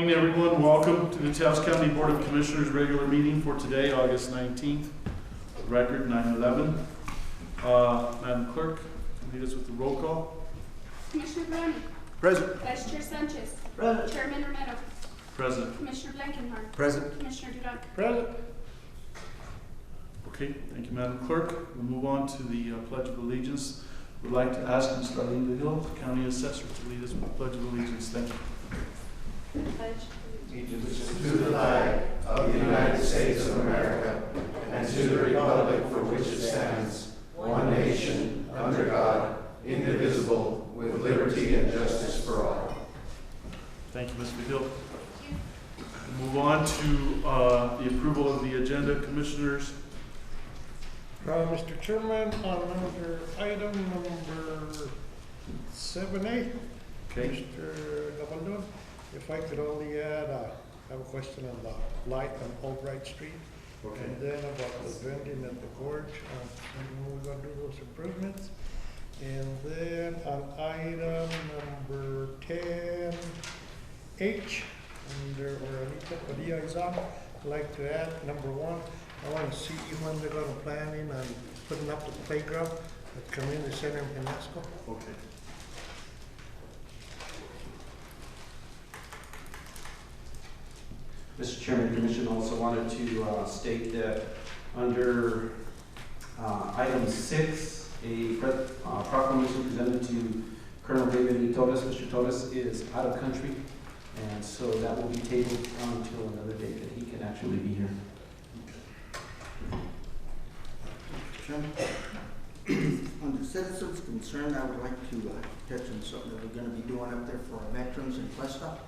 morning, everyone. Welcome to the Taos County Board of Commissioners regular meeting for today, August 19th. Record 9/11. Madam Clerk, lead us with the roll call. Commissioner Grande. Present. Vice Chair Sanchez. Present. Chairman Romero. Present. Commissioner Blankenhorn. Present. Commissioner Duran. Present. Okay, thank you, Madam Clerk. We'll move on to the Pledge of Allegiance. We'd like to ask Mr. Hill, County Assessor, to lead us with the Pledge of Allegiance. Thank you. Allegiance to the flag of the United States of America and to the republic for which it stands, one nation, under God, indivisible, with liberty and justice for all. Thank you, Mr. Hill. We'll move on to the approval of the agenda, Commissioners. Mr. Chairman, on item number 7A, Okay. Mr. Gabaldon, if I could only add, I have a question on the light on Albright Street. Okay. And then about the vending at the Gorge, and we're gonna do those improvements. And then on item number 10H, under where Anita Padilla is on, I'd like to add number 1, I want to see when they're gonna planning on putting up the playground at Community Center in Penasco. Okay. Mr. Chairman, the Commission also wanted to state that under item 6, a proclamation presented to Colonel David E. Torres. Mr. Torres is out of country, and so that will be tabled until another date that he can actually be here. Chairman, on the citizens' concern, I would like to touch on something that we're going to be doing up there for our veterans in Cuesta.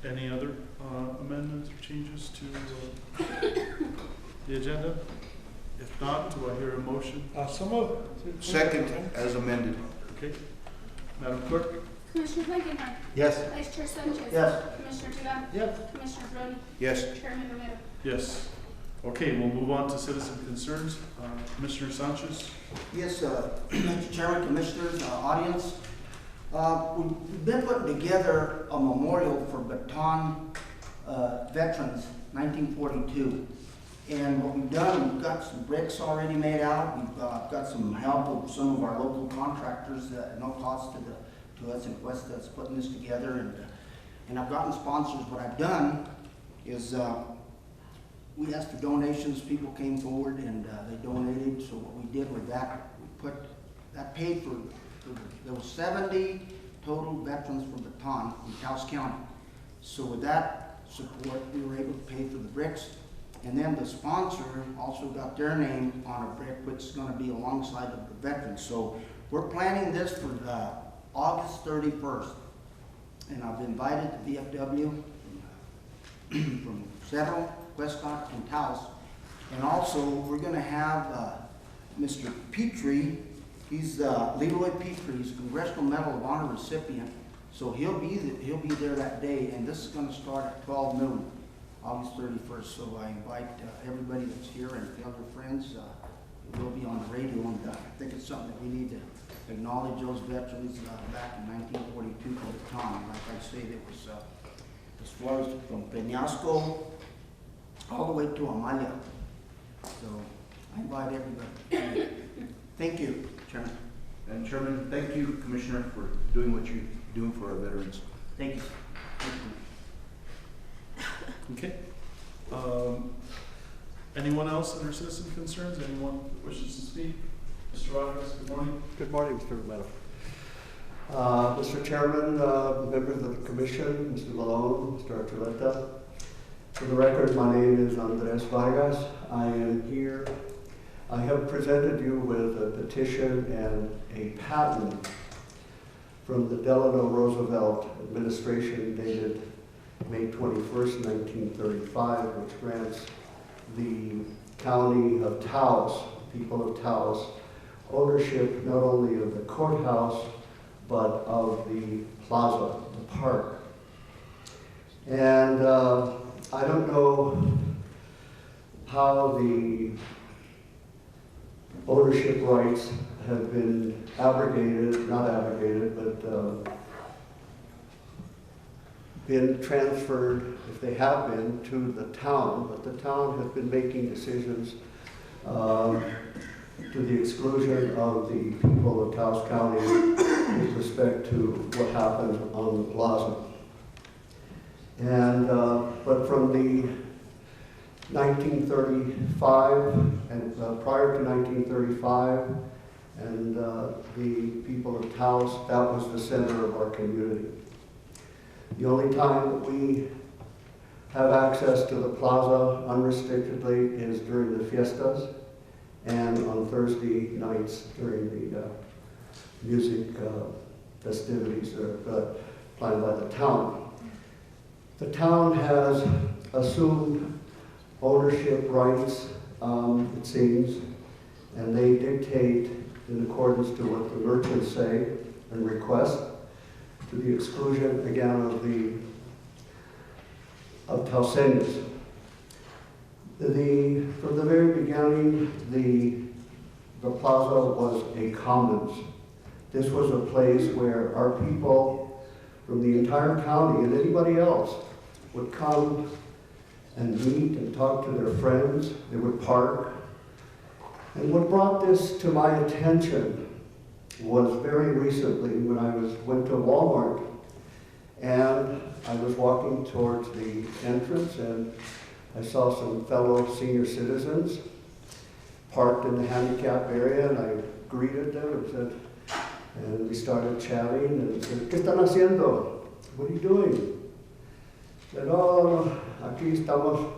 Any other amendments or changes to the agenda? If not, do I hear a motion? Some of. Second, as amended. Okay. Madam Clerk? Commissioner Blankenhorn. Yes. Vice Chair Sanchez. Yes. Commissioner Duran. Yes. Commissioner Brony. Yes. Chairman Romero. Yes. Okay, we'll move on to citizen concerns. Commissioner Sanchez? Yes, Mr. Chairman, Commissioners, audience. We've been putting together a memorial for Baton veterans, 1942. And what we've done, we've got some bricks already made out. We've got some help of some of our local contractors at no cost to us in Cuesta that's putting this together. And I've gotten sponsors. What I've done is we asked for donations. People came forward and they donated. So what we did with that, we put that paid for there were 70 total veterans from Baton in Taos County. So with that support, we were able to pay for the bricks. And then the sponsor also got their name on a brick, which is going to be alongside of the veterans. So we're planning this for August 31st. And I've invited the VFW from Cerro, Westcott, and Taos. And also, we're going to have Mr. Petrie. He's Leroy Petrie. He's a Congressional Medal of Honor recipient. So he'll be there that day. And this is going to start at 12 noon. August 31st, so I invite everybody that's here and the other friends. We'll be on the radio, and I think it's something that we need to acknowledge those veterans back in 1942 for the time. Like I say, there was as far as from Penasco all the way to Amalia. So I invite everybody. Thank you, Chairman. And Chairman, thank you, Commissioner, for doing what you're doing for our veterans. Thank you. Thank you. Okay. Anyone else under citizen concerns? Anyone that wishes to speak? Mr. Rodriguez, good morning. Good morning, Mr. Romero. Mr. Chairman, members of the Commission, Mr. Malone, Mr. Archuleta. For the record, my name is Andres Vargas. I am here. I have presented you with a petition and a patent from the Delano Roosevelt administration dated May 21st, 1935, which grants the county of Taos, people of Taos, ownership not only of the courthouse, but of the plaza, the park. And I don't know how the ownership rights have been abrogated, not abrogated, but been transferred, if they have been, to the town, but the town has been making decisions to the exclusion of the people of Taos County with respect to what happened on the plaza. And, but from the 1935 and prior to 1935 and the people of Taos, that was the center of our community. The only time that we have access to the plaza unrestrictedly is during the fiestas and on Thursday nights during the music festivities that are planned by the town. The town has assumed ownership rights, it seems, and they dictate in accordance to what the merchants say and request, to the exclusion again of Taoseños. From the very beginning, the plaza was a commons. This was a place where our people from the entire county and anybody else would come and meet and talk to their friends. They would park. And what brought this to my attention was very recently when I went to Walmart, and I was walking towards the entrance and I saw some fellow senior citizens parked in the handicap area, and I greeted them and said, and we started chatting and said, ¿Qué están haciendo? What are you doing? Said, oh, aquí estamos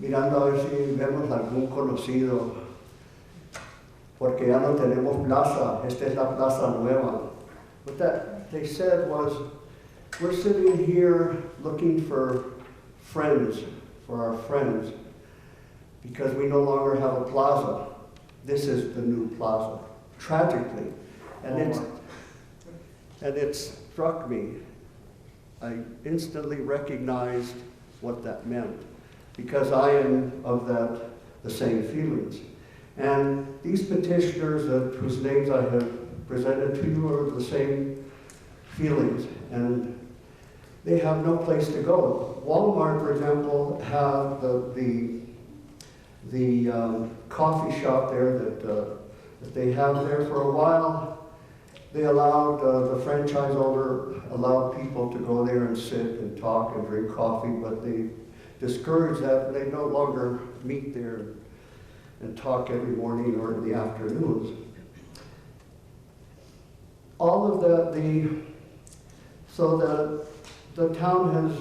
mirando a ver si vemos algún conocido, porque ya no tenemos plaza, esta es la plaza nueva. What that they said was, we're sitting here looking for friends, for our friends, because we no longer have a plaza. This is the new plaza, tragically. And it struck me. I instantly recognized what that meant, because I am of the same feelings. And these petitioners whose names I have presented to you are the same feelings, and they have no place to go. Walmart, for example, have the coffee shop there that they have there for a while. They allowed, the franchise owner allowed people to go there and sit and talk and drink coffee, but they discouraged that, and they no longer meet there and talk every morning or in the afternoons. All of so the town has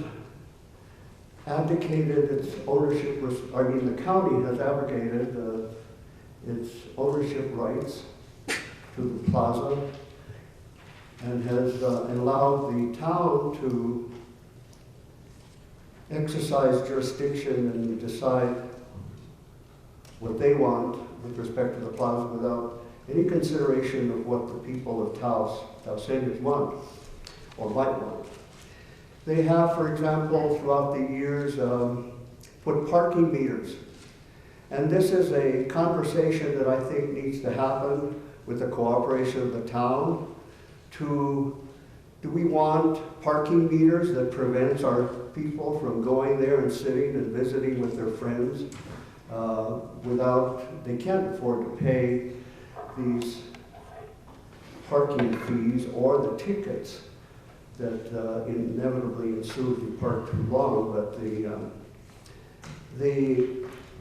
abdicated its ownership, the county has abrogated its ownership rights to the plaza, and has allowed the town to exercise jurisdiction and decide what they want with respect to the plaza without any consideration of what the people of Taoseños want or might want. They have, for example, throughout the years, put parking meters. And this is a conversation that I think needs to happen with the cooperation of the town. Do we want parking meters that prevents our people from going there and sitting and visiting with their friends they can't afford to pay these parking fees or the tickets that inevitably ensue if you park too long, but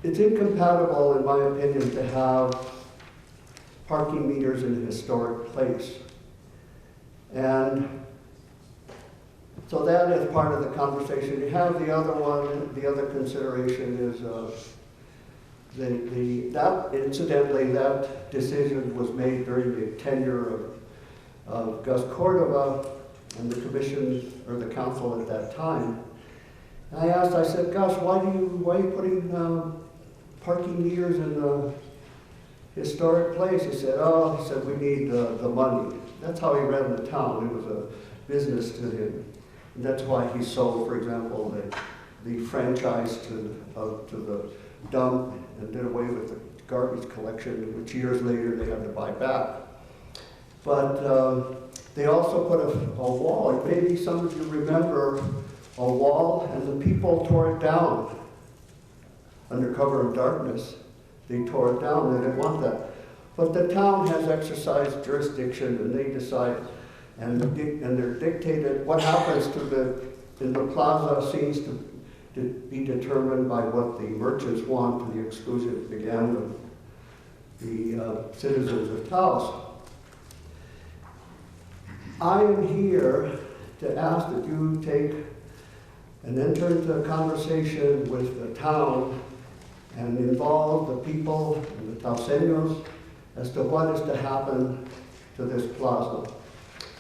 it's incompatible, in my opinion, to have parking meters in a historic place. And so that is part of the conversation. You have the other one, the other consideration is incidentally, that decision was made during the tenure of Gus Cordova and the commission, or the council at that time. And I said, Gus, why are you putting parking meters in a historic place? He said, we need the money. That's how he ran the town. It was a business to him. And that's why he sold, for example, the franchise to the dump and did away with the garbage collection, which years later they had to buy back. But they also put a wall. Maybe some of you remember a wall, and the people tore it down under cover of darkness. They tore it down. They didn't want that. But the town has exercised jurisdiction, and they decide, and they're dictated. What happens in the plaza seems to be determined by what the merchants want, to the exclusion, again, of the citizens of Taos. I am here to ask that you take and enter into a conversation with the town and involve the people and the Taoseños as to what is to happen to this plaza.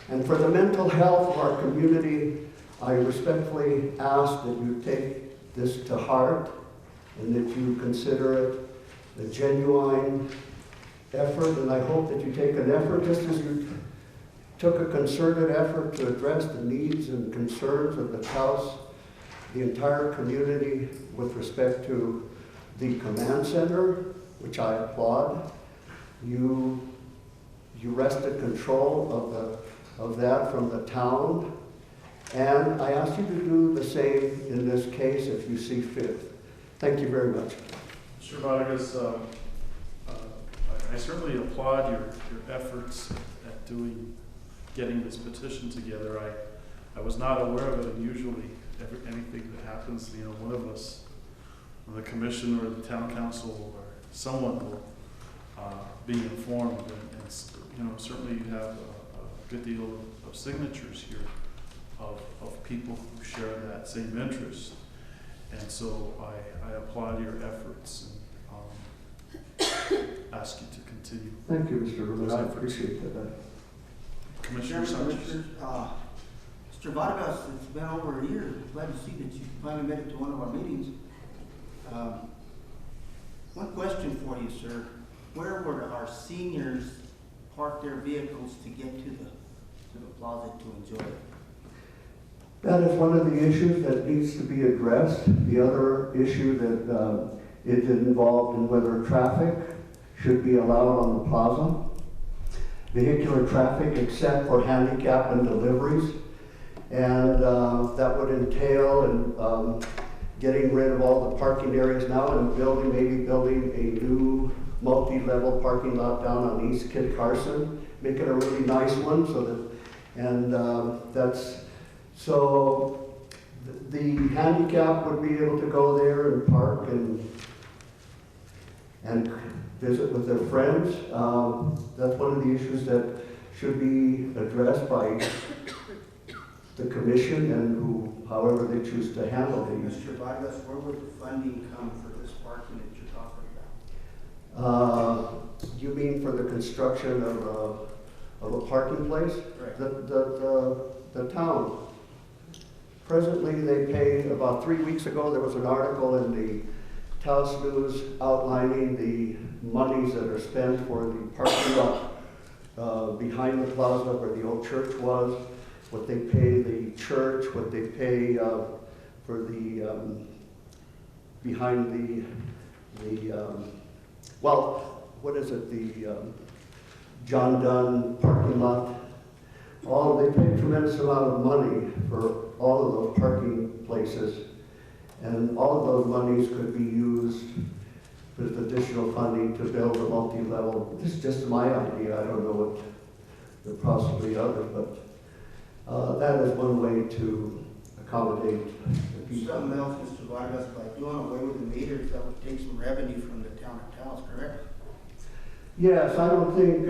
And for the mental health of our community, I respectfully ask that you take this to heart and that you consider it a genuine effort, and I hope that you take an effort just as you took a concerted effort to address the needs and concerns of the Taos, the entire community with respect to the command center, which I applaud. You wrested control of that from the town, and I ask you to do the same in this case if you see fit. Thank you very much. Mr. Vargas, I certainly applaud your efforts at getting this petition together. I was not aware of it, and usually anything that happens, one of us, or the commission or the town council or someone will be informed, and certainly you have a good deal of signatures here of people who share that same interest, and so I applaud your efforts and ask you to continue. Thank you, Mr. Rubin. I appreciate that. Commissioner Sanchez. Mr. Vargas, it's been over a year. Glad to see that you finally made it to one of our meetings. One question for you, sir. Where would our seniors park their vehicles to get to the plaza to enjoy it? That is one of the issues that needs to be addressed. The other issue that is involved in whether traffic should be allowed on the plaza. Vehicular traffic except for handicap and deliveries. And that would entail getting rid of all the parking areas now and maybe building a new multi-level parking lot down on East Kit Carson, make it a really nice one so the handicap would be able to go there and park and visit with their friends. That's one of the issues that should be addressed by the commission and however they choose to handle these. Mr. Vargas, where would the funding come for this parking that you're talking about? You mean for the construction of a parking place? Correct. The town. Presently, they pay, about 3 weeks ago, there was an article in the Taos News outlining the monies that are spent for the parking lot behind the plaza where the old church was, what they pay the church, what they pay for the, behind the John Dunn parking lot. They pay a tremendous amount of money for all of those parking places, and all of those monies could be used with additional funding to build a multi-level. This is just my idea. I don't know what there are possibly others, but that is one way to accommodate the people. Something else, Mr. Vargas, by doing away with the meters, that would take some revenue from the town of Taos, correct? Yes, I don't think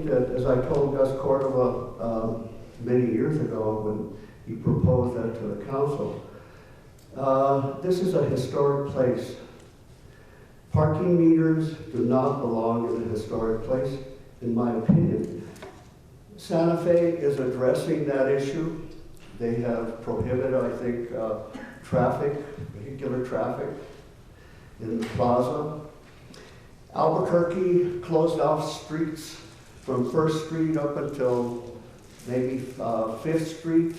that, as I told Gus Cordova many years ago when he proposed that to the council, this is a historic place. Parking meters do not belong in a historic place, in my opinion. Santa Fe is addressing that issue. They have prohibited, I think, vehicular traffic in the plaza. Albuquerque closed off streets from 1st Street up until maybe 5th Street.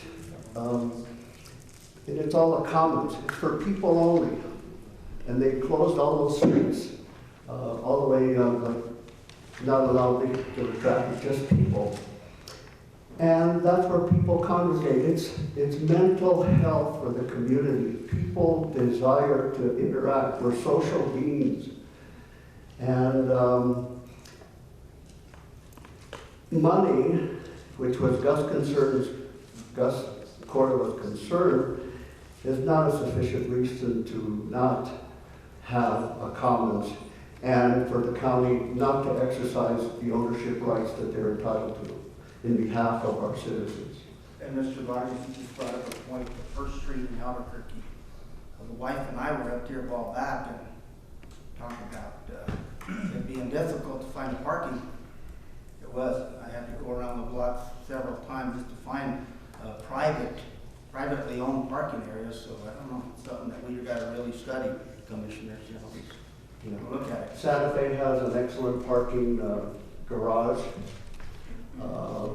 And it's all the commons. It's for people only. And they closed all those streets all the way not allow vehicular traffic, just people. And that's where people congregate. It's mental health for the community. People desire to interact. We're social beings. And money, which was Gus Cordova's concern, is not a sufficient reason to not have a commons and for the county not to exercise the ownership rights that they're entitled to in behalf of our citizens. And Mr. Vargas, you just brought up a point, the First Street in Albuquerque. The wife and I were up here a while back and talked about it being difficult to find parking. It was. I had to go around the block several times just to find privately owned parking areas. So I don't know, it's something that we got to really study, commissioners. You know, look at it. Santa Fe has an excellent parking garage,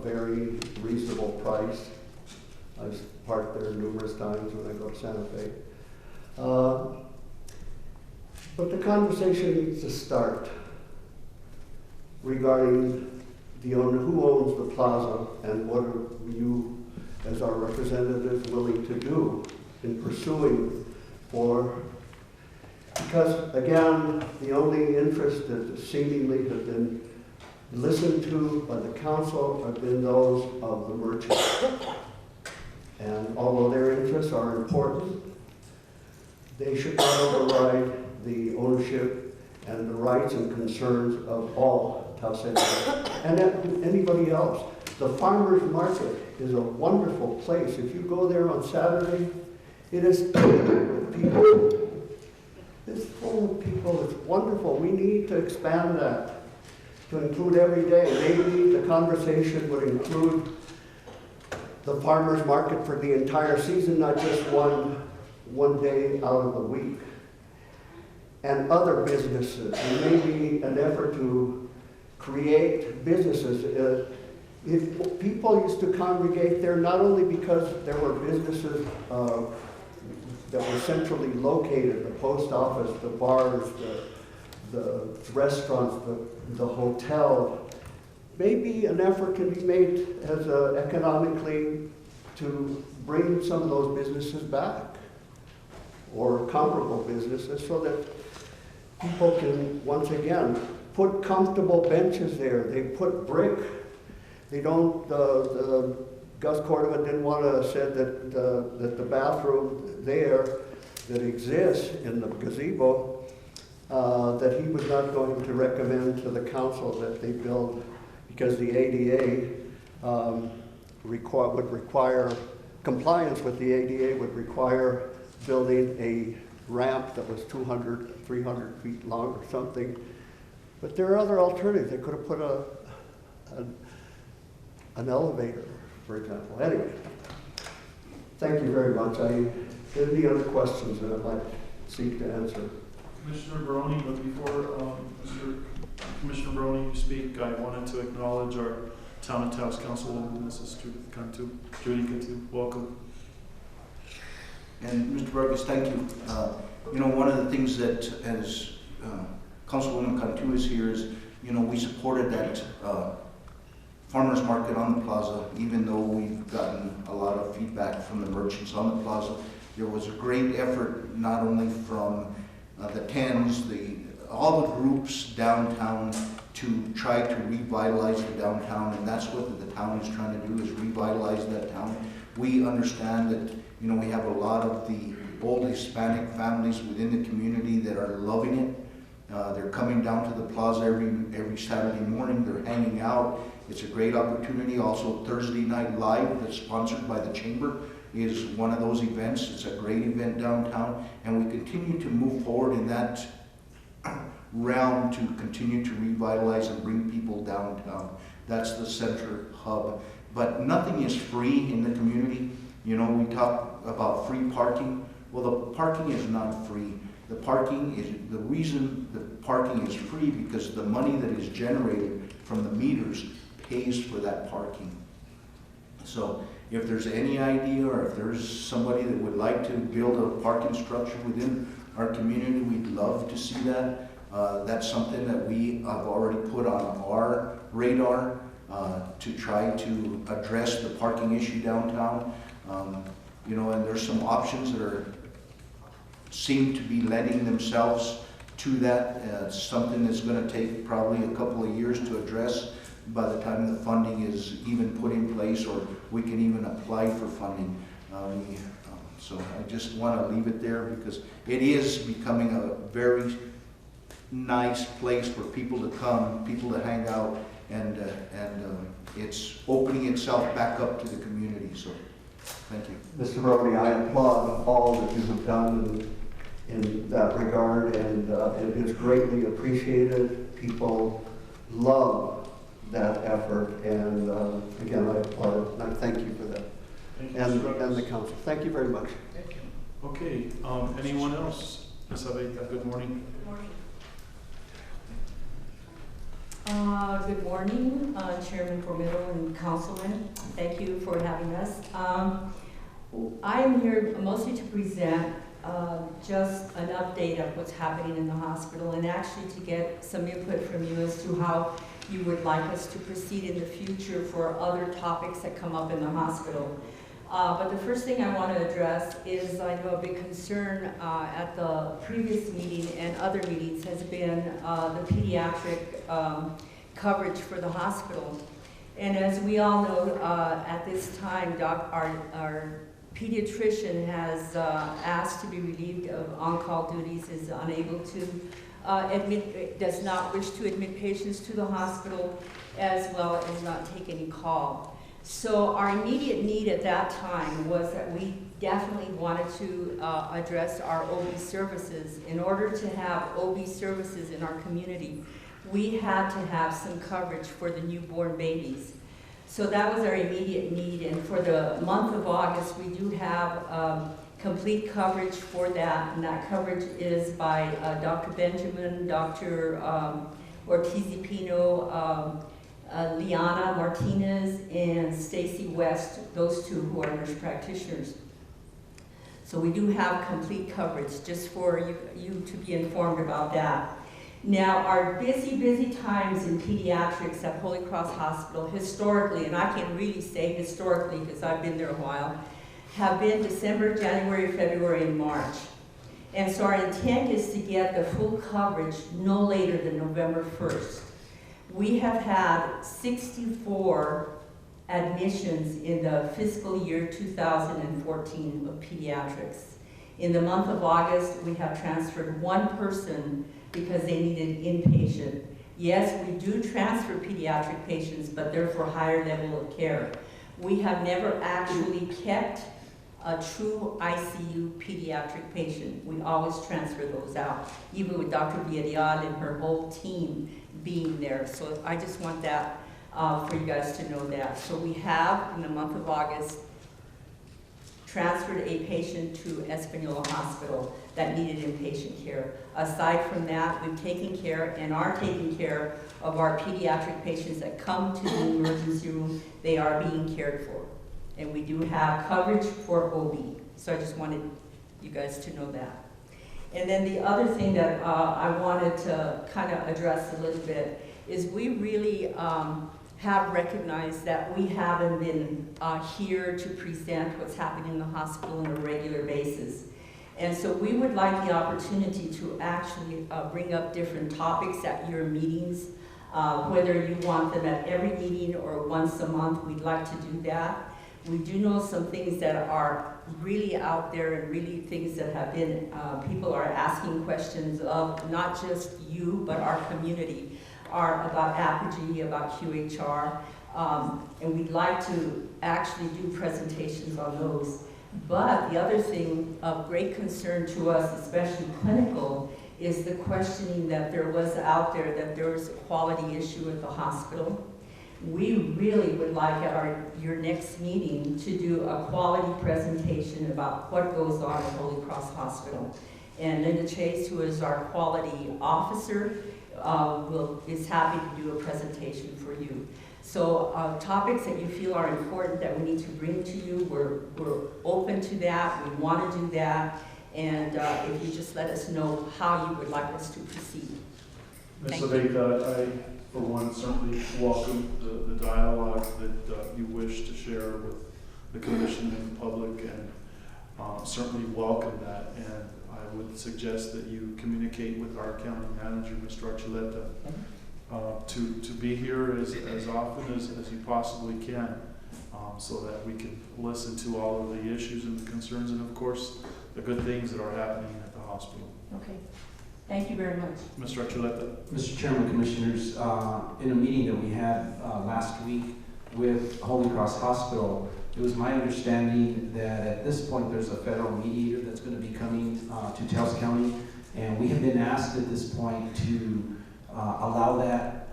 very reasonable price. I've parked there numerous times when I go to Santa Fe. But the conversation needs to start regarding the owner, who owns the plaza, and what are you, as our representatives, willing to do in pursuing for. Because, again, the only interest that seemingly have been listened to by the council have been those of the merchants. And although their interests are important, they should not override the ownership and the rights and concerns of all Taos and anybody else. The farmers market is a wonderful place. If you go there on Saturday, it is filled with people. It's full of people. It's wonderful. We need to expand that to include every day. Maybe the conversation would include the farmers market for the entire season, not just one day out of the week. And other businesses. There may be an effort to create businesses. If people used to congregate there not only because there were businesses that were centrally located, the post office, the bars, the restaurants, the hotel, maybe an effort can be made as economically to bring some of those businesses back or comparable businesses so that people can, once again, put comfortable benches there. They put brick. They don't, Gus Cordova didn't want to say that the bathroom there that exists in the gazebo, that he was not going to recommend to the council that they build, because the ADA would require, compliance with the ADA would require building a ramp that was 200, 300 feet long or something. But there are other alternatives. They could have put an elevator, for example. Anyway, thank you very much. Any other questions that I'd like to seek to answer? Commissioner Baroni, but before Commissioner Baroni, you speak, I wanted to acknowledge our Town of Taos Councilwoman, Mrs. Judy Cantu. Welcome. And Mr. Vargas, thank you. You know, one of the things that, as Councilwoman Cantu is here, is, you know, we supported that farmers market on the plaza, even though we've gotten a lot of feedback from the merchants on the plaza. There was a great effort, not only from the TENS, all the groups downtown, to try to revitalize the downtown, and that's what the town is trying to do, is revitalize that town. We understand that, you know, we have a lot of the old Hispanic families within the community that are loving it. They're coming down to the plaza every Saturday morning. They're hanging out. It's a great opportunity. Also, Thursday Night Live, that's sponsored by the Chamber, is one of those events. It's a great event downtown, and we continue to move forward in that realm to continue to revitalize and bring people downtown. That's the center hub. But nothing is free in the community. You know, we talk about free parking. Well, the parking is not free. The reason the parking is free because the money that is generated from the meters pays for that parking. So if there's any idea, or if there's somebody that would like to build a parking structure within our community, we'd love to see that. That's something that we have already put on our radar to try to address the parking issue downtown. You know, and there's some options that seem to be lending themselves to that. It's something that's going to take probably a couple of years to address by the time the funding is even put in place, or we can even apply for funding. So I just want to leave it there because it is becoming a very nice place for people to come, people to hang out, and it's opening itself back up to the community. So thank you. Mr. Brody, I applaud all that you have done in that regard, and it is greatly appreciated. People love that effort, and again, I applaud it, and I thank you for that. Thank you, And Mr. the council. Thank you very much. Thank you. Okay, anyone else? Ms. Abeta, good morning. Good morning. Good morning, Chairman Formidable and Councilman. Thank you for having us. I am here mostly to present just an update of what's happening in the hospital, and actually to get some input from you as to how you would like us to proceed in the future for other topics that come up in the hospital. But the first thing I want to address is, I know a big concern at the previous meeting and other meetings has been the pediatric coverage for the hospital. And as we all know, at this time, our pediatrician has asked to be relieved of on-call duties, is unable to does not wish to admit patients to the hospital, as well as not take any call. So our immediate need at that time was that we definitely wanted to address our OB services. In order to have OB services in our community, we had to have some coverage for the newborn babies. So that was our immediate need, and for the month of August, we do have complete coverage for that, and that coverage is by Dr. Benjamin, Dr. Ortiz-Pino, Liana Martinez, and Stacy West, those two who are nurse practitioners. So we do have complete coverage, just for you to be informed about that. Now, our busy times in pediatrics at Holy Cross Hospital, historically, and I can really say historically because I've been there a while, have been December, January, February, and March. And so our intent is to get the full coverage no later than November 1st. We have had 64 admissions in the fiscal year 2014 of pediatrics. In the month of August, we have transferred one person because they needed inpatient. Yes, we do transfer pediatric patients, but they're for higher level of care. We have never actually kept a true ICU pediatric patient. We always transfer those out, even with Dr. Villarreal and her whole team being there. So I just want that for you guys to know that. So we have, in the month of August, transferred a patient to Espanola Hospital that needed inpatient care. Aside from that, we've taken care and are taking care of our pediatric patients that come to the emergency room. They are being cared for. And we do have coverage for OB. So I just wanted you guys to know that. And then the other thing that I wanted to kind of address a little bit is we really have recognized that we haven't been here to present what's happening in the hospital on a regular basis. And so we would like the opportunity to actually bring up different topics at your meetings, whether you want them at every meeting or once a month, we'd like to do that. We do know some things that are really out there and really things that have been, people are asking questions of not just you, but our community, are about Apogee, about QHR, and we'd like to actually do presentations on those. But the other thing of great concern to us, especially clinical, is the questioning that there was out there that there was a quality issue at the hospital. We really would like at your next meeting to do a quality presentation about what goes on at Holy Cross Hospital. And Linda Chase, who is our quality officer, is happy to do a presentation for you. So topics that you feel are important that we need to bring to you, we're open to that, we want to do that, and if you just let us know how you would like us to proceed. Ms. Thank you. Aveda, I, for one, certainly welcome the dialogue that you wish to share with the commission and the public, and certainly welcome that. And I would suggest that you communicate with our county manager, Mr. Archuleta, to be here as often as you possibly can, so that we can listen to all of the issues and the concerns, and of course, the good things that are happening at the hospital. Okay. Thank you very much. Mr. Archuleta. Mr. Chairman, Commissioners, in a meeting that we had last week with Holy Cross Hospital, it was my understanding that at this point there's a federal mediator that's going to be coming to Taos County, and we have been asked at this point to allow that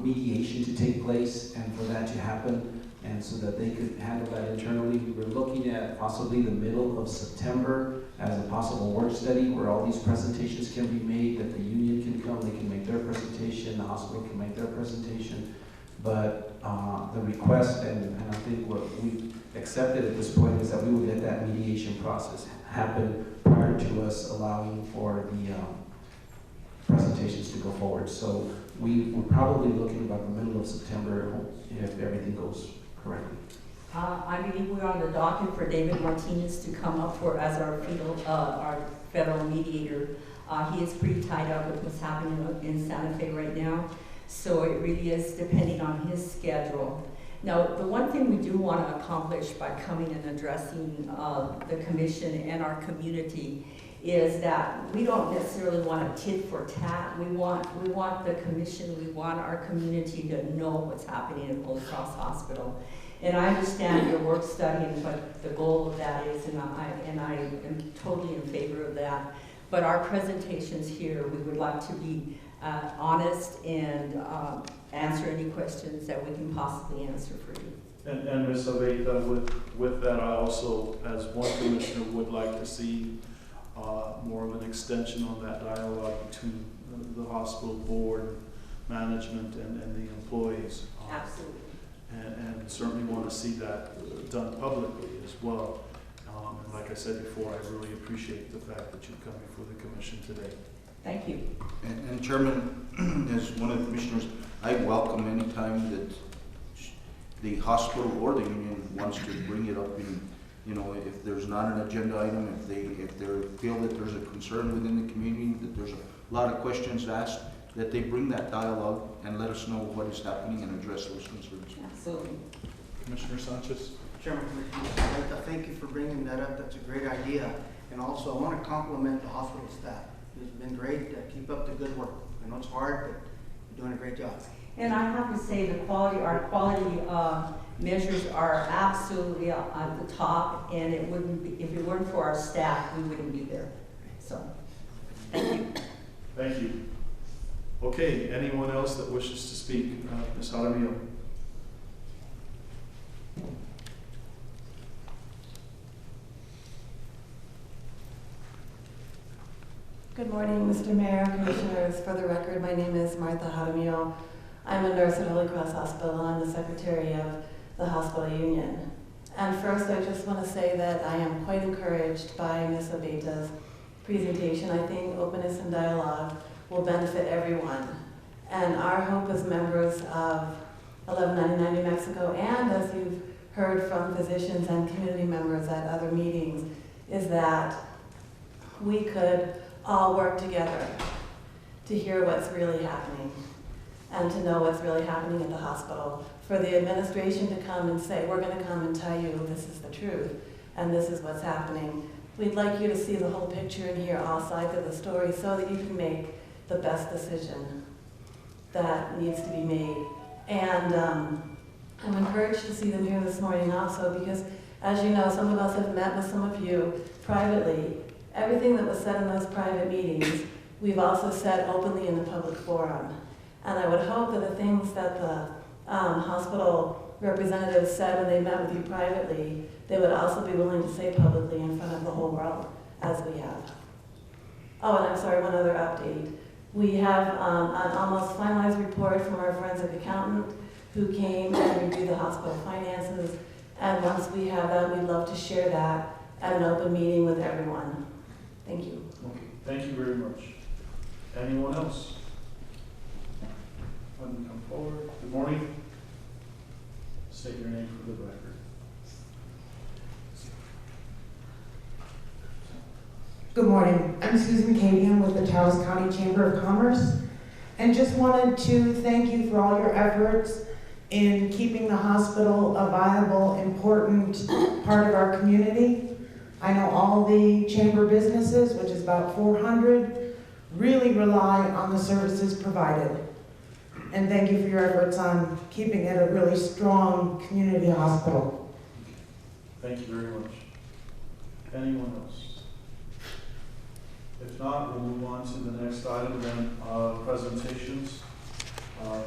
mediation to take place and for that to happen, and so that they could handle that internally. We were looking at possibly the middle of September as a possible work study where all these presentations can be made, that the union can come, they can make their presentation, the hospital can make their presentation. But the request, and I think what we've accepted at this point, is that we will let that mediation process happen prior to us allowing for the presentations to go forward. So we're probably looking about the middle of September if everything goes correctly. I believe we're on the docket for David Martinez to come up as our federal mediator. He is pretty tied up with what's happening in Santa Fe right now, so it really is depending on his schedule. Now, the one thing we do want to accomplish by coming and addressing the commission and our community is that we don't necessarily want a tit for tat. We want the commission, we want our community to know what's happening at Holy Cross Hospital. And I understand your work study and what the goal of that is, and I am totally in favor of that. But our presentations here, we would like to be honest and answer any questions that we can possibly answer for you. And Ms. Aveda, with that, I also, as one commissioner, would like to see more of an extension on that dialogue between the hospital board, management, and the employees. Absolutely. And certainly want to see that done publicly as well. And like I said before, I really appreciate the fact that you've come before the commission today. Thank you. And Chairman, as one of the commissioners, I welcome any time that the hospital or the union wants to bring it up in, you know, if there's not an agenda item, if they feel that there's a concern within the community, that there's a lot of questions asked, that they bring that dialogue and let us know what is happening and address those concerns. Absolutely. Commissioner Sanchez. Chairman, I'd like to thank you for bringing that up. That's a great idea. And also, I want to compliment the hospital staff. It's been great. Keep up the good work. I know it's hard, but you're doing a great job. And I have to say our quality measures are absolutely at the top, and it wouldn't be, if it weren't for our staff, we wouldn't be there. So, thank you. Thank you. Okay, anyone else that wishes to speak? Ms. Jaramillo. Good morning, Mr. Mayor, Commissioners. For the record, my name is Martha Jaramillo. I'm a nurse at Holy Cross Hospital. I'm the secretary of the hospital union. And first, I just want to say that I am quite encouraged by Ms. Aveda's presentation. I think openness and dialogue will benefit everyone. And our hope as members of 1199 New Mexico, and as you've heard from physicians and community members at other meetings, is that we could all work together to hear what's really happening and to know what's really happening at the hospital. For the administration to come and say, we're going to come and tell you this is the truth and this is what's happening. We'd like you to see the whole picture and hear all sides of the story so that you can make the best decision that needs to be made. And I'm encouraged to see them here this morning also because, as you know, some of us have met with some of you privately. Everything that was said in those private meetings, we've also said openly in the public forum. And I would hope that the things that the hospital representatives said when they met with you privately, they would also be willing to say publicly in front of the whole world, as we have. Oh, and I'm sorry, one other update. We have an almost finalized report from our forensic accountant who came and reviewed the hospital finances. And once we have that, we'd love to share that at an open meeting with everyone. Thank you. Okay, thank you very much. Anyone else? When you come forward. Good morning. State your name for the record. Good morning. I'm Susan Cadian with the Taos County Chamber of Commerce, and just wanted to thank you for all your efforts in keeping the hospital a viable, important part of our community. I know all the chamber businesses, which is about 400, really rely on the services provided. And thank you for your efforts on keeping it a really strong community hospital. Thank you very much. Anyone else? If not, we'll move on to the next item then, presentations.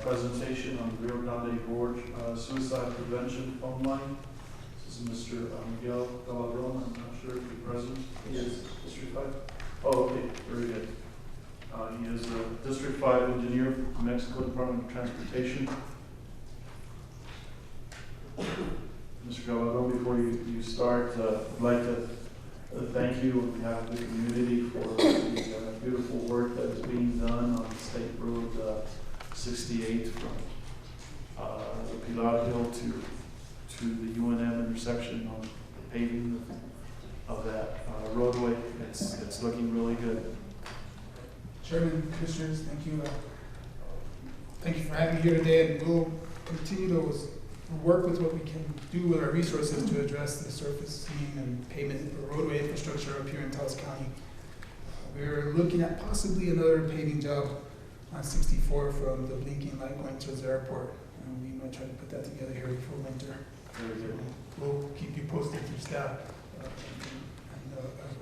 Presentation on the Rio Grande Gorge suicide prevention phone line. This is Mr. Miguel Gabaldon. I'm not sure if you're present. Yes. District 5? Oh, okay, very good. He is a District 5 engineer from Mexico Department of Transportation. Mr. Gabaldon, before you start, I'd like to thank you on behalf of the community for the beautiful work that is being done on State Road 68 from the Pilar Hill to the UNM intersection on the paving of that roadway. It's looking really good. Chairman, Commissioners, thank you. Thank you for having me here today, and we'll continue to work with what we can do with our resources to address the surfacing and pavement roadway infrastructure up here in Taos County. We're looking at possibly another paving job on 64 from the blinking light going towards the airport, and we might try to put that together here before winter. Very good. We'll keep you posted through staff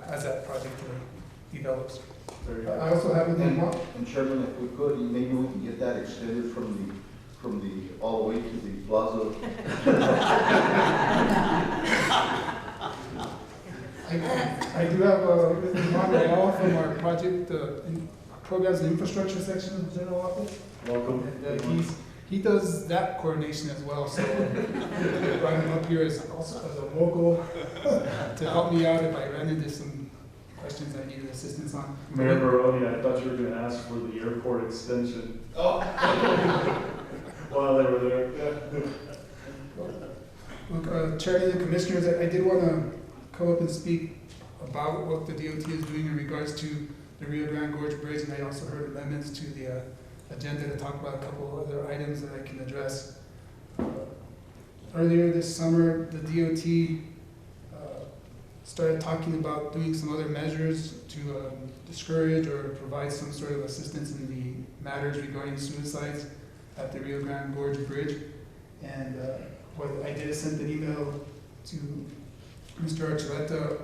as that project develops. Very good. I also have a name. And Chairman, if we could, maybe we can get that extended from the all the way to the plaza. I do have Miguel from our project programs and infrastructure section of the general office. Welcome. And he does that coordination as well, so I brought him up here as a local to help me out if I ran into some questions I needed assistance on. Mayor Baroni, I thought you were going to ask for the airport extension. Oh. While they were there. Look, Chairman and Commissioners, I did want to come up and speak about what the DOT is doing in regards to the Rio Grande Gorge Bridge, and I also heard amendments to the agenda to talk about a couple of other items that I can address. Earlier this summer, the DOT started talking about doing some other measures to discourage or provide some sort of assistance in the matters regarding suicides at the Rio Grande Gorge Bridge. And what I did is sent an email to Mr. Archuleta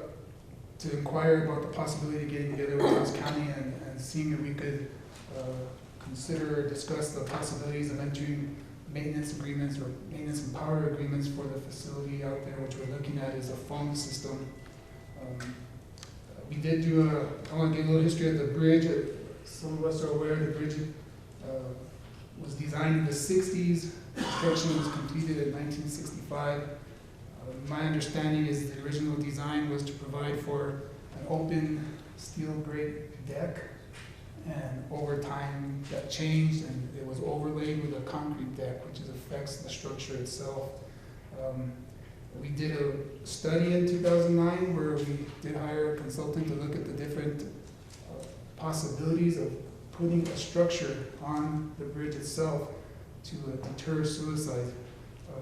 to inquire about the possibility of getting together with Taos County and seeing if we could consider or discuss the possibilities of entering maintenance agreements or maintenance and power agreements for the facility out there, which we're looking at is a phone system. We did do I want to give a little history of the bridge. Some of us are aware the bridge was designed in the 60s. Construction was completed in 1965. My understanding is the original design was to provide for an open steel grate deck, and over time that changed and it was overlaid with a concrete deck, which affects the structure itself. We did a study in 2009 where we did hire a consultant to look at the different possibilities of putting a structure on the bridge itself to deter suicide.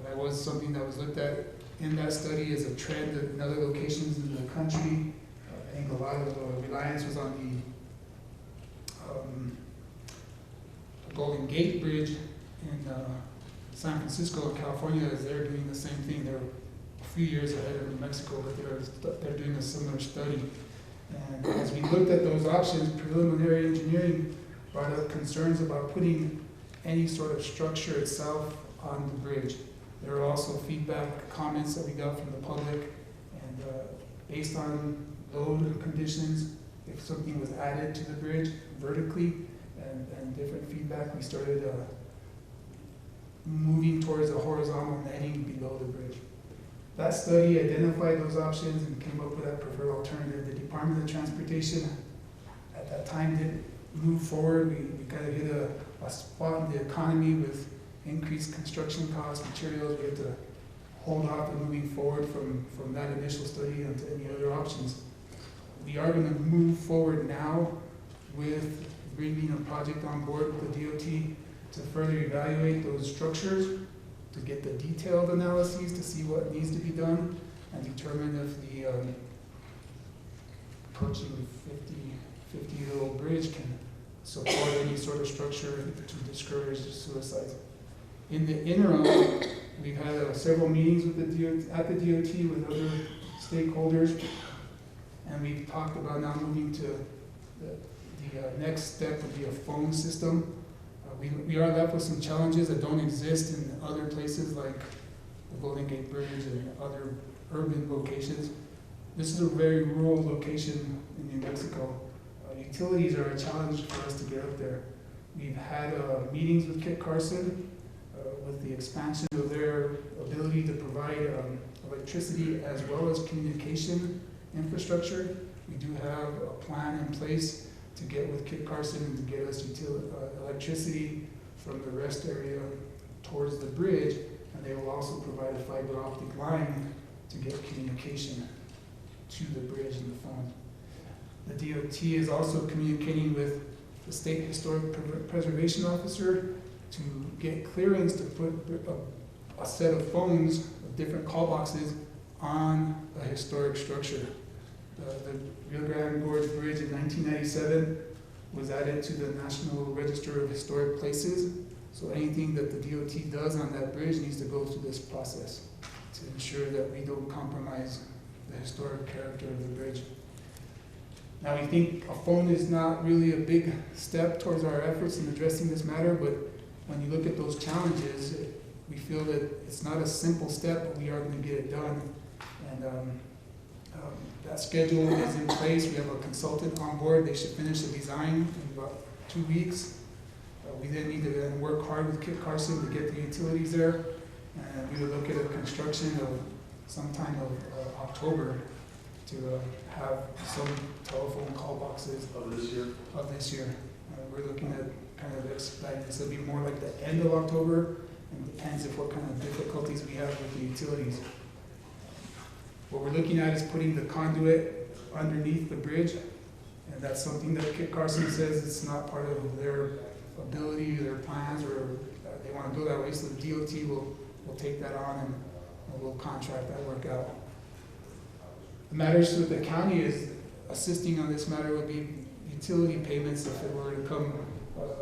That was something that was looked at in that study as a trend in other locations in the country. I think a lot of reliance was on the Golden Gate Bridge in San Francisco, California, as they're doing the same thing. They're a few years ahead of New Mexico, but they're doing a similar study. And as we looked at those options, preliminary engineering brought up concerns about putting any sort of structure itself on the bridge. There were also feedback, comments that we got from the public, and based on load conditions, if something was added to the bridge vertically and different feedback, we started moving towards a horizontal netting below the bridge. That study identified those options and came up with that preferred alternative. The Department of Transportation at that time didn't move forward. We kind of hit a a spot in the economy with increased construction costs, materials. We have to hold off on moving forward from that initial study into any other options. We are going to move forward now with bringing a project on board with the DOT to further evaluate those structures, to get the detailed analyses to see what needs to be done, and determine if the approaching 50-year-old bridge can support any sort of structure to discourage suicides. In the interim, we've had several meetings with the DOT, at the DOT with other stakeholders, and we've talked about now moving to the next step would be a phone system. We are left with some challenges that don't exist in other places like the Golden Gate Bridge and other urban locations. This is a very rural location in New Mexico. Utilities are a challenge for us to get up there. We've had meetings with Kit Carson with the expansion of their ability to provide electricity as well as communication infrastructure. We do have a plan in place to get with Kit Carson and to get us electricity from the rest area towards the bridge, and they will also provide a fiber optic line to get communication to the bridge and the phone. The DOT is also communicating with the State Historic Preservation Officer to get clearance to put a set of phones of different call boxes on a historic structure. The Rio Grande Gorge Bridge in 1997 was added to the National Register of Historic Places. So anything that the DOT does on that bridge needs to go through this process to ensure that we don't compromise the historic character of the bridge. Now, we think a phone is not really a big step towards our efforts in addressing this matter, but when you look at those challenges, we feel that it's not a simple step, but we are going to get it done. And that schedule is in place. We have a consultant on board. They should finish the design in about 2 weeks. We then need to then work hard with Kit Carson to get the utilities there. And we will look at a construction of sometime of October to have some telephone call boxes Of this year? Of this year. We're looking at kind of expediting this. It'll be more like the end of October, and it depends if what kind of difficulties we have with the utilities. What we're looking at is putting the conduit underneath the bridge, and that's something that Kit Carson says it's not part of their ability, their plans, or they want to go that way, so the DOT will take that on and we'll contract that work out. The matters with the county is assisting on this matter would be utility payments if it were to come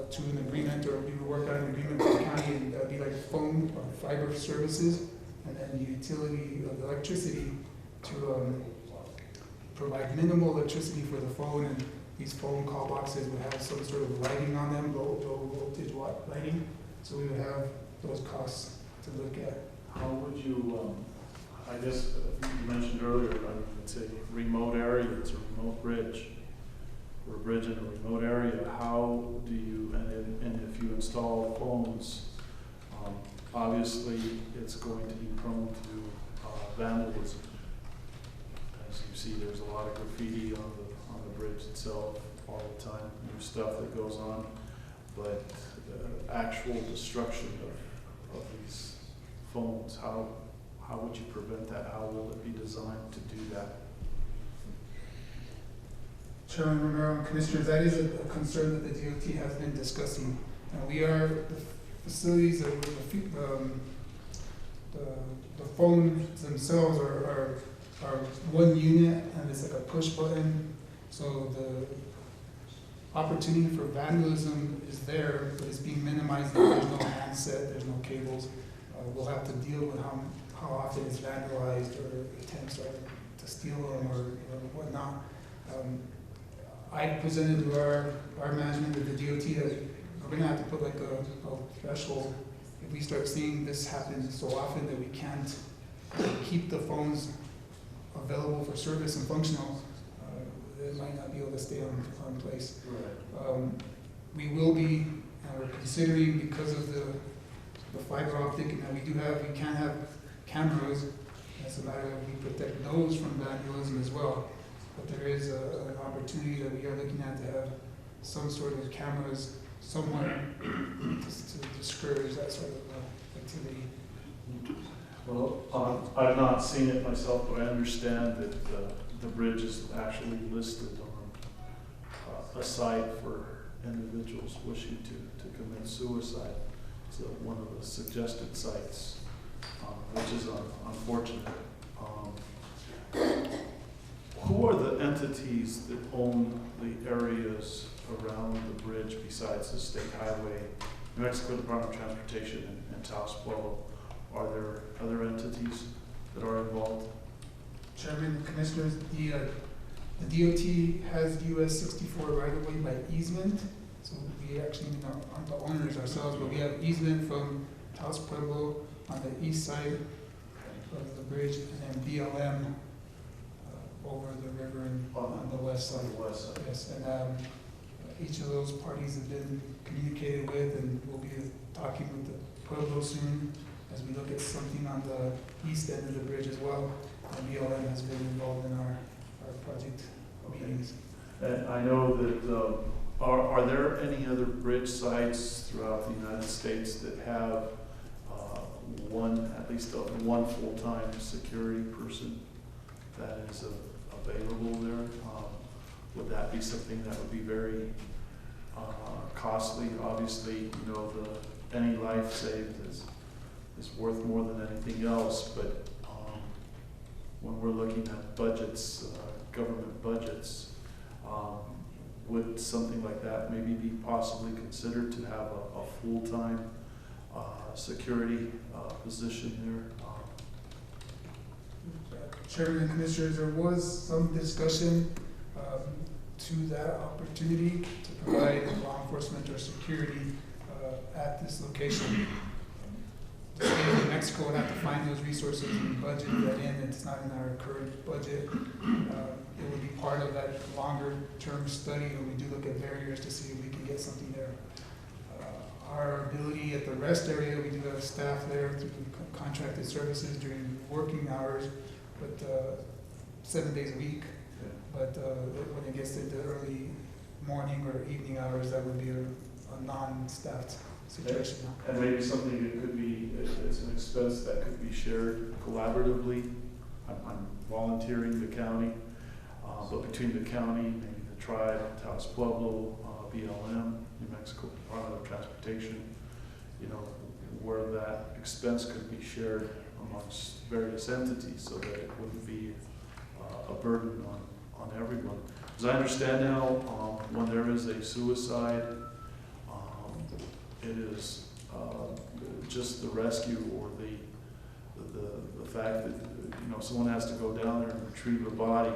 to an agreement, or we would work out an agreement with the county, and that would be like phone or fiber services, and then the utility of electricity to provide minimal electricity for the phone, and these phone call boxes would have some sort of lighting on them, low voltage watt lighting, so we would have those costs to look at. How would you, I guess you mentioned earlier, it's a remote area, it's a remote bridge, or a bridge in a remote area. How do you, and if you install phones, obviously it's going to be prone to vandalism. As you see, there's a lot of graffiti on the bridge itself all the time, new stuff that goes on, but actual destruction of these phones, how would you prevent that? How will it be designed to do that? Chairman Romero and Commissioners, that is a concern that the DOT has been discussing. The facilities, the phones themselves are one unit, and it's like a push button. So the opportunity for vandalism is there, but it's being minimized. There's no handset, there's no cables. We'll have to deal with how often it's vandalized or attempts to steal them or whatnot. I presented to our management of the DOT that we're going to have to put like a threshold. If we start seeing this happen so often that we can't keep the phones available for service and functional, it might not be able to stay on place. Right. We will be, and we're considering, because of the fiber optic, and that we can have cameras. It's a matter of we protect those from vandalism as well. But there is an opportunity that we are looking at to have some sort of cameras someone just to discourage that sort of activity. Well, I've not seen it myself, but I understand that the bridge is actually listed on a site for individuals wishing to commit suicide. It's one of the suggested sites, which is unfortunate. Who are the entities that own the areas around the bridge besides the state highway, New Mexico Department of Transportation and Taos Pueblo? Are there other entities that are involved? Chairman, Commissioners, the DOT has US 64 right of way by easement, so we actually aren't the owners ourselves, but we have easement from Taos Pueblo on the east side of the bridge, and then BLM over the river and on the west side. Yes, and each of those parties have been communicated with, and we'll be talking with the Pueblo soon as we look at something on the east end of the bridge as well. And BLM has been involved in our project meetings. And I know that, are there any other bridge sites throughout the United States that have at least one full-time security person that is available there? Would that be something that would be very costly? Obviously, any life saved is worth more than anything else, but when we're looking at budgets, government budgets, would something like that maybe be possibly considered to have a full-time security position there? Chairman and Commissioners, there was some discussion to that opportunity to provide law enforcement or security at this location. The state of New Mexico would have to find those resources and budget that in. It's not in our current budget. It would be part of that longer-term study where we do look at barriers to see if we can get something there. Our ability at the rest area, we do have staff there through contracted services during working hours, but 7 days a week. But when it gets to the early morning or evening hours, that would be a non-staffed situation. And maybe something that could be, it's an expense that could be shared collaboratively. I'm volunteering the county, but between the county, maybe the tribe, Taos Pueblo, BLM, New Mexico Department of Transportation, where that expense could be shared amongst various entities so that it wouldn't be a burden on everyone. As I understand now, when there is a suicide, it is just the rescue or the fact that someone has to go down there and retrieve a body.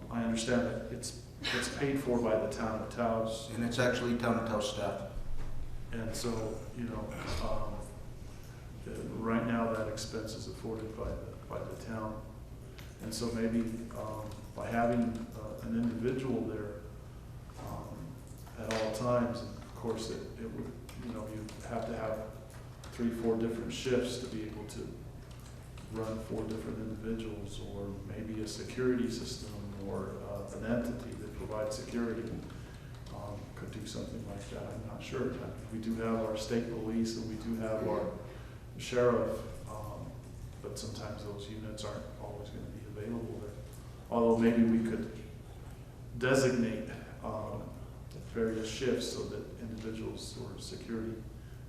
I understand that it's paid for by the town of Taos. And it's actually town of Taos staff. And so, right now that expense is afforded by the town. And so maybe by having an individual there at all times, and of course it would, you have to have 3-4 different shifts to be able to run 4 different individuals, or maybe a security system or an entity that provides security could do something like that. I'm not sure. We do have our state police and we do have our sheriff, but sometimes those units aren't always going to be available there. Although maybe we could designate various shifts so that individuals or security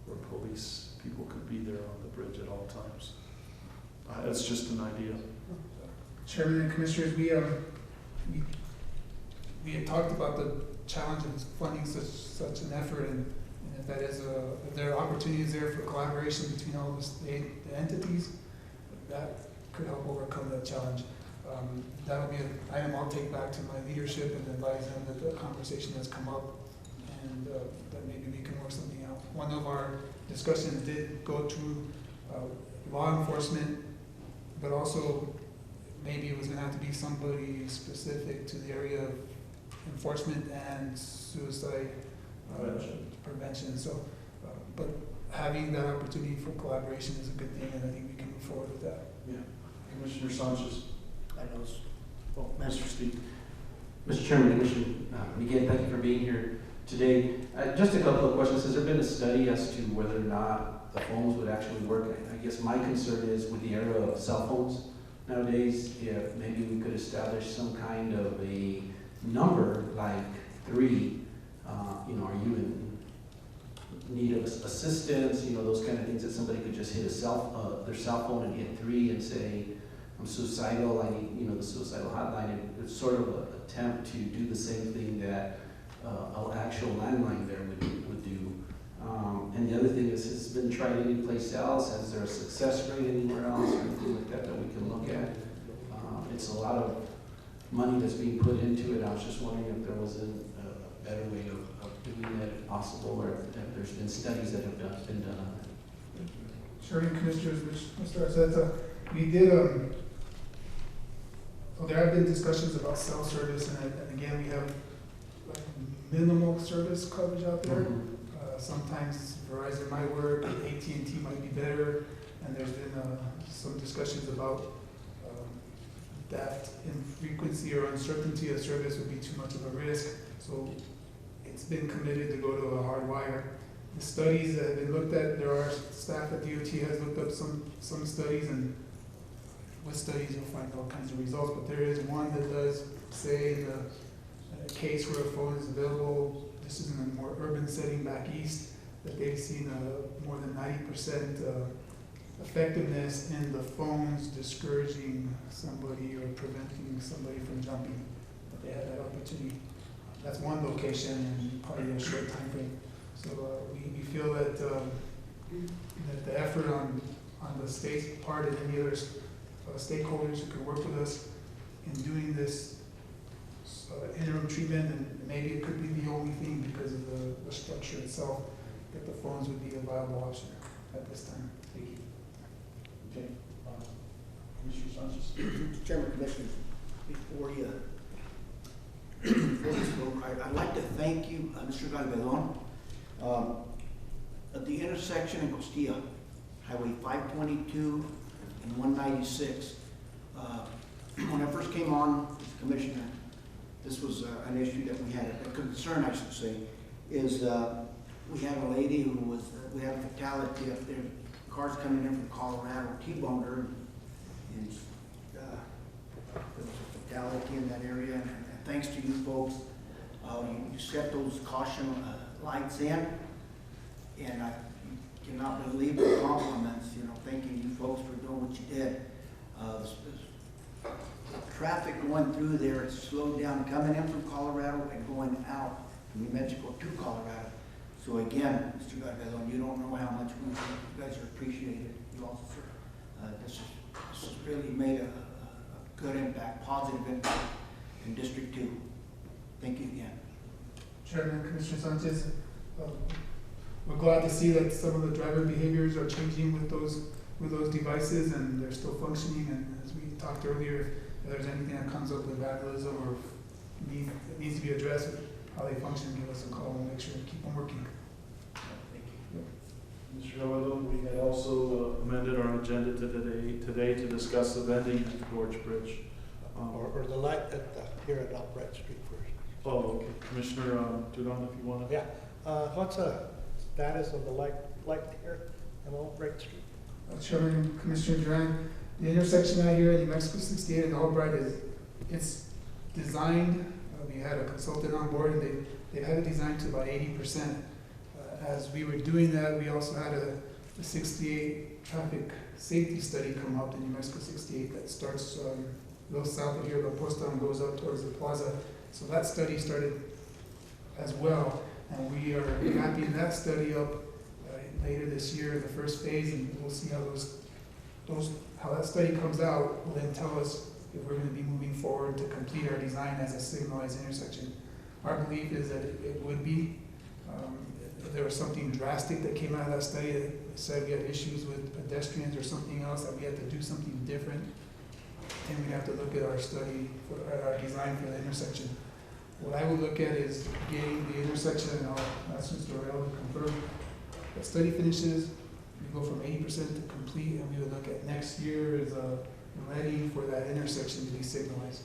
or police people could be there on the bridge at all times. That's just an idea. Chairman and Commissioners, we had talked about the challenge of funding such an effort, and if that is if there are opportunities there for collaboration between all the entities, that could help overcome that challenge. That'll be an item I'll take back to my leadership and advise them that the conversation has come up, and that maybe we can work something out. One of our discussions did go to law enforcement, but also maybe it was going to have to be somebody specific to the area of enforcement and suicide prevention. So, but having that opportunity for collaboration is a good thing, and I think we can move forward with that. Yeah. Commissioner Sanchez. Mr. Steve. Mr. Chairman, Commissioner Miguel, thank you for being here. today. Just a couple of questions. Has there been a study as to whether or not the phones would actually work? I guess my concern is with the era of cell phones nowadays, if maybe we could establish some kind of a number like 3, are you in need of assistance, those kind of things, that somebody could just hit their cell phone and hit 3 and say, I'm suicidal, I need, the suicidal hotline. It's sort of an attempt to do the same thing that an actual landline there would do. And the other thing is, has it been tried anyplace else? Is there a success rate anywhere else or anything like that that we can look at? It's a lot of money that's being put into it. I was just wondering if there was a better way of doing that if possible, or if there's been studies that have been done on that. Chairman, Commissioners, Mr. Arceta, we did, there have been discussions about cell service, and again, we have like minimal service coverage out there. Mm-hmm. Sometimes Verizon might work, AT&T might be better, and there's been some discussions about that infrequency or uncertainty of service would be too much of a risk. So it's been committed to go to a hard wire. The studies that have been looked at, there are staff at DOT has looked up some studies, and with studies you'll find all kinds of results, but there is one that does say in a case where a phone is available, this is in a more urban setting back east, that they've seen more than 90% effectiveness in the phones discouraging somebody or preventing somebody from jumping, but they had that opportunity. That's one location and probably a short time frame. So we feel that that the effort on the state's part and any other stakeholders who could work with us in doing this interim treatment, and maybe it could be the only thing because of the structure itself, that the phones would be a viable option at this time. Thank you. Okay. Mr. Sanchez. Chairman, Commissioners, before you vote, I'd like to thank you, Mr. Gabaldon. At the intersection in Costilla, Highway 522 and 196, when I first came on as Commissioner, this was an issue that we had, a concern I should say, is we had a lady who was, we had a fatality up there, cars coming in from Colorado, T-boned her, and there was a fatality in that area, and thanks to you folks, you set those caution lights in, and I cannot believe the compliments, thanking you folks for doing what you did. Traffic going through there, it's slowed down coming in from Colorado and going out from New Mexico to Colorado. So again, Mr. Gabaldon, you don't know how much you guys are appreciated. You also, sir, this has really made a good impact, positive impact in District 2. Thank you again. Chairman, Commissioner Sanchez, we're glad to see that some of the driver behaviors are changing with those devices, and they're still functioning. And as we talked earlier, if there's anything that comes up with vandalism or it needs to be addressed, how they function, give us a call and make sure to keep them working. Thank you. Mr. Gabaldon, we had also amended our agenda today to discuss the vending at the Gorge Bridge. Or the light here at Albright Street first. Oh, okay. Commissioner Duran, if you want to. Yeah. What's the status of the light here at Albright Street? Chairman, Commissioner Duran, the intersection out here at New Mexico 68 and Albright it's designed. We had a consultant on board, and they've had it designed to about 80%. As we were doing that, we also had a 68 traffic safety study come up in New Mexico 68 that starts goes south of here, La Posta, and goes up towards the plaza. So that study started as well, and we are wrapping that study up later this year, the first phase, and we'll see how that study comes out will then tell us if we're going to be moving forward to complete our design as a signalized intersection. Our belief is that it would be. If there was something drastic that came out of that study that said we had issues with pedestrians or something else, that we had to do something different, then we'd have to look at our study, at our design for the intersection. What I would look at is getting the intersection, and I'll ask Mr. Rail to confirm. The study finishes, we go from 80% to complete, and we would look at next year as ready for that intersection to be signalized.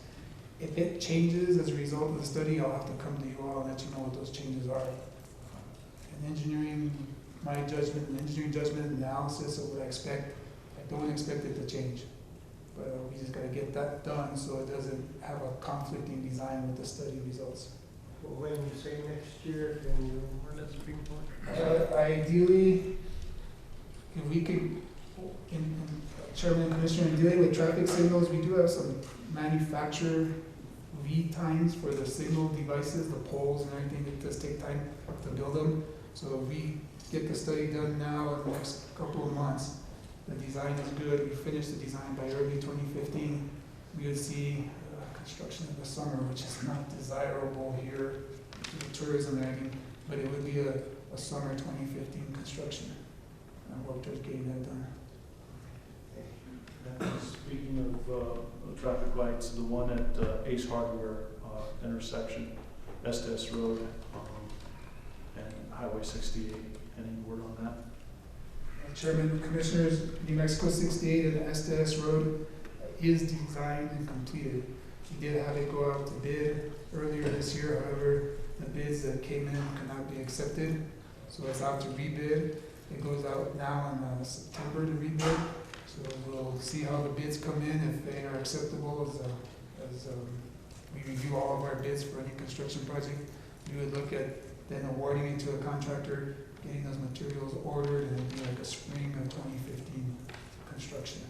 If it changes as a result of the study, I'll have to come to you all and let you know what those changes are. And engineering, my judgment, an engineering judgment analysis of what I expect, I don't expect it to change. But we just gotta get that done so it doesn't have a conflicting design with the study results. Well, when you say next year, can you run that Supreme Court? Ideally, if we could, Chairman and Commissioner, in dealing with traffic signals, we do have some manufacturer lead times for the signal devices, the poles and everything. It does take time to build them. So if we get the study done now in the next couple of months, the design is good, we finish the design by early 2015, we would see construction in the summer, which is not desirable here to the tourism area, but it would be a summer 2015 construction. I work towards getting that done. Speaking of traffic lights, the one at Ace Hardware intersection, Estes Road and Highway 68, any word on that? Chairman, Commissioners, New Mexico 68 and Estes Road is designed and completed. We did have it go out to bid earlier this year, however, the bids that came in could not be accepted, so it's out to rebid. It goes out now in September to rebid. So we'll see how the bids come in, if they are acceptable as we review all of our bids for any construction project. We would look at then awarding it to a contractor, getting those materials ordered, and it'd be like a spring of 2015 construction.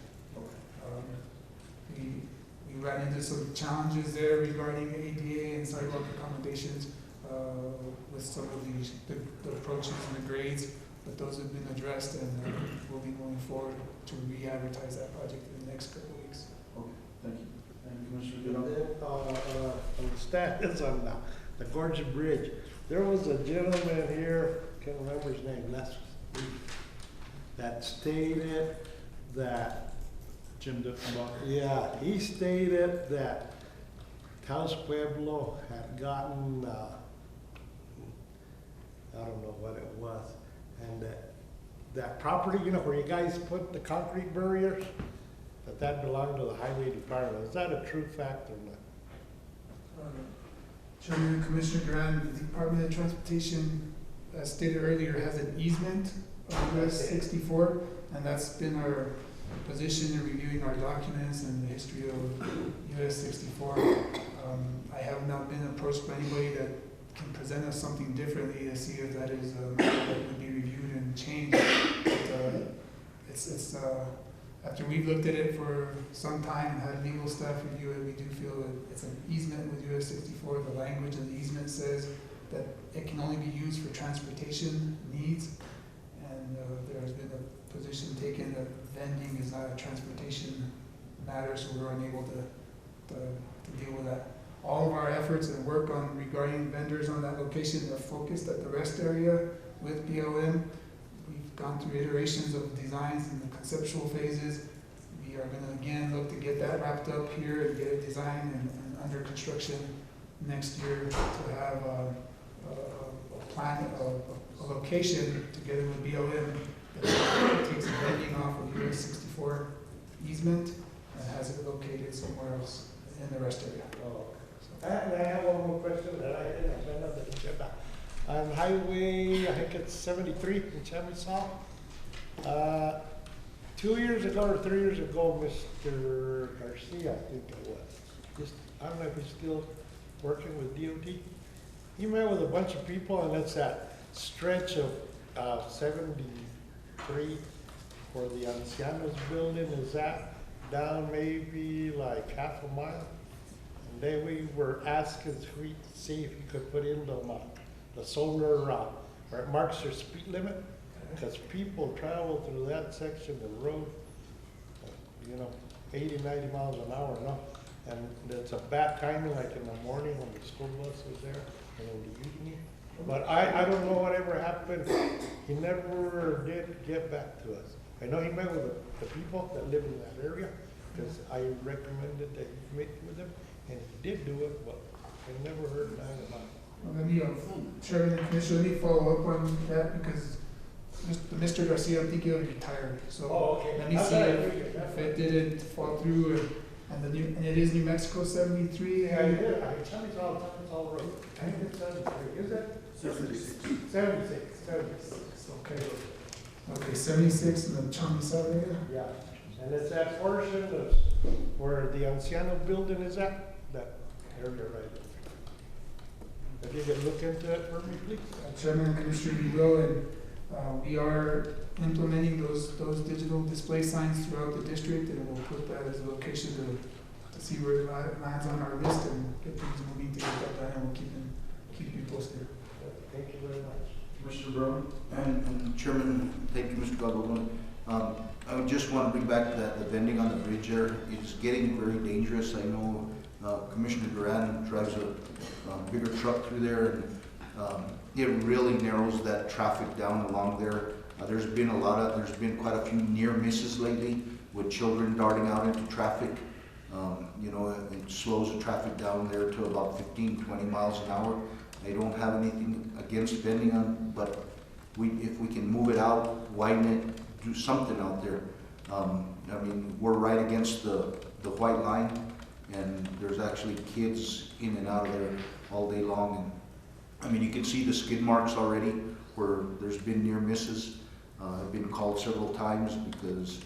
We ran into some challenges there regarding ADA and sidewalk accommodations with some of the approaches and the grades, but those have been addressed, and we'll be moving forward to re-advertise that project in the next couple of weeks. Okay, thank you. And Commissioner And Goodall? then, on the status on the Gorge Bridge, there was a gentleman here, can't remember his name, last week, that stated that, Jim Diffenbach? yeah, he stated that Taos Pueblo had gotten, I don't know what it was, and that property, you know, where you guys put the concrete barriers, that belonged to the highway department. Is that a true fact or not? Chairman and Commissioner Grande, the Department of Transportation, as stated earlier, has an easement of US 64, and that's been our position in reviewing our documents and the history of US 64. I have not been approached by anybody that can present us something differently to see if that is that would be reviewed and changed. But, it's after we've looked at it for some time and had legal staff review it, we do feel that it's an easement with US 64. The language of the easement says that it can only be used for transportation needs, and there has been a position taken that vending is not a transportation matter, so we're unable to deal with that. All of our efforts and work on regarding vendors on that location are focused at the rest area with BLM. We've gone through iterations of designs in the conceptual phases. We are going to again look to get that wrapped up here and get it designed and under construction next year to have a plan, a location together with BLM that takes the vending off of US 64 easement and has it located somewhere else in the rest area. Oh. And I have one more question that I didn't have on the agenda. On Highway, I think it's 73 in Chamisaw. 2 years ago or 3 years ago, Mr. Garcia, I think it was, I don't know if he's still working with DOT. He met with a bunch of people, and it's that stretch of 73 where the Ancianos building is at, down maybe like half a mile. And then we were asking to see if you could put in the solar where it marks your speed limit, because people travel through that section of the road, 80, 90 miles an hour, no? And it's a bad timing, like in the morning when the school bus was there, and in the evening. But I don't know whatever happened. He never did get back to us. I know he met with the people that live in that area, because I recommended that he meet with them, and he did do it, but I never heard anything about it. Well, let me, Chairman and Commissioner, let me follow up on that, because Mr. Garcia, I think he'll be retired. So let me see if it didn't fall through. And it is New Mexico 73? Yeah, it is. I tell you, it's all right. I think it's 73, is it? 76. Okay. Okay, 76 in the Chamizal area? Yeah, and it's that portion that's where the Anciano building is at, that area right there. If you could look into it for me, please. Chairman and Commissioner, we will, and we are implementing those digital display signs throughout the district, and we'll put that as a location to see where it lands on our list and get things moving to get that done, and we'll keep you posted. Thank you very much. Commissioner Brown? And Chairman, thank you, Mr. Gabaldon. I would just want to bring back that the vending on the bridge there. It's getting very dangerous. I know Commissioner Grande drives a bigger truck through there, and it really narrows that traffic down along there. There's been quite a few near misses lately with children darting out into traffic. It slows the traffic down there to about 15, 20 miles an hour. I don't have anything against vending on, but if we can move it out, widen it, do something out there. We're right against the white line, and there's actually kids in and out of there all day long. And you can see the skid marks already where there's been near misses. I've been called several times because,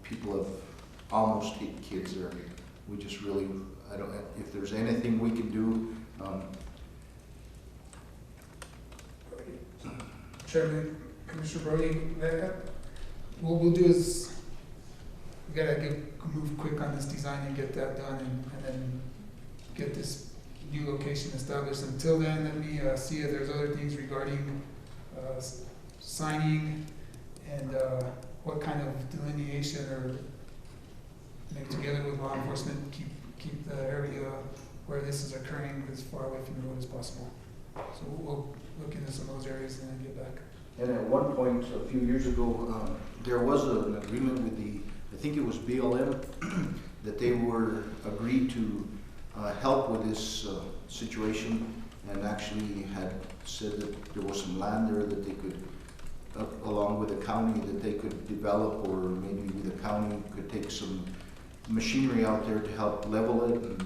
people have almost hit kids there. We just really, if there's anything we can do. Chairman, Commissioner Brody, what we'll do is we gotta move quick on this design and get that done, and then get this new location established. Until then, let me see if there's other things regarding signing and what kind of delineation or make together with law enforcement, keep the area where this is occurring as far away from the road as possible. So we'll look into some of those areas and then get back. And at one point, a few years ago, there was an agreement with I think it was BLM, that they were agreed to help with this situation, and actually had said that there was some land there that they could, along with the county, that they could develop, or maybe the county could take some machinery out there to help level it, and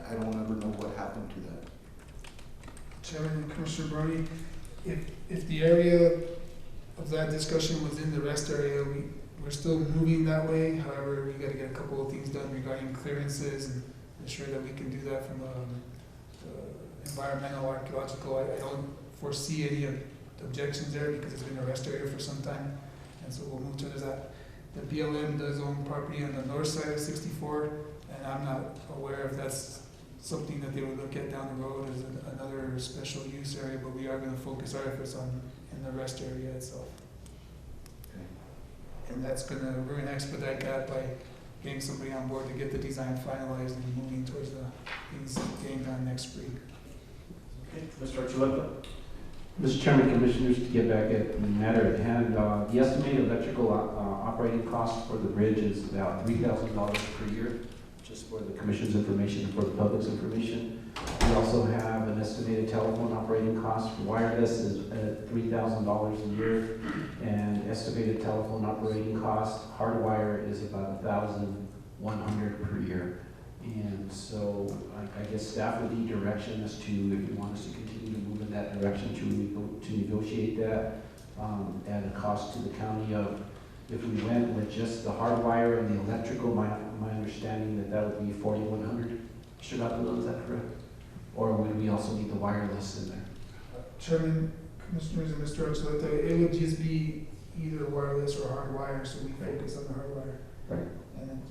I don't ever know what happened to that. Chairman and Commissioner Brody, if the area of that discussion was in the rest area, we're still moving that way. However, we got to get a couple of things done regarding clearances and ensure that we can do that from environmental, archaeological. I don't foresee any objections there because it's been a rest area for some time, and so we'll move towards that. The BLM does own property on the north side of 64, and I'm not aware if that's something that they would look at down the road as another special use area, but we are going to focus our efforts in the rest area itself. Okay. And we're going to expedite that by getting somebody on board to get the design finalized and moving towards the things getting done next spring. Okay, Mr. Archuleta. Mr. Chairman, Commissioners, to get back at the matter at hand, the estimated electrical operating cost for the bridge is about $3,000 per year, just for the Commission's information and for the public's information. We also have an estimated telephone operating cost for wireless is at $3,000 a year, and estimated telephone operating cost hardwire is about $1,100 per year. And so I guess staff would need direction as to if you want us to continue to move in that direction to negotiate that at a cost to the county of, if we went with just the hardwire and the electrical, my understanding that would be $4,100. Mr. Gabaldon, is that correct? Or would we also need the wireless in there? Chairman, Commissioners, and Mr. Archuleta, it would just be either wireless or hardwire, so we focus on the hardwire. Right. And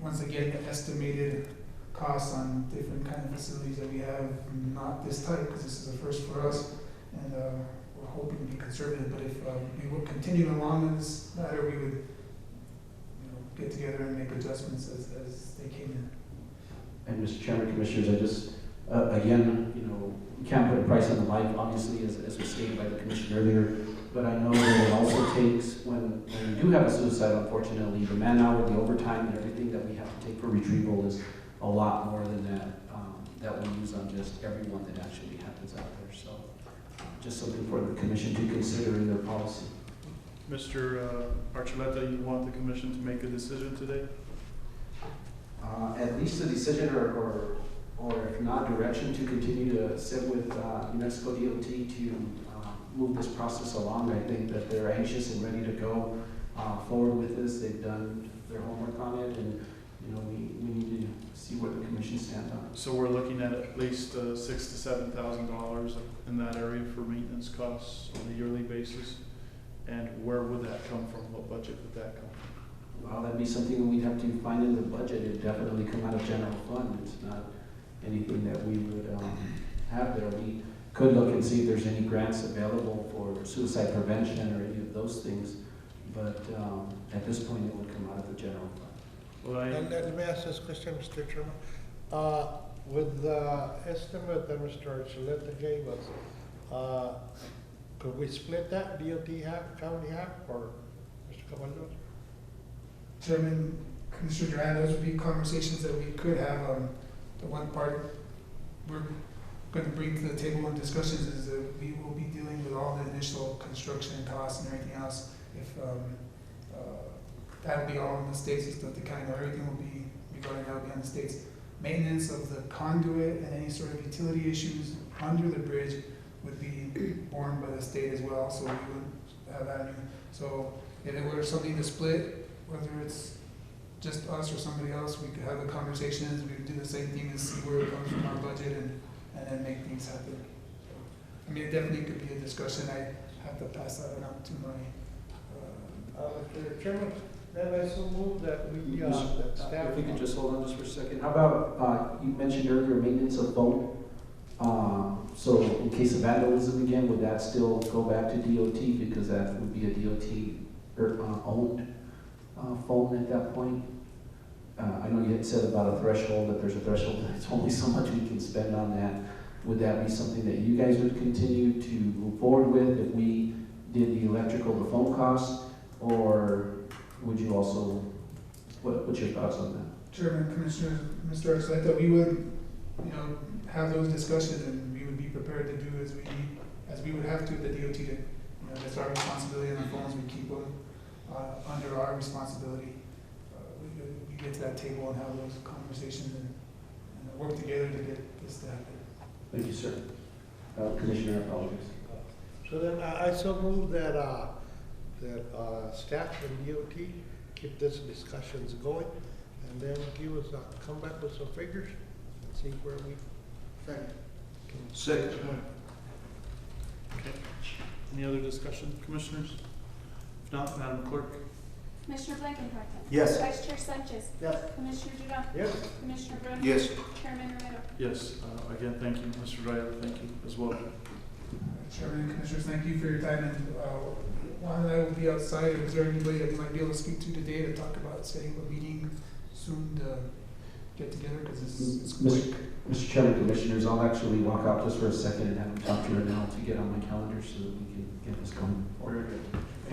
once again, the estimated costs on different kind of facilities that we have, not this type, because this is a first for us, and we're hoping to be conservative, but if we would continue along in this matter, we would get together and make adjustments as they came in. And Mr. Chairman, Commissioners, I just, again, we can't put a price on the life, obviously, as was stated by the Commission earlier, but I know that it also takes, when we do have a suicide, unfortunately, the man hour, the overtime, and everything that we have to take for retrieval is a lot more than that, that we use on just everyone that actually happens out there. So just something for the Commission to consider in their policy. Mr. Archuleta, you want the Commission to make a decision today? at least a decision or if not, direction to continue to sit with New Mexico DOT to move this process along. I think that they're anxious and ready to go forward with this. They've done their homework on it, and we need to see where the commission stands on it. So we're looking at least $6,000 to $7,000 in that area for maintenance costs on a yearly basis. And where would that come from? What budget would that come from? Well, that'd be something that we'd have to find in the budget. It'd definitely come out of general fund. It's not anything that we would have there. We could look and see if there's any grants available for suicide prevention or any of those things, but at this point, it would come out of the general fund. Well, And let me ask this question, Mr. Chairman. With the estimate that Mr. Archuleta gave us, could we split that, DOT half, county half, or Mr. Gabaldon? Chairman, Commissioner Duran, those would be conversations that we could have. The one part we're going to bring to the table in discussions is that we will be dealing with all the initial construction costs and everything else. If that will be all in the states, it's not the county, everything will be regarding that will be on the states. Maintenance of the conduit and any sort of utility issues under the bridge would be borne by the state as well, so we would have that. So if it were something to split, whether it's just us or somebody else, we could have the conversations, we would do the same thing and see where it comes from our budget and then make things happen. So, I mean, it definitely could be a discussion. I have to pass that on to my Mr. Chairman, then I so move that we, that staff. If we could just hold on just for a second. How about, you mentioned earlier maintenance of phone. So in case of vandalism again, would that still go back to DOT because that would be a DOT owned phone at that point? I know you had said about a threshold, that there's a threshold, that it's only so much we can spend on that. Would that be something that you guys would continue to move forward with if we did the electrical, the phone costs, or would you also, what's your thoughts on that? Chairman, Commissioner, Mr. Archuleta, we would, have those discussions and we would be prepared to do as we would have to the DOT. That's our responsibility on the phones. We keep them under our responsibility. We get to that table and have those conversations and work together to get this to happen. Thank you, sir. Commissioner, apologies. So then I so move that, staff and DOT keep these discussions going and then give us, come back with some figures and see where we can. Second. Okay. Any other discussion, commissioners? If not, Madam Clerk. Commissioner Blankenhorn. Yes. Vice Chair Sanchez. Yes. Commissioner Duran. Yes. Commissioner Grande. Yes. Chairman Romero. Yes. Again, thank you, Mr. Ryan. Thank you as well. Chairman and Commissioners, thank you for your time. And Juan and I will be outside. Is there anybody that we might be able to speak to today to talk about setting a meeting soon to get together? Because it's quick. Mr. Chairman, Commissioners, I'll actually walk out just for a second and have him talk to her now to get on my calendar so that we can get this going. Very good.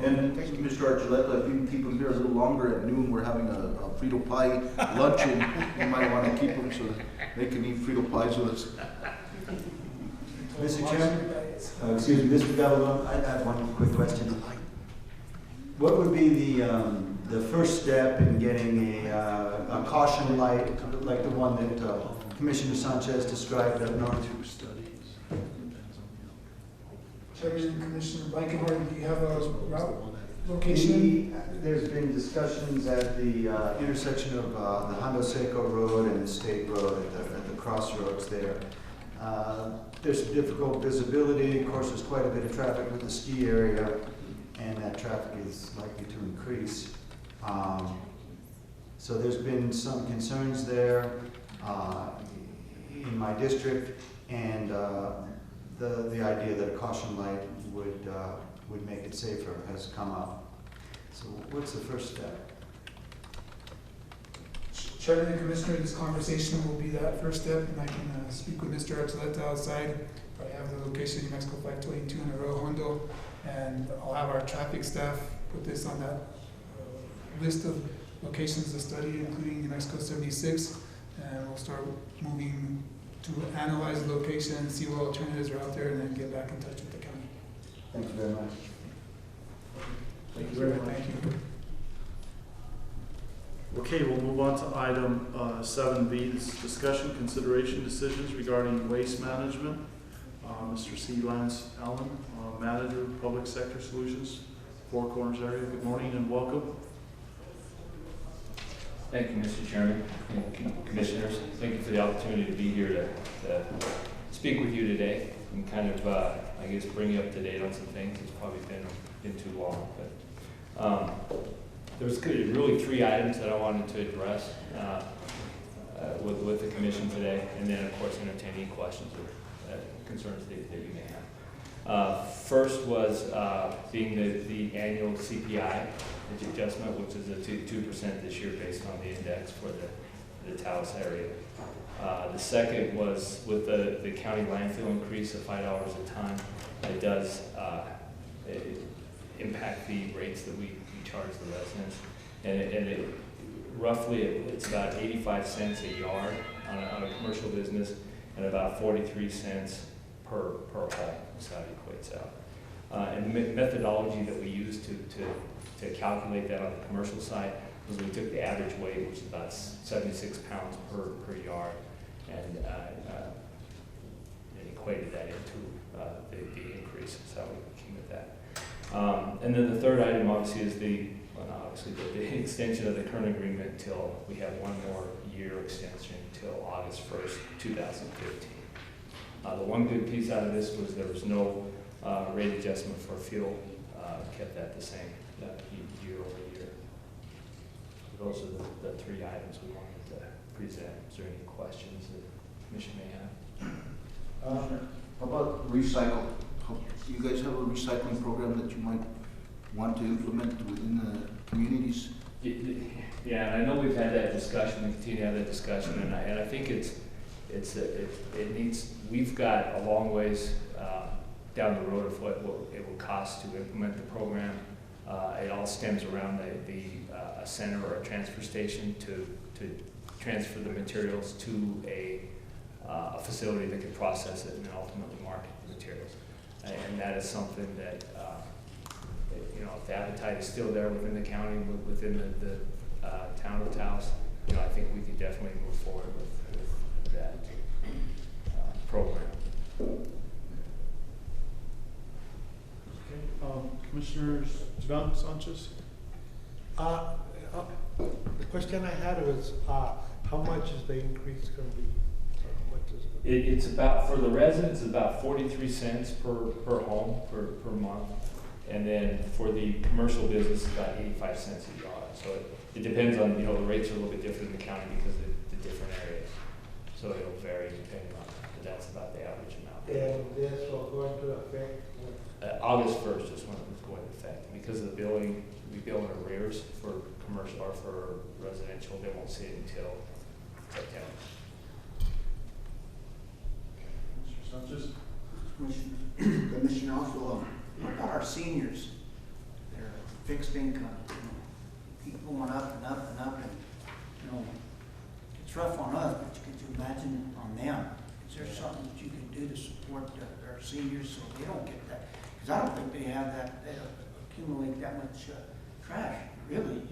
And Mr. Archuleta, if you can keep them here a little longer at noon, we're having a Frito pie luncheon. You might want to keep them so that they can eat Frito pies with us. Mr. Chairman, excuse me, Mr. Gabaldon, I have one quick question. What would be the first step in getting a caution light like the one that Commissioner Sanchez described up north? Chairman and Commissioner Blankenhorn, do you have a route location? There's been discussions at the intersection of the Hondo Seco Road and the State Road at the crossroads there. There's difficult visibility. Of course, there's quite a bit of traffic with the ski area, and that traffic is likely to increase. So there's been some concerns there in my district, and the idea that a caution light would make it safer has come up. So what's the first step? Chairman and Commissioner, this conversation will be that first step, and I can speak with Mr. Archuleta outside. I have the location, New Mexico 522 in Arroyo Hondo, and I'll have our traffic staff put this on that list of locations to study, including New Mexico 76, and we'll start moving to analyze the location and see what alternatives are out there, and then get back in touch with the county. Thank you very much. Thank you very much. Thank you. Okay, we'll move on to item 7B. This is discussion, consideration, decisions regarding waste management. Mr. C. Lance Allen, Manager, Public Sector Solutions, Four Corners area. Good morning and welcome. Thank you, Mr. Chairman and Commissioners. Thank you for the opportunity to be here to speak with you today and kind of, I guess, bring you up to date on some things. It's probably been too long, but there's really 3 items that I wanted to address with the Commission today, and then, of course, entertain any questions or concerns that you may have. First was being the annual CPI adjustment, which is a 2% this year based on the index for the Taos area. The second was with the county landfill increase of $5 a ton. It does impact the rates that we charge the residents, and roughly it's about 85 cents a yard on a commercial business, and about 43 cents per haul. That's how it equates out. And the methodology that we used to calculate that on the commercial side was we took the average weight, which is about 76 pounds per yard, and equated that into the increase. That's how we came at that. And then the third item, obviously, is the extension of the current agreement until we have one more year extension until August 1st, 2015. The one good piece out of this was there was no rate adjustment for fuel, kept that the same year over year. Those are the 3 items we wanted to present. Is there any questions that the Commission may have? How about recycle? Do you guys have a recycling program that you might want to implement within the communities? Yeah, and I know we've had that discussion. We continue to have that discussion, and I think it needs. We've got a long ways down the road of what it will cost to implement the program. It all stems around a center or a transfer station to transfer the materials to a facility that can process it and then ultimately market the materials. And that is something that, if the appetite is still there within the county, within the town of Taos, I think we could definitely move forward with that program. Okay, Commissioner Sanchez? The question I had was, how much is the increase going to be? It's about, for the residents, about 43 cents per home per month. And then for the commercial business, about 85 cents a yard. So it depends on, the rates are a little bit different in the county because of the different areas. So it'll vary depending on, but that's about the average amount. And this will go into effect? August 1st is when it was going into effect. Because of the billing, we bill in arrears for commercial or for residential. They won't see it until September. Mr. Sanchez? Commissioner, also, what about our seniors? Their fixed income, keep going up and up and up, and it's rough on us, but could you imagine on them? Is there something that you can do to support our seniors so they don't get that? Because I don't think they have that, they accumulate that much trash, really,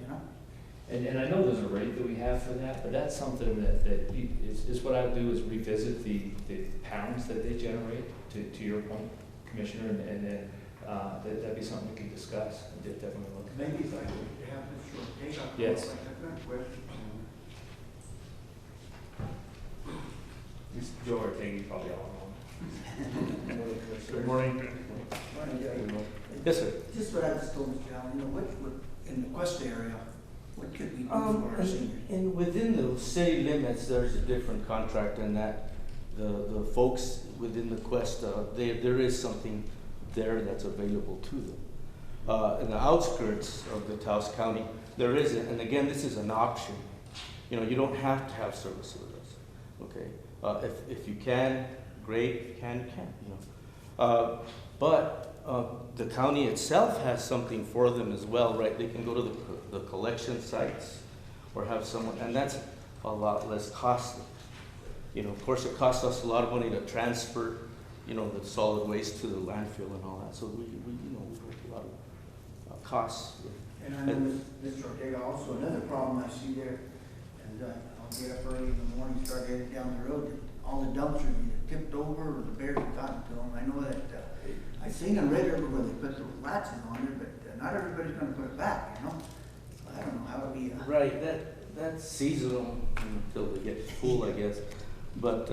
And I know there's a rate that we have for that, but that's something that is what I would do is revisit the pounds that they generate, to your point, Commissioner, and then that'd be something we could discuss and definitely look at. Maybe if I could have this short data. Yes. Mr. Joe Ortega, probably all along. Good morning. Yes, sir. Just what I just told Mr. Allen, what in the Quest area, what could we do for our seniors? And within the city limits, there's a different contract in that the folks within the Quest, there is something there that's available to them. In the outskirts of the Taos County, there isn't, and again, this is an option. You don't have to have service with us, okay? If you can, great. If you can't, you can. But the county itself has something for them as well, right? They can go to the collection sites or have someone, and that's a lot less costly. Of course, it costs us a lot of money to transfer, the solid waste to the landfill and all that. So we have a lot of costs And I know Mr. Ortega, also another problem I see there, and I'll get up early in the morning, start heading down the road, all the dumpsters either tipped over or the bears have gotten to them. I know that, I've seen and read everywhere they put the latches on there, but not everybody's gonna put it back, you know? I don't know how to be, Right, that's seasonal until they get full, I guess. But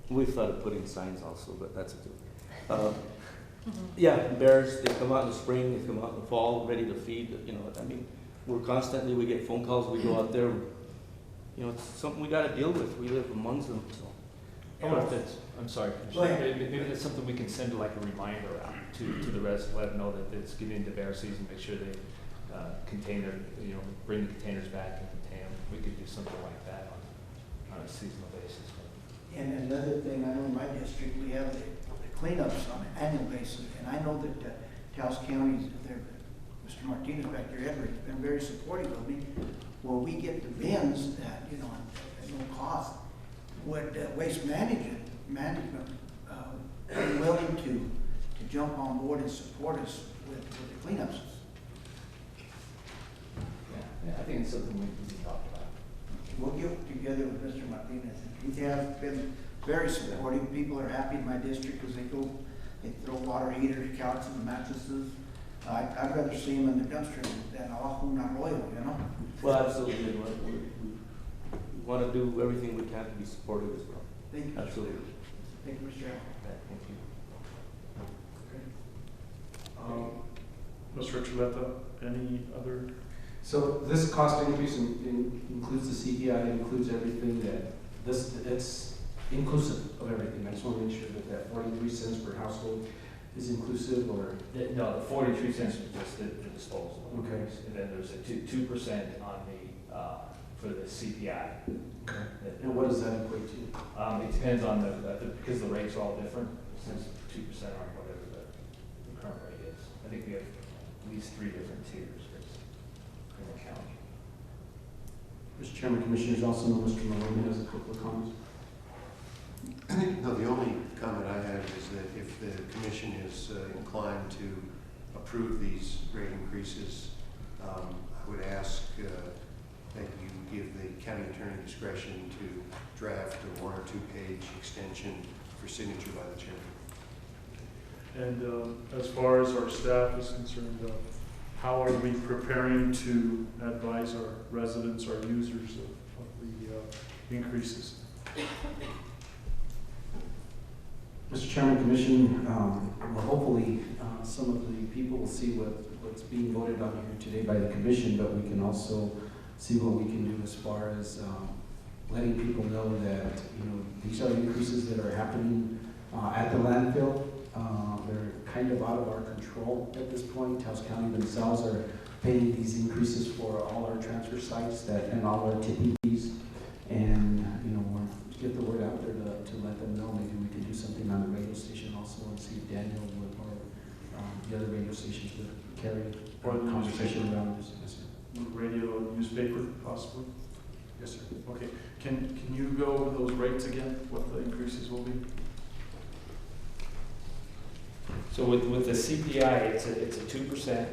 we've thought of putting signs also, but that's a different. Yeah, bears, they come out in the spring, they come out in the fall, ready to feed, you know, I mean, we get phone calls, we go out there, you know, it's something we gotta deal with, we live amongst them, so. I don't know if that's, I'm sorry, Go ahead. maybe that's something we can send like a reminder out to the residents, let them know that it's getting into bear season, make sure they contain their, you know, bring the containers back and contain them. We could do something like that on a seasonal basis. and another thing, I know in my district, we have the cleanups on an annual basis, and I know that Taos County's, Mr. Martinez back there, Edward's been very supportive of me. Well, we get the bins that, you know, at no cost. Would Waste Management be willing to jump on board and support us with the cleanups? Yeah, I think it's something we can talk about. We'll get together with Mr. Martinez. He has been very supportive. People are happy in my district because they throw water heaters, couches, and mattresses. I'd rather see them in the dumpster than abajo un arroyo, you know? Well, absolutely, we want to do everything we can to be supportive as well. Thank you. Absolutely. Thank you, Mr. Allen. Thank you. Mr. Chuleta, any other? So this cost increase includes the CPI, includes everything it's inclusive of everything. I just want to make sure that 43 cents per household is inclusive, or? No, the 43 cents is just the disposal. Okay. And then there's a 2% on the, for the CPI. Okay. And what does that equate to? It depends on because the rates are all different, since 2% on whatever the current rate is. I think we have at least 3 different tiers in the county. Mr. Chairman, Commissioners, also know Mr. Malone has a couple of comments. No, the only comment I have is that if the commission is inclined to approve these rate increases, I would ask that you give the county attorney discretion to draft a 1 or 2 page extension for signature by the chairman. And as far as our staff is concerned, how are we preparing to advise our residents, our users of the increases? Mr. Chairman, Commission, well, hopefully some of the people will see what's being voted on here today by the Commission, but we can also see what we can do as far as letting people know that, you know, these are increases that are happening at the landfill. They're kind of out of our control at this point. Taos County themselves are paying these increases for all our transfer sites and all our tipping fees. And, you know, we're get the word out there to let them know. Maybe we can do something on the radio station also and see if Daniel would, or the other radio stations would carry Or the conversation around this. Yes, sir. Radio, newspaper, possibly? Yes, sir. Okay. Can you go over those rates again, what the increases will be? So with the CPI, it's a 2%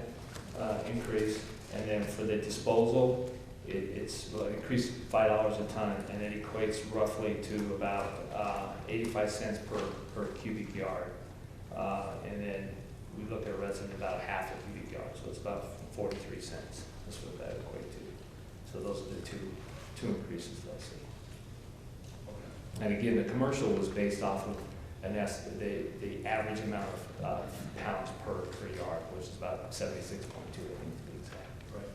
increase, and then for the disposal, it's increased $5 a ton, and it equates roughly to about 85 cents per cubic yard. And then we look at a resident about half a cubic yard, so it's about 43 cents. That's what that equates to. So those are the two increases that I see. And again, the commercial was based off of the average amount of pounds per yard, which is about 76.2, I think, to be exact. Right.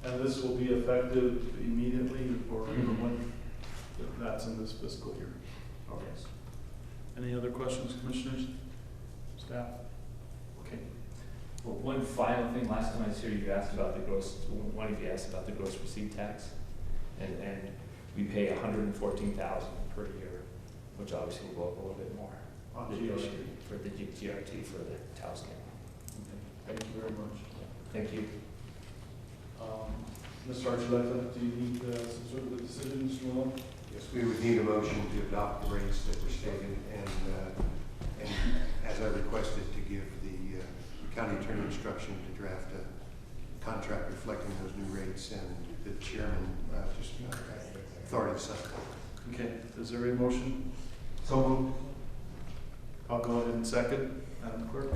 And this will be effective immediately, or when that's in this fiscal year? Okay. Yes. Any other questions, commissioners, staff? Okay. Well, one final thing, last time I was here, you asked about the one of you asked about the gross receipt tax, and we pay $114,000 per year, which obviously will go up a little bit more this year for the GRT for the Taos County. Okay. Thank you very much. Thank you. Mr. Archuleta, do you need some sort of a decision, Mr. Malone? Yes, we would need a motion to adopt the rates that were stated, and as I requested, to give the county attorney instruction to draft a contract reflecting those new rates, and the chairman just authority to sign. Okay, is there a motion? So moved. I'll go ahead and second. Madam Clerk?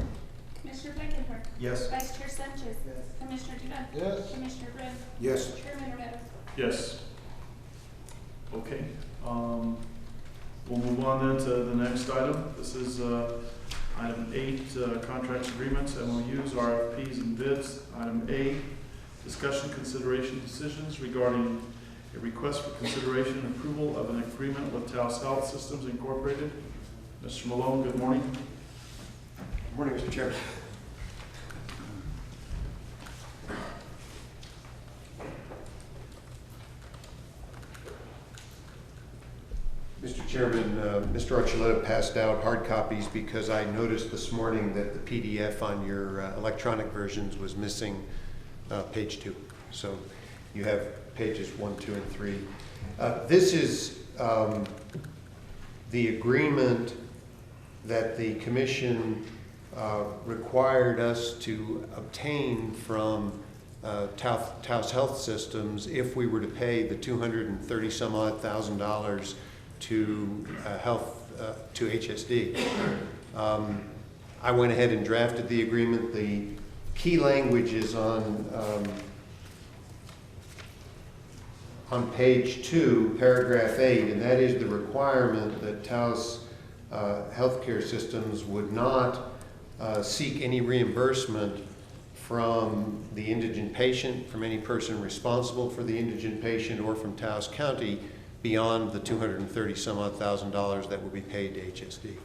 Commissioner Blankenhorn. Yes. Vice Chair Sanchez. Yes. Commissioner Duran. Yes. Commissioner Grande. Yes. Chairman Romero. Yes. Okay, we'll move on then to the next item. This is item 8, contracts, agreements, MOUs, RFPs, and bids. Item A, discussion, consideration, decisions regarding a request for consideration and approval of an agreement with Taos Health Systems Incorporated. Mr. Malone, good morning. Good morning, Mr. Chairman. Mr. Chairman, Mr. Archuleta passed out hard copies because I noticed this morning that the PDF on your electronic versions was missing page 2. So you have pages 1, 2, and 3. This is the agreement that the commission required us to obtain from Taos Health Systems if we were to pay the $230,000 to to HSD. I went ahead and drafted the agreement. The key language is on page 2, paragraph 8, and that is the requirement that Taos Healthcare Systems would not seek any reimbursement from the indigent patient, from any person responsible for the indigent patient, or from Taos County beyond the $230,000 that will be paid to HSD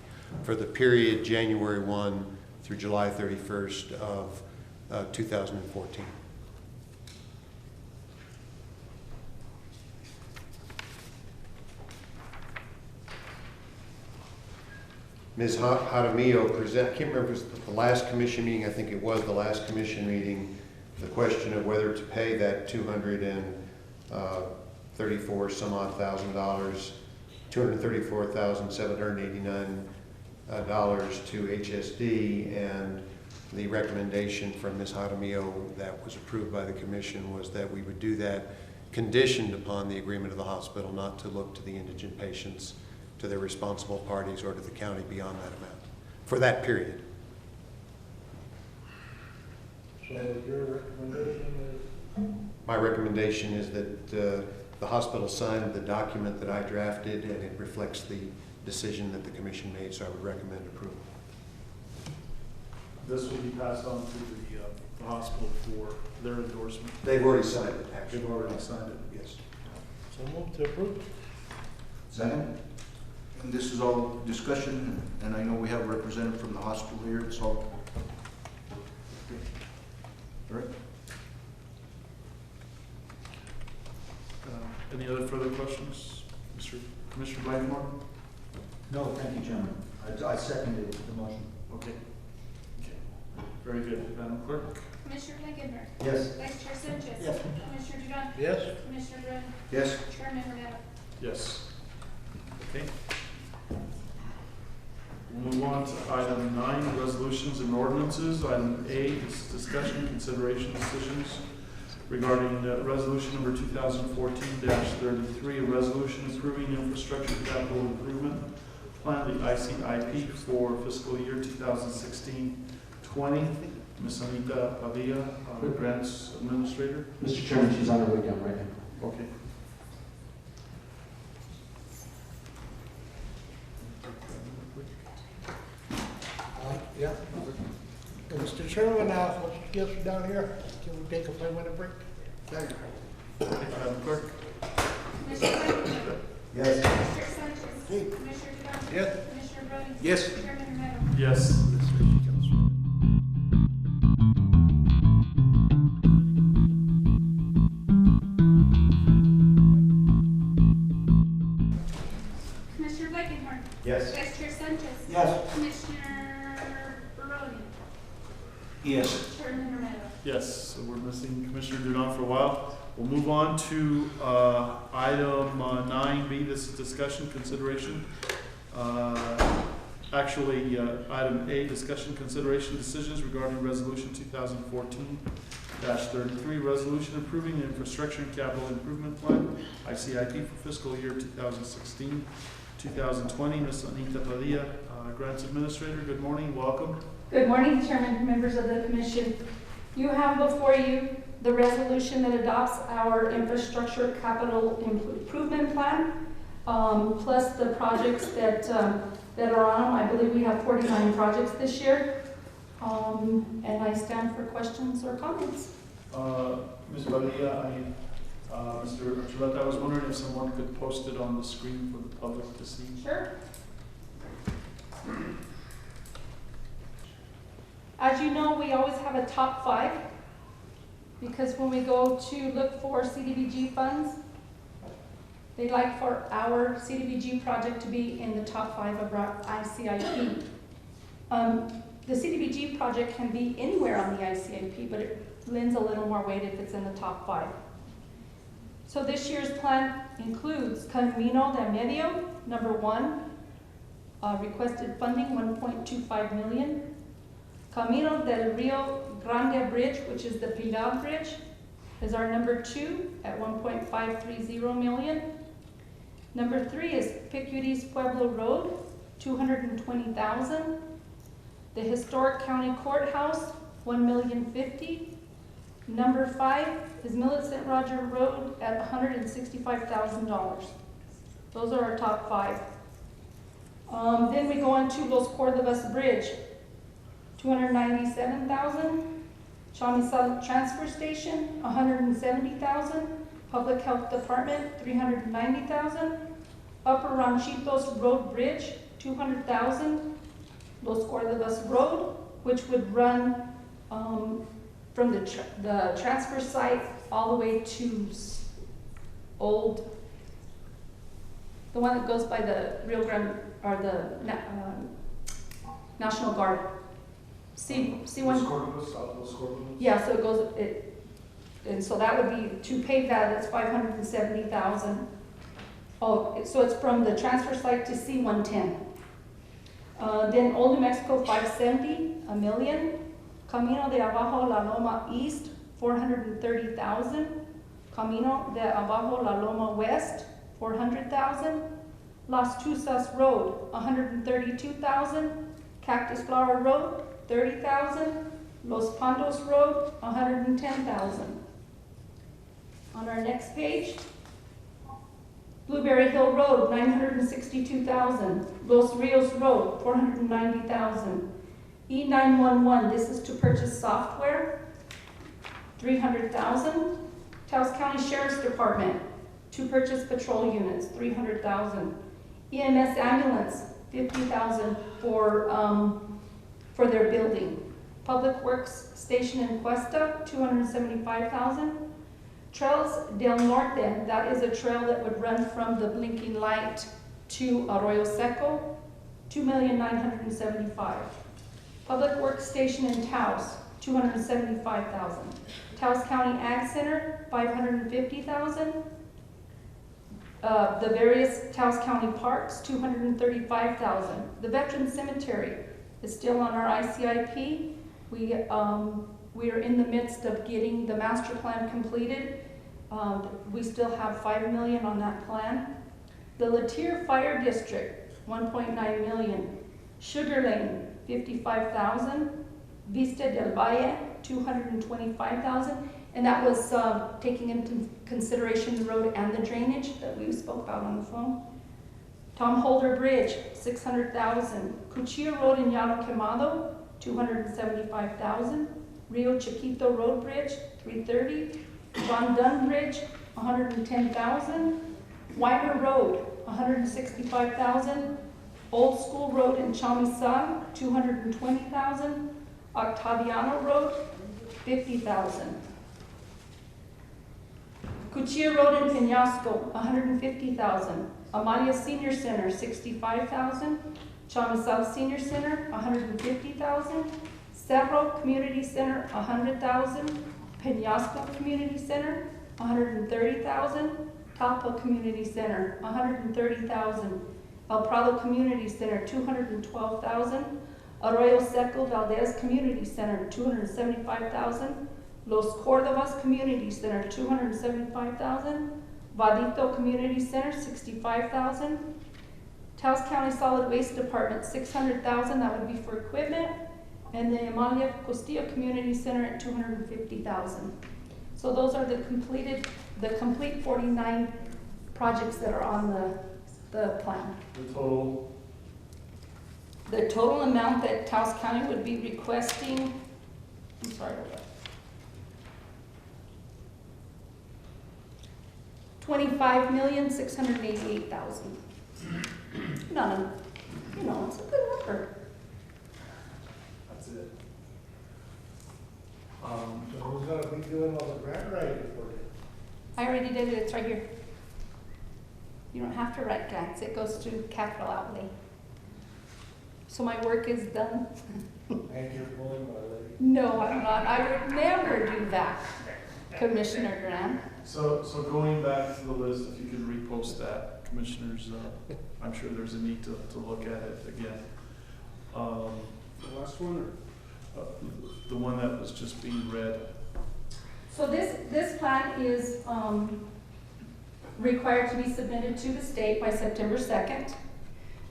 for the period January 1 through July 31st of 2014. Ms. Jaramillo I can't remember if it was the last commission meeting, I think it was the last commission meeting, the question of whether to pay that $234,789 to HSD, and the recommendation from Ms. Jaramillo that was approved by the commission was that we would do that conditioned upon the agreement of the hospital not to look to the indigent patients, to their responsible parties, or to the county beyond that amount for that period. So your recommendation is? My recommendation is that the hospital signed the document that I drafted, and it reflects the decision that the commission made, so I would recommend approval. This will be passed on to the hospital for their endorsement. They've already signed it, actually. They've already signed it. Yes. So move to approve. Second. And this is all discussion, and I know we have a representative from the hospital here, it's all. All right. Any other further questions? Commissioner Blankenhorn? No, thank you, Chairman. I seconded the motion. Okay. Very good. Madam Clerk? Commissioner Blankenhorn. Yes. Vice Chair Sanchez. Yes. Commissioner Duran. Yes. Commissioner Grande. Yes. Chairman Romero. Yes. Okay. We'll move on to item 9, resolutions and ordinances. Item A is discussion, consideration, decisions regarding resolution number 2014-33, a resolution approving infrastructure capital improvement plan, the ICIP, for fiscal year 2016-20. Ms. Anita Pavia, Grants Administrator. Mr. Chairman, she's on her way down right now. Okay. Yeah. Mr. Chairman, once you get us down here, can we take a 5-minute break? Madam Clerk? Commissioner Blankenhorn. Yes. Vice Chair Sanchez. Commissioner Duran. Yes. Commissioner Grande. Yes. Chairman Romero. Yes. Commissioner Blankenhorn. Yes. Vice Chair Sanchez. Yes. Commissioner Barone. Yes. Chairman Romero. Yes, so we're missing Commissioner Duran for a while. We'll move on to item 9B. This is discussion, consideration, Actually, item A, discussion, consideration, decisions regarding resolution 2014-33, resolution approving the infrastructure and capital improvement plan, ICIP for fiscal year 2016-2020. Ms. Anita Padilla, Grants Administrator, good morning, welcome. Good morning, Chairman, members of the Commission. You have before you the resolution that adopts our infrastructure capital improvement plan, plus the projects that are on them. I believe we have 49 projects this year. And I stand for questions or comments. Ms. Padilla, Mr. Archuleta, I was wondering if someone could post it on the screen for the public to see. Sure. As you know, we always have a top 5 because when we go to look for CDBG funds, they'd like for our CDBG project to be in the top 5 of our ICIP. The CDBG project can be anywhere on the ICIP, but it lends a little more weight if it's in the top 5. So this year's plan includes Camino de Medio, number 1, requested funding $1.25 million. Camino del Rio Grande Bridge, which is the Pilar Bridge, is our number 2 at $1.530 million. Number 3 is Picuris Pueblo Road, $220,000. The Historic County Courthouse, $1,050,000. Number 5 is Millicent Roger Road at $165,000. Those are our top 5. Then we go on to Los Cordobas Bridge, $297,000. Chamizal Transfer Station, $170,000. Public Health Department, $390,000. Upper Ranchitos Road Bridge, $200,000. Los Cordobas Road, which would run from the transfer site all the way to the one that goes by the Rio Grande, or the National Guard. See one? Los Cordobas, South Los Cordobas? Yeah, so it goes, and so that would be, to pay that, it's $570,000. Oh, so it's from the transfer site to C-110. Then Old New Mexico 570, $1 million. Camino de Abajo La Loma East, $430,000. Camino de Abajo La Loma West, $400,000. Las Tusas Road, $132,000. Cactus Flower Road, $30,000. Los Pandos Road, $110,000. On our next page, Blueberry Hill Road, $962,000. Los Rios Road, $490,000. E911, this is to purchase software, $300,000. Taos County Sheriff's Department, to purchase patrol units, $300,000. EMS ambulance, $50,000 for their building. Public Works Station in Cuesta, $275,000. Trails del Norte, that is a trail that would run from the blinking light to Arroyo Seco, $2,975,000. Public Works Station in Taos, $275,000. Taos County Ag Center, $550,000. The various Taos County parks, $235,000. The Veterans Cemetery is still on our ICIP. We are in the midst of getting the master plan completed. We still have $5 million on that plan. The Latier Fire District, $1.9 million. Sugar Lane, $55,000. Vista del Valle, $225,000. And that was taking into consideration the road and the drainage that we spoke about on the phone. Tom Holder Bridge, $600,000. Cuchilla Road in Llano Quemado, $275,000. Rio Chiquito Road Bridge, $330,000. John Dunn Bridge, $110,000. Weimer Road, $165,000. Old School Road in Chamizal, $220,000. Octaviano Road, $50,000. Cuchilla Road in Peñasco, $150,000. Amalia Senior Center, $65,000. Chamizal Senior Center, $150,000. Cerro Community Center, $100,000. Peñasco Community Center, $130,000. Talpa Community Center, $130,000. El Prado Community Center, $212,000. Arroyo Seco Valdez Community Center, $275,000. Los Cordovas Community Center, $275,000. Vadito Community Center, $65,000. Taos County Solid Waste Department, $600,000, that would be for equipment. And the Amalia Castillo Community Center at $250,000. So those are the complete 49 projects that are on the plan. The total amount that Taos County would be requesting, I'm sorry, $25,688,000. No, it's a good number. That's it. So who's gonna be doing all the grant writing for you? I already did it, it's right here. You don't have to write grants, it goes to capital outlay. So my work is done. And you're pulling my leg. No, I'm not, I would never do that, Commissioner Grant. So going back to the list, if you can repost that, Commissioners, I'm sure there's a need to look at it again. The last one, The one that was just being read. So this plan is required to be submitted to the state by September 2nd.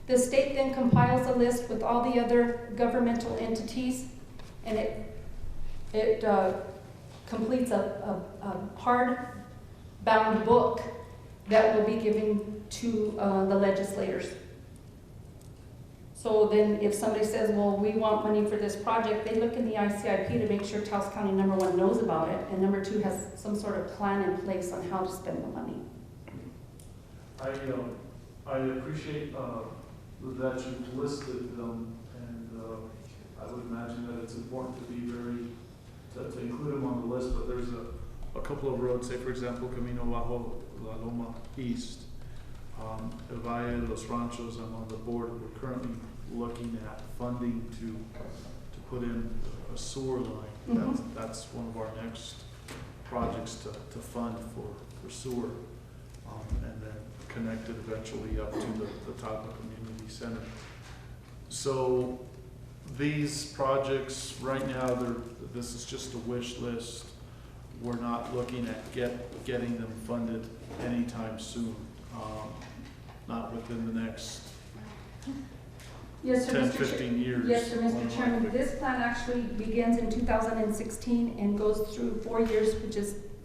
The state then compiles a list with all the other governmental entities, and it completes a hard-bound book that will be given to the legislators. So then if somebody says, well, we want money for this project, they look in the ICIP to make sure Taos County, number one, knows about it, and number two, has some sort of plan in place on how to spend the money. I appreciate that you've listed them, and I would imagine that it's important to be to include them on the list, but there's a couple of roads, say for example, Camino Bajo La Loma East, El Valle, Los Ranchos. I'm on the board. We're currently looking at funding to put in a sewer line. Mm-hmm. That's one of our next projects to fund for sewer, and then connect it eventually up to the Tapa Community Center. So these projects right now, this is just a wish list. We're not looking at getting them funded anytime soon. Not within the next Yes, sir, 10, Mr. 15 years. Yes, sir, Mr. Chairman. This plan actually begins in 2016 and goes through 4 years, which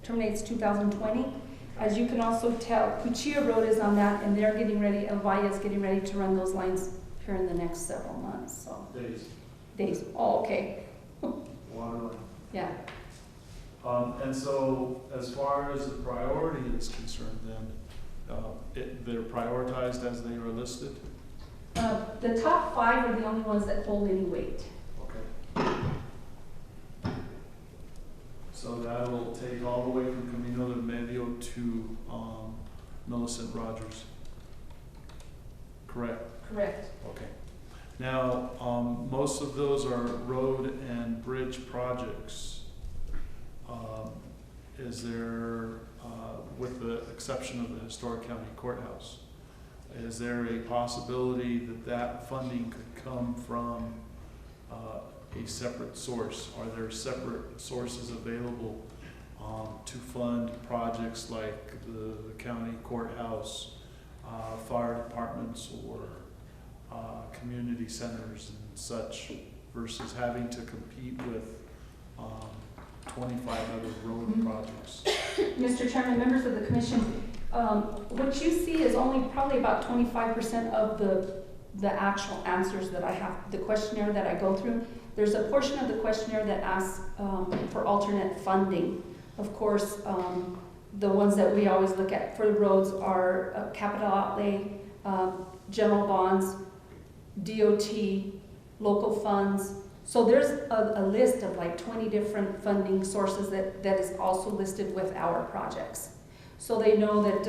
terminates 2020. As you can also tell, Cuchilla Road is on that, and they're getting ready, El Valle is getting ready to run those lines here in the next several months, so. Days, oh, okay. Water line. Yeah. And so as far as the priority is concerned then, they're prioritized as they are listed? The top 5 are the only ones that hold any weight. Okay. So that'll take all the way from Camino del Medio to Millicent Rogers. Correct? Correct. Okay. Now, most of those are road and bridge projects. Is there, with the exception of the Historic County Courthouse, is there a possibility that funding could come from a separate source? Are there separate sources available to fund projects like the county courthouse, fire departments, or community centers and such, versus having to compete with 25 other road projects? Mr. Chairman, members of the commission, what you see is only probably about 25% of the actual answers that I have, the questionnaire that I go through. There's a portion of the questionnaire that asks for alternate funding. Of course, the ones that we always look at for the roads are capital outlay, general bonds, DOT, local funds. So there's a list of like 20 different funding sources that is also listed with our projects. So they know that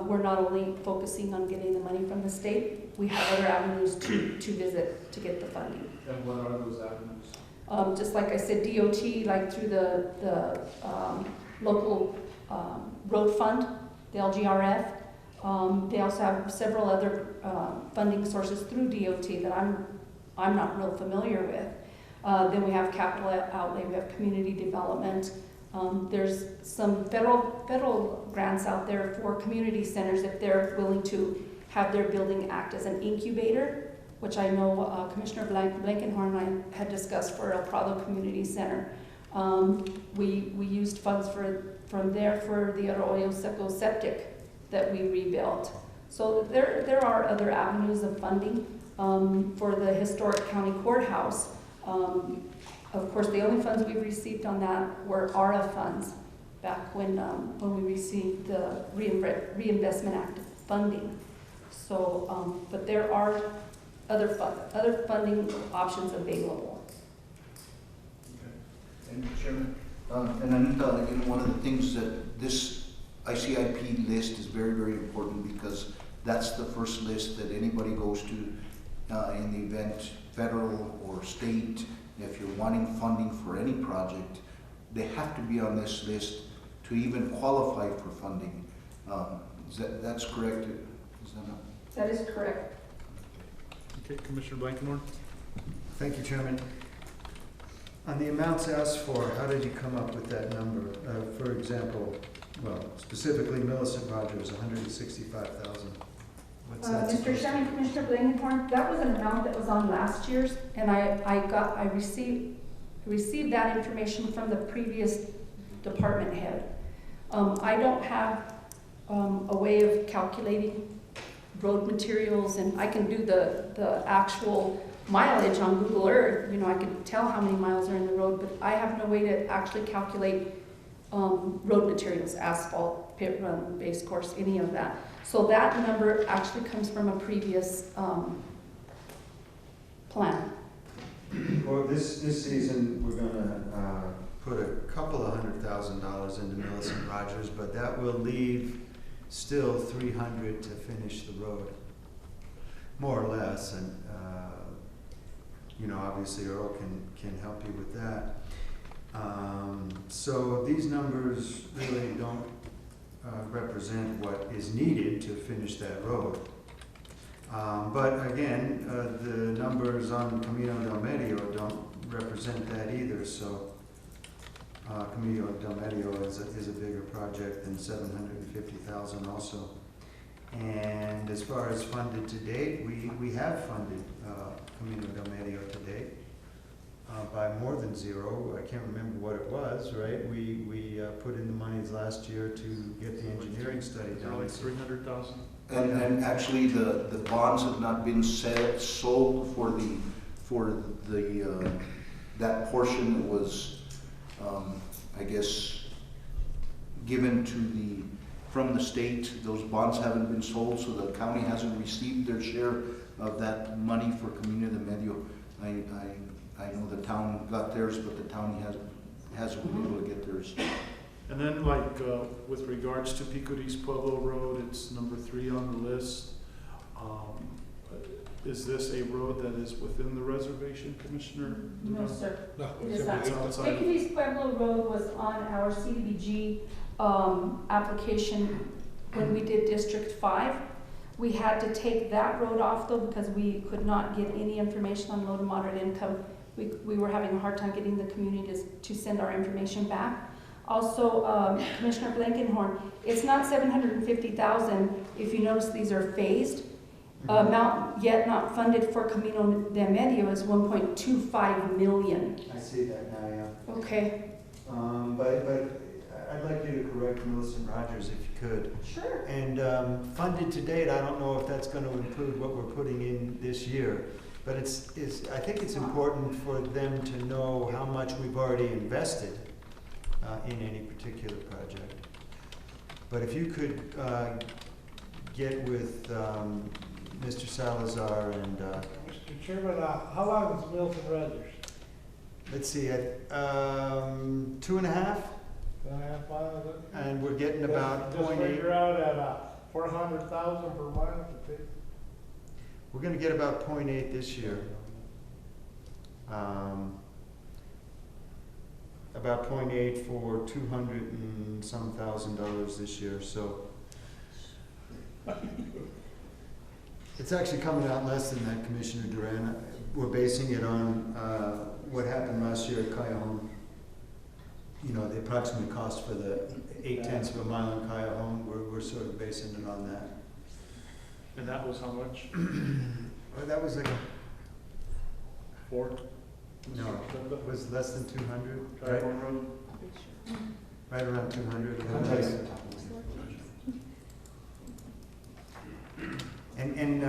we're not only focusing on getting the money from the state, we have other avenues to visit to get the funding. And what are those avenues? Just like I said, DOT, like through the local road fund, the LGRF, They also have several other funding sources through DOT that I'm not real familiar with. Then we have capital outlay, we have community development. There's some federal grants out there for community centers if they're willing to have their building act as an incubator, which I know Commissioner Blankenhorn and I had discussed for El Prado Community Center. We used funds from there for the Arroyo Seco septic that we rebuilt. So there are other avenues of funding for the historic county courthouse. Of course, the only funds we received on that were ARA funds back when we received the Reinvestment Act funding. So, but there are other funding options available. And Chairman, and Anita, one of the things that this ICIP list is very, very important because that's the first list that anybody goes to in the event, federal or state, if you're wanting funding for any project, they have to be on this list to even qualify for funding. That's correct? Is that not? That is correct. Okay, Commissioner Blankenhorn. Thank you, Chairman. On the amounts asked for, how did you come up with that number? For example, well, specifically Millicent Rogers, 165,000. What's that? Mr. Chairman, Commissioner Blankenhorn, that was an amount that was on last year's, and I received that information from the previous department head. I don't have a way of calculating road materials, and I can do the actual mileage on Google Earth. You know, I can tell how many miles are in the road, but I have no way to actually calculate road materials, asphalt, pit run, base course, any of that. So that number actually comes from a previous plan. Well, this season, we're gonna put a couple of $100,000 into Millicent Rogers, but that will leave still 300 to finish the road, more or less. And you know, obviously Earl can help you with that. So these numbers really don't represent what is needed to finish that road. But again, the numbers on Camino del Medio don't represent that either. So Camino del Medio is a bigger project than 750,000 also. And as far as funded to date, we have funded Camino del Medio to date by more than zero. I can't remember what it was, right? We put in the monies last year to get the engineering study done. Like 300,000. And actually, the bonds have not been sold for the that portion that was, I guess, given to from the state. Those bonds haven't been sold, so the county hasn't received their share of that money for Camino del Medio. I know the town got theirs, but the county hasn't been able to get theirs. And then, like, with regards to Pico de Pueblo Road, it's number 3 on the list. Is this a road that is within the reservation, Commissioner? No, sir. No, It is not. It's outside. Pico de Pueblo Road was on our CDBG application when we did District 5. We had to take that road off though because we could not get any information on low to moderate income. We were having a hard time getting the community to send our information back. Also, Commissioner Blankenhorn, it's not 750,000. If you notice, these are phased. Amount yet not funded for Camino del Medio is 1.25 million. I see that now, yeah. Okay. But I'd like you to correct Millicent Rogers if you could. Sure. And funded to date, I don't know if that's going to include what we're putting in this year, but I think it's important for them to know how much we've already invested in any particular project. But if you could get with Mr. Salazar and Mr. Chairman, how long is Milton Rogers? let's see, at 2.5. 2.5 miles. And we're getting about Just 0.8. figure out at 400,000 per mile to take. We're going to get about 0.8 this year. About 0.8 for $200,000 and some this year. So It's actually coming out less than that, Commissioner Duran. We're basing it on what happened last year at Callejon. You know, the approximate cost for the 0.8 of a mile in Callejon. We're sort of basing it on that. And that was how much? Well, that was like a, 4? no, it was less than 200, right? Callejon Road? Right around 200. And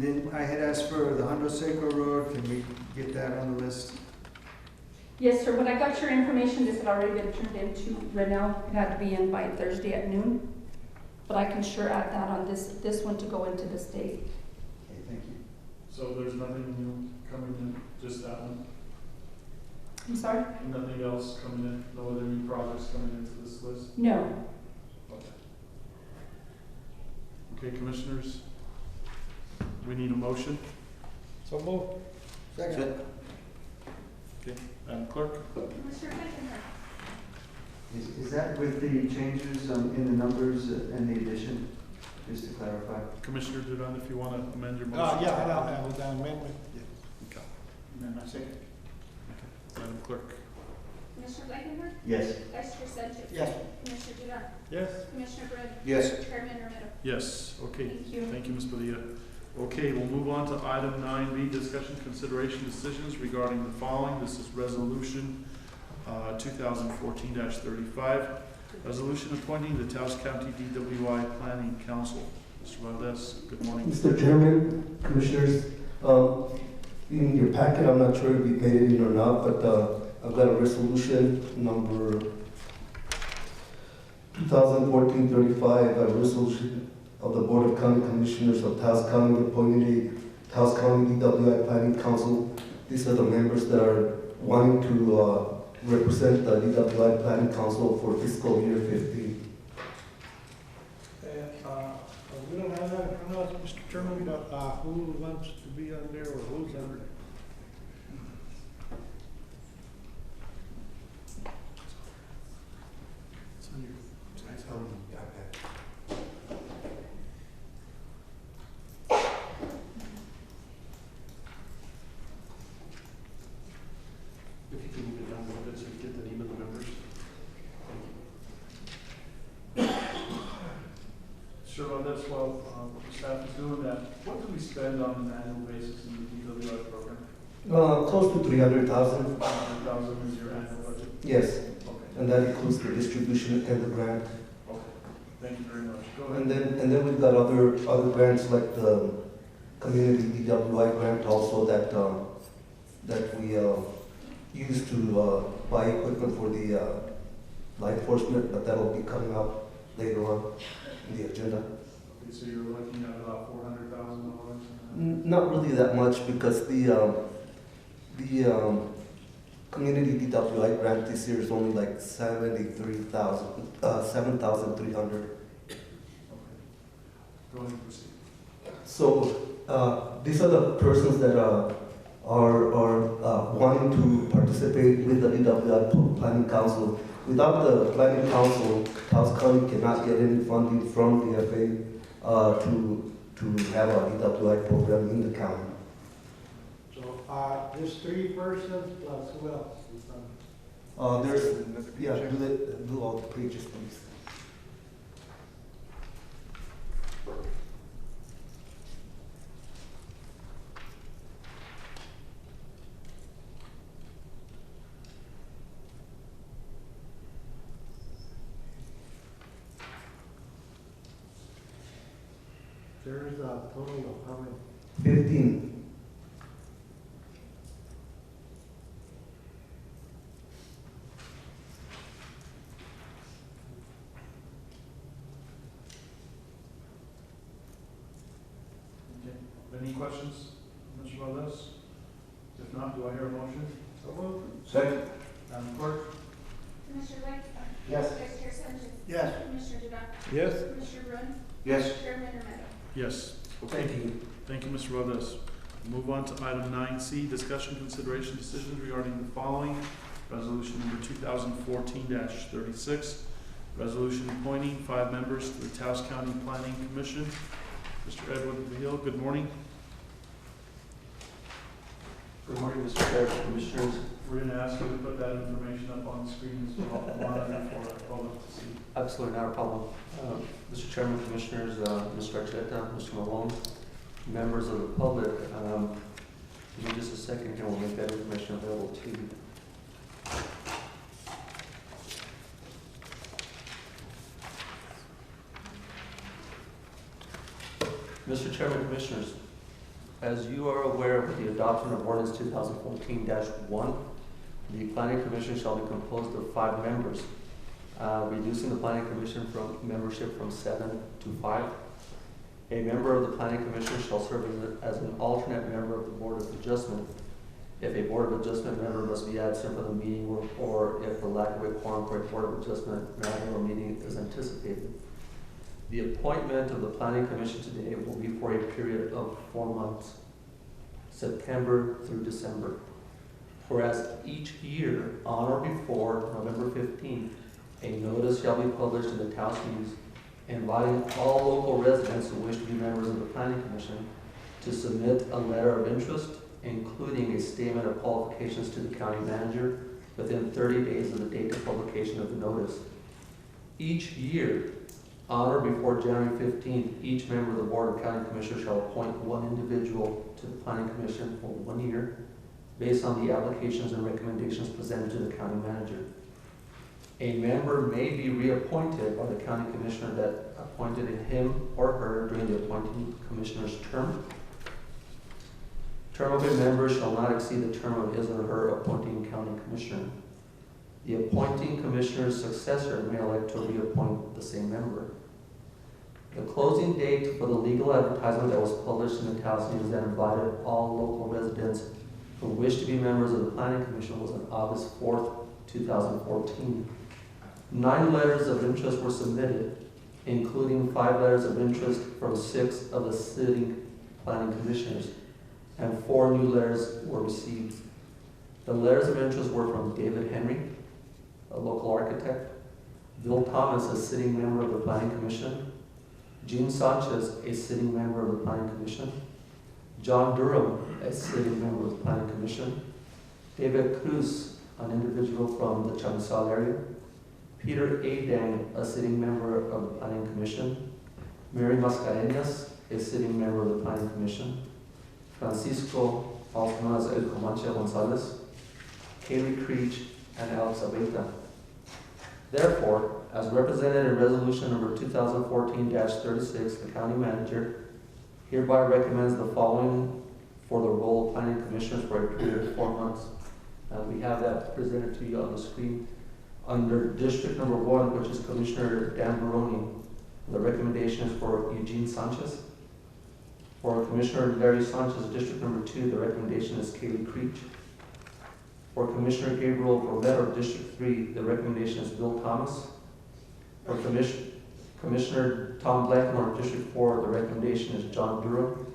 then I had asked for the Hondo Seco Road. Can we get that on the list? Yes, sir. When I got your information, this had already been turned into Renell. It had to be in by Thursday at noon. But I can sure add that on this one to go into the state. Okay, thank you. So there's nothing new coming in, just that one? I'm sorry? Nothing else coming in? No other new projects coming into this list? No. Okay. Okay, commissioners, we need a motion. So move. Second. Okay, Madam Clerk? Commissioner Blankenhorn. Is that with the changes in the numbers and the addition, just to clarify? Commissioner Duran, if you want to amend your motion. Yeah, I'll with that amendment. Okay. Amendment second. Madam Clerk? Commissioner Blankenhorn. Yes. Vice Chair Sanchez. Yes. Commissioner Duran. Yes. Commissioner Brand. Yes. Chairman Romero. Yes, okay. Thank you. Thank you, Ms. Padilla. Okay, we'll move on to item 9B, discussion, consideration, decisions regarding the following. This is resolution 2014-35, resolution appointing the Taos County DWI Planning Council. Mr. Valdez, good morning. Mr. Chairman, Commissioners, in your packet, I'm not sure if you made it in or not, but I've got a resolution number 2014-35, a resolution of the Board of County Commissioners of Taos County appointing the Taos County DWI Planning Council. These are the members that are wanting to represent the DWI Planning Council for fiscal year 15. We don't have that in front of us, Mr. Chairman, but who wants to be on there or who's on there? It's on your, if you can move it down a little bit so you get the name of the members. Thank you. Sure, that's while the staff is doing that, what do we spend on an annual basis in the DWI program? Close to 300,000. 100,000 is your annual budget? Yes, Okay, and that includes the distribution and the grant. okay. Thank you very much. Go ahead. And then we've got other grants like the community DWI grant also that we use to buy equipment for the law enforcement, but that'll be coming up later on in the agenda. Okay, so you're looking at about $400,000? Not really that much because the community DWI grant this year is only like 7,300. Okay. Go ahead and proceed. So these are the persons that are wanting to participate with the DWI Planning Council. Without the Planning Council, Taos County cannot get any funding from the FA to have a DWI program in the county. So, there's 3 persons plus who else? There's, yeah, do all the pages, please. There's a total of how many? 15. Okay. Any questions, Mr. Valdez? If not, do I hear a motion? So moved. Second. Madam Clerk? Commissioner Blankenhorn. Yes. Vice Chair Sanchez. Yes. Commissioner Duran. Yes. Commissioner Brand. Yes. Chairman Romero. Yes. Okay. Thank you, Mr. Valdez. We'll move on to item 9C, discussion, consideration, decisions regarding the following. Resolution number 2014-36, Resolution appointing 5 members to the Taos County Planning Commission. Mr. Edward Hill, good morning. Good morning, Mr. Chair, Commissioners. We're going to ask you to put that information up on the screen as well, monitor for the public to see. Absolutely not a problem. Mr. Chairman, Commissioners, Mr. Archuleta, Mr. Malone, members of the public, give me just a second here, we'll make that information available to you. Mr. Chairman, Commissioners, as you are aware, with the adoption of Ordinance 2014-1, the Planning Commission shall be composed of 5 members, reducing the Planning Commission from membership from 7 to 5. A member of the Planning Commission shall serve as an alternate member of the Board of Adjustment if a Board of Adjustment member must be absent from the meeting or if the lack of a quorum for a Board of Adjustment matter or meeting is anticipated. The appointment of the Planning Commission today will be for a period of 4 months, September through December. Whereas each year, on or before November 15th, a notice shall be published in the Taos News inviting all local residents who wish to be members of the Planning Commission to submit a letter of interest, including a statement of qualifications to the county manager within 30 days of the date of publication of the notice. Each year, on or before January 15th, each member of the Board of County Commissioners shall appoint 1 individual to the Planning Commission for 1 year based on the applications and recommendations presented to the county manager. A member may be reappointed by the county commissioner that appointed him or her during the appointing commissioner's term. Term of a member shall not exceed the term of his or her appointing county commissioner. The appointing commissioner's successor may elect to reappoint the same member. The closing date for the legal advertisement that was published in the Taos News that invited all local residents who wish to be members of the Planning Commission was on August 4th, 2014. 9 letters of interest were submitted, including 5 letters of interest from 6 of the sitting planning commissioners, and 4 new letters were received. The letters of interest were from David Henry, a local architect, Bill Thomas, a sitting member of the Planning Commission, Gene Sanchez, a sitting member of the Planning Commission, John Durham, a sitting member of the Planning Commission, David Cruz, an individual from the Chamizal area, Peter A. Dang, a sitting member of the Planning Commission, Mary Mascareñas, a sitting member of the Planning Commission, Francisco, also known as El Comanche Gonzalez, Kaylee Creech, and Alex Abeta. Therefore, as represented in Resolution number 2014-36, the County Manager hereby recommends the following for the role of Planning Commissioners for a period of 4 months. We have that presented to you on the screen. Under District number 1, which is Commissioner Dan Baroni, the recommendation is for Eugene Sanchez. For Commissioner Larry Sanchez, District number 2, the recommendation is Kaylee Creech. For Commissioner Gabriel Romero, District 3, the recommendation is Bill Thomas. For Commissioner Tom Blackmore, District 4, the recommendation is John Durham.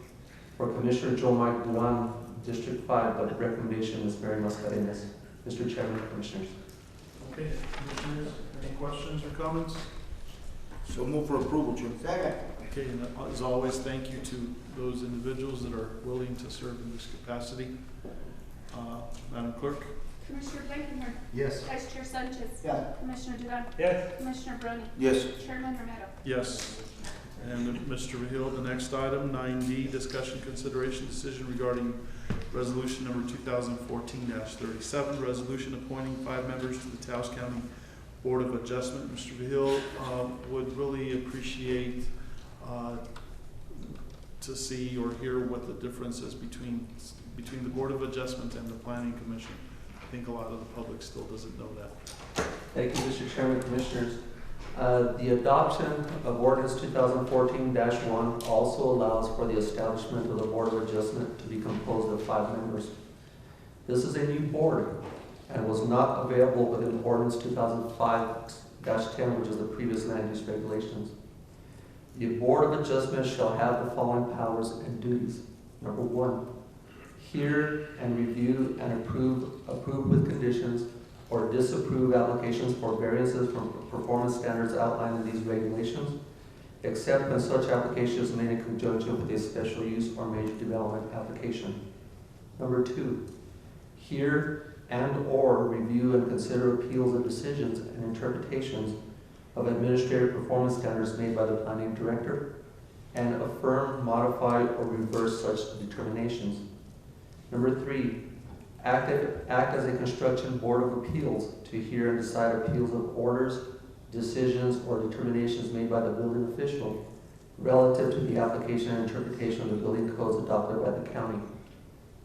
For Commissioner Joe Mike Duran, District 5, the recommendation is Mary Mascareñas. Mr. Chairman, Commissioners. Okay, Commissioners, any questions or comments? So move for approval, Chair. Second. Okay, and as always, thank you to those individuals that are willing to serve in this capacity. Madam Clerk? Commissioner Blankenhorn. Yes. Vice Chair Sanchez. Yes. Commissioner Duran. Yes. Commissioner Bruni. Yes. Chairman Romero. Yes. And Mr. Hill, the next item, 9D, discussion, consideration, decision regarding resolution number 2014-37, resolution appointing 5 members to the Taos County Board of Adjustment. Mr. Hill would really appreciate to see or hear what the difference is between the Board of Adjustment and the Planning Commission. I think a lot of the public still doesn't know that. Thank you, Mr. Chairman, Commissioners. The adoption of Ordinance 2014-1 also allows for the establishment of the Board of Adjustment to be composed of 5 members. This is a new board and was not available within Ordinance 2005-10, which is the previous land use regulations. The Board of Adjustment shall have the following powers and duties. Number 1, hear and review and approve with conditions or disapprove applications for variances from performance standards outlined in these regulations, except when such application is made in conjunction with a special use or major development application. Number 2, hear and/or review and consider appeals of decisions and interpretations of administrative performance standards made by the planning director, and affirm, modify, or reverse such determinations. Number 3, act as a construction board of appeals to hear and decide appeals of orders, decisions, or determinations made by the building official relative to the application and interpretation of the building codes adopted by the county.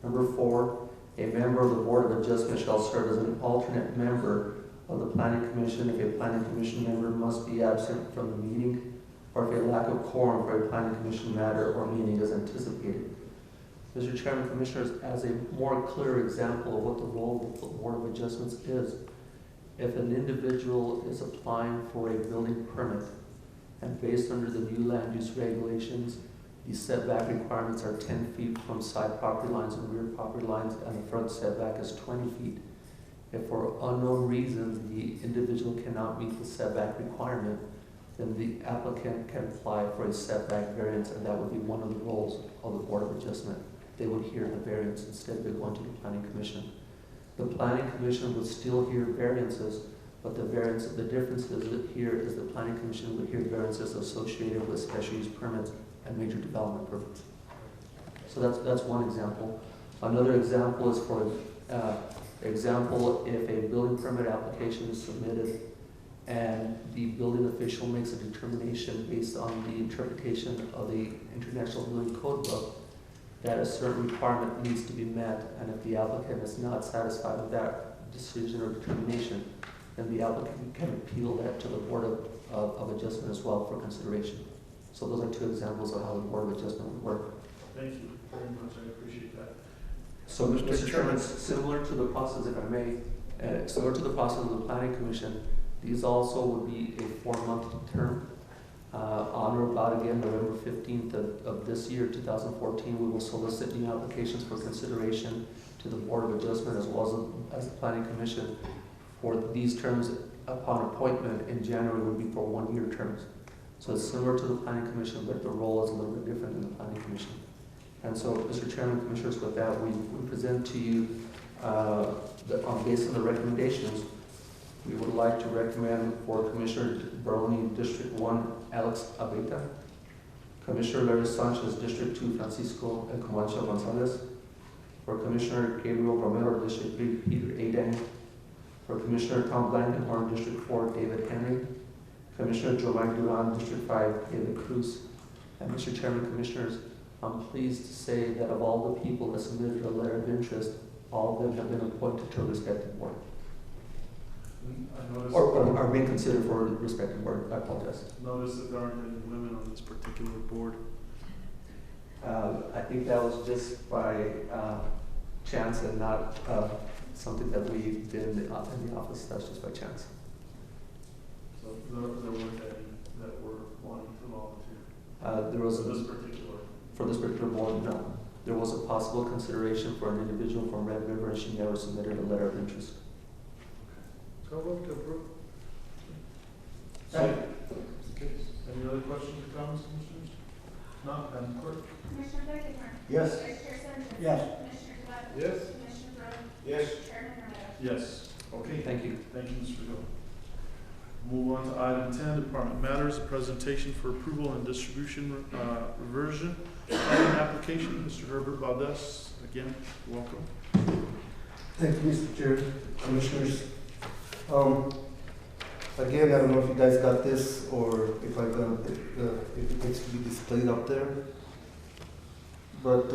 Number 4, a member of the Board of Adjustment shall serve as an alternate member of the Planning Commission if a Planning Commission member must be absent from the meeting, or if a lack of quorum for a Planning Commission matter or meeting is anticipated. Mr. Chairman, Commissioners, as a more clear example of what the role of the Board of Adjustments is, if an individual is applying for a building permit and based under the new land use regulations, the setback requirements are 10 feet from side property lines and rear property lines, and the front setback is 20 feet. If for unknown reason the individual cannot meet the setback requirement, then the applicant can apply for a setback variance, and that would be one of the roles of the Board of Adjustment. They would hear the variance instead of it going to the Planning Commission. The Planning Commission would still hear variances, but the difference is here is the Planning Commission would hear variances associated with special use permits and major development permits. So that's one example. Another example is for if a building permit application is submitted and the building official makes a determination based on the interpretation of the International Building Code book that a certain requirement needs to be met, and if the applicant is not satisfied with that decision or determination, then the applicant can appeal that to the Board of Adjustment as well for consideration. So those are 2 examples of how the Board of Adjustment would work. Thank you very much, I appreciate that. So, Mr. Chairman, similar to the process, if I may, similar to the process of the Planning Commission, these also would be a 4-month term. On or about again November 15th of this year, 2014, we will solicit new applications for consideration to the Board of Adjustment as well as the Planning Commission. For these terms upon appointment in January would be for 1-year terms. So it's similar to the Planning Commission, but the role is a little bit different than the Planning Commission. And so, Mr. Chairman, Commissioners, with that, we present to you, based on the recommendations, we would like to recommend for Commissioner Baroni, District 1, Alex Abeta, Commissioner Larry Sanchez, District 2, Francisco El Comancho Gonzalez, for Commissioner Gabriel Romero, District 3, Peter Adang, for Commissioner Tom Blankenhorn, District 4, David Henry, Commissioner Giovanni Duran, District 5, David Cruz. And Mr. Chairman, Commissioners, I'm pleased to say that of all the people that submitted a letter of interest, all of them have been appointed to a respective board. Or are being considered for a respective board. I apologize. Notice that there aren't any women on this particular board. I think that was just by chance and not something that we did in the office. That's just by chance. So there weren't any that were wanting to volunteer? There was for this particular? For this particular board, no. There was a possible consideration for an individual from Red River, and she never submitted a letter of interest. So vote to approve. Second. Okay. Any other questions or comments, Commissioners? Not, Madam Clerk? Commissioner Blankenhorn. Yes. Vice Chair Sanchez. Yes. Commissioner Gabaldon. Yes. Commissioner Barone. Yes. Chairman Romero. Yes. Okay. Thank you. Thank you, Mr. Hill. Move on to item 10, Department Matters, a presentation for approval and distribution reversion planning application. Mr. Herbert Valdez, again, welcome. Thank you, Mr. Chair, Commissioners. Again, I don't know if you guys got this or if it needs to be displayed up there. But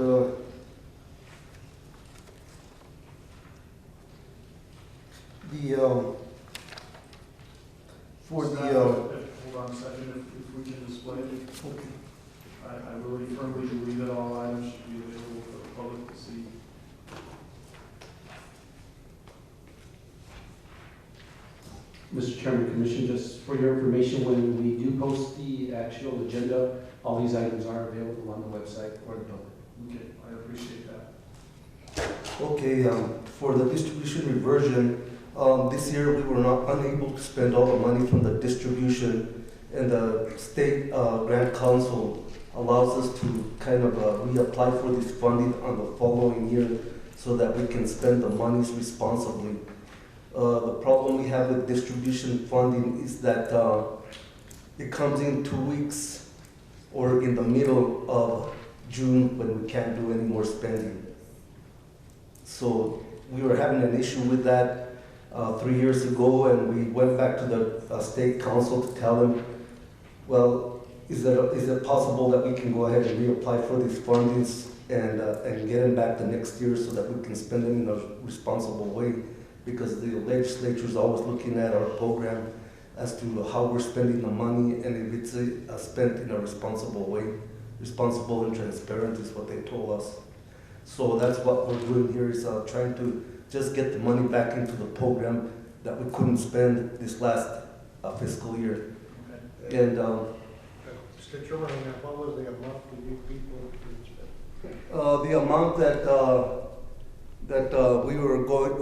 Hold on a second, if we can display it. Okay. I really firmly believe that all items should be available for the public to see. Mr. Chairman, Commission, just for your information, when we do post the actual agenda, all these items are available on the website or the public. Okay, I appreciate that. Okay, for the distribution reversion, This year, we were not unable to spend all the money from the distribution, and the state grant council allows us to kind of reapply for this funding on the following year so that we can spend the monies responsibly. The problem we have with distribution funding is that it comes in 2 weeks or in the middle of June when we can't do any more spending. So we were having an issue with that 3 years ago, and we went back to the state council to tell them, well, is it possible that we can go ahead and reapply for these fundings and get them back the next year so that we can spend them in a responsible way? Because the legislature is always looking at our program as to how we're spending the money, and if it's spent in a responsible way. Responsible and transparent is what they told us. So that's what we're doing here, is trying to just get the money back into the program that we couldn't spend this last fiscal year. Okay. And Mr. Chairman, what was the amount to you people to spend? the amount that we were going,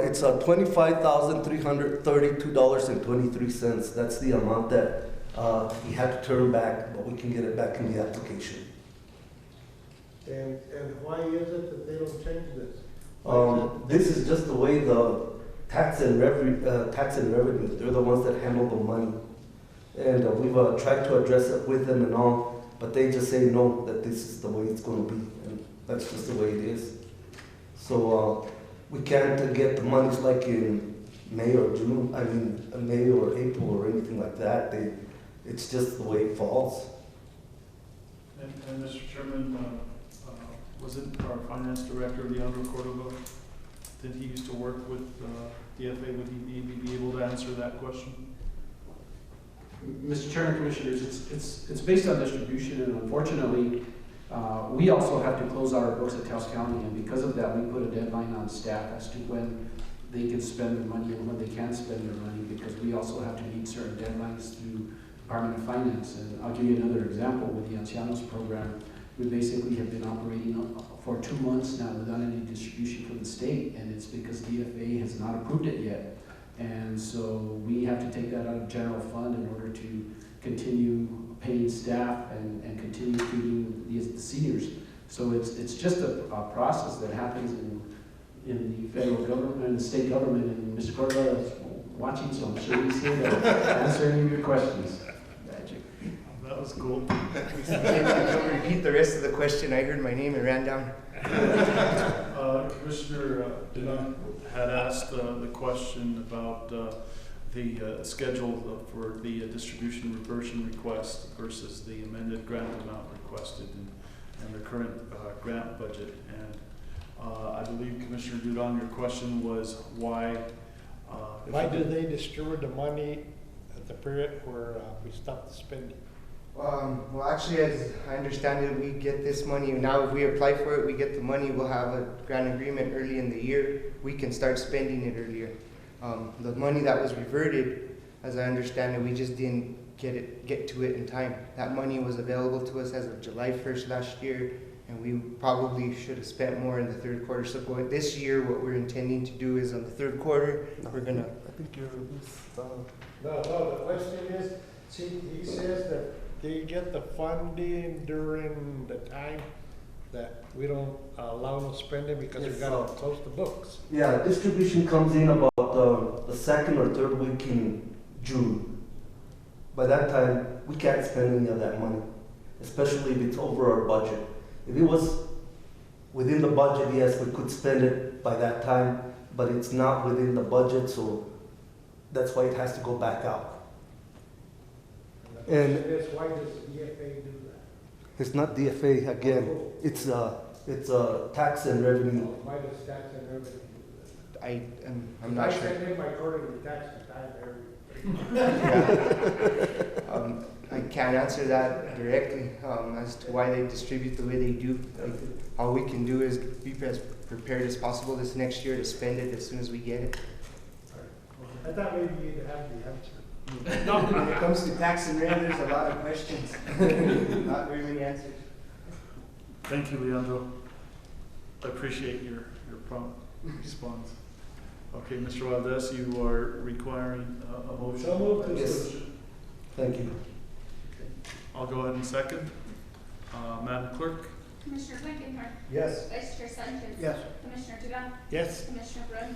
it's $25,332.23. That's the amount that we had to turn back, but we can get it back in the application. And why is it that they don't change this? This is just the way the tax and revenue, they're the ones that handle the money. And we've tried to address it with them and all, but they just say no, that this is the way it's going to be, and that's just the way it is. So we can't get the monies like in May or June, May or April or anything like that. It's just the way it falls. And Mr. Chairman, wasn't our finance director, Leandro Cordova, did he used to work with DFA? Would he be able to answer that question? Mr. Chairman, Commissioners, it's based on distribution, and unfortunately, we also have to close out our books at Taos County, and because of that, we put a deadline on staff as to when they can spend their money and when they can't spend their money, because we also have to meet certain deadlines through Department of Finance. And I'll give you another example with the Ancianos program. We basically have been operating for 2 months now without any distribution from the state, and it's because DFA has not approved it yet. And so we have to take that out of general fund in order to continue paying staff and continue feeding the seniors. So it's just a process that happens in the federal government and the state government, and Mr. Cordova is watching, so I'm sure he's here to answer any of your questions. That was cool. Don't repeat the rest of the question. I heard my name and ran down. Commissioner had asked the question about the schedule for the distribution reversion request versus the amended grant amount requested and the current grant budget. And I believe Commissioner Dudon, your question was why do they distribute the money at the period where we stop the spending? Well, actually, as I understand it, we get this money. Now, if we apply for it, we get the money. We'll have a grant agreement early in the year. We can start spending it earlier. The money that was reverted, as I understand it, we just didn't get to it in time. That money was available to us as of July 1st last year, and we probably should have spent more in the third quarter. So this year, what we're intending to do is on the third quarter, we're gonna. I think you're. No, the question is, see, he says that they get the funding during the time that we don't allow them to spend it because we gotta close the books. Yeah, distribution comes in about the second or third week in June. By that time, we can't spend any of that money, especially if it's over our budget. If it was within the budget, yes, we could spend it by that time, but it's not within the budget, so that's why it has to go back out. And why does DFA do that? it's not DFA again. It's tax and revenue. Why does tax and revenue do that? I'm not sure. I send in my quarterly tax time I can't answer that directly as to why they distribute the way they do. All we can do is be as prepared as possible this next year to spend it as soon as we get it. I thought maybe you'd have the answer. No, when it comes to tax and rent, there's a lot of questions, not very many answers. Thank you, Leandro. I appreciate your prompt response. Okay, Mr. Valdez, you are requiring a motion. So moved. Yes. Thank you. I'll go ahead and second. Madam Clerk? Commissioner Blankenhorn. Yes. Vice Chair Sanchez. Yes. Commissioner Duda. Yes. Commissioner Brun.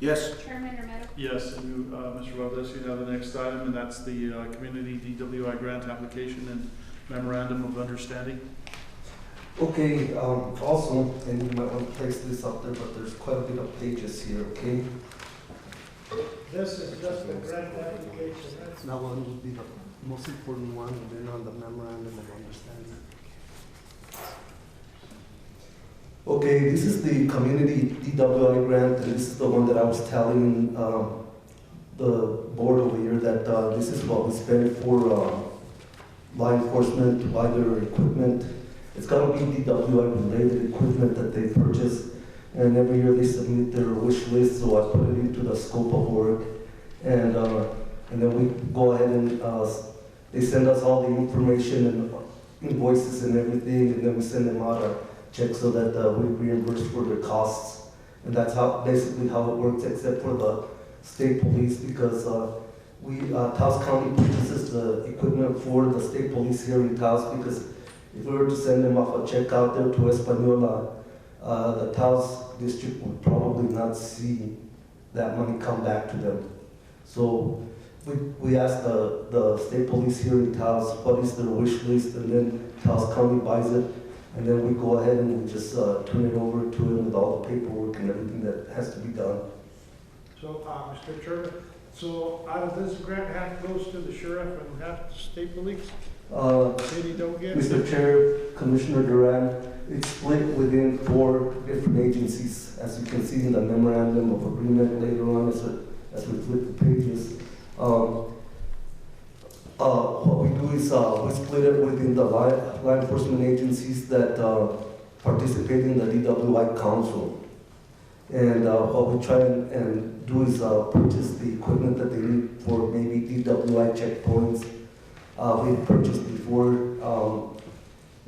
Yes. Chairman Romero. Yes, and you, Mr. Valdez, you have the next item, and that's the Community DWI Grant Application and Memorandum of Understanding. Okay, also, and you might want to place this up there, but there's quite a bit of pages here, okay? This is just the grant application, right? That one would be the most important one, and then on the memorandum of understanding. Okay, this is the community DWI grant, and this is the one that I was telling the board over here that this is what we spend for law enforcement to buy their equipment. It's gonna be DWI related equipment that they purchase, and every year they submit their wish list, so I put it into the scope of work, and then we go ahead and they send us all the information and invoices and everything, and then we send them out a check so that we reimburse for their costs, and that's basically how it works, except for the state police, because Taos County purchases the equipment for the state police here in Taos, because if we were to send them off a check out there to Española, the Taos district would probably not see that money come back to them. So we asked the state police here in Taos what is their wish list, and then Taos County buys it, and then we go ahead and we just turn it over to them with all the paperwork and everything that has to be done. So, Mr. Chairman, so out of this grant, half goes to the sheriff and half to state police? City don't get it? Mr. Chair, Commissioner Duran, it's split within 4 different agencies, as you can see in the memorandum of agreement later on as we flip the pages. What we do is we split it within the law enforcement agencies that participate in the DWI Council. And what we try and do is purchase the equipment that they need for maybe DWI checkpoints. We've purchased before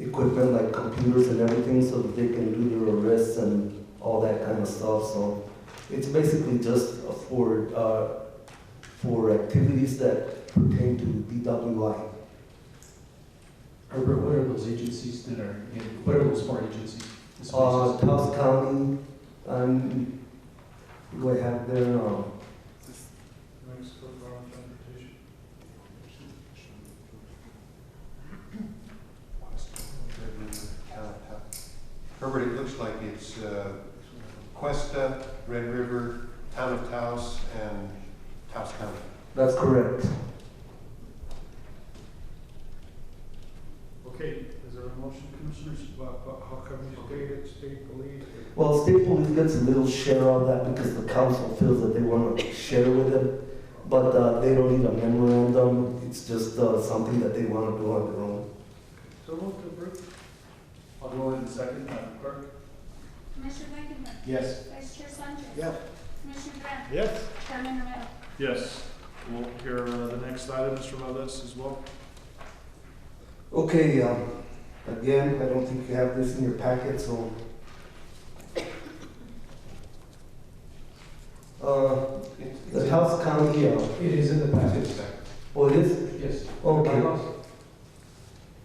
equipment like computers and everything so that they can do their arrests and all that kind of stuff. So it's basically just for activities that pertain to DWI. Herbert, what are those agencies that are, what are those 4 agencies? Taos County, do I have their, Herbert, it looks like it's Cuesta, Red River, Town of Taos, and Taos County. That's correct. Okay, is there a motion, Commissioners? How come you state police? Well, state police gets a little share of that because the council feels that they want to share with them, but they don't need a memorandum. It's just something that they want to do on their own. So move to approve. I'll go ahead and second, Madam Clerk. Commissioner Blankenhorn. Yes. Vice Chair Sanchez. Yes. Commissioner Grant. Yes. Chairman Romero. Yes. We'll hear the next item, Mr. Valdez, as well. Okay, again, I don't think you have this in your packet, so. The Taos County, It is in the package. oh, it is? Yes. Okay.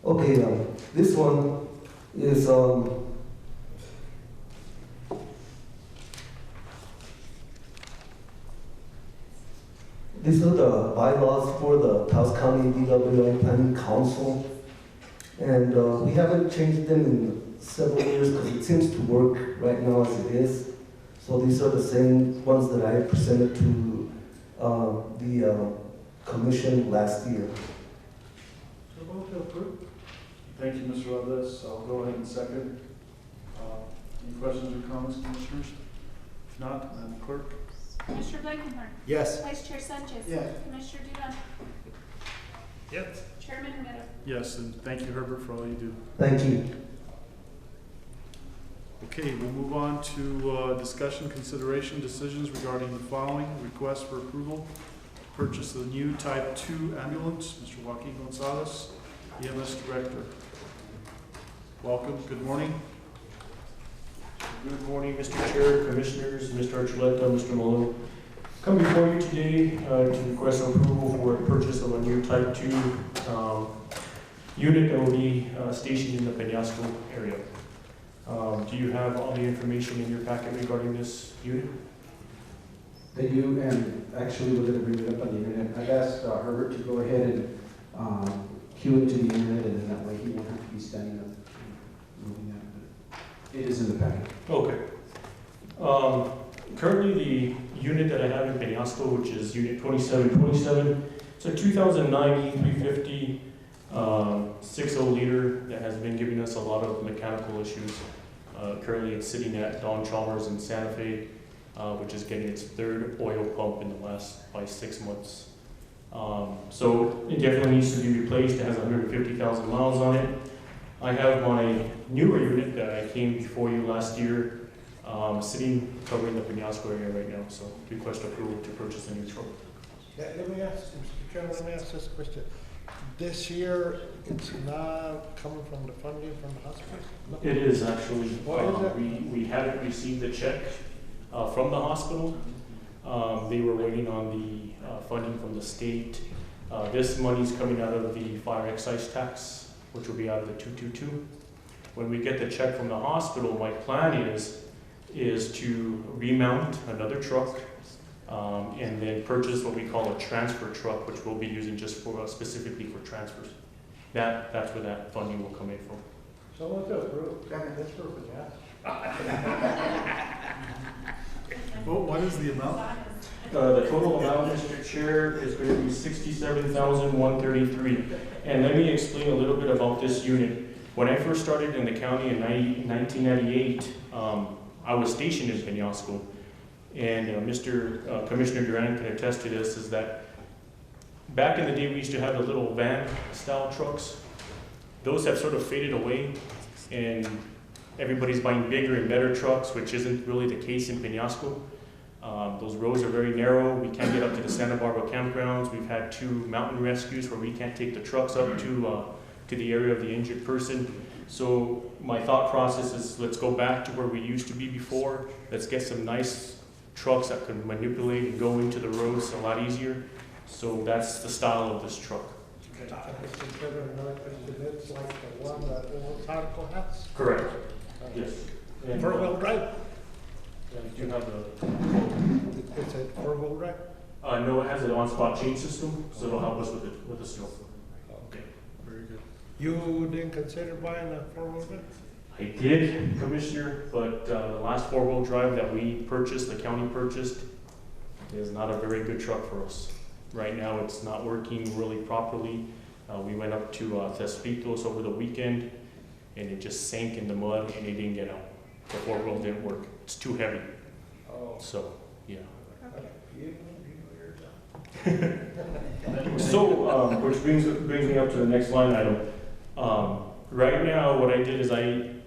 Okay, this one is, these are the bylaws for the Taos County DWI Planning Council. And we haven't changed them in several years because it seems to work right now as it is. So these are the same ones that I presented to the commission last year. So move to approve. Thank you, Mr. Valdez. I'll go ahead and second. Any questions or comments, Commissioners? If not, Madam Clerk. Commissioner Blankenhorn. Yes. Vice Chair Sanchez. Yes. Commissioner Duda. Yes. Chairman Romero. Yes, and thank you, Herbert, for all you do. Thank you. Okay, we'll move on to discussion, consideration, decisions regarding the following. Request for approval, purchase of the new Type 2 ambulance. Mr. Joaquin Gonzalez, EMS Director. Welcome, good morning. Good morning, Mr. Chair, Commissioners, Mr. Archuleta, Mr. Malone. Come before you today to request approval for purchase of a new Type 2 unit that will be stationed in the Peñasco area. Do you have all the information in your packet regarding this unit? That you, and actually we're gonna bring it up on the internet. I've asked Herbert to go ahead and cue it to the internet, and then that way he won't have to be standing up and moving that. It is in the packet. Okay. Currently the unit that I have in Peñasco, which is unit 2727, it's a 2009 E350 6.0 liter that has been giving us a lot of mechanical issues. Currently it's sitting at Don Chalmers in Santa Fe, which is getting its third oil pump in the last by 6 months. So it definitely needs to be replaced. It has 150,000 miles on it. I have my newer unit that I came before you last year, sitting covering the Peñasco area right now. So request approval to purchase a new truck. Let me ask, Mr. Chairman, let me ask this question. This year, it's not coming from the funding from the hospital? No. It is actually. Why is that? We haven't received the check from the hospital. They were waiting on the funding from the state. This money's coming out of the fire excise tax, which will be out of the 222. When we get the check from the hospital, my plan is to remount another truck and then purchase what we call a transfer truck, which we'll be using just for specifically for transfers. That's where that funding will come in from. So what's up, bro? That's perfect, Well, what is the amount? The total amount, Mr. Chair, is going to be $67,133. And let me explain a little bit about this unit. When I first started in the county in 1998, I was stationed in Peñasco. And Commissioner Grande can attest to this, is that back in the day we used to have the little van style trucks. Those have sort of faded away, and everybody's buying bigger and better trucks, which isn't really the case in Peñasco. Those roads are very narrow. We can't get up to the Santa Barbara campgrounds. We've had 2 mountain rescues where we can't take the trucks up to the area of the injured person. So my thought process is, let's go back to where we used to be before. Let's get some nice trucks that can manipulate and go into the roads a lot easier. So that's the style of this truck. Mr. Chairman, another question. It's like the one that old Tarco has? Correct. Yes. And, 4-wheel drive? Yeah, we do have the. It's a 4-wheel drive? No, it has an on-spot chain system, so it'll help us with the snow. Okay, very good. You didn't consider buying a 4-wheel drive? I did, Commissioner, but the last 4-wheel drive that we purchased, the county purchased, is not a very good truck for us. Right now, it's not working really properly. We went up to Tespitos over the weekend, and it just sank in the mud, and it didn't get out. The 4-wheel didn't work. It's too heavy. Oh. So, yeah. Okay. So, which brings me up to the next line item. Right now, what I did is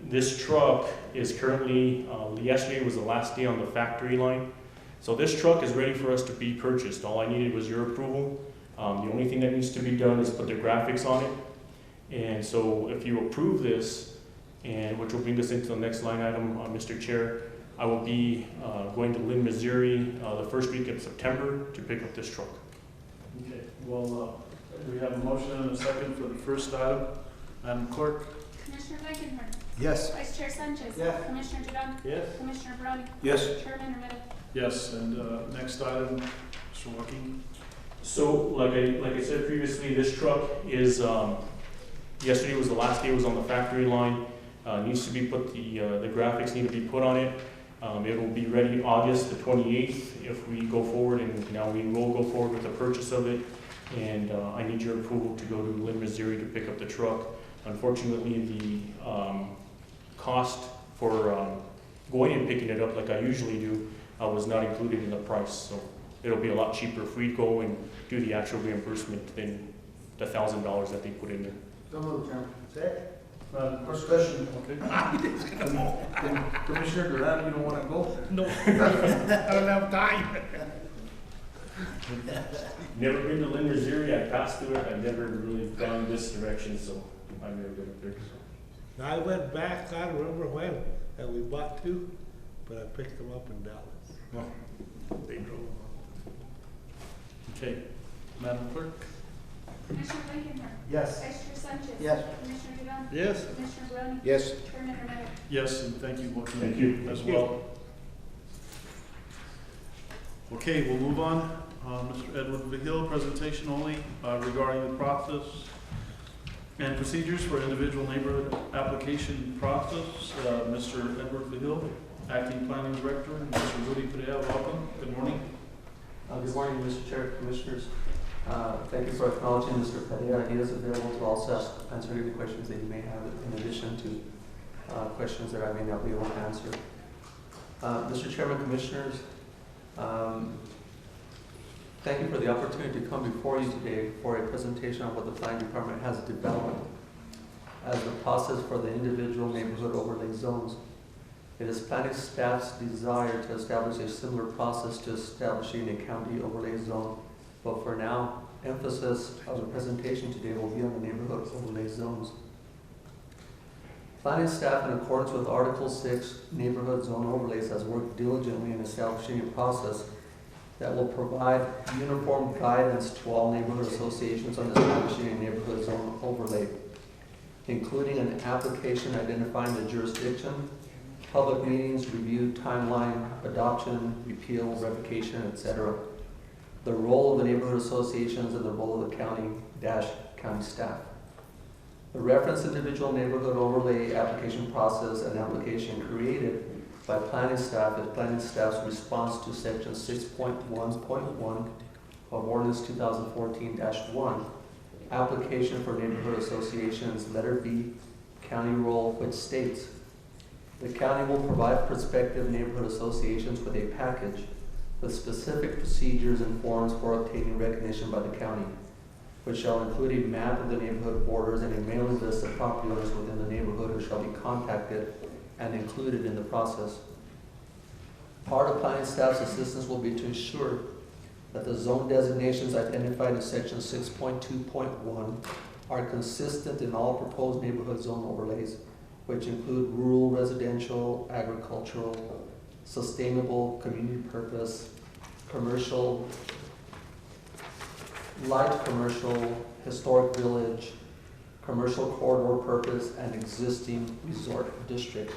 this truck is currently, yesterday was the last day on the factory line. So this truck is ready for us to be purchased. All I needed was your approval. The only thing that needs to be done is put the graphics on it. And so if you approve this, and which will bring us into the next line item, Mr. Chair, I will be going to Lynn, Missouri the first week of September to pick up this truck. Okay, well, we have a motion and a second for the first item. Madam Clerk? Commissioner Blankenhorn. Yes. Vice Chair Sanchez. Yes. Commissioner Duran. Yes. Commissioner Barone. Yes. Chairman Romero. Yes, and next item, Mr. Joaquin. So, like I said previously, this truck is, yesterday was the last day it was on the factory line. Needs to be put, the graphics need to be put on it. It will be ready August the 28th if we go forward, and now we will go forward with the purchase of it. And I need your approval to go to Lynn, Missouri to pick up the truck. Unfortunately, the cost for going and picking it up like I usually do was not included in the price. So it'll be a lot cheaper if we go and do the actual reimbursement than the $1,000 that they put in there. So moved, Chairman. Second. Discussion. Okay. Commissioner Duran, you don't want to go? No, I don't have time. Never been to Lynn, Missouri. I passed through it. I've never really gone this direction, so I've never been up there. So. And I went back, I don't remember when, and we bought two, but I picked them up in Dallas. They drove them up. Okay, Madam Clerk? Commissioner Blankenhorn. Yes. Vice Chair Sanchez. Yes. Commissioner Duran. Yes. Commissioner Barone. Yes. Chairman Romero. Yes, and thank you, Joaquin. Thank you. As well. Okay, we'll move on. Mr. Edward Vigil, presentation only regarding the process and procedures for individual neighborhood application process. Mr. Edward Vigil, Acting Planning Director, and Mr. Rudy Perea, welcome. Good morning. Good morning, Mr. Chair, Commissioners. Thank you for acknowledging Mr. Perea. He is available to also answer any questions that you may have in addition to questions that I may not be able to answer. Mr. Chairman, Commissioners, thank you for the opportunity to come before you today for a presentation on what the Planning Department has developed as the process for the individual neighborhood overlay zones. It is planning staff's desire to establish a similar process to establishing a county overlay zone, but for now, emphasis of the presentation today will be on the neighborhood overlay zones. Planning staff, in accordance with Article 6 Neighborhood Zone Overlays, has worked diligently in establishing a process that will provide uniform guidance to all neighborhood associations on establishing a neighborhood zone overlay, including an application identifying the jurisdiction, public meetings, review, timeline, adoption, repeal, revocation, etc., the role of the neighborhood associations, and the role of the county staff. The reference individual neighborhood overlay application process and application created by planning staff is planning staff's response to section 6.1.1 of Ordinance 2014-1, application for neighborhood associations, letter B, county role, which states, the county will provide prospective neighborhood associations with a package with specific procedures and forms for obtaining recognition by the county, which shall include a map of the neighborhood borders and a mailing list of property owners within the neighborhood who shall be contacted and included in the process. Part of planning staff's assistance will be to ensure that the zone designations identified in section 6.2.1 are consistent in all proposed neighborhood zone overlays, which include rural, residential, agricultural, sustainable, community purpose, commercial, light commercial, historic village, commercial corridor purpose, and existing resort district.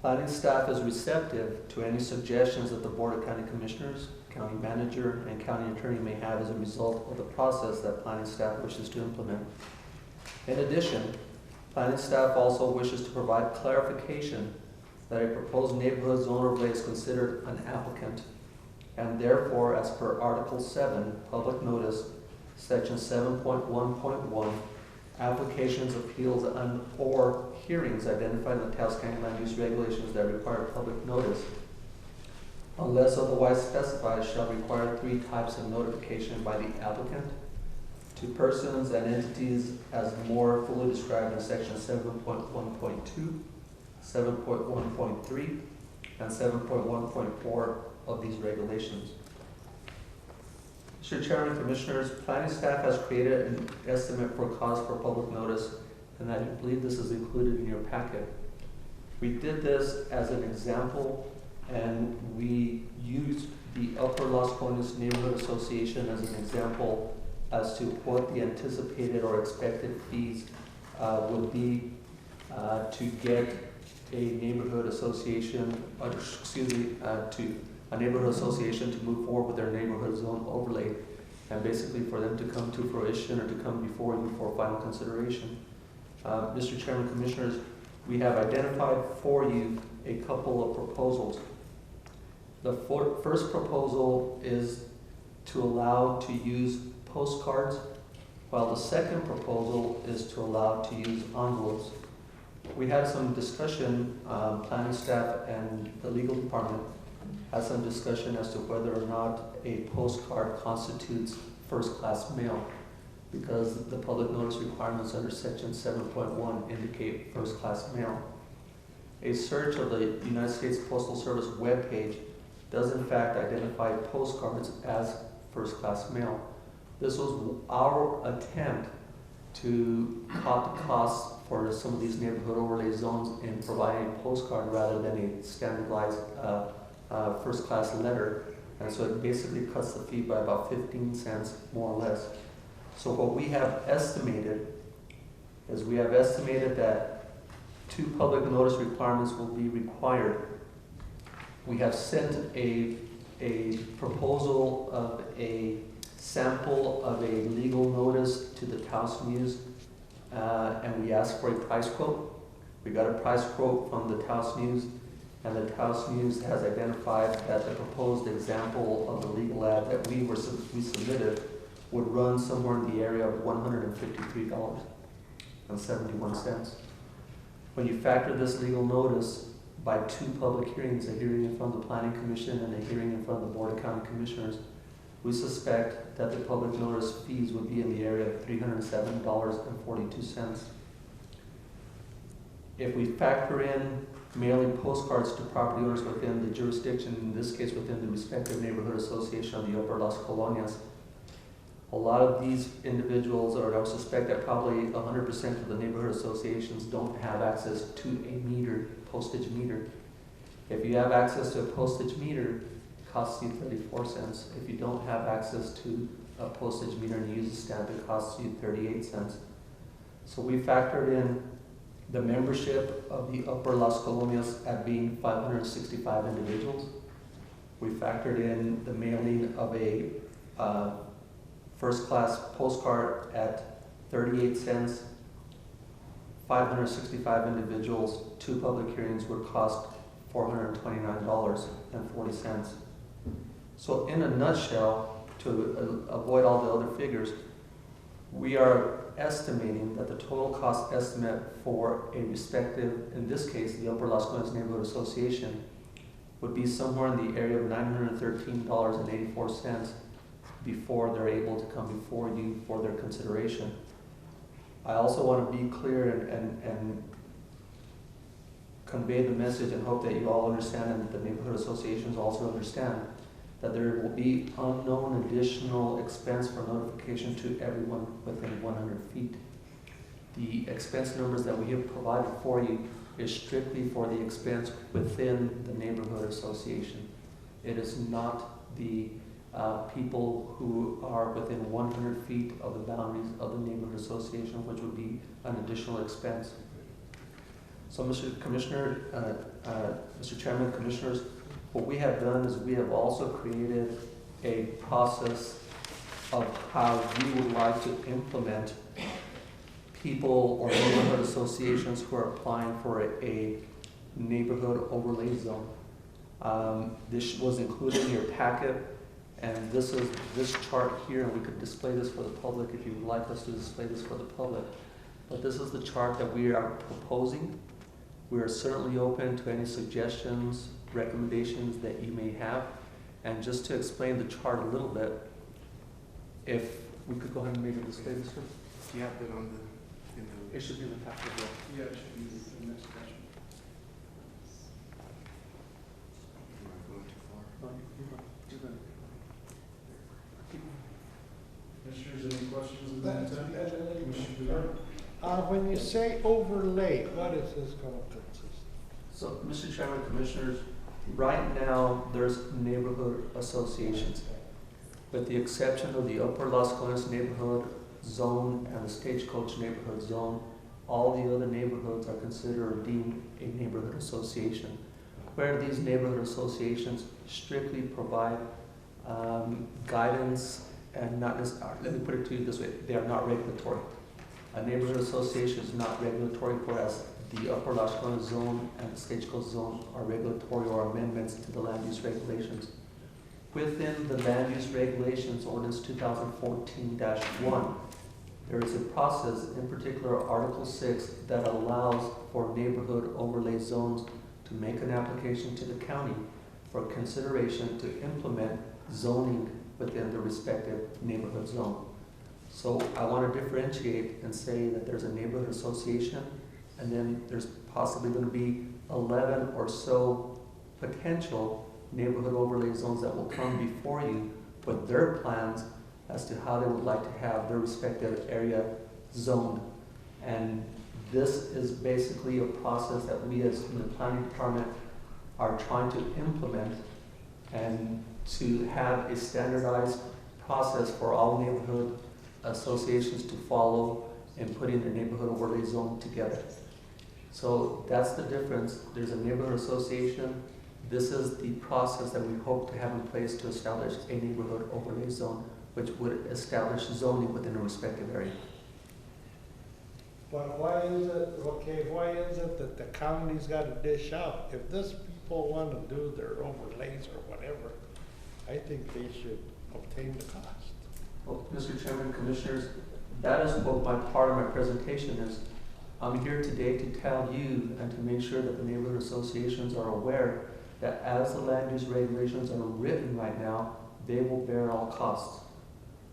Planning staff is receptive to any suggestions that the Board of County Commissioners, County Manager, and County Attorney may have as a result of the process that planning staff wishes to implement. In addition, planning staff also wishes to provide clarification that a proposed neighborhood zone overlay is considered an applicant, and therefore, as per Article 7, Public Notice, Section 7.1.1, applications, appeals, and/or hearings identified in the Taos County Land Use Regulations that require public notice, unless otherwise specified, shall require 3 types of notification by the applicant to persons and entities as more fully described in Section 7.1.2, 7.1.3, and 7.1.4 of these regulations. Mr. Chairman, Commissioners, planning staff has created an estimate for cost for public notice, and I believe this is included in your packet. We did this as an example, and we used the Upper Las Colinas Neighborhood Association as an example as to what the anticipated or expected fees would be to get a neighborhood association, to a neighborhood association to move forward with their neighborhood zone overlay, and basically for them to come to fruition or to come before you for final consideration. Mr. Chairman, Commissioners, we have identified for you a couple of proposals. The first proposal is to allow to use postcards, while the second proposal is to allow to use envelopes. We had some discussion, planning staff and the legal department had some discussion as to whether or not a postcard constitutes first-class mail, because the public notice requirements under Section 7.1 indicate first-class mail. A search of the United States Postal Service webpage does in fact identify postcards as first-class mail. This was our attempt to cut the costs for some of these neighborhood overlay zones in providing a postcard rather than a standardized first-class letter. And so it basically cuts the fee by about 15 cents, more or less. So what we have estimated is that 2 public notice requirements will be required. We have sent a proposal of a sample of a legal notice to the Taos MOUs, and we asked for a price quote. We got a price quote from the Taos MOUs, and the Taos MOUs has identified that the proposed example of the legal ad that we submitted would run somewhere in the area of $153.71. When you factor this legal notice by 2 public hearings, a hearing in front of the Planning Commission and a hearing in front of the Board of County Commissioners, we suspect that the public notice fees would be in the area of $307.42. If we factor in mailing postcards to property owners within the jurisdiction, in this case within the respective neighborhood association of the Upper Las Colonias, a lot of these individuals, or I would suspect that probably 100% of the neighborhood associations don't have access to a meter, postage meter. If you have access to a postage meter, it costs you 34 cents. If you don't have access to a postage meter and you use a stamp, it costs you 38 cents. So we factored in the membership of the Upper Las Colonias at being 565 individuals. We factored in the mailing of a first-class postcard at 38 cents. 565 individuals, 2 public hearings would cost $429.40. So in a nutshell, to avoid all the other figures, we are estimating that the total cost estimate for a respective, in this case, the Upper Las Colinas Neighborhood Association, would be somewhere in the area of $913.84 before they're able to come before you for their consideration. I also want to be clear and convey the message and hope that you all understand and the neighborhood associations also understand that there will be unknown additional expense for notification to everyone within 100 feet. The expense numbers that we have provided for you is strictly for the expense within the neighborhood association. It is not the people who are within 100 feet of the boundaries of the neighborhood association, which would be an additional expense. So, Mr. Chairman, Commissioners, what we have done is we have also created a process of how we would like to implement people or neighborhood associations who are applying for a neighborhood overlay zone. This was included in your packet, and this is this chart here, and we could display this for the public if you would like us to display this for the public. But this is the chart that we are proposing. We are certainly open to any suggestions, recommendations that you may have. And just to explain the chart a little bit, if we could go ahead and maybe display this one. Do you have it on the? It should be in the packet as well. Yeah, it should be the next question. Am I going too far? No, you're good. Commissioners, any questions on that? When you say overlay, what is this going to consist? So, Mr. Chairman, Commissioners, right now there's neighborhood associations. With the exception of the Upper Las Colinas neighborhood zone and the Stagecoach neighborhood zone, all the other neighborhoods are considered or deemed a neighborhood association, where these neighborhood associations strictly provide guidance and not necessarily, let me put it to you this way, they are not regulatory. A neighborhood association is not regulatory, whereas the Upper Las Colinas zone and the Stagecoach zone are regulatory or amendments to the land use regulations. Within the land use regulations, Ordinance 2014-1, there is a process, in particular Article 6, that allows for neighborhood overlay zones to make an application to the county for consideration to implement zoning within the respective neighborhood zone. So I want to differentiate and say that there's a neighborhood association, and then there's possibly going to be 11 or so potential neighborhood overlay zones that will come before you with their plans as to how they would like to have their respective area zoned. And This is basically a process that we as in the planning department are trying to implement and to have a standardized process for all neighborhood associations to follow in putting their neighborhood overlay zone together. So that's the difference. There's a neighborhood association. This is the process that we hope to have in place to establish a neighborhood overlay zone, which would establish zoning within a respective area. But why is it that the county's gotta dish out? If this people wanna do their overlays or whatever, I think they should obtain the cost. Well, Mr. Chairman, Commissioners, that is what part of my presentation is. I'm here today to tell you and to make sure that the neighborhood associations are aware that as the land use regulations are written right now, they will bear all costs.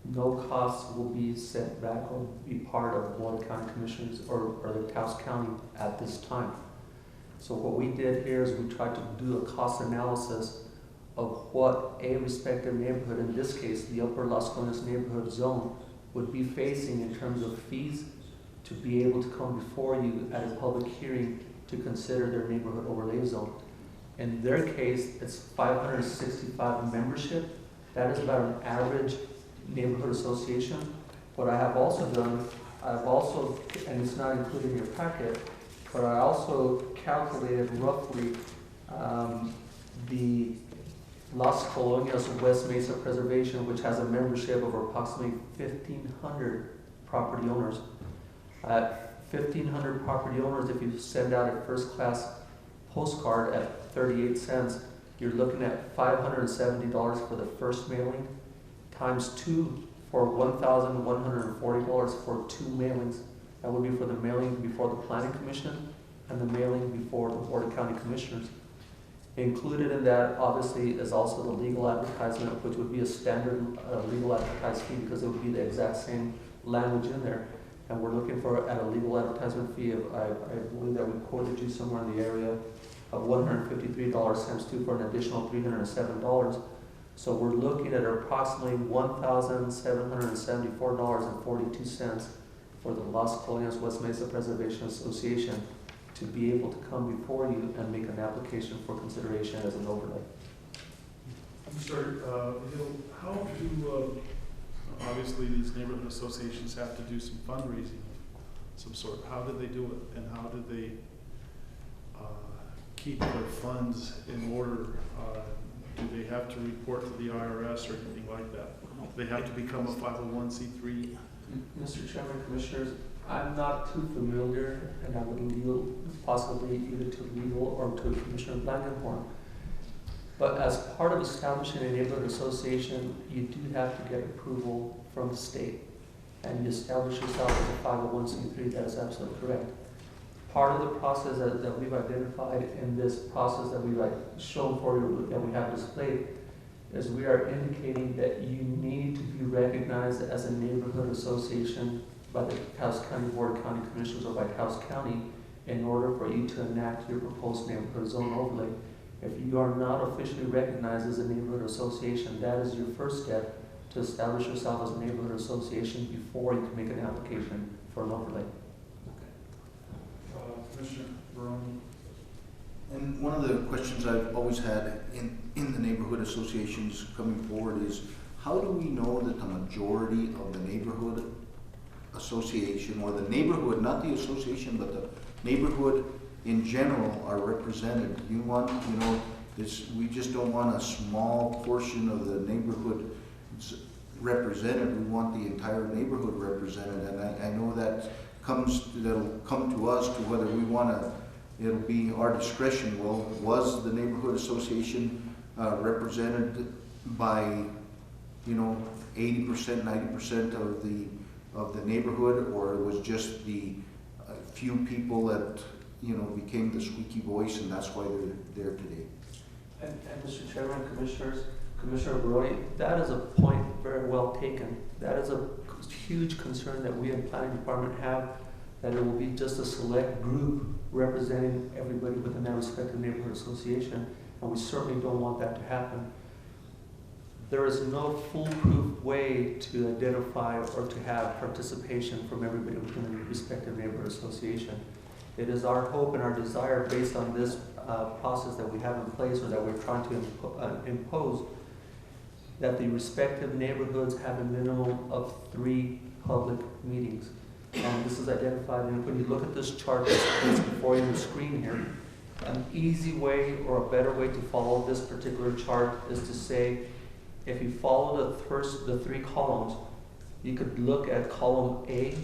No costs will be sent back or be part of the Board of County Commissioners or the Taos County at this time. So what we did here is we tried to do a cost analysis of what a respective neighborhood, in this case, the Upper Las Colinas neighborhood zone, would be facing in terms of fees to be able to come before you at a public hearing to consider their neighborhood overlay zone. In their case, it's 565 membership. That is about an average neighborhood association. What I have also done, and it's not included in your packet, but I also calculated roughly the Las Colonias West Mesa Preservation, which has a membership of approximately 1,500 property owners. At 1,500 property owners, if you send out a first-class postcard at 38 cents, you're looking at $570 for the first mailing, times 2 for $1,140 for 2 mailings. That would be for the mailing before the Planning Commission and the mailing before the Board of County Commissioners. Included in that, obviously, is also the legal advertisement, which would be a standard legal advertising fee because it would be the exact same language in there. And we're looking for at a legal advertisement fee of, I believe that we quoted you somewhere in the area of $153 times 2 for an additional $307. So we're looking at approximately $1,774.42 for the Las Colinas West Mesa Preservation Association to be able to come before you and make an application for consideration as an overlay. I'm sorry, how do, obviously these neighborhood associations have to do some fundraising of some sort. How do they do it, and how do they keep their funds in order? Do they have to report to the IRS or anything like that? They have to become a 501c3? Mr. Chairman, Commissioners, I'm not too familiar, and I would yield possibly either to legal or to Commissioner Blankenhorn. But as part of establishing a neighborhood association, you do have to get approval from the state. And you establish yourself as a 501c3, that is absolutely correct. Part of the process that we've identified in this process that we've shown for you, that we have displayed, is we are indicating that you need to be recognized as a neighborhood association by the Taos County Board of County Commissioners or by Taos County in order for you to enact your proposed neighborhood zone overlay. If you are not officially recognized as a neighborhood association, that is your first step to establish yourself as a neighborhood association before you can make an application for an overlay. Commissioner Barone. And one of the questions I've always had in the neighborhood associations coming forward is, how do we know that the majority of the neighborhood association, or the neighborhood, not the association, but the neighborhood in general, are represented? We just don't want a small portion of the neighborhood represented. We want the entire neighborhood represented, and I know that'll come to us to whether we want to. It'll be our discretion. Well, was the neighborhood association represented by 80%, 90% of the neighborhood, or it was just the few people that became the squeaky voice, and that's why they're there today? And Mr. Chairman, Commissioners, Commissioner Barone, that is a point very well taken. That is a huge concern that we in the Planning Department have, that it will be just a select group representing everybody within that respective neighborhood association, and we certainly don't want that to happen. there is no foolproof way to identify or to have participation from everybody within the respective neighborhood association. It is our hope and our desire, based on this process that we have in place, or that we're trying to impose, that the respective neighborhoods have a minimum of 3 public meetings. And this is identified, and when you look at this chart that's before you on the screen here, an easy way or a better way to follow this particular chart is to say, if you follow the 3 columns, you could look at column A,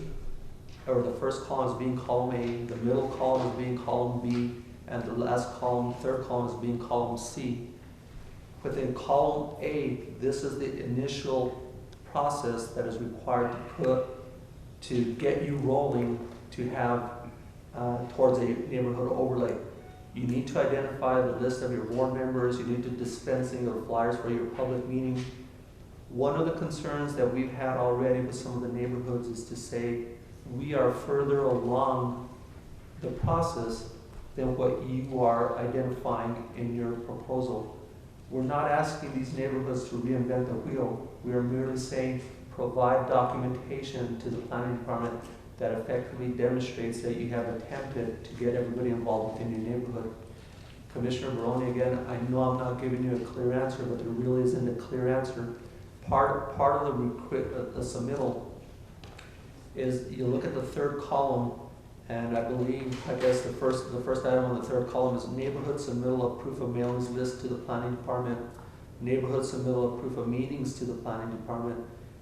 or the first column as being column A, the middle column as being column B, and the last column, third column, as being column C. Within column A, this is the initial process that is required to get you rolling to have towards a neighborhood overlay. You need to identify the list of your board members. You need to dispensing your flyers for your public meeting. One of the concerns that we've had already with some of the neighborhoods is to say, we are further along the process than what you are identifying in your proposal. We're not asking these neighborhoods to reinvent the wheel. We are merely saying, provide documentation to the planning department that effectively demonstrates that you have attempted to get everybody involved within your neighborhood. Commissioner Malone, again, I know I'm not giving you a clear answer, but there really isn't a clear answer. Part of the submittal is you look at the 3rd column, and I guess the first item on the 3rd column is neighborhood submittal of proof of mailings list to the planning department, neighborhood submittal of proof of meetings to the planning department,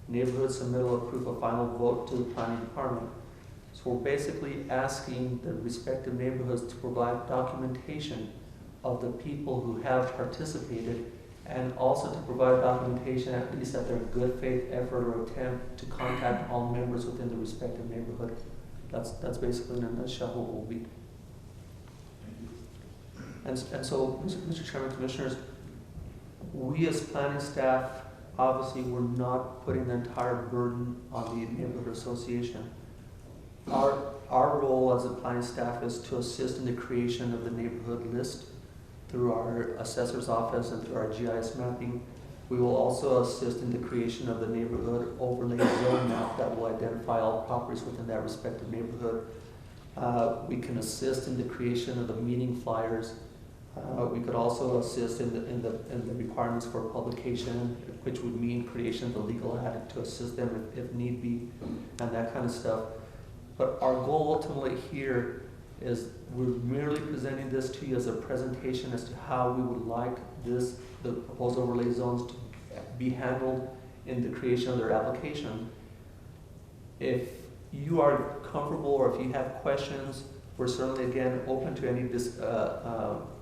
neighborhood submittal of proof of final vote to the planning department. So we're basically asking the respective neighborhoods to provide documentation of the people who have participated, and also to provide documentation, at least at their good faith effort or attempt to contact all members within the respective neighborhood. That's basically in a nutshell what will be. And so, Mr. Chairman, Commissioners, we as planning staff, obviously we're not putting the entire burden on the neighborhood association. Our role as a planning staff is to assist in the creation of the neighborhood list through our assessor's office and through our GIS mapping. We will also assist in the creation of the neighborhood overlay zone map that will identify all properties within that respective neighborhood. We can assist in the creation of the meeting flyers. We could also assist in the requirements for publication, which would mean creation of the legal ad to assist them if need be, and that kind of stuff. But our goal ultimately here is we're merely presenting this to you as a presentation as to how we would like the proposed overlay zones to be handled in the creation of their application. If you are comfortable, or if you have questions, we're certainly, again, open to any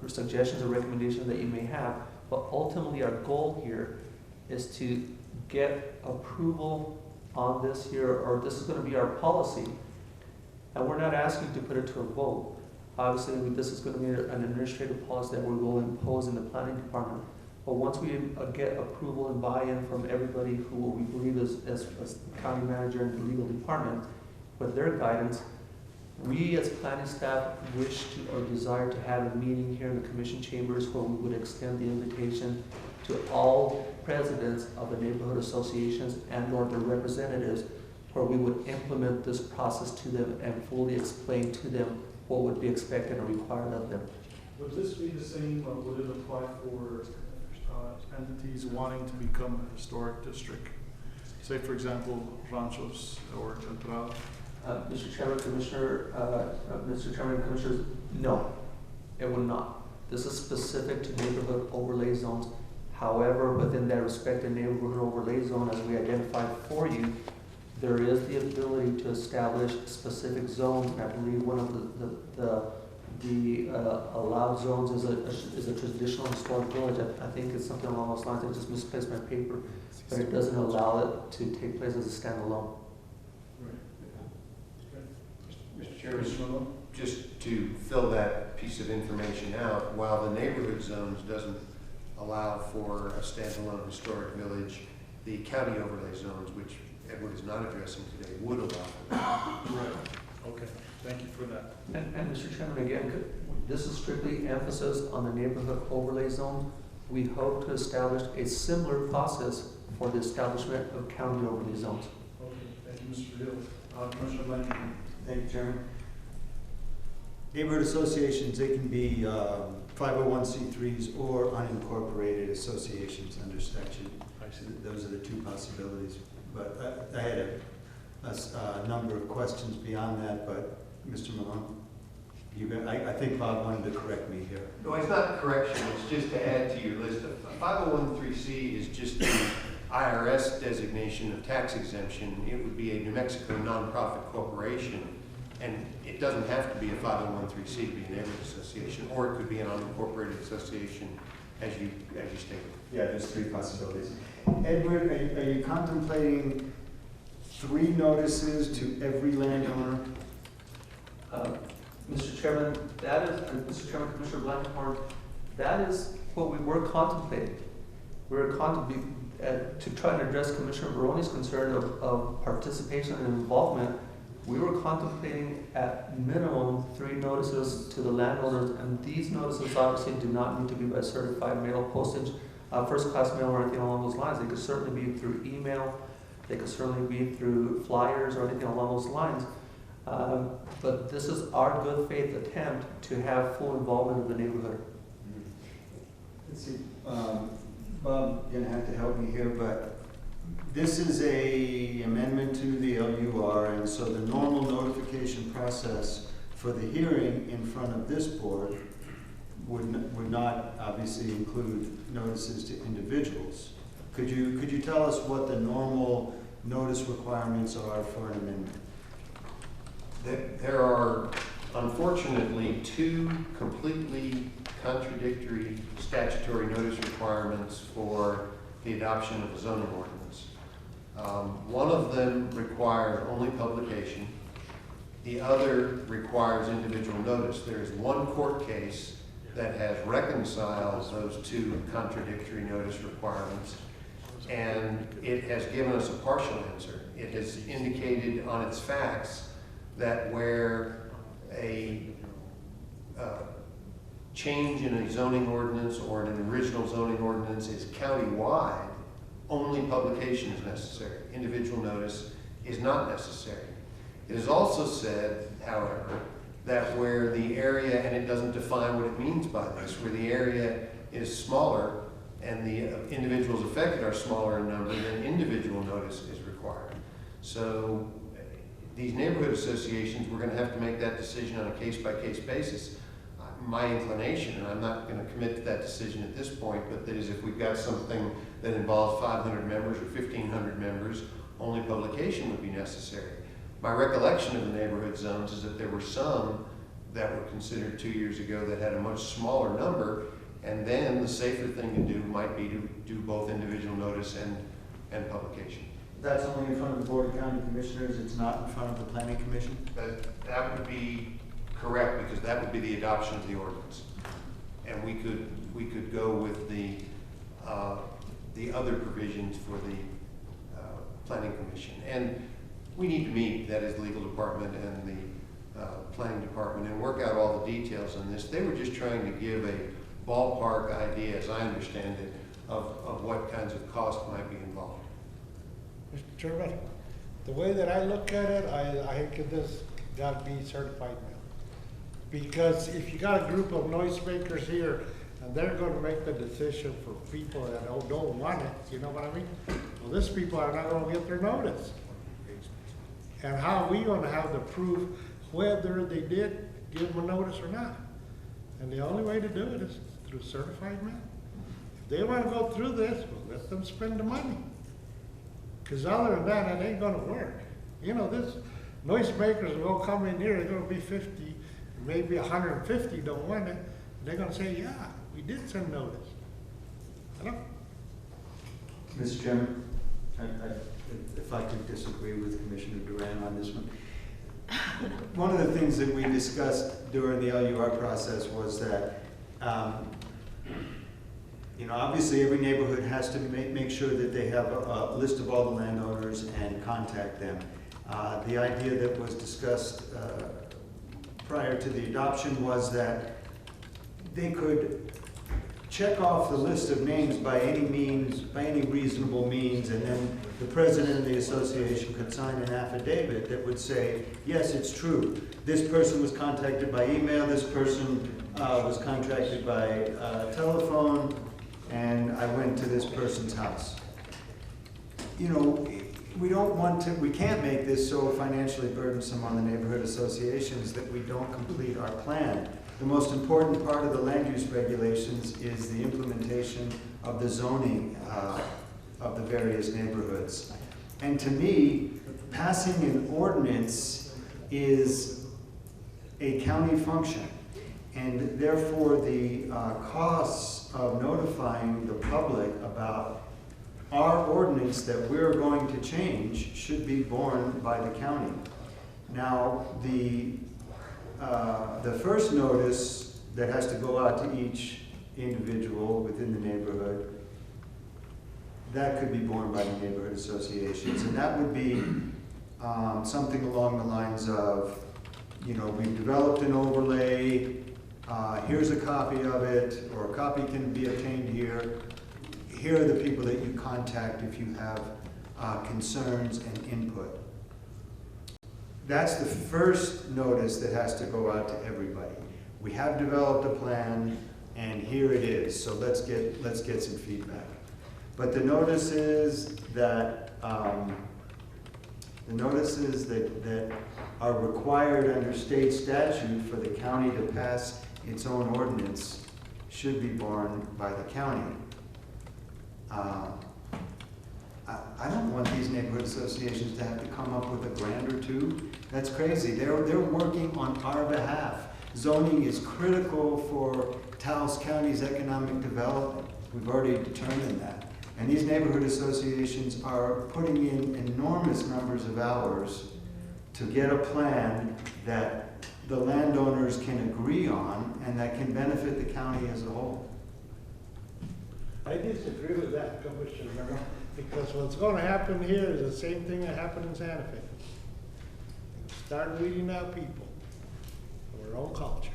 suggestions or recommendations that you may have. But ultimately, our goal here is to get approval on this here, or this is going to be our policy. And we're not asking to put it to a vote. Obviously, this is going to be an administrative policy that we will impose in the planning department. But once we get approval and buy-in from everybody who we believe is the county manager and the legal department, with their guidance, we as planning staff wish to or desire to have a meeting here in the commission chambers where we would extend the invitation to all presidents of the neighborhood associations and or their representatives, where we would implement this process to them and fully explain to them what would be expected and required of them. Would this be the same, would it apply for entities wanting to become a historic district? Say, for example, Ranchos or Entrada? Mr. Chairman, Commissioners, no, it would not. This is specific to neighborhood overlay zones. However, within that respective neighborhood overlay zone, as we identified for you, there is the ability to establish specific zones. And I believe one of the allowed zones is a traditional historic village. I think it's something along those lines. I just misplaced my paper, but it doesn't allow it to take place as a standalone. Mr. Chairman, just to fill that piece of information out, while the neighborhood zones doesn't allow for a standalone historic village, the county overlay zones, which Edward is not addressing today, would allow for that. Right. Okay. Thank you for that. And Mr. Chairman, again, this is strictly emphasis on the neighborhood overlay zone. we hope to establish a similar process for the establishment of county overlay zones. Okay, thank you, Mr. Hill. Commissioner Blankenhorn. Thank you, Chairman. Neighborhood associations, they can be 501c3s or unincorporated associations under statute. Actually, those are the two possibilities. But I had a number of questions beyond that, but Mr. Malone, I think Bob wanted to correct me here. No, it's not a correction, it's just to add to your list. A 501(c)(3) is just the IRS designation of tax exemption. It would be a New Mexico nonprofit corporation, and it doesn't have to be a 501(c) to be a neighborhood association, or it could be an unincorporated association, as you stated. Yeah, there's three possibilities. Edward, are you contemplating 3 notices to every landowner? Mr. Chairman, Mr. Chairman, Commissioner Blankenhorn, that is what we were contemplating. We were contemplating to try and address Commissioner Baroni's concern of participation and involvement. We were contemplating at minimum 3 notices to the landowners, and these notices obviously do not need to be by certified mail postage, first-class mail, or anything along those lines. They could certainly be through email. They could certainly be through flyers or anything along those lines. But this is our good faith attempt to have full involvement of the neighborhood. Let's see, Bob, you're gonna have to help me here, but this is a amendment to the LUR, and so the normal notification process for the hearing in front of this board would not obviously include notices to individuals. Could you tell us what the normal notice requirements are for an amendment? There are, unfortunately, 2 completely contradictory statutory notice requirements for the adoption of a zoning ordinance. One of them requires only publication. The other requires individual notice. There is one court case that has reconciled those 2 contradictory notice requirements, and it has given us a partial answer. It has indicated on its facts that where a change in a zoning ordinance or an original zoning ordinance is county-wide, only publication is necessary. Individual notice is not necessary. It is also said, however, that where the area, and it doesn't define what it means by this, where the area is smaller and the individuals affected are smaller in number, then individual notice is required. So these neighborhood associations, we're going to have to make that decision on a case-by-case basis. My inclination, and I'm not going to commit to that decision at this point, but that is if we've got something that involves 500 members or 1,500 members, only publication would be necessary. My recollection of the neighborhood zones is that there were some that were considered 2 years ago that had a much smaller number, and then the safer thing to do might be to do both individual notice and publication. That's only in front of the Board of County Commissioners, it's not in front of the Planning Commission? That would be correct, because that would be the adoption of the ordinance. And we could go with the other provisions for the Planning Commission. And we need to meet, that is the legal department and the planning department, and work out all the details on this. They were just trying to give a ballpark idea, as I understand it, of what kinds of cost might be involved. Mr. Chairman, the way that I look at it, I think this got to be certified mail. Because if you got a group of noisemakers here, and they're going to make the decision for people that don't want it, you know what I mean? Well, these people are not going to get their notice. And how are we going to have the proof whether they did give them a notice or not? And the only way to do it is through certified mail. If they want to go through this, well, let them spend the money. Because other than that, it ain't going to work. You know, this noisemakers will come in here, they're going to be 50, maybe 150 don't want it. They're going to say, yeah, we did send notice. Hello? Mr. Chairman, if I could disagree with Commissioner Duran on this one. One of the things that we discussed during the LUR process was that, you know, obviously every neighborhood has to make sure that they have a list of all the landowners and contact them. The idea that was discussed prior to the adoption was that they could check off the list of names by any means, by any reasonable means, and then the president of the association could sign an affidavit that would say, yes, it's true. This person was contacted by email, this person was contacted by telephone, and I went to this person's house. You know, we can't make this so financially burdensome on the neighborhood associations that we don't complete our plan. The most important part of the land use regulations is the implementation of the zoning of the various neighborhoods. And to me, passing an ordinance is a county function. And therefore, the costs of notifying the public about our ordinance that we're going to change should be borne by the county. Now, the first notice that has to go out to each individual within the neighborhood, that could be borne by the neighborhood associations. And that would be something along the lines of, you know, we've developed an overlay, here's a copy of it, or a copy can be obtained here. Here are the people that you contact if you have concerns and input. That's the first notice that has to go out to everybody. We have developed a plan, and here it is. So let's get some feedback. But the notices that that are required under state statute for the county to pass its own ordinance should be borne by the county. I don't want these neighborhood associations to have to come up with a grant or two. That's crazy. They're working on our behalf. Zoning is critical for Taos County's economic development. We've already determined that. And these neighborhood associations are putting in enormous numbers of hours to get a plan that the landowners can agree on and that can benefit the county as a whole. I disagree with that, Commissioner Merrill, because what's going to happen here is the same thing that happened in Santa Fe. Start weeding out people of our own culture.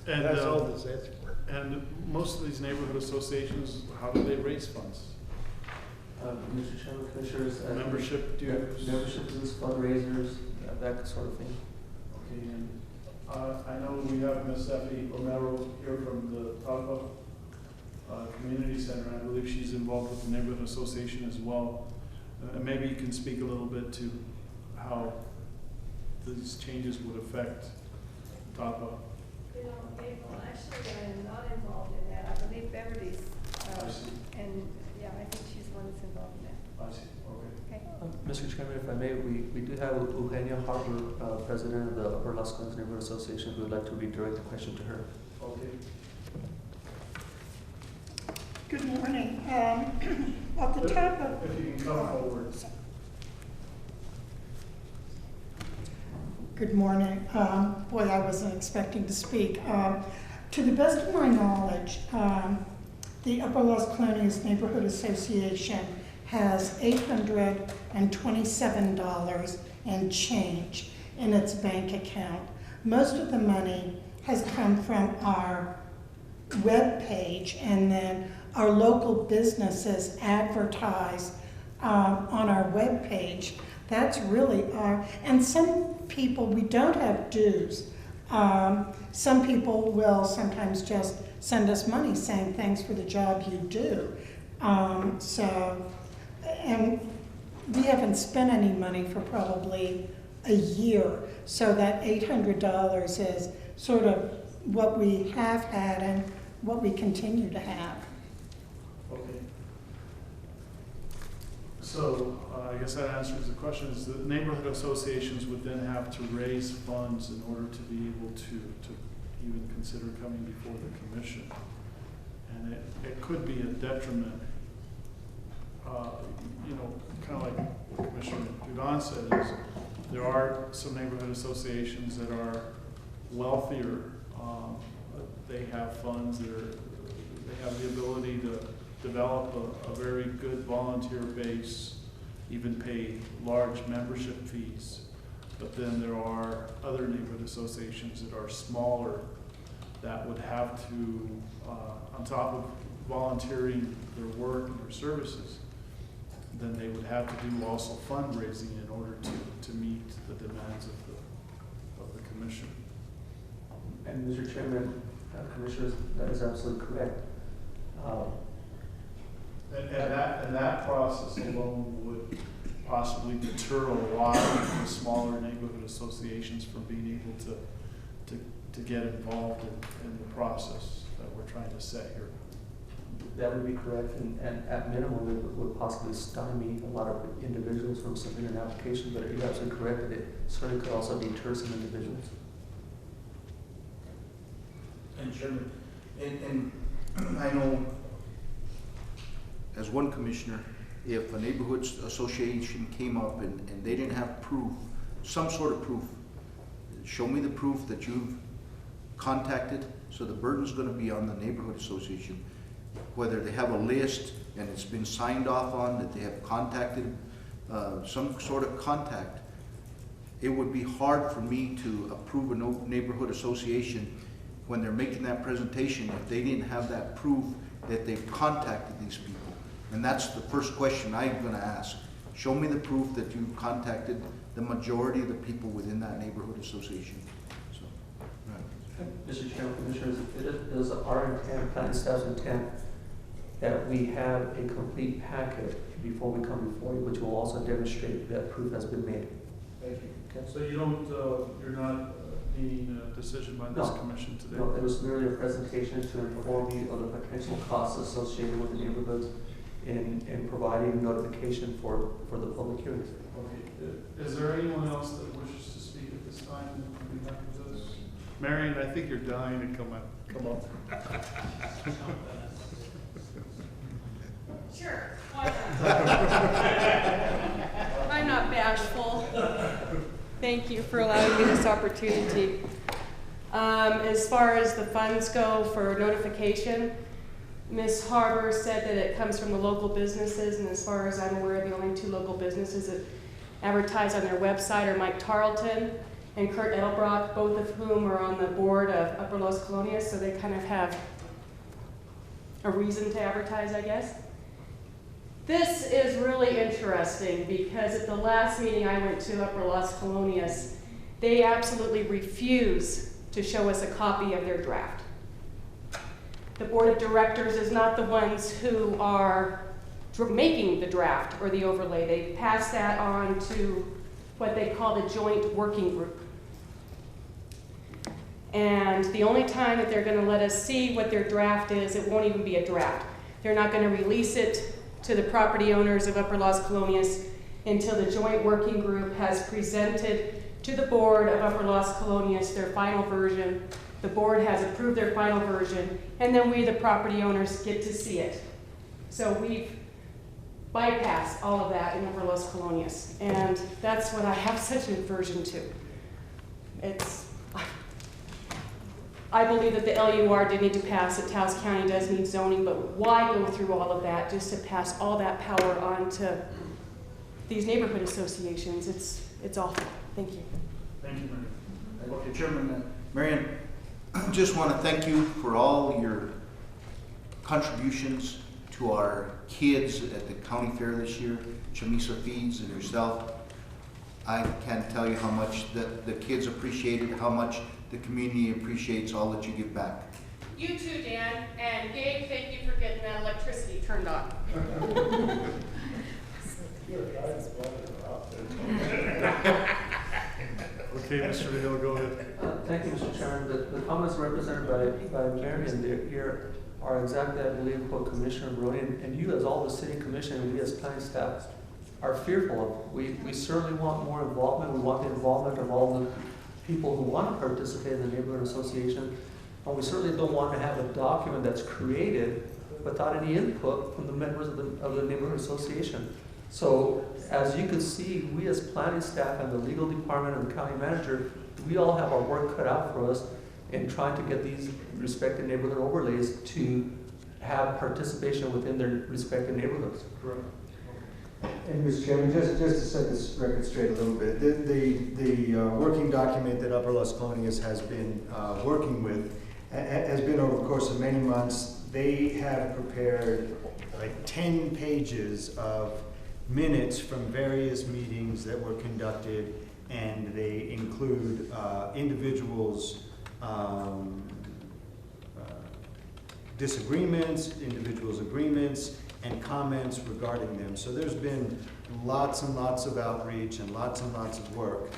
And that's all this is. And most of these neighborhood associations, how do they raise funds? Mr. Chairman, Commissioners. Membership dues? Membership dues, fundraisers, that sort of thing. Okay, and I know we have Ms. Effie Romero here from the Tapa Community Center. I believe she's involved with the neighborhood association as well. Maybe you can speak a little bit to how these changes would affect Tapa. You know, April, actually, I'm not involved in that. I believe Beverly's, and yeah, I think she's the one that's involved in that. I see, okay. Mr. Chairman, if I may, we do have Eugenia Harper, President of the Upper Las Colinas Neighborhood Association, who would like to redirect the question to her. Okay. Good morning. At the top of... If you can come forward. Good morning. Boy, I wasn't expecting to speak. To the best of my knowledge, the Upper Las Colinas Neighborhood Association has $827 and change in its bank account. Most of the money has come from our web page, and then our local businesses advertise on our web page. That's really our, and some people, we don't have dues. Some people will sometimes just send us money saying thanks for the job you do. And we haven't spent any money for probably a year, so that $800 is sort of what we have had and what we continue to have. Okay. So I guess that answers the question. Is the neighborhood associations would then have to raise funds in order to be able to even consider coming before the commission. And it could be a detriment. You know, kind of like Commissioner Dugan said, is there are some neighborhood associations that are wealthier. They have funds. They have the ability to develop a very good volunteer base, even pay large membership fees. But then there are other neighborhood associations that are smaller that would have to, on top of volunteering their work and their services, then they would have to do also fundraising in order to meet the demands of the commission. And Mr. Chairman, Commissioners, that is absolutely correct. And that process alone would possibly deter a lot of the smaller neighborhood associations from being able to get involved in the process that we're trying to set here. That would be correct, and at minimum, it would possibly stymie a lot of individuals from submitting an application, but you're absolutely correct that it certainly could also deter some individuals. And Chairman, and I know as one commissioner, if a neighborhood association came up and they didn't have proof, some sort of proof, show me the proof that you've contacted, so the burden's gonna be on the neighborhood association, whether they have a list and it's been signed off on, that they have contacted, some sort of contact. It would be hard for me to approve a neighborhood association when they're making that presentation if they didn't have that proof that they've contacted these people. And that's the first question I'm gonna ask. Show me the proof that you've contacted the majority of the people within that neighborhood association. So, right. Mr. Chairman, Commissioners, it is our intent, planning staff's intent, that we have a complete packet before we come before you, which will also demonstrate that proof has been made. Thank you. Okay. So you're not needing a decision by this commission today? No, it was merely a presentation to inform you of the potential costs associated with the neighborhoods in providing notification for the public hearings. Okay. Is there anyone else that wishes to speak at this time? We'll be happy with this. Marion, I think you're dying to come up. Sure, why not? I'm not bashful. Thank you for allowing me this opportunity. As far as the funds go for notification, Ms. Harbour said that it comes from the local businesses, and as far as I'm aware, the only two local businesses that advertise on their website are Mike Tarleton and Kurt Edelbrock, both of whom are on the board of Upper Los Colonias, so they kind of have a reason to advertise, I guess. This is really interesting because at the last meeting I went to, Upper Las Colonias, they absolutely refuse to show us a copy of their draft. The board of directors is not the ones who are making the draft or the overlay. They pass that on to what they call the joint working group. And the only time that they're going to let us see what their draft is, it won't even be a draft. They're not going to release it to the property owners of Upper Las Colonias until the joint working group has presented to the board of Upper Las Colonias their final version. The board has approved their final version, and then we, the property owners, get to see it. So we've bypassed all of that in Upper Las Colonias, and that's what I have such an aversion to. I believe that the LUR did need to pass, that Taos County does need zoning, but why go through all of that just to pass all that power on to these neighborhood associations? It's awful. Thank you. Thank you, Marion. Okay, Chairman, Marion, I just want to thank you for all your contributions to our kids at the county fair this year, Chamisa Feeds and yourself. I can't tell you how much the kids appreciated, how much the community appreciates all that you give back. You too, Dan. And Gabe, thank you for getting that electricity turned on. Okay, Mr. Hill, go ahead. Thank you, Mr. Chairman. The comments represented by Marion here are exactly, I believe, what Commissioner Brody and you as all the city commission and we as planning staff are fearful of. We certainly want more involvement. We want the involvement of all the people who want to participate in the neighborhood association. And we certainly don't want to have a document that's created without any input from the members of the neighborhood association. So as you can see, we as planning staff and the legal department and the county manager, we all have our work cut out for us in trying to get these respective neighborhood overlays to have participation within their respective neighborhoods. Correct. And Mr. Chairman, just to set this record straight a little bit, the working document that Upper Las Colonias has been working with has been over the course of many months. They have prepared like 10 pages of minutes from various meetings that were conducted, and they include individuals' disagreements, individuals' agreements, and comments regarding them. So there's been lots and lots of outreach and lots of work.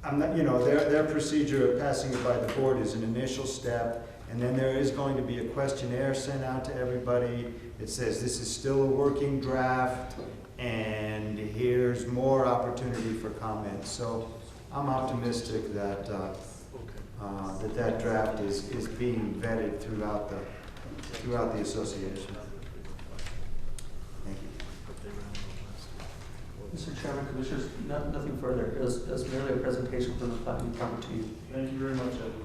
I'm not, their procedure of passing it by the board is an initial step, and then there is going to be a questionnaire sent out to everybody. It says this is still a working draft, and here's more opportunity for comments. So I'm optimistic that that draft is being vetted throughout the association. Thank you. Mr. Chairman, Commissioners, nothing further. It was merely a presentation from the planning department to you. Thank you very much, Edward.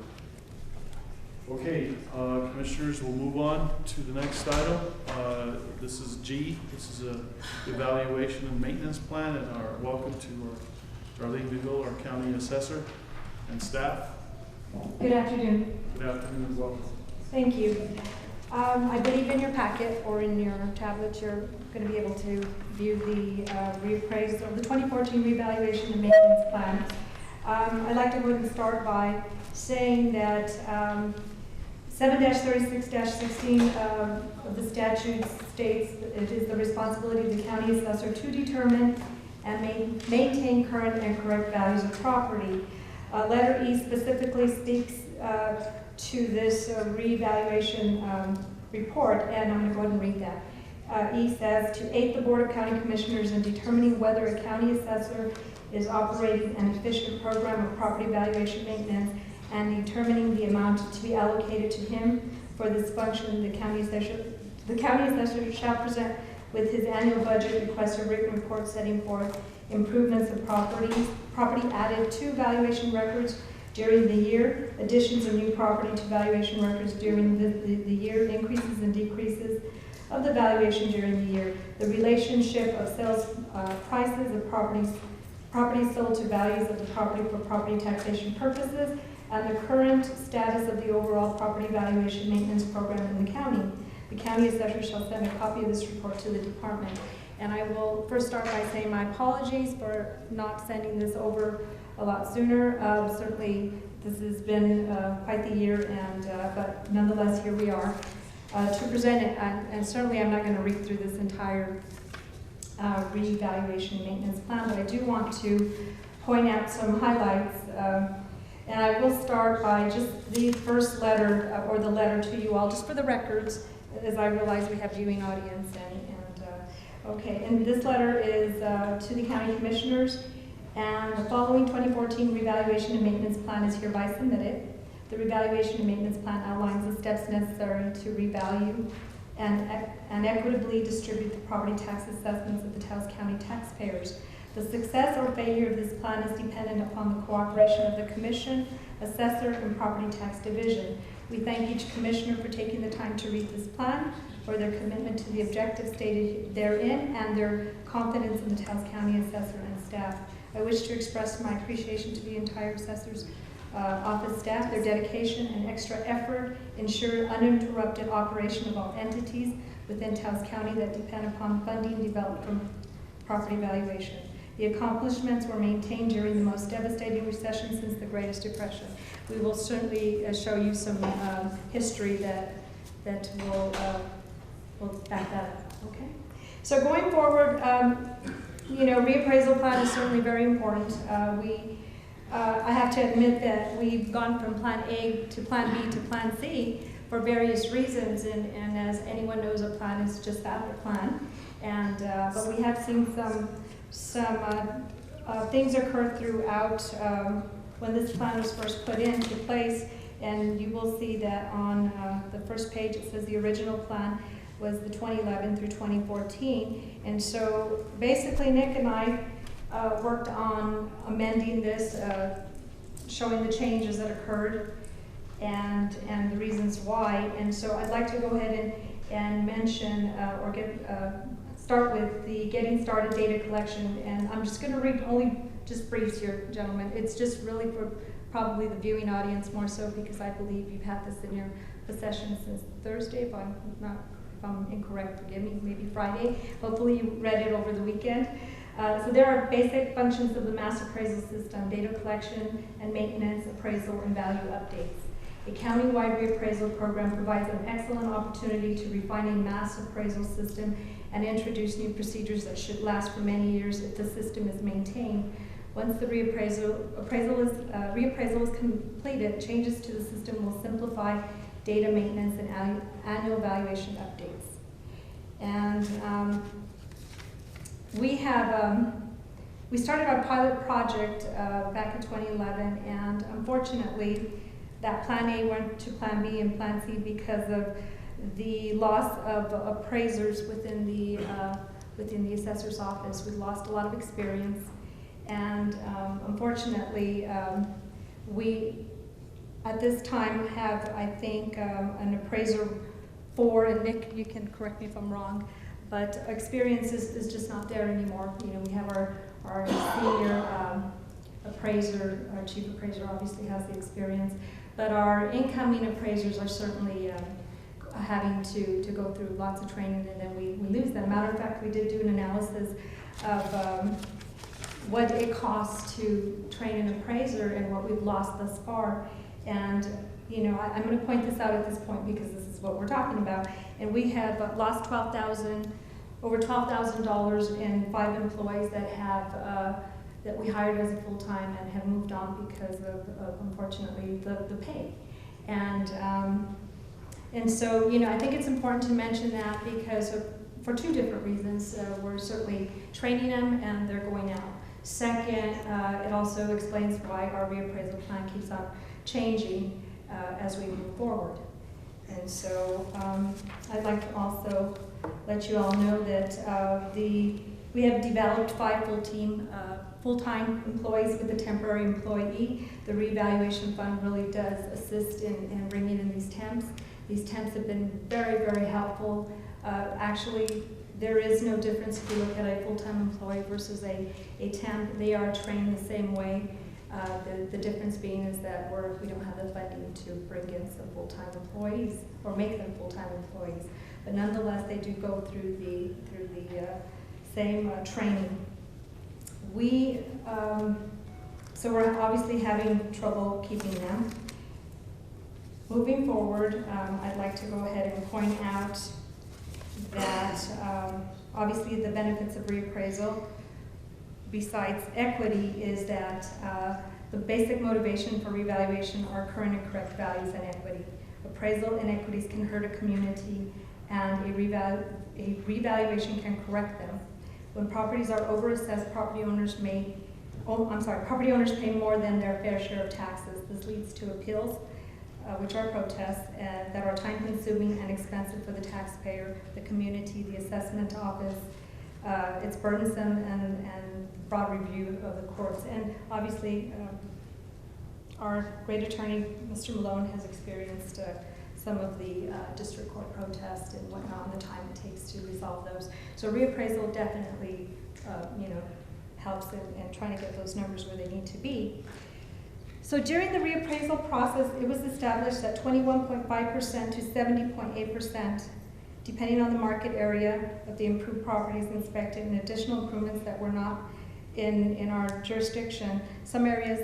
Okay, Commissioners, we'll move on to the next item. This is G. This is a evaluation and maintenance plan, and our welcome to Darlene Miguel, our county assessor, and staff. Good afternoon. Good afternoon and welcome. Thank you. I believe in your packet or in your tablet you're going to be able to view the reappraisal of the 2014 revaluation and maintenance plan. I'd like to go ahead and start by saying that 7-36-16 of the statute states it is the responsibility of the county assessor to determine and maintain current and correct values of property. Letter E specifically speaks to this reevaluation report, and I'm going to go ahead and read that. E says, to aid the Board of County Commissioners in determining whether a county assessor is operating an efficient program of property valuation maintenance and determining the amount to be allocated to him for this function, the county assessor shall present with his annual budget request a written report setting forth improvements of property added to valuation records during the year, additions of new property to valuation records during the year, increases and decreases of the valuation during the year, the relationship of sales prices of property sold to values of the property for property taxation purposes, and the current status of the overall property valuation maintenance program in the county. The county assessor shall send a copy of this report to the department. And I will first start by saying my apologies for not sending this over a lot sooner. Certainly this has been quite the year, and but nonetheless here we are to present it. And certainly I'm not going to read through this entire reevaluation maintenance plan, but I do want to point out some highlights. And I will start by just the first letter, or the letter to you all, just for the records, as I realize we have viewing audience. Okay, and this letter is to the county commissioners, and the following 2014 revaluation and maintenance plan is hereby submitted. The revaluation and maintenance plan outlines the steps necessary to revalue and equitably distribute the property tax assessments of the Taos County taxpayers. The success or failure of this plan is dependent upon the cooperation of the Commission, Assessor, and Property Tax Division. We thank each Commissioner for taking the time to read this plan, for their commitment to the objectives stated therein, and their confidence in the Taos County Assessor and staff. I wish to express my appreciation to the entire Assessor's Office staff. Their dedication and extra effort ensure uninterrupted operation of all entities within Taos County that depend upon funding developed from property valuation. The accomplishments were maintained during the most devastating recession since the Greatest Depression. We will certainly show you some history that will back that up. Okay. So going forward, reappraisal plan is certainly very important. I have to admit that we've gone from Plan A to Plan B to Plan C for various reasons, and as anyone knows, a plan is just that, a plan. And but we have seen some things occur throughout when this plan was first put into place, and you will see that on the first page it says the original plan was the 2011 through 2014, and so basically Nick and I worked on amending this, showing the changes that occurred and the reasons why. And so I'd like to go ahead and mention or start with the getting started data collection, and I'm just going to read only just briefs here, gentlemen. It's just really for probably the viewing audience more so, because I believe you've had this in your possession since Thursday, if I'm incorrect, forgive me, maybe Friday. Hopefully you read it over the weekend. So there are basic functions of the mass appraisal system: data collection and maintenance, appraisal, and value updates. A county-wide reappraisal program provides an excellent opportunity to refine a mass appraisal system and introduce new procedures that should last for many years if the system is maintained. Once the reappraisal is completed, changes to the system will simplify data maintenance and annual valuation updates. And we started our pilot project back in 2011, and unfortunately, that Plan A went to Plan B and Plan C because of the loss of appraisers within the assessor's office. We lost a lot of experience, and unfortunately, we at this time have, I think, an appraiser 4, and Nick, you can correct me if I'm wrong, but experience is just not there anymore. You know, we have our senior appraiser, our chief appraiser obviously has the experience, but our incoming appraisers are certainly having to go through lots of training, and then we lose them. Matter of fact, we did do an analysis of what it costs to train an appraiser and what we've lost thus far. And you know, I'm going to point this out at this point because this is what we're talking about. And we have lost over $12,000 in 5 employees that have that we hired as a full-time and have moved on because of unfortunately the pay. And so, you know, I think it's important to mention that because for 2 different reasons. We're certainly training them and they're going out. Second, it also explains why our reappraisal plan keeps on changing as we move forward. And so I'd like to also let you all know that we have developed 5 full-time employees with a temporary employee. The revaluation fund really does assist in bringing in these temps. These temps have been very, very helpful. Actually, there is no difference if you look at a full-time employee versus a temp. They are trained the same way. The difference being is that we don't have the funding to bring in some full-time employees or make them full-time employees. But nonetheless, they do go through the same training. So we're obviously having trouble keeping them. Moving forward, I'd like to go ahead and point out that obviously the benefits of reappraisal, besides equity, is that the basic motivation for revaluation are current and correct values and equity. Appraisal inequities can hurt a community, and a revaluation can correct them. When properties are overassessed, property owners pay more than their fair share of taxes. This leads to appeals, which are protests, that are time-consuming and expensive for the taxpayer, the community, the assessment office. It's burdensome and broad review of the courts. And obviously, our great attorney, Mr. Malone, has experienced some of the district court protests and whatnot, and the time it takes to resolve those. So reappraisal definitely, helps in trying to get those numbers where they need to be. So during the reappraisal process, it was established that 21.5% to 70.8%, depending on the market area of the improved properties inspected, and additional improvements that were not in our jurisdiction. Some areas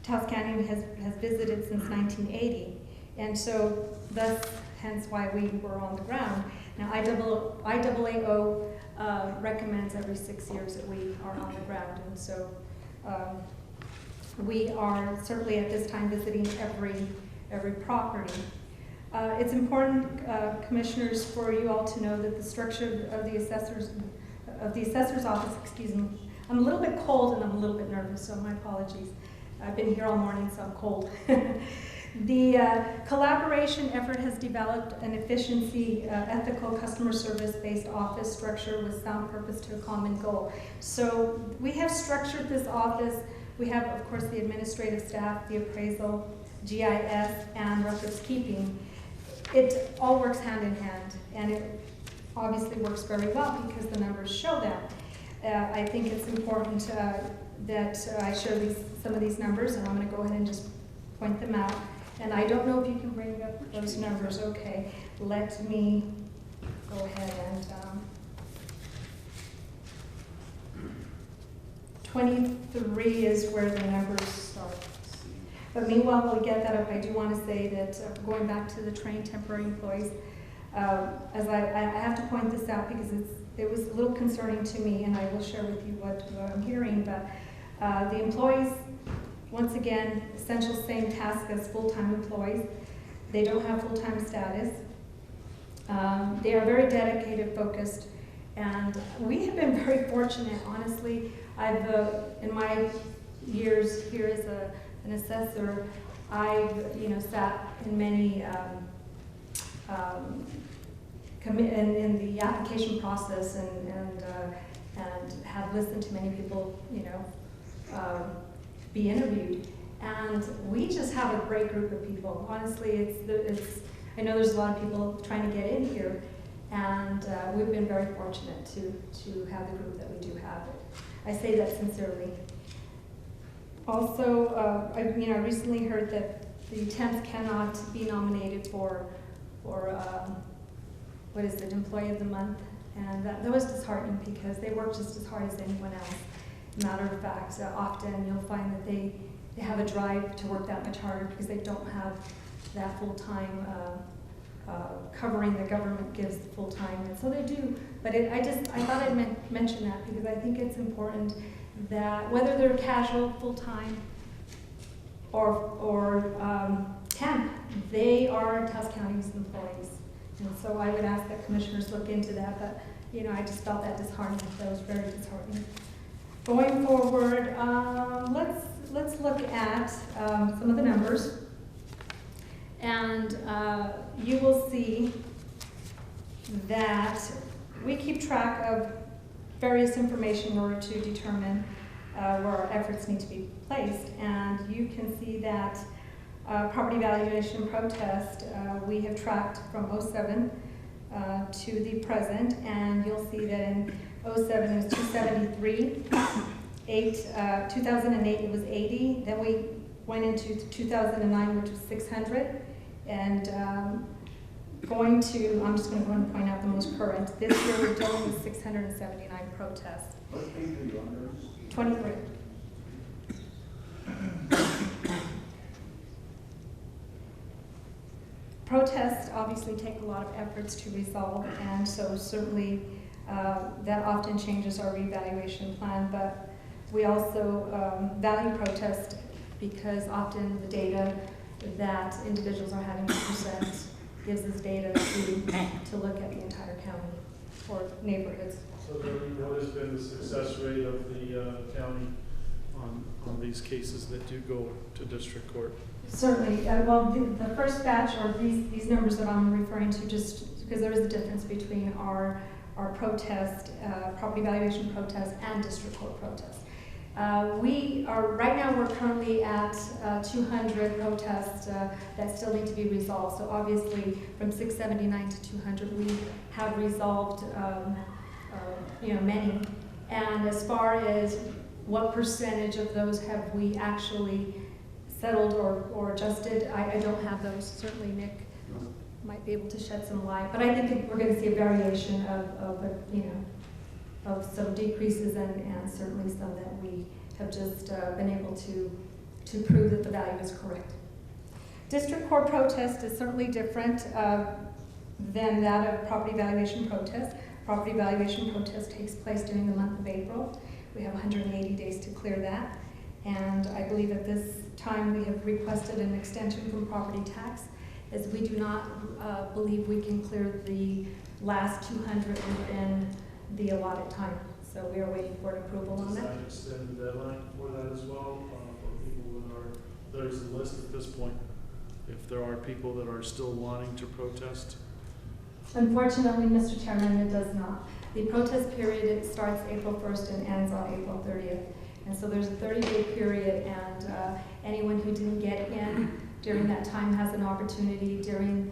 Taos County has visited since 1980, and so hence why we were on the ground. Now IAAO recommends every 6 years that we are on the ground, and so we are certainly at this time visiting every property. It's important, commissioners, for you all to know that the structure of the assessor's office, excuse me, I'm a little bit cold and I'm a little bit nervous, so my apologies. I've been here all morning, so I'm cold. The collaboration effort has developed an efficiency, ethical, customer service-based office structure with sound purpose to a common goal. So we have structured this office. We have, of course, the administrative staff, the appraisal, GIS, and records keeping. It all works hand in hand, and it obviously works very well because the numbers show that. I think it's important that I share some of these numbers, and I'm going to go ahead and just point them out. And I don't know if you can bring up those numbers. Okay, let me go ahead and 23 is where the numbers start. But meanwhile, while we get that up, I do want to say that going back to the trained temporary employees, as I have to point this out because it was a little concerning to me, and I will share with you what I'm hearing. But the employees, once again, essential same task as full-time employees. They don't have full-time status. They are very dedicated, focused, and we have been very fortunate, honestly. I've, in my years here as an assessor, I've, sat in many, in the application process and have listened to many people, be interviewed. And we just have a great group of people. Honestly, I know there's a lot of people trying to get in here, and we've been very fortunate to have the group that we do have. I say that sincerely. Also, I recently heard that the temps cannot be nominated for what is it, Employee of the Month, and that was disheartening because they work just as hard as anyone else. Matter of fact, often you'll find that they have a drive to work that much harder because they don't have that full-time covering the government gives full-time, and so they do. But I thought I'd mention that because I think it's important that whether they're casual, full-time, or temp, they are Taos County's employees. And so I would ask that commissioners look into that, but I just felt that disheartening. That was very disheartening. Going forward, let's look at some of the numbers, and you will see that we keep track of various information in order to determine where our efforts need to be placed. And you can see that property valuation protest, we have tracked from 07 to the present, and you'll see that in 07 it was 273, 2008 it was 80, then we went into 2009, which was 600, and I'm just going to go ahead and point out the most current. This year we're dealing with 679 protests. What page are you on? 23. Protests obviously take a lot of efforts to resolve, and so certainly that often changes our revaluation plan, but we also value protest because often the data that individuals are having to present gives us data to look at the entire county or neighborhoods. So what has been the success rate of the county on these cases that do go to district court? Certainly. Well, the first batch, or these numbers that I'm referring to, just because there is a difference between our protest, property valuation protest, and district court protest. Right now we're currently at 200 protests that still need to be resolved. So obviously from 679 to 200 we have resolved many. And as far as what percentage of those have we actually settled or adjusted, I don't have those. Certainly Nick might be able to shed some light. But I think we're going to see a variation of some decreases and certainly some that we have just been able to prove that the value is correct. District court protest is certainly different than that of property valuation protest. Property valuation protest takes place during the month of April. We have 180 days to clear that. And I believe at this time we have requested an extension from property tax, as we do not believe we can clear the last 200 within the allotted time. So we are waiting for an approval on that. Does that extend the deadline for that as well? For people there's a list at this point, if there are people that are still wanting to protest? Unfortunately, Mr. Chairman, it does not. The protest period, it starts April 1st and ends on April 30th. And so there's a 30-day period, and anyone who didn't get in during that time has an opportunity during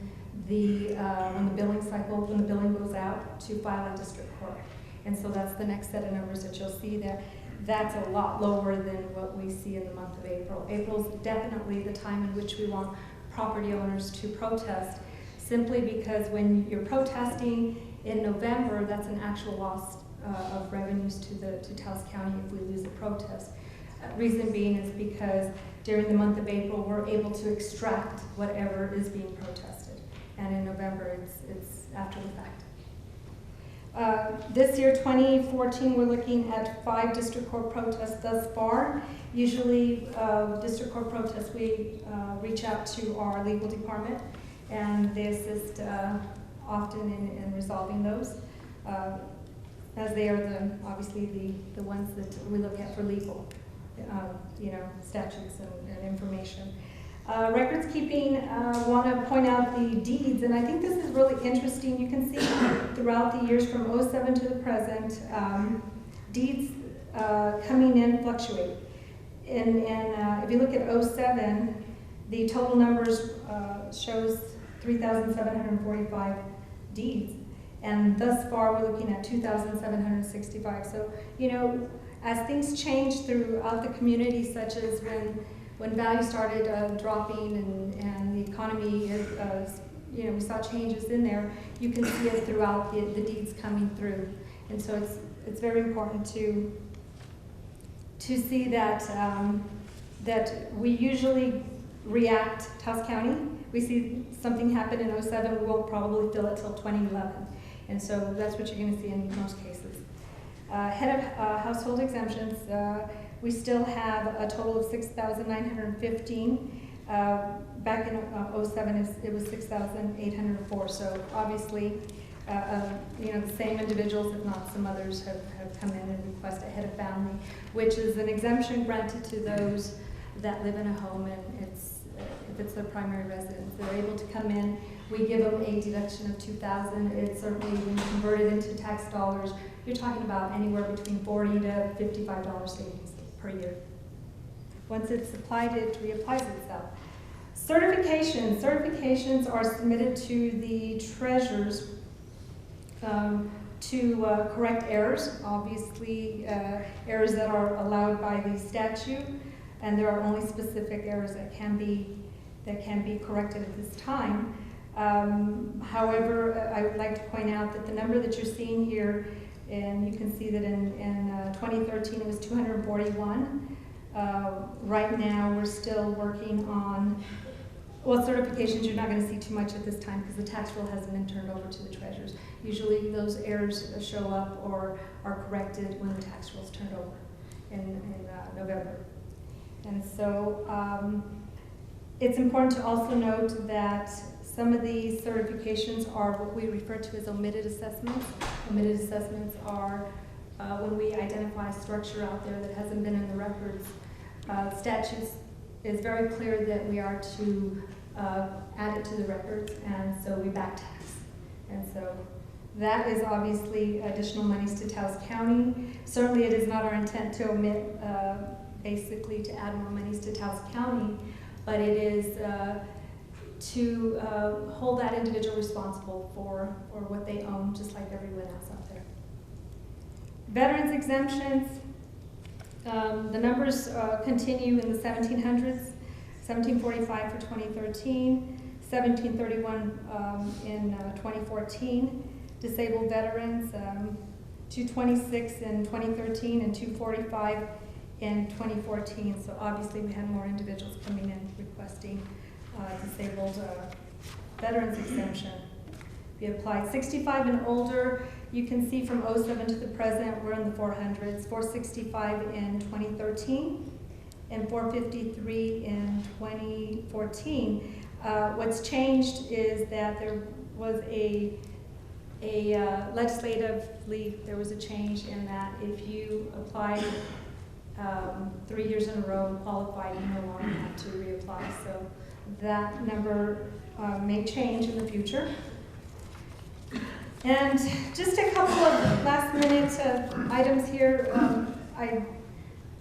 when the billing cycle, when the billing goes out, to file at district court. And so that's the next set of numbers that you'll see there. That's a lot lower than what we see in the month of April. April's definitely the time in which we want property owners to protest, simply because when you're protesting in November, that's an actual loss of revenues to Taos County if we lose a protest. Reason being is because during the month of April, we're able to extract whatever is being protested. And in November, it's after the fact. This year, 2014, we're looking at 5 district court protests thus far. Usually, district court protests, we reach out to our legal department, and they assist often in resolving those, as they are obviously the ones that we look at for legal, statutes and information. Records keeping, want to point out the deeds, and I think this is really interesting. You can see throughout the years from 07 to the present, deeds coming in fluctuate. And if you look at 07, the total numbers shows 3,745 deeds. And thus far, we're looking at 2,765. So, as things change throughout the community, such as when value started dropping and the economy, we saw changes in there, you can see it throughout the deeds coming through. And so it's very important to see that that we usually react, Taos County. We see something happen in 07, we won't probably feel it till 2011. And so that's what you're going to see in most cases. Head of household exemptions, we still have a total of 6,915. Back in 07, it was 6,804. So obviously, the same individuals, if not some others, have come in and requested a head of family, which is an exemption granted to those that live in a home, and if it's their primary residence, they're able to come in. We give them a deduction of $2,000. It's certainly, when you convert it into tax dollars, you're talking about anywhere between $40 to $55 savings per year. Once it's applied, it reapplies itself. Certifications are submitted to the treasurers to correct errors, obviously errors that are allowed by the statute, and there are only specific errors that can be corrected at this time. However, I would like to point out that the number that you're seeing here, and you can see that in 2013 it was 241. Right now we're still working on, certifications you're not going to see too much at this time because the tax roll hasn't been turned over to the treasurers. Usually those errors show up or are corrected when the tax roll is turned over in November. And so it's important to also note that some of these certifications are what we refer to as omitted assessments. Omitted assessments are when we identify a structure out there that hasn't been in the records. Statutes is very clear that we are to add it to the records, and so we back tax. And so that is obviously additional monies to Taos County. Certainly it is not our intent to omit, basically to add more monies to Taos County, but it is to hold that individual responsible for what they own, just like everyone else out there. Veterans exemptions, the numbers continue in the 1700s, 1745 for 2013, 1731 in 2014. Disabled veterans, 226 in 2013 and 245 in 2014. So obviously we had more individuals coming in requesting disabled veterans exemption be applied. 65 and older, you can see from 07 to the present, we're in the 400s, 465 in 2013 and 453 in 2014. What's changed is that there was legislatively, there was a change in that if you applied 3 years in a row and qualified, you no longer have to reapply. So that number may change in the future. And just a couple of last minute items here. I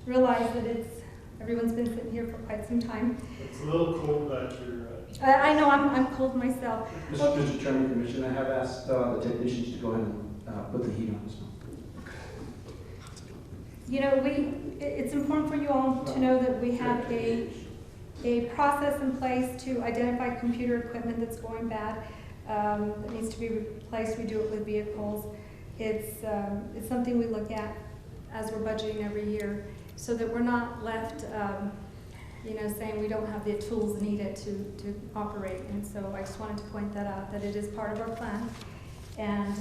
realize that everyone's been sitting here for quite some time. It's a little cold back here. I know, I'm cold myself. Mr. Chairman, Commissioner, I have asked the technicians to go ahead and put the heat on. So. You know, it's important for you all to know that we have a process in place to identify computer equipment that's going bad, that needs to be replaced. We do it with vehicles. It's something we look at as we're budgeting every year, so that we're not left, you know, saying we don't have the tools needed to operate. And so I just wanted to point that out, that it is part of our plan. And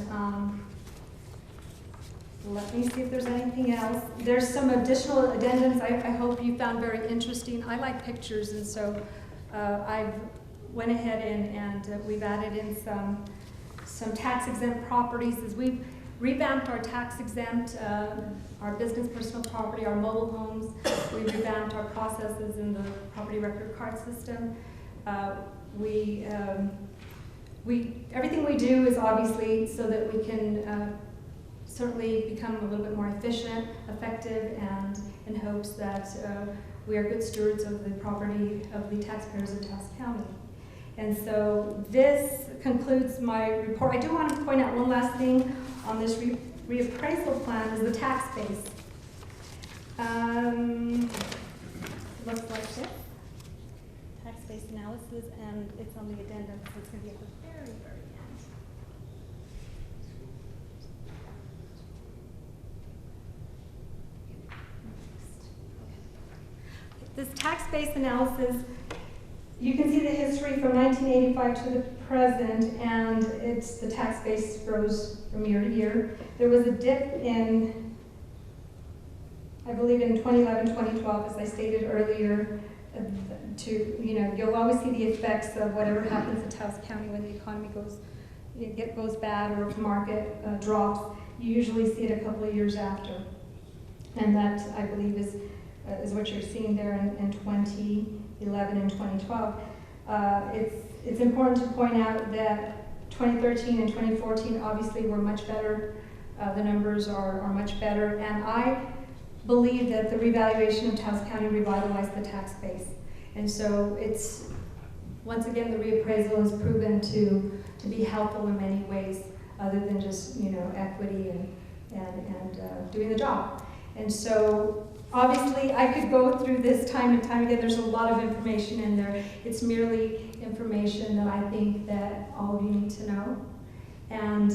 let me see if there's anything else. There's some additional addendums I hope you found very interesting. I like pictures, and so I've went ahead and we've added in some tax-exempt properties. As we've revamped our tax-exempt, our business personal property, our mobile homes. We've revamped our processes in the property record card system. Everything we do is obviously so that we can certainly become a little bit more efficient, effective, and in hopes that we are good stewards of the property of the taxpayers of Taos County. And so this concludes my report. I do want to point out one last thing on this reappraisal plan is the tax base. Looks like this. Tax base analysis, and it's on the addendum, so it's going to be at the very, very end. This tax base analysis, you can see the history from 1985 to the present, and the tax base grows from year to year. There was a dip in, I believe in 2011, 2012, as I stated earlier, you'll always see the effects of whatever happens in Taos County when the economy goes bad or if the market drops. You usually see it a couple of years after. And that, I believe, is what you're seeing there in 2011 and 2012. It's important to point out that 2013 and 2014 obviously were much better. The numbers are much better, and I believe that the revaluation of Taos County revitalized the tax base. And so it's, once again, the reappraisal has proven to be helpful in many ways, other than just equity and doing the job. And so obviously I could go through this time and time again. There's a lot of information in there. It's merely information that I think that all of you need to know. And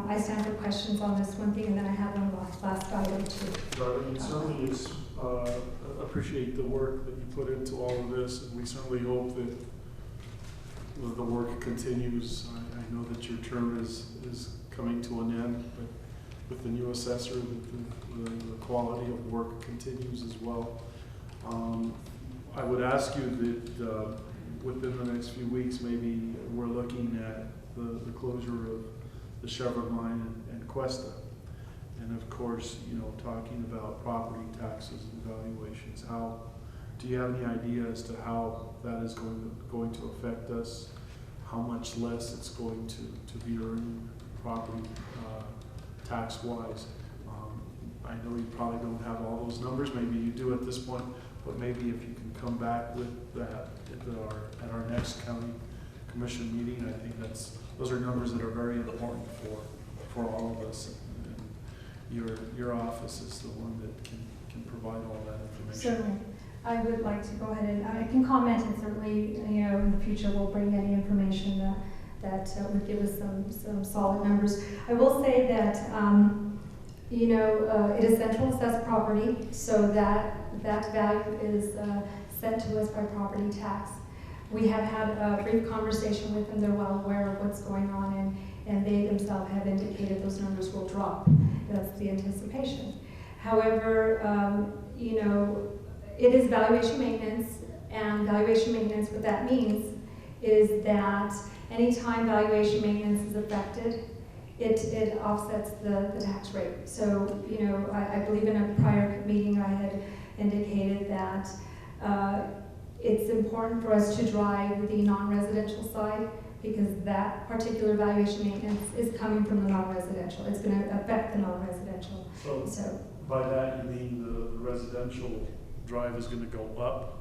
I stand for questions on this one thing, and then I have one last item too. Darlene, certainly appreciate the work that you put into all of this, and we certainly hope that the work continues. I know that your term is coming to an end, but with the new assessor, the quality of work continues as well. I would ask you that within the next few weeks, maybe we're looking at the closure of the Chevron line and Cuesta. And of course, talking about property taxes and valuations. Do you have any idea as to how that is going to affect us? How much less it's going to be earning property tax-wise? I know you probably don't have all those numbers. Maybe you do at this point, but maybe if you can come back with that at our next county commission meeting, I think those are numbers that are very important for all of us. And your office is the one that can provide all that information. Certainly. I would like to go ahead and I can comment, and certainly in the future we'll bring any information that would give us some solid numbers. I will say that it is central assessed property, so that value is sent to us by property tax. We have had a brief conversation with them. They're well aware of what's going on, and they themselves have indicated those numbers will drop. That's the anticipation. However, it is valuation maintenance, and valuation maintenance, what that means is that anytime valuation maintenance is affected, it offsets the tax rate. So, I believe in a prior meeting I had indicated that it's important for us to drive the non-residential side, because that particular valuation maintenance is coming from the non-residential. It's going to affect the non-residential. So by that you mean the residential drive is going to go up?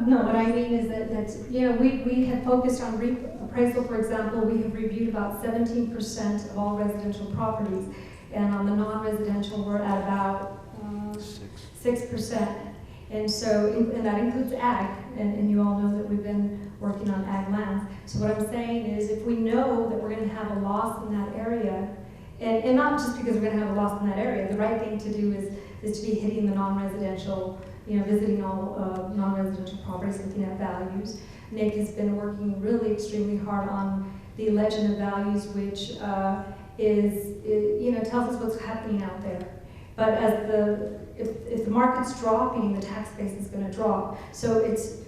No, what I mean is that we have focused on appraisal. For example, we have reviewed about 17% of all residential properties, and on the non-residential we're at about 6%. And so, and that includes ag, and you all know that we've been working on ag lands. So what I'm saying is, if we know that we're gonna have a loss in that area, and not just because we're gonna have a loss in that area, the right thing to do is to be hitting the non-residential, visiting all non-residential properties, looking at values. Nick has been working really extremely hard on the legend of values, which tells us what's happening out there. But if the market's dropping, the tax base is going to drop. So it's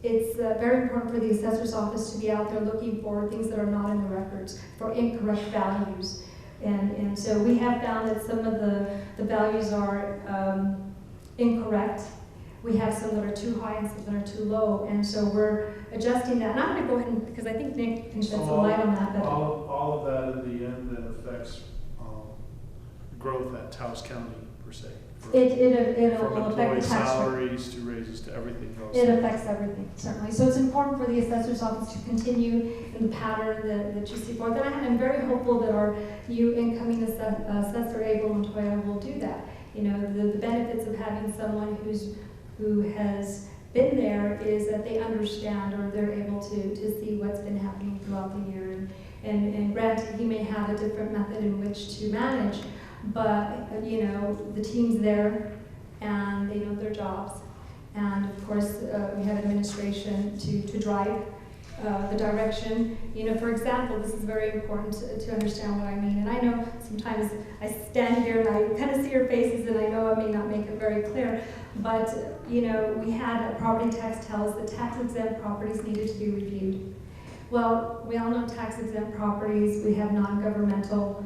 very important for the assessor's office to be out there looking for things that are not in the records, for incorrect values. And so we have found that some of the values are incorrect. We have some that are too high and some that are too low, and so we're adjusting that. And I'm going to go ahead because I think Nick can shed some light on that. But all of that in the end then affects growth at Taos County per se. It'll affect the employee tax rate. salaries to raises to everything else. It affects everything, certainly. So it's important for the assessor's office to continue in the pattern that you see forth. And I'm very hopeful that our new incoming assessor, Abel Montoya, will do that. The benefits of having someone who has been there is that they understand, or they're able to see what's been happening throughout the year. And granted, he may have a different method in which to manage, but the team's there and they know their jobs. And of course, we have administration to drive the direction. For example, this is very important to understand what I mean. And I know sometimes I stand here and I kind of see your faces, and I know I may not make it very clear, but we had a property tax tell us that tax-exempt properties needed to be reviewed. Well, we all know tax-exempt properties, we have non-governmental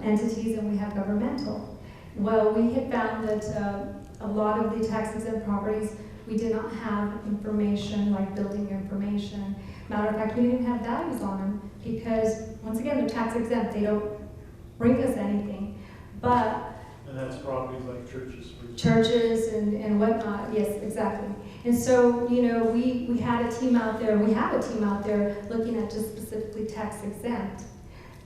entities, and we have governmental. Well, we had found that a lot of the tax-exempt properties, we did not have information like building information. Matter of fact, we didn't have values on them because, once again, they're tax-exempt. They don't bring us anything. And that's properties like churches. Churches and whatnot. Yes, exactly. And so, we had a team out there. We have a team out there looking at just specifically tax-exempt.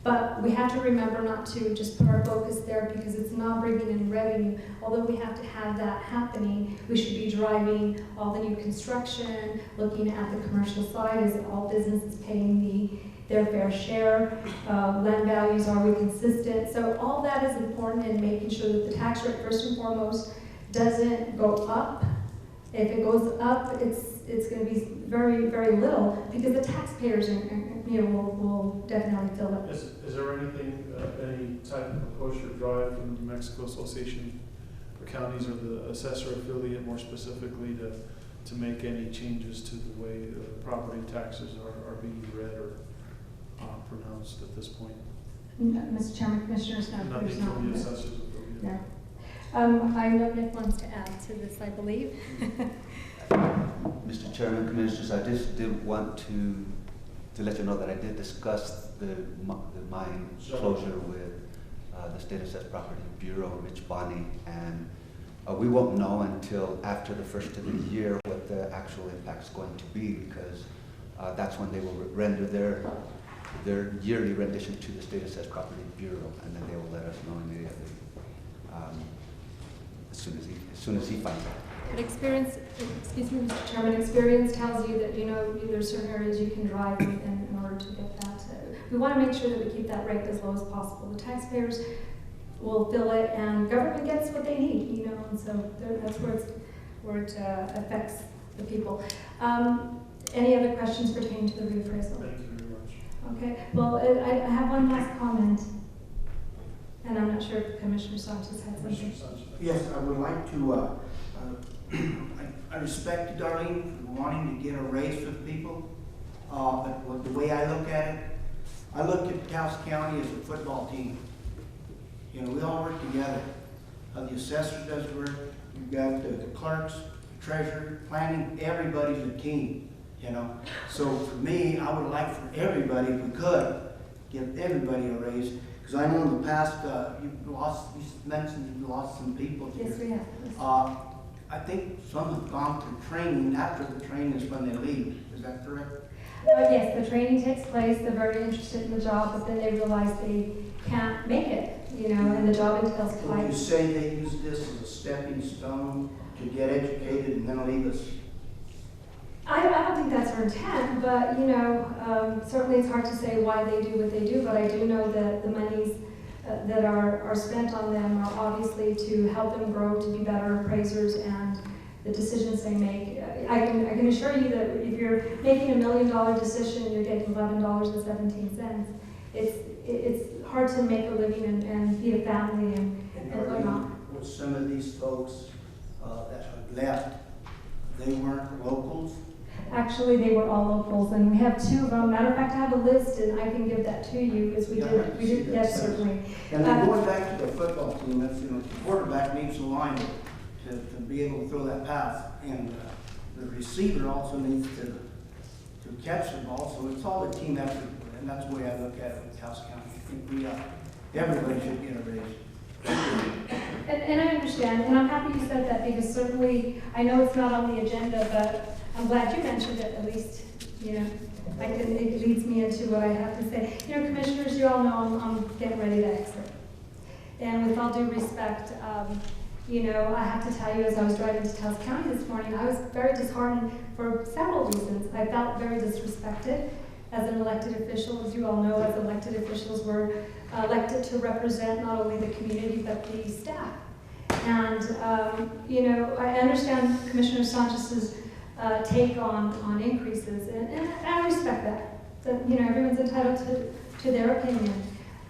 But we have to remember not to just put our focus there because it's not bringing in revenue. Although we have to have that happening, we should be driving all the new construction, looking at the commercial side, is all businesses paying their fair share, land values, are we consistent? So all that is important in making sure that the tax rate, first and foremost, doesn't go up. If it goes up, it's going to be very, very little because the taxpayers will definitely fill it. Is there anything, any type of approach or drive from the New Mexico Association for Counties or the assessor affiliate more specifically to make any changes to the way property taxes are being read or pronounced at this point? No, Mr. Chairman, Commissioners, no. Nothing from the assessors affiliate? No. I know Nick wants to add to this, I believe. Mr. Chairman, Commissioners, I just did want to let you know that I did discuss the mine closure with the State Assessed Property Bureau, Rich Bonney, and we won't know until after the first of the year what the actual impact is going to be, because that's when they will render their yearly rendition to the State Assessed Property Bureau, and then they will let us know immediately as soon as he finds out. But experience, excuse me, Mr. Chairman, experience tells you that there's certain areas you can drive in order to get that. We want to make sure that we keep that rate as low as possible. The taxpayers will fill it, and government gets what they need, and so that's where it affects the people. Any other questions pertaining to the reappraisal? Thank you very much. Okay. Well, I have one last comment, and I'm not sure if Commissioner Sanchez had something. Yes, I would like to. I respect you, Darlene, for wanting to get a raise for the people. But the way I look at it, I look at Taos County as a football team. We all work together. The assessor does work. You've got the clerks, the treasurer, planning. Everybody's a team. So for me, I would like for everybody, if we could, give everybody a raise. Because I know in the past, you mentioned you've lost some people here. Yes, we have. I think some have gone through training. After the training is when they leave. Is that correct? Yes, the training takes place, they're very interested in the job, but then they realize they can't make it, and the job entails Would time. you say they use this as a stepping stone to get educated and then leave us? I don't think that's our intent, but, certainly it's hard to say why they do what they do, but I do know that the monies that are spent on them are obviously to help them grow to be better appraisers and the decisions they make. I can assure you that if you're making $1 million decision and you're getting $11.17, it's hard to make a living and feed a family and whatnot. With some of these folks that have left, they weren't locals? Actually, they were all locals, and we have 2 of them. Matter of fact, I have a list, and I can give that to you, because we did, yes, certainly. And then going back to the football team, that's, the quarterback needs the line to be able to throw that pass, and the receiver also needs to catch the ball, so it's all a team effort, and that's the way I look at it with Taos County. I think everybody should get a raise. And I understand, and I'm happy you said that, because certainly, I know it's not on the agenda, but I'm glad you mentioned it, at least, it leads me into what I have to say. Commissioners, you all know I'm getting ready to exit. And with all due respect, I have to tell you, as I was driving to Taos County this morning, I was very disheartened for several reasons. I felt very disrespected as an elected official. As you all know, as elected officials, we're elected to represent not only the community, but the staff. And, I understand Commissioner Sanchez's take on increases, and I respect that. Everyone's entitled to their opinion.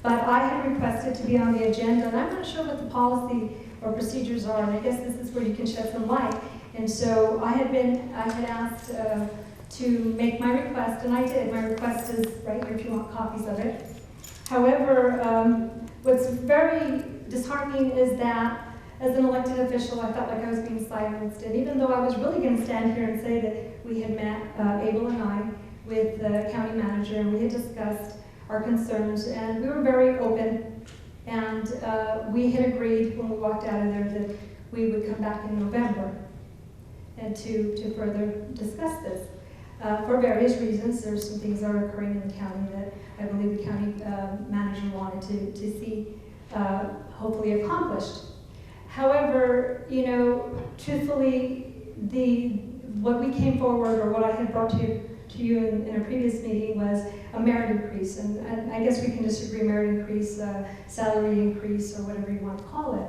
But I had requested to be on the agenda, and I'm not sure what the policy or procedures are, and I guess this is where you can shed some light. And so I had asked to make my request, and I did. My request is right here if you want copies of it. However, what's very disheartening is that as an elected official, I felt like I was being silenced. And even though I was really going to stand here and say that we had met, Abel and I, with the county manager, and we had discussed our concerns, and we were very open, and we had agreed when we walked out of there that we would come back in November and to further discuss this. For various reasons, there's some things that are occurring in the county that I believe the county manager wanted to see hopefully accomplished. However, truthfully, what we came forward, or what I had brought to you in a previous meeting, was a merit increase. And I guess we can disagree, merit increase, salary increase, or whatever you want to call it.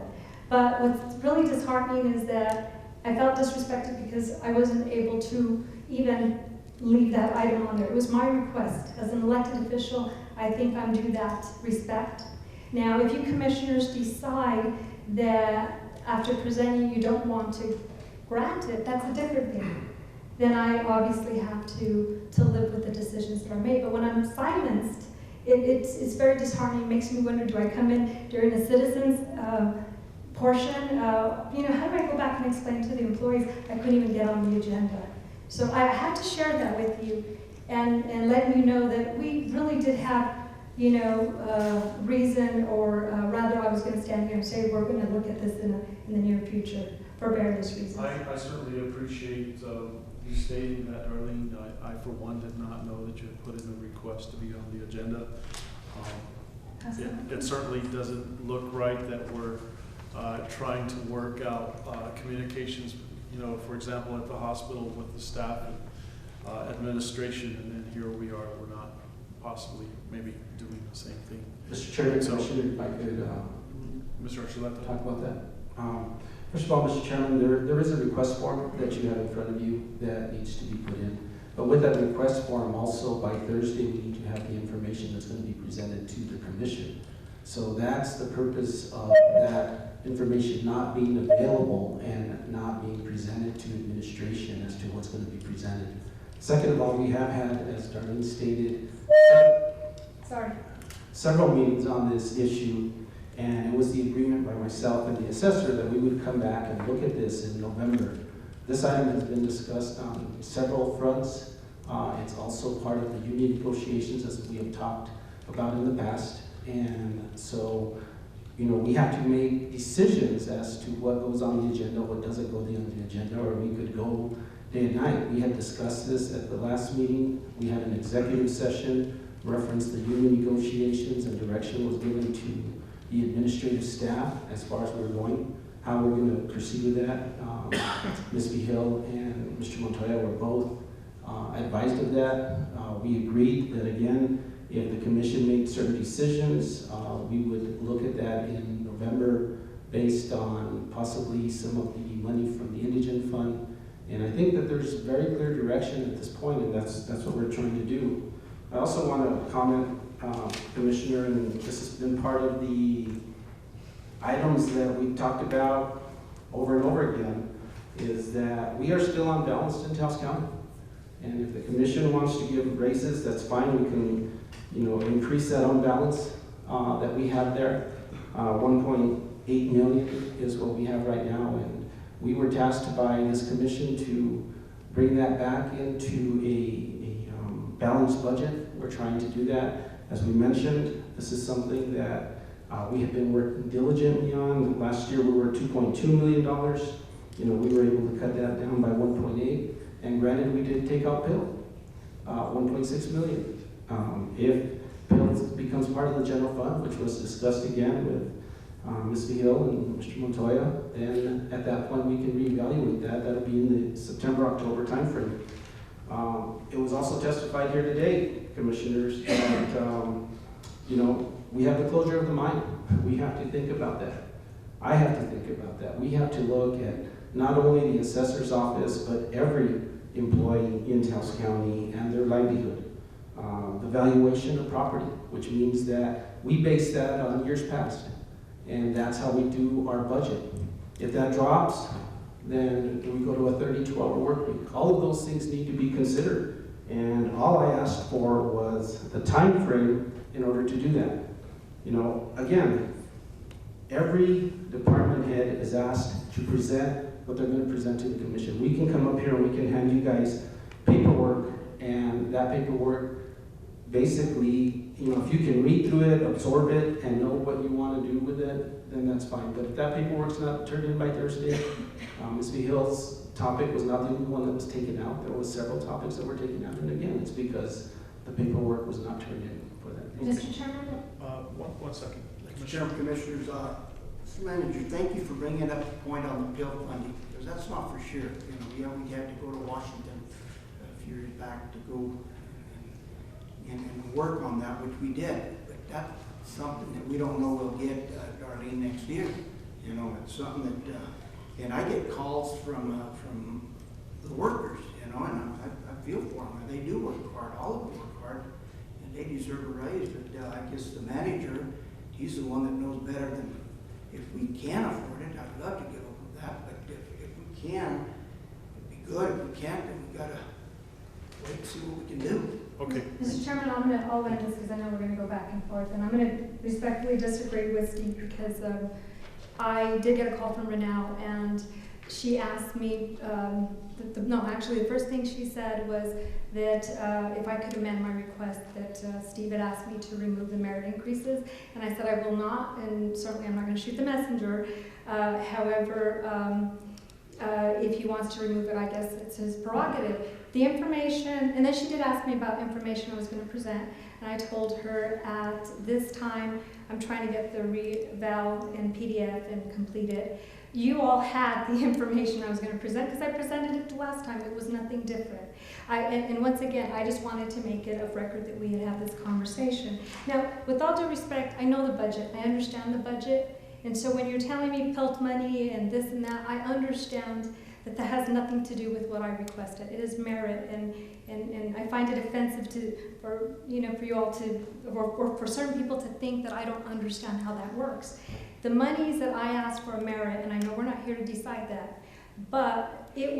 But what's really disheartening is that I felt disrespected because I wasn't able to even leave that item on there. It was my request. As an elected official, I think I'm due that respect. Now, if you commissioners decide that after presenting you don't want to grant it, that's a different thing. Then I obviously have to live with the decisions that are made. But when I'm silenced, it's very disheartening. It makes me wonder, do I come in during the citizens portion? How do I go back and explain to the employees I couldn't even get on the agenda? So I had to share that with you and let you know that we really did have reason, or rather I was going to stand here and say we're going to look at this in the near future for various reasons. I certainly appreciate you stating that, Darlene. I for one did not know that you had put in a request to be on the agenda. It certainly doesn't look right that we're trying to work out communications, for example, at the hospital with the staff and administration, and then here we are, we're not possibly maybe doing the same thing. Mr. Chairman, So, Commissioner, if I could Mr. Archuleta, talk about that. First of all, Mr. Chairman, there is a request form that you have in front of you that needs to be put in. But with that request form, also by Thursday, we need to have the information that's going to be presented to the commission. So that's the purpose of that information not being available and not being presented to administration as to what's going to be presented. Second of all, we have had, as Darlene stated, several meetings on this issue, and it was the agreement by myself and the assessor that we would come back and look at this in November. This item has been discussed on several fronts. It's also part of the union negotiations, as we have talked about in the past. And so, we have to make decisions as to what goes on the agenda, what doesn't go on the agenda, or we could go day and night. We had discussed this at the last meeting. We had an executive session, referenced the union negotiations, and direction was given to the administrative staff as far as we were going, how we're going to proceed with that. Ms. Miguel and Mr. Montoya were both advised of that. We agreed that, again, if the commission made certain decisions, we would look at that in November based on possibly some of the money from the indigent fund. And I think that there's very clear direction at this point, and that's what we're trying to do. I also want to comment, Commissioner, and this has been part of the items that we talked about over and over again, is that we are still unbalanced in Taos County. And if the commission wants to give raises, that's fine. We can, increase that unbalance that we have there. 1.8 million is what we have right now, and we were tasked by this commission to bring that back into a balanced budget. We're trying to do that. As we mentioned, this is something that we have been working diligently on. Last year we were $2.2 million. We were able to cut that down by 1.8. And granted, we did take out PIL, 1.6 million. If PIL becomes part of the general fund, which was discussed again with Ms. Miguel and Mr. Montoya, then at that point we can reevaluate that. That'll be in the September-October timeframe. It was also testified here today, commissioners, that we have the closure of the mine. We have to think about that. I have to think about that. We have to look at not only the assessor's office, but every employee in Taos County and their livelihood. The valuation of property, which means that we base that on years past, and that's how we do our budget. If that drops, then we go to a 32-hour work week. All of those things need to be considered, and all I asked for was the time frame in order to do that. Again, every department head is asked to present what they're going to present to the commission. We can come up here and we can hand you guys paperwork, and that paperwork basically, if you can read through it, absorb it, and know what you want to do with it, then that's fine. But if that paperwork's not turned in by Thursday, Ms. Hill's topic was not the only one that was taken out. There was several topics that were taken out, and again, it's because the paperwork was not turned in for that. Mr. Chairman? One second. Mr. Chairman, Commissioners, Mr. Manager, thank you for bringing up the point on the PIL funding, because that's not for sure. We had to go to Washington a few years back to go and work on that, which we did. But that's something that we don't know we'll get, Darlene, next year. It's something that, and I get calls from the workers, and I feel for them. They do work hard, all of them work hard, and they deserve a raise. But I guess the manager, he's the one that knows better than. If we can afford it, I'd love to give them that, but if we can, it'd be good. If we can't, then we gotta wait and see what we can do. Okay. Mr. Chairman, I'll end this because I know we're going to go back and forth, and I'm going to respectfully disagree with Steve because I did get a call from Renelle, and she asked me, the first thing she said was that if I could amend my request, that Steve had asked me to remove the merit increases, and I said I will not, and certainly I'm not going to shoot the messenger. However, if he wants to remove it, I guess it's his prerogative. The information, and then she did ask me about information I was going to present, and I told her at this time I'm trying to get the reval in PDF and complete it. You all had the information I was going to present because I presented it the last time. It was nothing different. And once again, I just wanted to make it of record that we had this conversation. Now, with all due respect, I know the budget. I understand the budget. And so when you're telling me PELT money and this and that, I understand that that has nothing to do with what I requested. It is merit, and I find it offensive for you all to, or for certain people to think that I don't understand how that works. The monies that I asked for merit, and I know we're not here to decide that, but it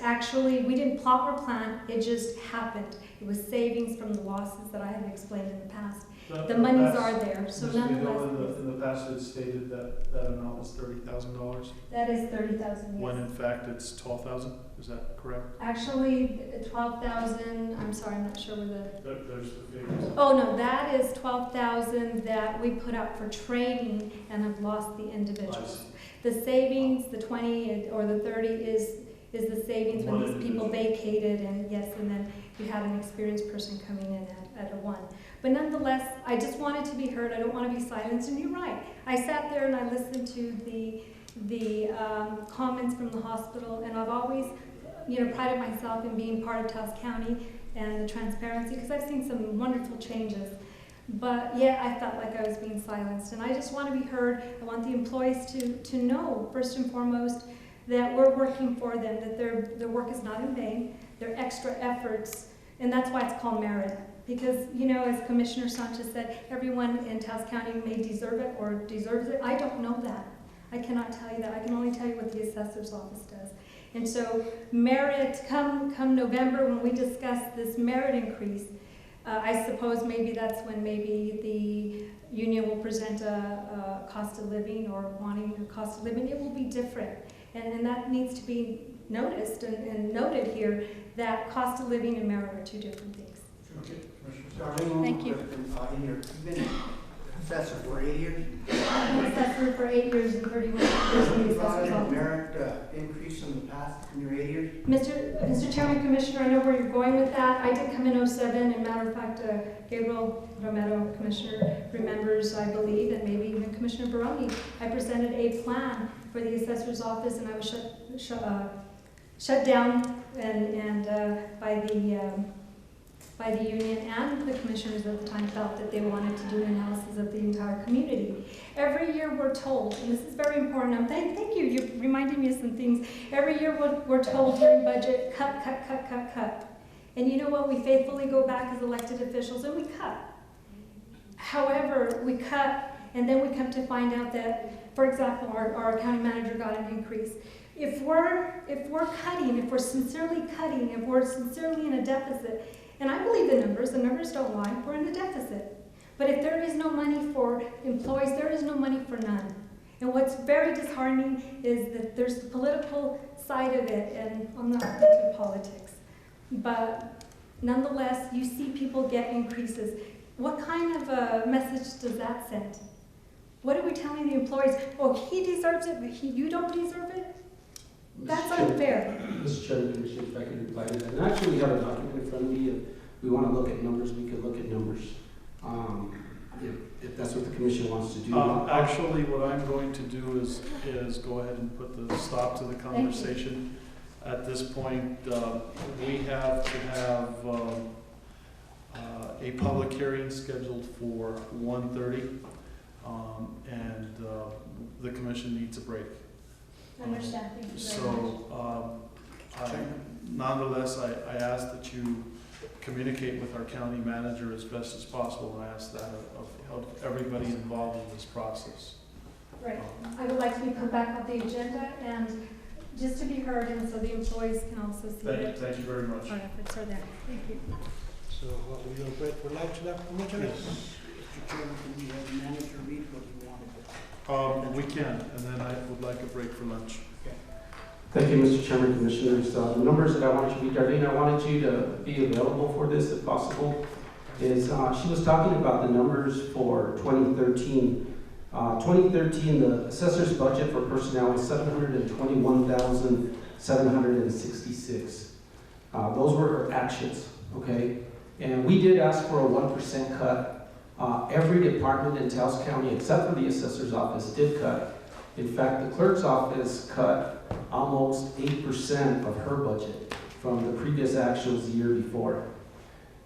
actually, we didn't plot or plan, it just happened. It was savings from the losses that I had explained in the past. The monies are there, so nonetheless. In the past, it stated that amount was $30,000. That is $30,000, yes. When in fact it's $12,000, is that correct? Actually, 12,000, I'm sorry, I'm not sure where There's the figures. Oh no, that is 12,000 that we put out for training and have lost the individuals. The savings, the 20 or the 30 is the savings when these people vacated, and yes, and then you had an experienced person coming in at a 1. But nonetheless, I just wanted to be heard. I don't want to be silenced, and you're right. I sat there and I listened to the comments from the hospital, and I've always, prided myself in being part of Taos County and the transparency, because I've seen some wonderful changes. But yeah, I felt like I was being silenced, and I just want to be heard. I want the employees to know, first and foremost, that we're working for them, that their work is not in vain, their extra efforts, and that's why it's called merit. Because, as Commissioner Sanchez said, everyone in Taos County may deserve it or deserves it. I don't know that. I cannot tell you that. I can only tell you what the assessor's office does. And so merit, come November when we discuss this merit increase, I suppose maybe that's when maybe the union will present a cost of living or wanting a cost of living. It will be different. And that needs to be noticed and noted here, that cost of living and merit are two different things. Okay. Thank you. You've been assessor for 8 years? Assessor for 8 years and 31 years in the assessor's office. Merit increase in the past, in your 8 years? Mr. Chairman, Commissioner, I know where you're going with that. I did come in 07, and matter of fact, Gabriel Romero, Commissioner, remembers, I believe, and maybe even Commissioner Baroni. I presented a plan for the assessor's office, and I was shut down and by the union, and the commissioners at the time felt that they wanted to do an analysis of the entire community. Every year we're told, and this is very important, thank you, you reminded me of some things. Every year we're told during budget, cut. And you know what, we faithfully go back as elected officials and we cut. However, we cut, and then we come to find out that, for example, our county manager got an increase. If we're cutting, if we're sincerely cutting, if we're sincerely in a deficit, and I believe the numbers don't lie, we're in a deficit. But if there is no money for employees, there is no money for none. And what's very disheartening is that there's the political side of it, and I'm not into politics. But nonetheless, you see people get increases. What kind of a message does that send? What are we telling the employees? Oh, he deserves it, but you don't deserve it? That's unfair. Mr. Chairman, Commissioner, if I could reply to that. And actually, we have a document in front of me. If we want to look at numbers, we could look at numbers. If that's what the commission wants to do. Actually, what I'm going to do is go ahead and put the stop to the conversation. At this point, we have to have a public hearing scheduled for 1:30, and the commission needs a break. Understand. Thank you very much. Nonetheless, I ask that you communicate with our county manager as best as possible, and I ask that of everybody involved in this process. Right. I would like to be put back on the agenda and just to be heard, and so the employees can also see it. Thank you very much. Our efforts are there. Thank you. So what, we going to break for lunch now, Commissioner? Mr. Chairman, can we have the manager read what you wanted? We can, and then I would like a break for lunch. Thank you, Mr. Chairman, Commissioners. The numbers that I wanted you to read, Darlene, I wanted you to be available for this if possible. She was talking about the numbers for 2013. 2013, the assessor's budget for personnel was $721,766. Those were her actions, okay? And we did ask for a 1% cut. Every department in Taos County, except for the assessor's office, did cut. In fact, the clerk's office cut almost 8% of her budget from the previous actuals the year before.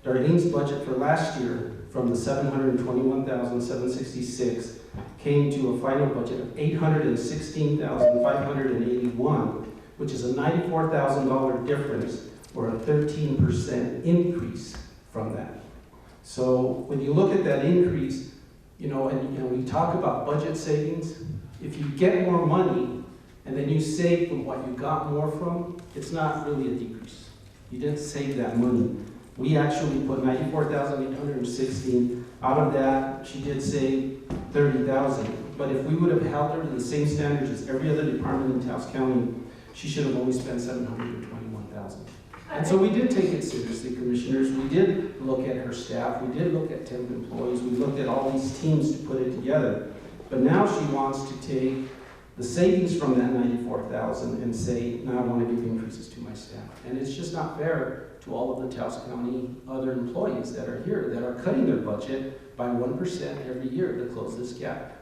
Darlene's budget for last year, from the $721,766, came to a final budget of $816,581, which is a $94,000 difference, or a 13% increase from that. So when you look at that increase, and we talk about budget savings, if you get more money and then you save from what you got more from, it's not really a decrease. You didn't save that money. We actually put $94,816 out of that. She did save $30,000. But if we would have held her to the same standards as every other department in Taos County, she should have only spent $721,000. And so we did take it seriously, Commissioners. We did look at her staff. We did look at temp employees. We looked at all these teams to put it together. But now she wants to take the savings from that 94,000 and say, now I want to give increases to my staff. And it's just not fair to all of the Taos County other employees that are here that are cutting their budget by 1% every year to close this gap.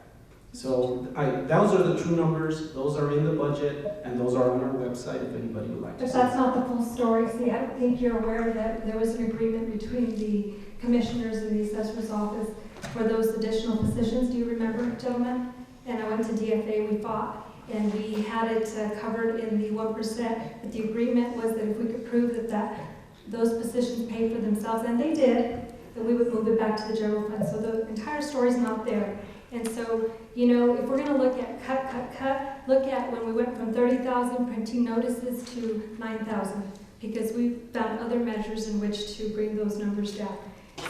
So those are the true numbers, those are in the budget, and those are on our website if anybody would like to But see. that's not the full story. See, I don't think you're aware that there was an agreement between the commissioners and the assessor's office for those additional positions. Do you remember, gentlemen? And I went to DFA, we fought, and we had it covered in the 1%. But the agreement was that if we could prove that those positions paid for themselves, and they did, that we would move it back to the general fund. So the entire story's not there. And so, you know, if we're going to look at cut, look at when we went from 30,000 printing notices to 9,000, because we found other measures in which to bring those numbers down.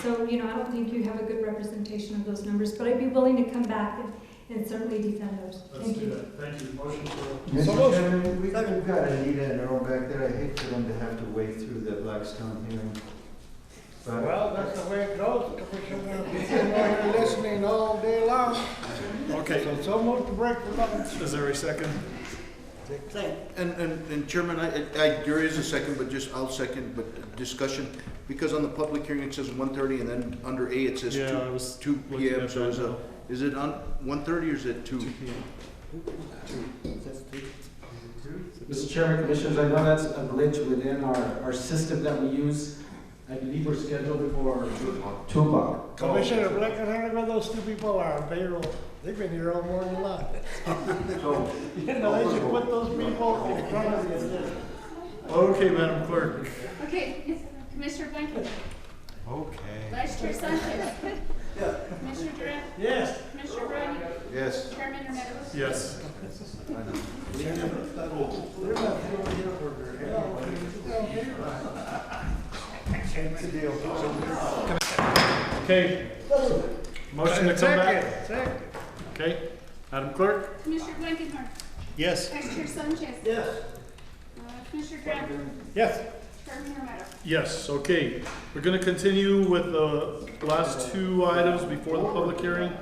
So, you know, I don't think you have a good representation of those numbers, but I'd be willing to come back and certainly defend those. Let's do that. Thank you. Motion for. Mr. Chairman, we've got Anita and Earl back there. I hate for them to have to wade through the Blackstone hearing. But Well, that's the way it goes, Commissioner. We're sitting right here listening all day long. Okay. So it's almost a break for lunch. Is there a second? And Chairman, there is a second, but I'll second, but discussion, because on the public hearing it says 1:30 and then under A it says Yeah, I was 2 looking PM, at so that is it on 1:30 or is it 2? 2 p.m. Mr. Chairman, Commissioners, I know that's a glitch within our system that we use. I believe we're scheduled for 2 o'clock. Commissioner Blankenheimer, those two people are on payroll. They've been here all morning long. So, You know, they should put those people in front of the agenda. Okay, Madam Clerk. Okay, Commissioner Blankenhorn. Okay. Vice Chair Sanchez. Commissioner Durant. Yes. Commissioner Grande. Yes. Chairman Romero. Yes. Okay. Motion to come back. Second. Okay. Madam Clerk. Commissioner Blankenhorn. Yes. Vice Chair Sanchez. Yes. Commissioner Durant. Yes. Chairman Romero. Yes, okay. We're going to continue with the last two items before the public hearing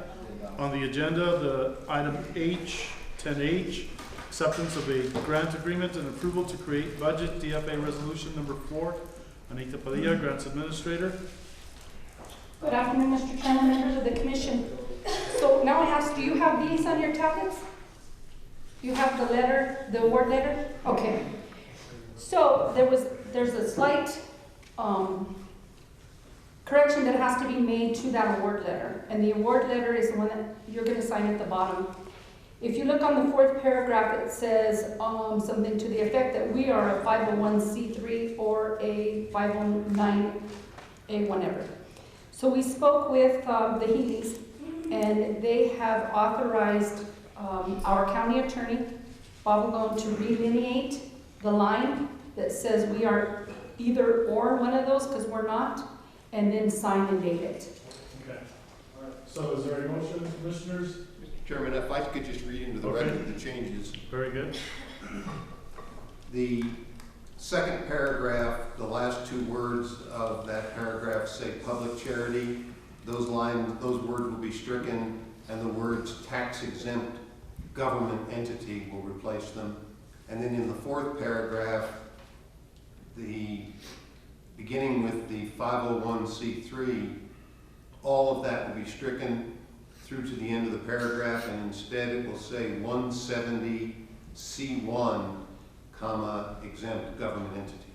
on the agenda. The item H, 10H, acceptance of a grant agreement and approval to create budget, DFA resolution number 4. Anita Padilla, Grants Administrator. Good afternoon, Mr. Chairman, members of the commission. So now I ask, do you have these on your tablets? You have the letter, the award letter? Okay. So there's a slight correction that has to be made to that award letter. And the award letter is the one that you're going to sign at the bottom. If you look on the 4th paragraph, it says something to the effect that we are a 501c3 or a 509A whatever. So we spoke with the Healy's, and they have authorized our county attorney, Gabaldon, to delineate the line that says we are either or one of those, because we're not, and then sign and date it. Okay. All right. So is there a motion, Commissioners? Mr. Chairman, if I could just read into the record the changes. Very good. The second paragraph, the last two words of that paragraph say public charity. Those words will be stricken, and the words tax exempt government entity will replace them. And then in the 4th paragraph, beginning with the 501c3, all of that will be stricken through to the end of the paragraph, and instead it will say 170C1, comma, exempt government entity.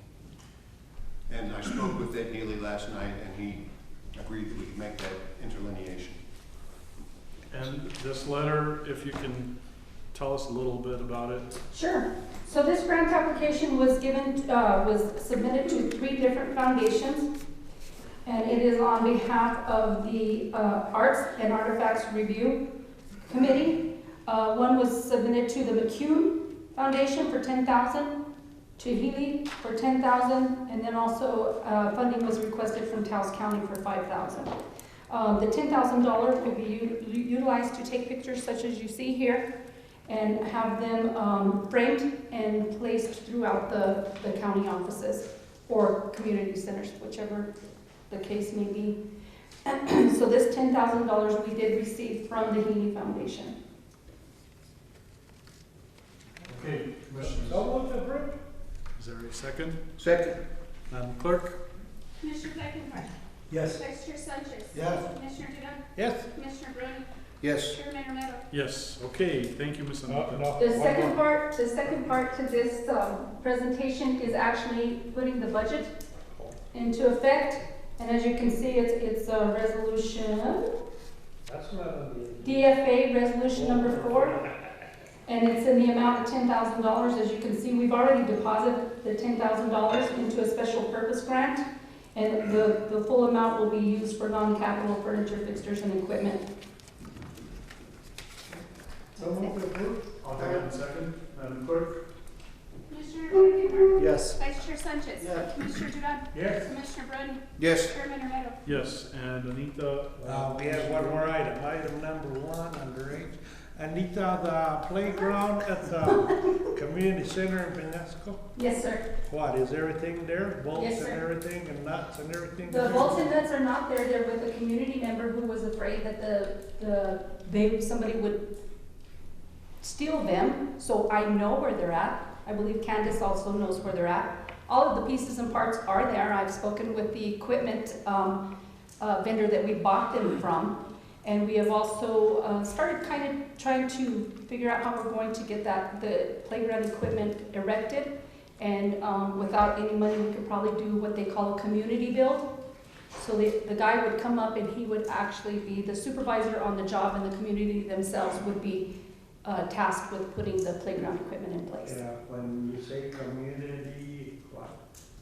And I spoke with Ed Neely last night, and he agreed that we could make that interlineation. And this letter, if you can tell us a little bit about it. Sure. So this grant application was submitted to 3 different foundations, and it is on behalf of the Arts and Artifacts Review Committee. One was submitted to the McCune Foundation for $10,000, to Healy for $10,000, and then also funding was requested from Taos County for $5,000. The $10,000 will be utilized to take pictures such as you see here, and have them framed and placed throughout the county offices or community centers, whichever the case may be. So this $10,000 we did receive from the Healy Foundation. Okay, Commissioners. So moved, approved. Is there a second? Second. Madam Clerk? Commissioner Blankenhorn. Yes. Vice Chair Sanchez. Yes. Commissioner Duran. Yes. Commissioner Bruni. Yes. Chairman Romero. Yes. Okay, thank you, Ms. Anita. The second part to this presentation is actually putting the budget into effect. And as you can see, it's a resolution, That's not on the. DFA resolution number 4. And it's in the amount of $10,000. As you can see, we've already deposited the $10,000 into a special purpose grant. And the full amount will be used for non-capital furniture, fixtures, and equipment. So moved, approved. I'll go ahead and second. Madam Clerk? Commissioner Blankenhorn. Yes. Vice Chair Sanchez. Yes. Commissioner Duran. Yes. Commissioner Bruni. Yes. Chairman Romero. Yes, and Anita? We have one more item, item number 1 under H. Anita, the playground at the community center in Penasco, Yes, sir. what, is everything there? Bolts Yes, and sir. everything and nuts and everything? The bolts and nuts are not there. They're with a community member who was afraid that somebody would steal them. So I know where they're at. I believe Candace also knows where they're at. All of the pieces and parts are there. I've spoken with the equipment vendor that we bought them from. And we have also started kind of trying to figure out how we're going to get the playground equipment erected. And without any money, we could probably do what they call a community build. So the guy would come up and he would actually be the supervisor on the job, and the community themselves would be tasked with putting the playground equipment in place. Yeah, when you say community, what,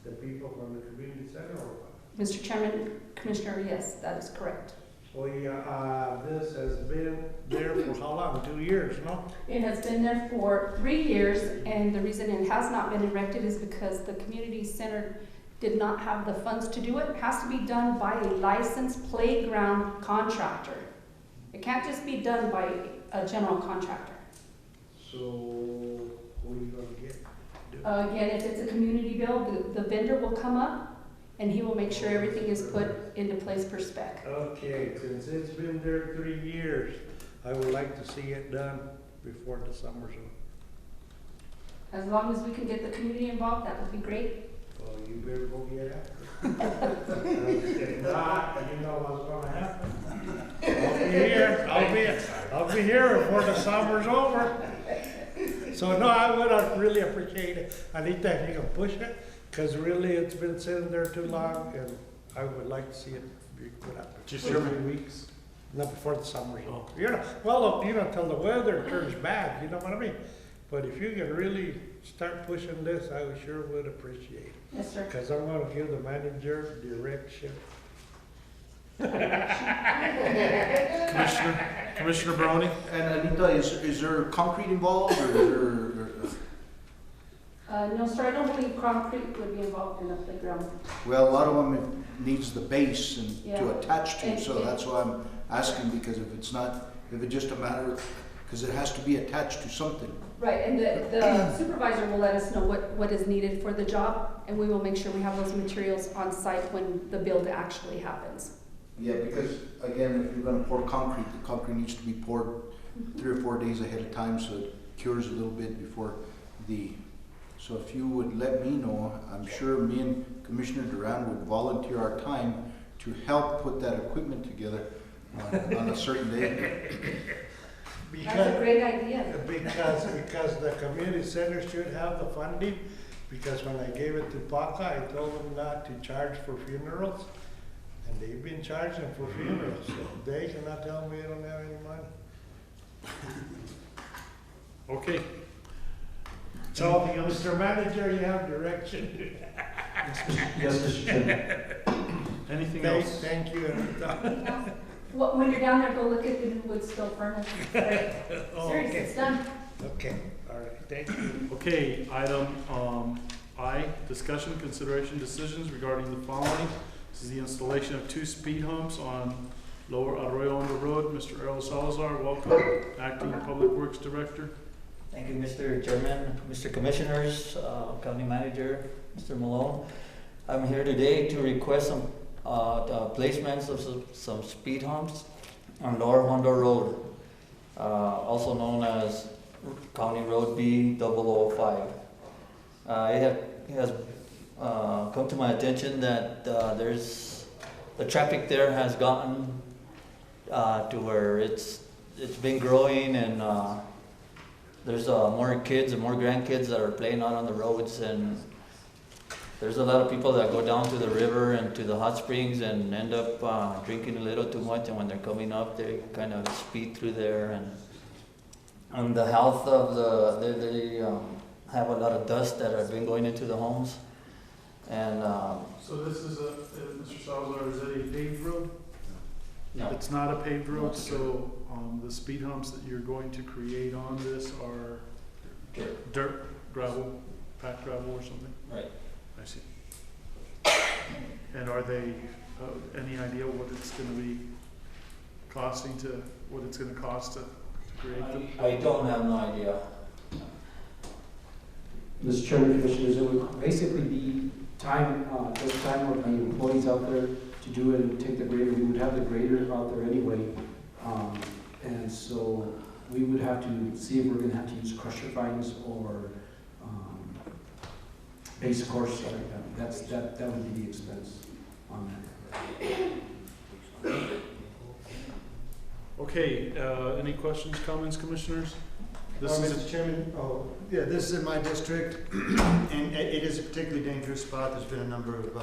the people from the community center or what? Mr. Chairman, Commissioner, yes, that is correct. This has been there for how long? 2 years, no? It has been there for 3 years, and the reason it has not been erected is because the community center did not have the funds to do it. It has to be done by a licensed playground contractor. It can't just be done by a general contractor. So, who are you gonna get? Again, if it's a community build, the vendor will come up and he will make sure everything is put into place per spec. Okay, since it's been there 3 years, I would like to see it done before the summer's over. As long as we can get the community involved, that would be great. Well, you better go get after it. If not, you know what's gonna happen. I'll be here before the summer's over. So no, I would really appreciate it. Anita, if you can push it, because really it's been sitting there too long, and I would like to see it be put up. Just 3 weeks? Not before the summer's over. Well, till the weather turns bad, you know what I mean? But if you can really start pushing this, I sure would appreciate it. Yes, sir. Because I'm gonna give the manager direction. Commissioner Browning? And Anita, is there concrete involved, or is there? No, sir, I don't believe concrete would be involved in the playground. Well, a lot of them, it needs the base and Yeah. to attach to, And so that's why I'm asking, because if it's just a matter, because it has to be attached to something. Right, and the supervisor will let us know what is needed for the job, and we will make sure we have those materials on site when the build actually happens. Yeah, because again, if you're gonna pour concrete, the concrete needs to be poured 3 or 4 days ahead of time, so it cures a little bit before so if you would let me know, I'm sure me and Commissioner Duran would volunteer our time to help put that equipment together on a certain day. That's a great idea. Because the community center should have the funding, because when I gave it to PACA, I told them not to charge for funerals, and they've been charging for funerals, so they cannot tell me they don't have any money. Okay. So, Mr. Manager, you have direction. Yes, Mr. Chairman. Anything else? Thank you. When you're down there, go look at the new wood stove furnace. Seriously, it's done. Okay, all right, thank you. Okay, item I, discussion, consideration, decisions regarding the following. This is the installation of 2 speed humps on Lower Arroyo Hondo Road. Mr. Errol Salazar, welcome, Acting Public Works Director. Thank you, Mr. Chairman, Mr. Commissioners, County Manager, Mr. Malone. I'm here today to request some placements of some speed humps on Lower Hondo Road, also known as County Road B005. It has come to my attention that the traffic there has gotten to where it's been growing, and there's more kids and more grandkids that are playing out on the roads, and there's a lot of people that go down to the river and to the hot springs and end up drinking a little too much, and when they're coming up, they kind of speed through there, and the health of they have a lot of dust that has been going into the homes, and So this is Mr. Salazar, is that a paved road? no. It's not a paved road, so the speed humps that you're going to create on this are dirt, gravel, packed gravel or something? Right. I see. And are they, any idea what it's gonna be costing what it's gonna cost to create them? I don't have no idea. Mr. Chairman, Commissioners, it would basically be time, just time of the employees out there to do it and take the grader. We would have the grader out there anyway. And so we would have to see if we're gonna have to use crusher fines or base course. That would be the expense on that. Okay, any questions, comments, commissioners? This is Mr. Chairman, yeah, this is in my district, and it is a particularly dangerous spot. There's been a number of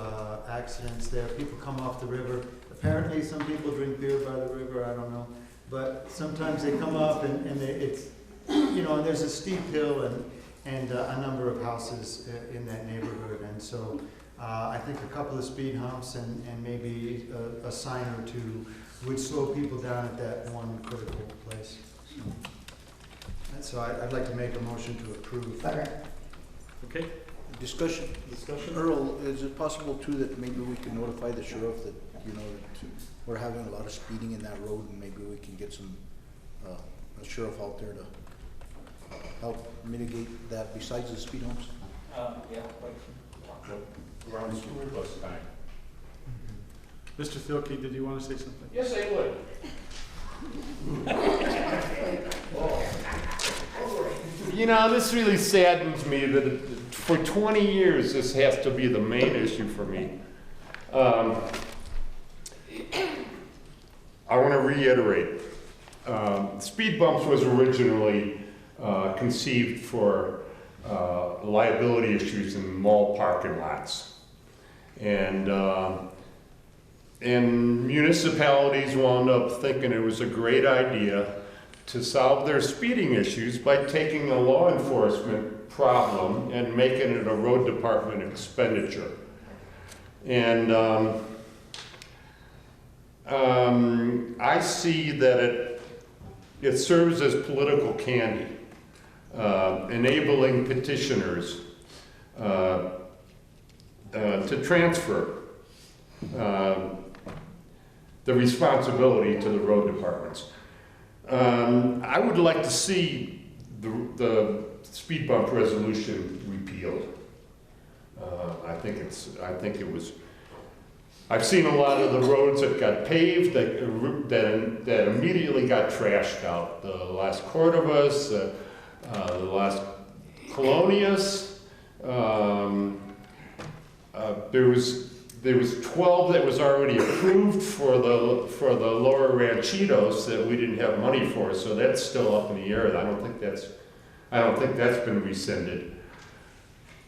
accidents there. People come off the river. Apparently, some people drink beer by the river, I don't know. But sometimes they come up and it's, and there's a steep hill and a number of houses in that neighborhood. And so I think a couple of speed humps and maybe a sign or two would slow people down at that one critical place. So I'd like to make a motion to approve. Okay. Discussion. Earl, is it possible too that maybe we can notify the sheriff that, that we're having a lot of speeding in that road, and maybe we can get some, a sheriff out there to help mitigate that besides the speed humps? Yeah. Around the sewer bus time. Mr. Thielke, did you want to say something? Yes, I would. This really saddens me that for 20 years this has to be the main issue for me. I want to reiterate, speed bumps was originally conceived for liability issues in mall parking lots. And municipalities wound up thinking it was a great idea to solve their speeding issues by taking a law enforcement problem and making it a road department expenditure. And I see that it serves as political candy, enabling petitioners to transfer the responsibility to the road departments. I would like to see the speed bump resolution repealed. I've seen a lot of the roads that got paved that immediately got trashed out. The last Cordovas, the last Colonias. There was 12 that was already approved for the lower Ranchitos that we didn't have money for, so that's still up in the air. I don't think that's been rescinded.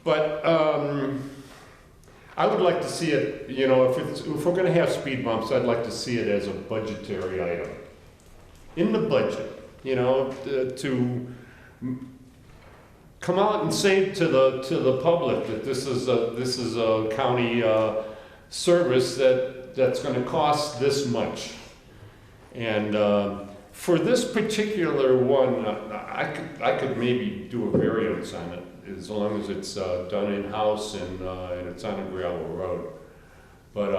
But I would like to see it. If we're going to have speed bumps, I'd like to see it as a budgetary item in the budget. To come out and say to the public that this is a county service that's going to cost this much. And for this particular one, I could maybe do a variance on it as long as it's done in-house and it's on a gravel road. But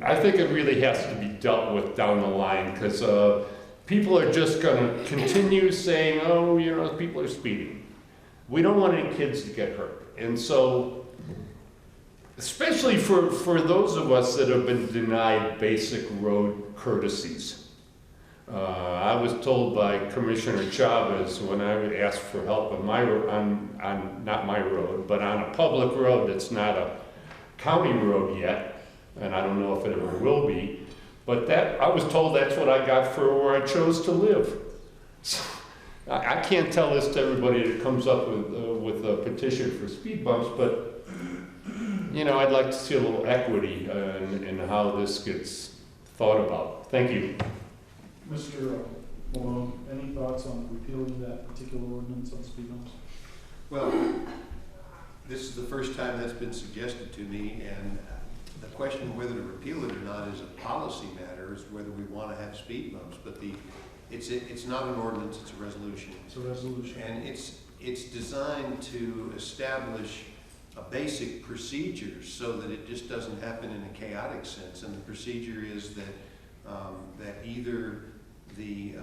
I think it really has to be dealt with down the line, because people are just going to continue saying, oh, people are speeding. We don't want any kids to get hurt. And so, especially for those of us that have been denied basic road courtesies, I was told by Commissioner Chavez when I would ask for help on my not my road, but on a public road that's not a county road yet, and I don't know if it ever will be, but that I was told that's what I got for where I chose to live. So, I can't tell this to everybody that comes up with a petition for speed bumps, but you know, I'd like to see a little equity in how this gets thought about. Thank you. Mr. Malone, any thoughts on repealing that particular ordinance on speed bumps? Well, this is the first time that's been suggested to me, and the question of whether to repeal it or not is a policy matter, is whether we want to have speed bumps. But it's not an ordinance, it's a resolution. It's a resolution. And it's designed to establish a basic procedure so that it just doesn't happen in a chaotic sense. And the procedure is that either the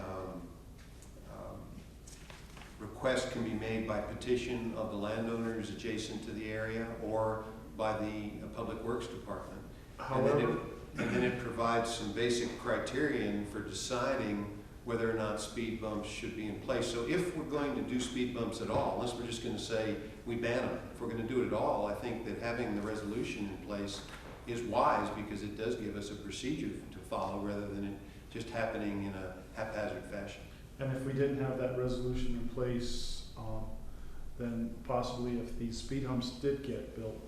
request can be made by petition of the landowners adjacent to the area or by the Public Works Department. However, and then it provides some basic criterion for deciding whether or not speed bumps should be in place. So if we're going to do speed bumps at all, unless we're just going to say we ban them, if we're going to do it at all, I think that having the resolution in place is wise because it does give us a procedure to follow rather than it just happening in a haphazard fashion. and if we didn't have that resolution in place, then possibly if these speed humps did get built,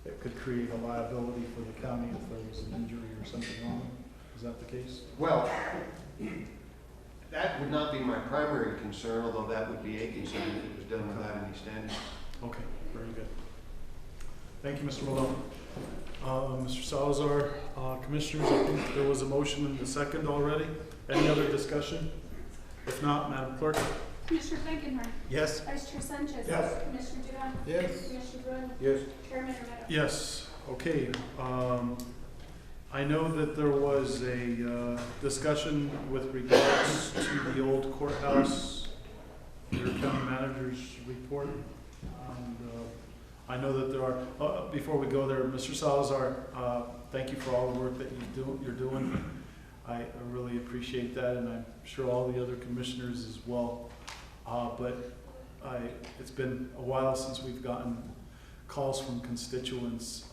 it could create a liability for the county if there was an injury or something wrong. Is that the case? Well, that would not be my primary concern, although that would be a concern if it was done without any standards. Okay, very good. Thank you, Mr. Malone. Mr. Salazar, Commissioners, I think there was a motion in the second already. Any other discussion? If not, Madam Clerk. Commissioner Blankenhorn. Yes. Vice Chair Sanchez. Yes. Commissioner Duran. Yes. Commissioner Brun. Yes. Chairman Romero. Yes, okay. I know that there was a discussion with regards to the old courthouse, your county manager's report. And I know that there are, before we go there, Mr. Salazar, thank you for all the work that you're doing. I really appreciate that, and I'm sure all the other commissioners as well. But it's been a while since we've gotten calls from constituents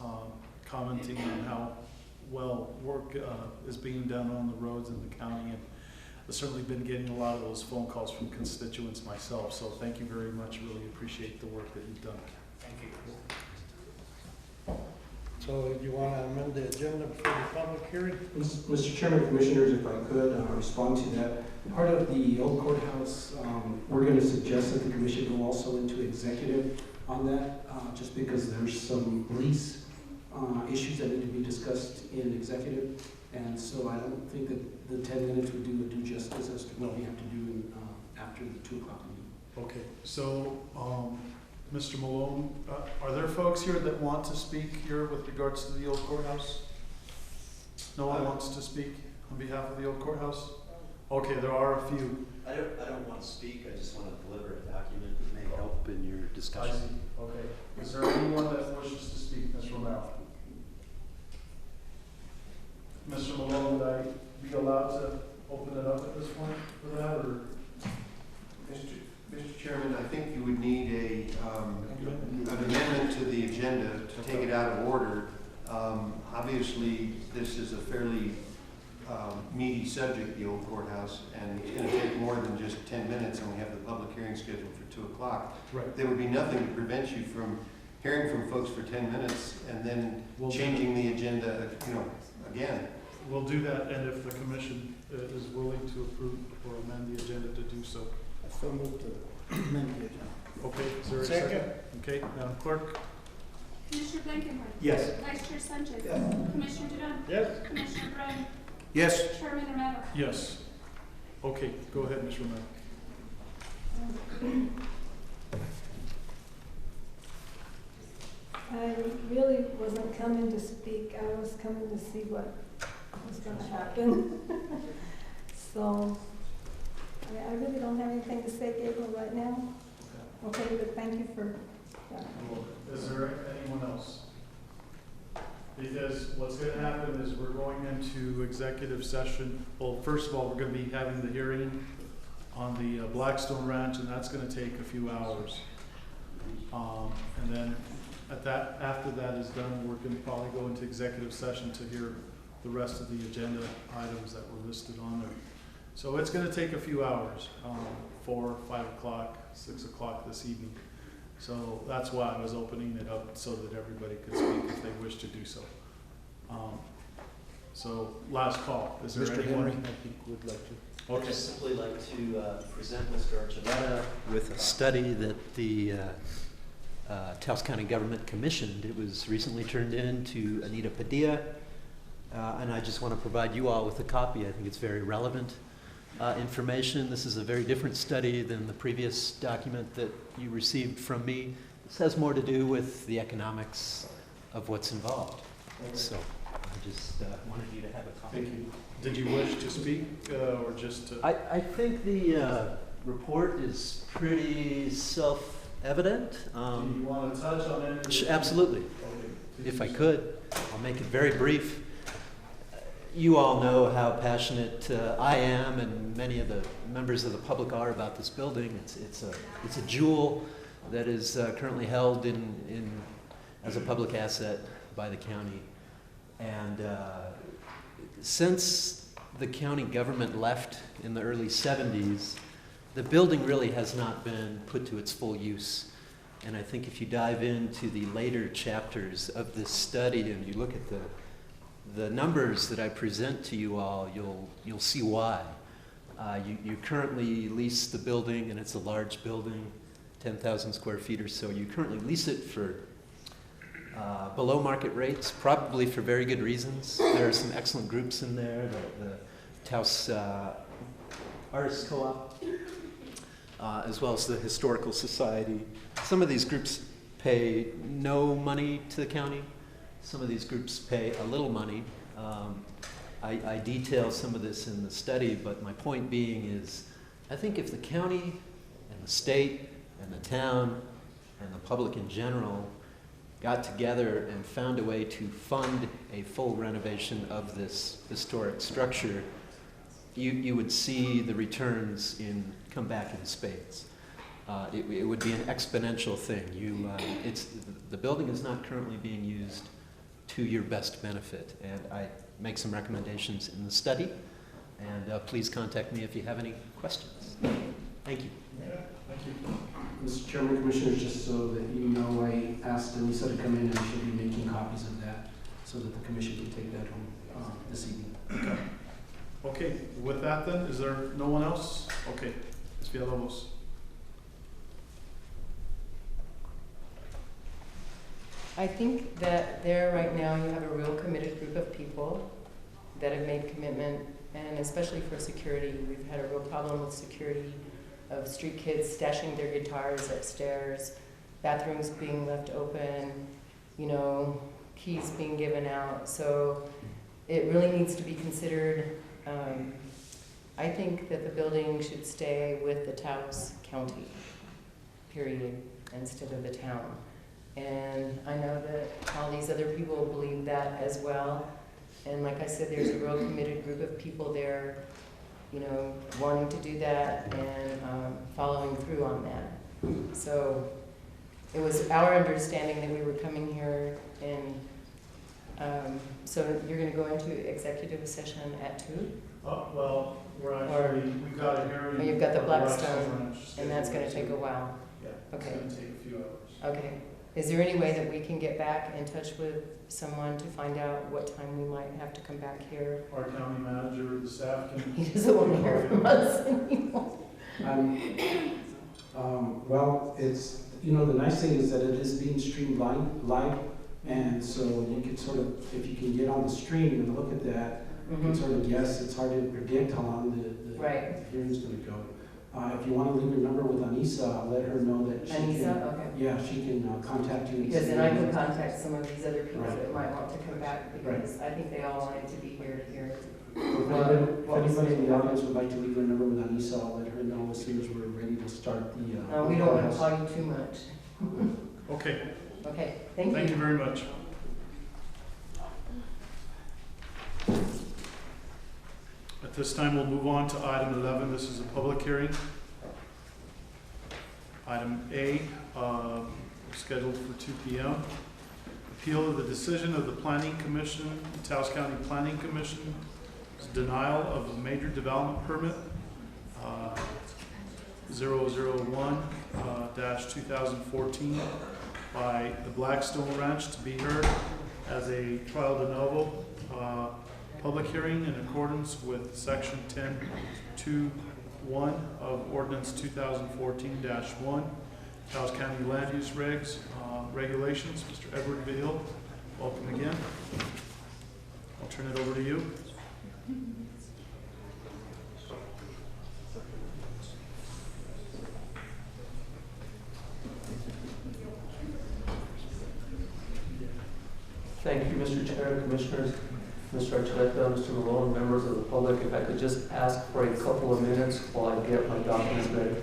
commenting on how well work is being done on the roads in the county, and I've certainly been getting a lot of those phone calls from constituents myself, so thank you very much. Really appreciate the work that you've done. Thank you. So you want to amend the agenda for the public hearing? Mr. Chairman, Commissioners, if I could respond to that. Part of the old courthouse, we're going to suggest that the commission go also into executive on that, just because there's some lease issues that need to be discussed in executive. And so I don't think that the 10 minutes would do a due justice as to what we have to do after the 2 o'clock meeting. Okay, so Mr. Malone, are there folks here that want to speak here with regards to the old courthouse? No one wants to speak on behalf of the old courthouse? Okay, there are a few. I don't want to speak, I just want to deliver a document that may help in your discussion. I see. Okay. Is there anyone that wishes to speak? Ms. Romero. Mr. Malone, would I be allowed to open it up at this point for that, or? Mr. Chairman, I think you would need an amendment to the agenda to take it out of order. Obviously, this is a fairly meaty subject, the old courthouse, and it's going to take more than just 10 minutes, and we have the public hearing scheduled for 2 o'clock. Right. There would be nothing to prevent you from hearing from folks for 10 minutes and then changing the agenda, again. We'll do that, and if the commission is willing to approve or amend the agenda to do so. So move to amend the agenda. Okay, is there a second? Okay, Madam Clerk? Commissioner Blankenhorn. Yes. Vice Chair Sanchez. Yes. Commissioner Duran. Yes. Commissioner Brun. Yes. Chairman Romero. Yes. Okay, go ahead, Ms. Romero. I really wasn't coming to speak. I was coming to see what was going to happen. So, I really don't have anything to say, Gabriel, right now. Okay, but thank you for that. Is there anyone else? Because what's gonna happen is we're going into executive session. Well, first of all, we're gonna be having the hearing on the Blackstone Ranch, and that's gonna take a few hours. And then after that is done, we're gonna probably go into executive session to hear the rest of the agenda items that were listed on there. So it's gonna take a few hours, 4, 5 o'clock, 6 o'clock this evening. So that's why I was opening it up so that everybody could speak if they wish to do so. So last call, is there Mr. anyone? Henry, I think would like to. Okay. I'd just simply like to present Mr. Archuleta with a study that the Taos County government commissioned. It was recently turned in to Anita Padilla, and I just want to provide you all with a copy. I think it's very relevant information. This is a very different study than the previous document that you received from me. This has more to do with the economics of what's involved. So I just wanted you to have a copy. Thank you. Did you wish to speak or just to? I think the report is pretty self-evident. Do you want to touch on anything? Absolutely. Okay. If I could, I'll make it very brief. You all know how passionate I am and many of the members of the public are about this building. It's a jewel that is currently held as a public asset by the county. And since the county government left in the early 70s, the building really has not been put to its full use. And I think if you dive into the later chapters of this study and you look at the numbers that I present to you all, you'll see why. You currently lease the building, and it's a large building, 10,000 square feet or so. You currently lease it for below market rates, probably for very good reasons. There are some excellent groups in there, the Taos Artists Co-op, as well as the Historical Society. Some of these groups pay no money to the county. Some of these groups pay a little money. I detail some of this in the study, but my point being is, I think if the county and the state and the town and the public in general got together and found a way to fund a full renovation of this historic structure, you would see the returns come back in spades. It would be an exponential thing. The building is not currently being used to your best benefit, and I make some recommendations in the study, and please contact me if you have any questions. Thank you. Yeah, thank you. Mr. Chairman, Commissioners, just so that you know, I asked Lisa to come in and she'll be making copies of that so that the commission can take that home this evening. Okay. Okay, with that then, is there no one else? Okay, Ms. Villalobos. I think that there right now you have a real committed group of people that have made commitment, and especially for security. We've had a real problem with security of street kids stashing their guitars upstairs, bathrooms being left open, keys being given out. So it really needs to be considered. I think that the building should stay with the Taos County, period, instead of the town. And I know that all these other people believe that as well. And like I said, there's a real committed group of people there, wanting to do that and following through on that. So it was our understanding that we were coming here and so you're going to go into executive session at 2? Well, we've got a hearing. Oh, you've got the on Blackstone, and that's going to take a while. Yeah, okay. It's going to take a few hours. Okay. Is there any way that we can get back in touch with someone to find out what time we might have to come back here? Our county manager, the staff can. He doesn't want to hear from us anymore. Well, it's, the nice thing is that it is being streamed live, and so you can sort of, if you can get on the stream and look at that, you can sort of guess. It's hard to predict how long the hearing's going to go. If you want to leave your number with Anissa, I'll let her know that she can contact you. Because then I can contact some of these other people that might want to come back, because I think they all wanted to be here to hear. If anybody in the audience would like to leave their number with Anissa, I'll let her know as soon as we're ready to start the. We don't want to call you too much. Okay. Okay, thank you. Thank you very much. At this time, we'll move on to item 11. This is a public hearing. Item A, scheduled for 2 p.m. Appeal of the decision of the Planning Commission, Taos County Planning Commission, denial of a major development permit, 001-2014 by the Blackstone Ranch to be heard as a trial de novo public hearing in accordance with section 10.2.1 of Ordinance 2014-1, Taos County Land Use Regs, Regulations. Mr. Edward Miguel, welcome again. I'll turn it over to you. Thank you, Mr. Chair, Commissioners, Mr. Archuleta, Mr. Malone, members of the public. If I could just ask for a couple of minutes while I get my documents ready.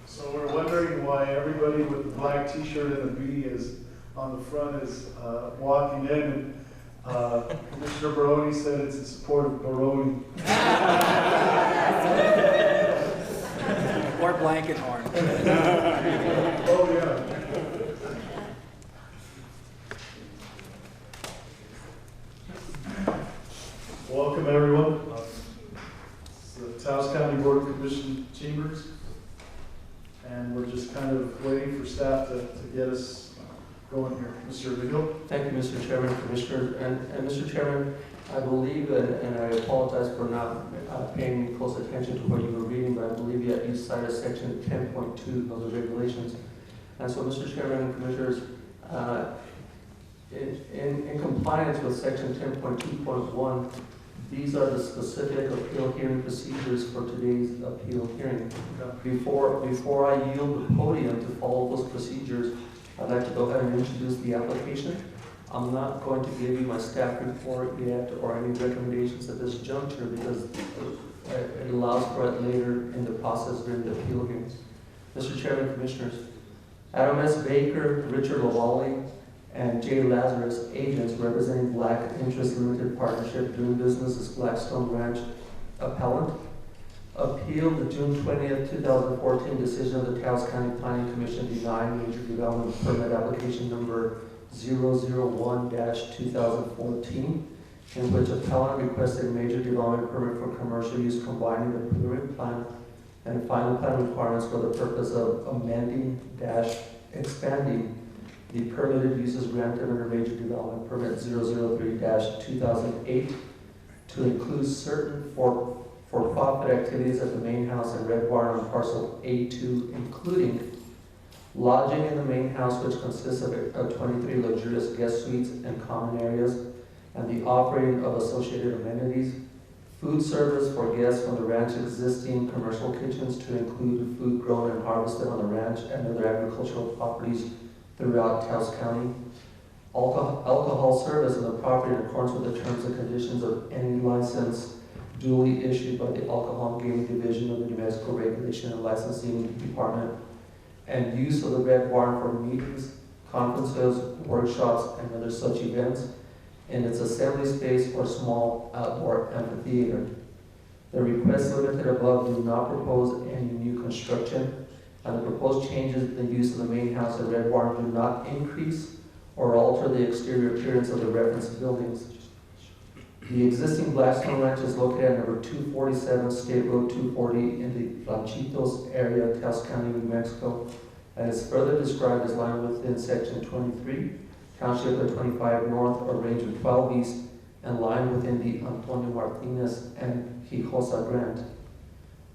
So we're wondering why everybody with the black T-shirt and the B is on the front is walking in. And Commissioner Baroni said it's in support of Baroni. Or Blankenhorn. Oh yeah. Welcome everyone. It's the Taos County Board of Commission Chambers. And we're just kind of waiting for staff to get us going here. Mr. Miguel? Thank you, Mr. Chairman, Commissioner. And Mr. Chairman, I believe, and I apologize for not paying close attention to what you were reading, but I believe you cited section 10.2 of the regulations. And so, Mr. Chairman and Commissioners, in compliance with section 10.2.1, these are the specific appeal hearing procedures for today's appeal hearing. Before I yield the podium to follow those procedures, I'd like to go ahead and introduce the application. I'm not going to give you my staff report yet or any recommendations at this juncture because it allows for it later in the process during the appeal hearings. Mr. Chairman, Commissioners, Adam S. Baker, Richard Lawally, and J. Lazarus, agents representing Black Interest Limited Partnership doing business as Blackstone Ranch appellant, appealed the June 20th, 2014 decision of the Taos County Planning Commission denying major development permit application number 001-2014, in which appellant requested major development permit for commercial use combining the preliminary plan and final plan requirements for the purpose of amending-expanding the permitted uses granted under major development permit 003-2008 to include certain for-profit activities at the main house and Red Barn on parcel A2, including lodging in the main house, which consists of 23 luxurious guest suites and common areas, and the operating of associated amenities, food service for guests from the ranch's existing commercial kitchens to include food grown and harvested on the ranch and other agricultural properties throughout Taos County, alcohol service in the property in accordance with the terms and conditions of any license duly issued by the Alcohol and Gaming Division of the New Mexico Regulation and Licensing Department, and use of the Red Barn for meetings, conferences, workshops, and other such events in its assembly space or small outdoor amphitheater. The requests limited above do not propose any new construction, and the proposed changes in the use of the main house and Red Barn do not increase or alter the exterior appearance of the referenced buildings. The existing Blackstone Ranch is located at number 247 State Road 240 in the Ranchitos area of Taos County, New Mexico, and is further described as lying within section 23, township of 25 north or range of 12 east, and lying within the Antonio Martinez and Hijosa Grant.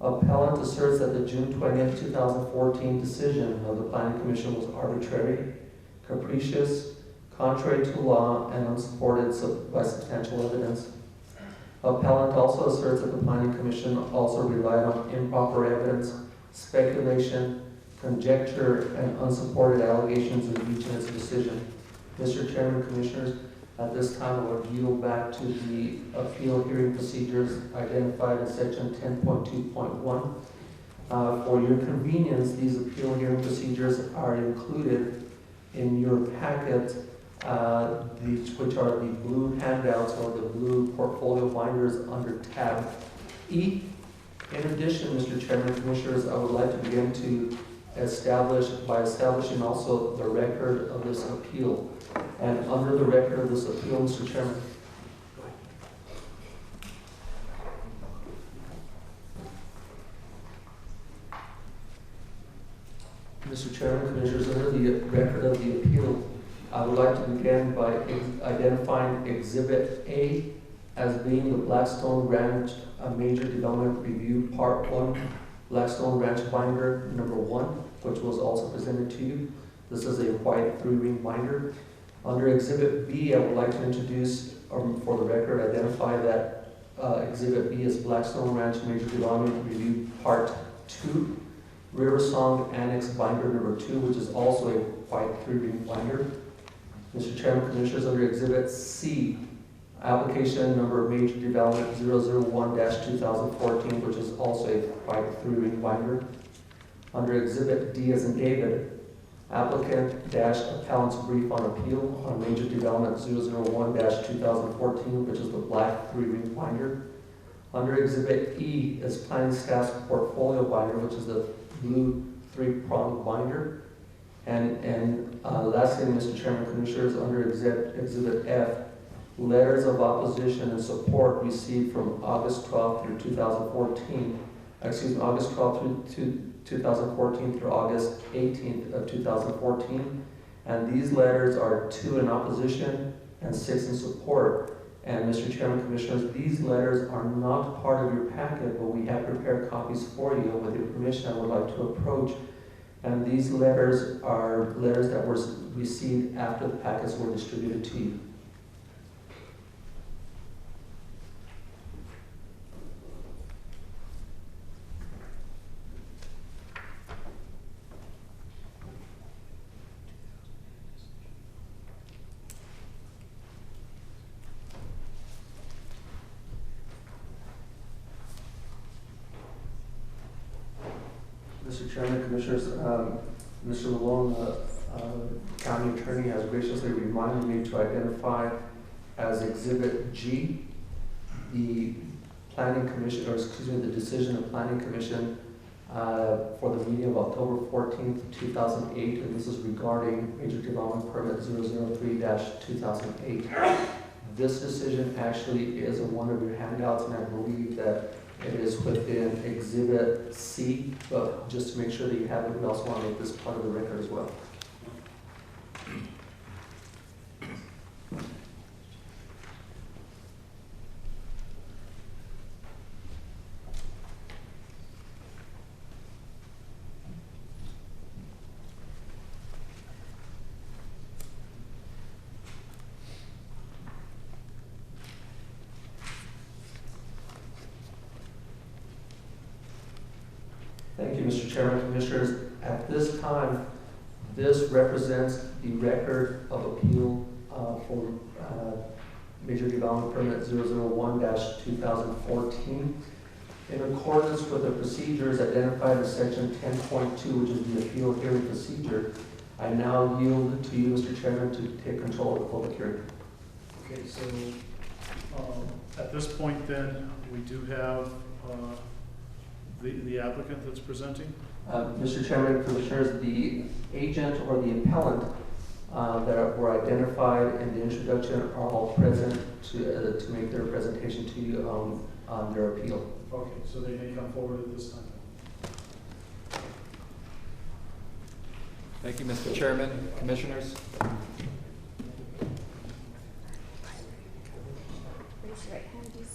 Appellant asserts that the June 20th, 2014 decision of the Planning Commission was arbitrary, capricious, contrary to law, and unsupported by substantial evidence. Appellant also asserts that the Planning Commission also relied on improper evidence, speculation, conjecture, and unsupported allegations in reaching its decision. Mr. Chairman, Commissioners, at this time I would yield back to the appeal hearing procedures identified in section 10.2.1. For your convenience, these appeal hearing procedures are included in your packet, which are the blue handouts or the blue portfolio binders under tab E. In addition, Mr. Chairman, Commissioners, I would like to begin to establishing also the record of this appeal. And under the record of this appeal, Mr. Chairman, Mr. Chairman, Commissioners, under the record of the appeal, I would like to begin by identifying Exhibit A as being the Blackstone Ranch Major Development Review Part 1, Blackstone Ranch Binder number 1, which was also presented to you. This is a white 3-ring binder. Under Exhibit B, I would like to introduce, for the record, identify that Exhibit B is Blackstone Ranch Major Development Review Part 2, River Song Annex Binder number 2, which is also a white 3-ring binder. Mr. Chairman, Commissioners, under Exhibit C, application number Major Development 001-2014, which is also a white 3-ring binder. Under Exhibit D as in David, applicant appellant's brief on appeal on Major Development 001-2014, which is the black 3-ring binder. Under Exhibit E is planning staff's portfolio binder, which is the blue 3-pronged binder. And lastly, Mr. Chairman, Commissioners, under Exhibit F, letters of opposition and support received from August 12th through 2014, August 12th through 2014 through August 18th of 2014. And these letters are 2 in opposition and 6 in support. And Mr. Chairman, Commissioners, these letters are not part of your packet, but we have prepared copies for you. With your permission, I would like to approach. And these letters are letters that were received after the packets were distributed to you. Mr. Chairman, Commissioners, Mr. Malone, County Attorney, has graciously reminded me to identify as Exhibit G the Planning Commission, or excuse me, the decision of Planning Commission for the meeting of October 14th, 2008, and this is regarding Major Development Permit 003-2008. This decision actually is in one of your handouts, and I believe that it is within Exhibit C, but just to make sure that you have it, we also want to make this part of the record as well. Thank you, Mr. Chairman, Commissioners. At this time, this represents the record of appeal for Major Development Permit 001-2014. In accordance with the procedures identified in Section 10.2, which is the appeal hearing procedure, I now yield to you, Mr. Chairman, to take control of the public hearing. Okay, so at this point then, we do have the applicant that's presenting? Mr. Chairman, Commissioners, the agent or the appellant that were identified in the introduction are all present to make their presentation to you on their appeal. Okay, so they may come forward at this time. Thank you, Mr. Chairman, Commissioners.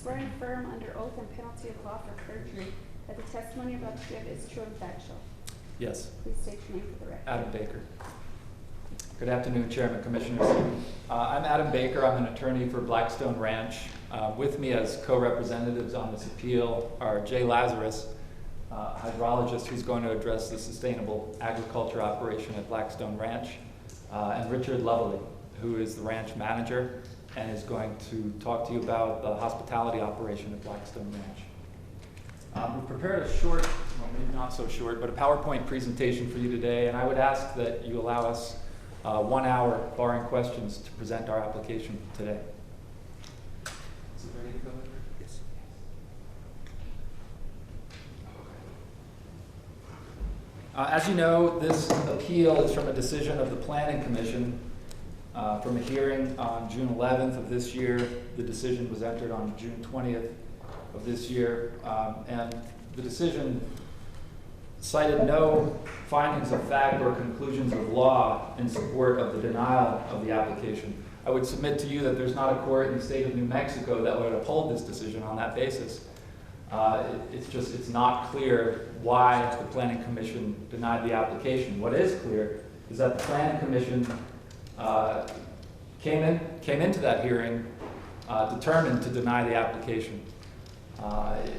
swear and affirm under oath and penalty of law for perjury that the testimony you're about to give is true and factual? Yes. Please state your name for the record. Adam Baker. Good afternoon, Chairman, Commissioners. I'm Adam Baker. I'm an attorney for Blackstone Ranch. With me as co-representatives on this appeal are Jay Lazarus, hydrologist who's going to address the sustainable agriculture operation at Blackstone Ranch, and Richard Lovely, who is the ranch manager and is going to talk to you about the hospitality operation at Blackstone Ranch. We've prepared a short, well maybe not so short, but a PowerPoint presentation for you today, and I would ask that you allow us 1 hour, barring questions, to present our application today. Is it ready to go? Yes. As you know, this appeal is from a decision of the Planning Commission from a hearing on June 11th of this year. The decision was entered on June 20th of this year, and the decision cited no findings of fact or conclusions of law in support of the denial of the application. I would submit to you that there's not a court in the state of New Mexico that would uphold this decision on that basis. It's not clear why the Planning Commission denied the application. What is clear is that the Planning Commission came into that hearing determined to deny the application.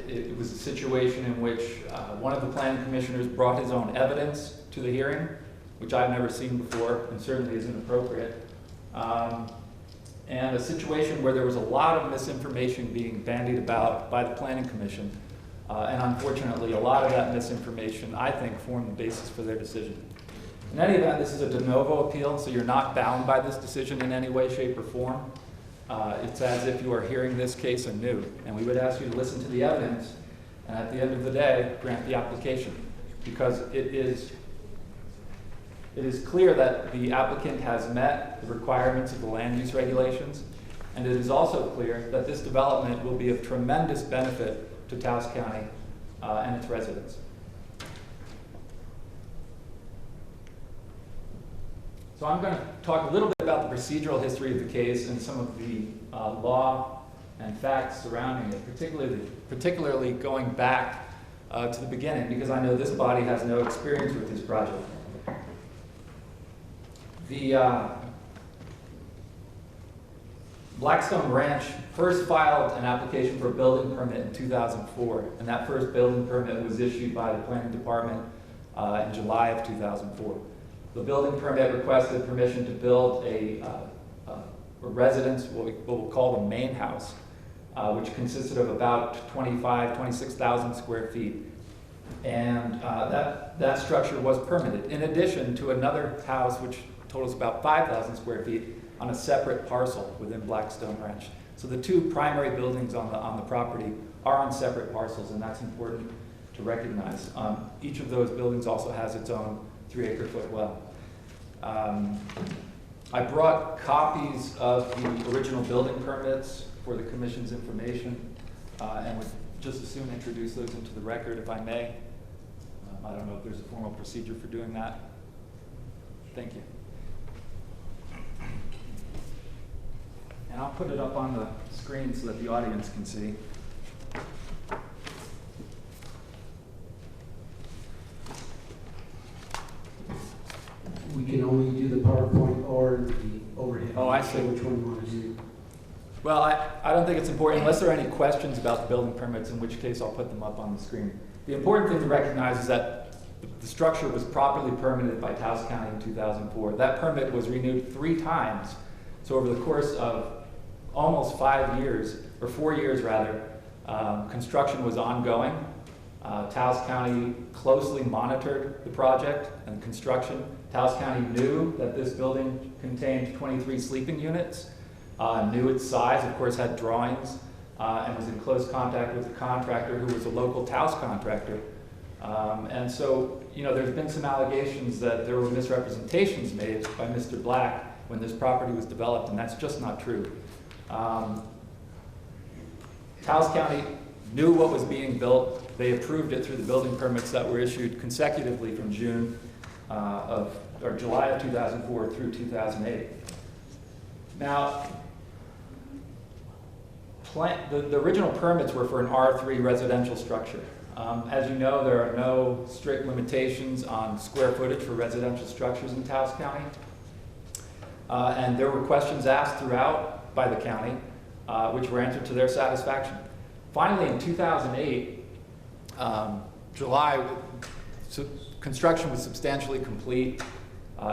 It was a situation in which one of the planning commissioners brought his own evidence to the hearing, which I've never seen before and certainly isn't appropriate. And a situation where there was a lot of misinformation being bandied about by the Planning Commission. And unfortunately, a lot of that misinformation, I think, formed the basis for their decision. In any event, this is a de novo appeal, so you're not bound by this decision in any way, shape, or form. It's as if you are hearing this case anew, and we would ask you to listen to the evidence, and at the end of the day, grant the application, because it is clear that the applicant has met the requirements of the land use regulations, and it is also clear that this development will be of tremendous benefit to Taos County and its residents. So I'm going to talk a little bit about the procedural history of the case and some of the law and facts surrounding it, particularly going back to the beginning, because I know this body has no experience with this project. The Blackstone Ranch first filed an application for a building permit in 2004, and that first building permit was issued by the Planning Department in July of 2004. The building permit requested permission to build a residence, what we'll call the main house, which consisted of about 26,000 square feet. And that structure was permitted, in addition to another house which totals about 5,000 square feet on a separate parcel within Blackstone Ranch. So the two primary buildings on the property are on separate parcels, and that's important to recognize. Each of those buildings also has its own 3-acre-foot well. I brought copies of the original building permits for the Commission's information, and would just as soon introduce those into the record if I may. I don't know if there's a formal procedure for doing that. Thank you. And I'll put it up on the screen so that the audience can see. We can only do the PowerPoint or the overhead. Oh, I see. Which one you want to do? Well, I don't think it's important unless there are any questions about the building permits, in which case I'll put them up on the screen. The important thing to recognize is that the structure was properly permitted by Taos County in 2004. That permit was renewed 3 times. So over the course of almost 5 years, or 4 years rather, construction was ongoing. Taos County closely monitored the project and construction. Taos County knew that this building contained 23 sleeping units, knew its size, of course had drawings, and was in close contact with the contractor, who was a local Taos contractor. And so, there's been some allegations that there were misrepresentations made by Mr. Black when this property was developed, and that's just not true. Taos County knew what was being built. They approved it through the building permits that were issued consecutively from July of 2004 through 2008. Now, the original permits were for an R3 residential structure. As you know, there are no strict limitations on square footage for residential structures in Taos County. And there were questions asked throughout by the county, which were answered to their satisfaction. Finally, in 2008, July, construction was substantially complete.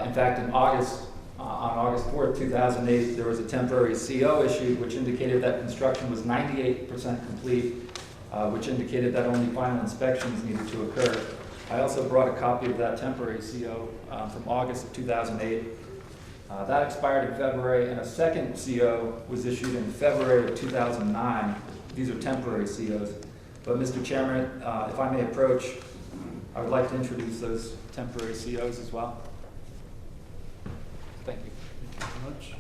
In fact, in August, on August 4th, 2008, there was a temporary CO issued, which indicated that construction was 98% complete, which indicated that only final inspections needed to occur. I also brought a copy of that temporary CO from August of 2008. That expired in February, and a second CO was issued in February of 2009. These are temporary COs. But Mr. Chairman, if I may approach, I would like to introduce those temporary COs as well. Thank you. Thank you very much.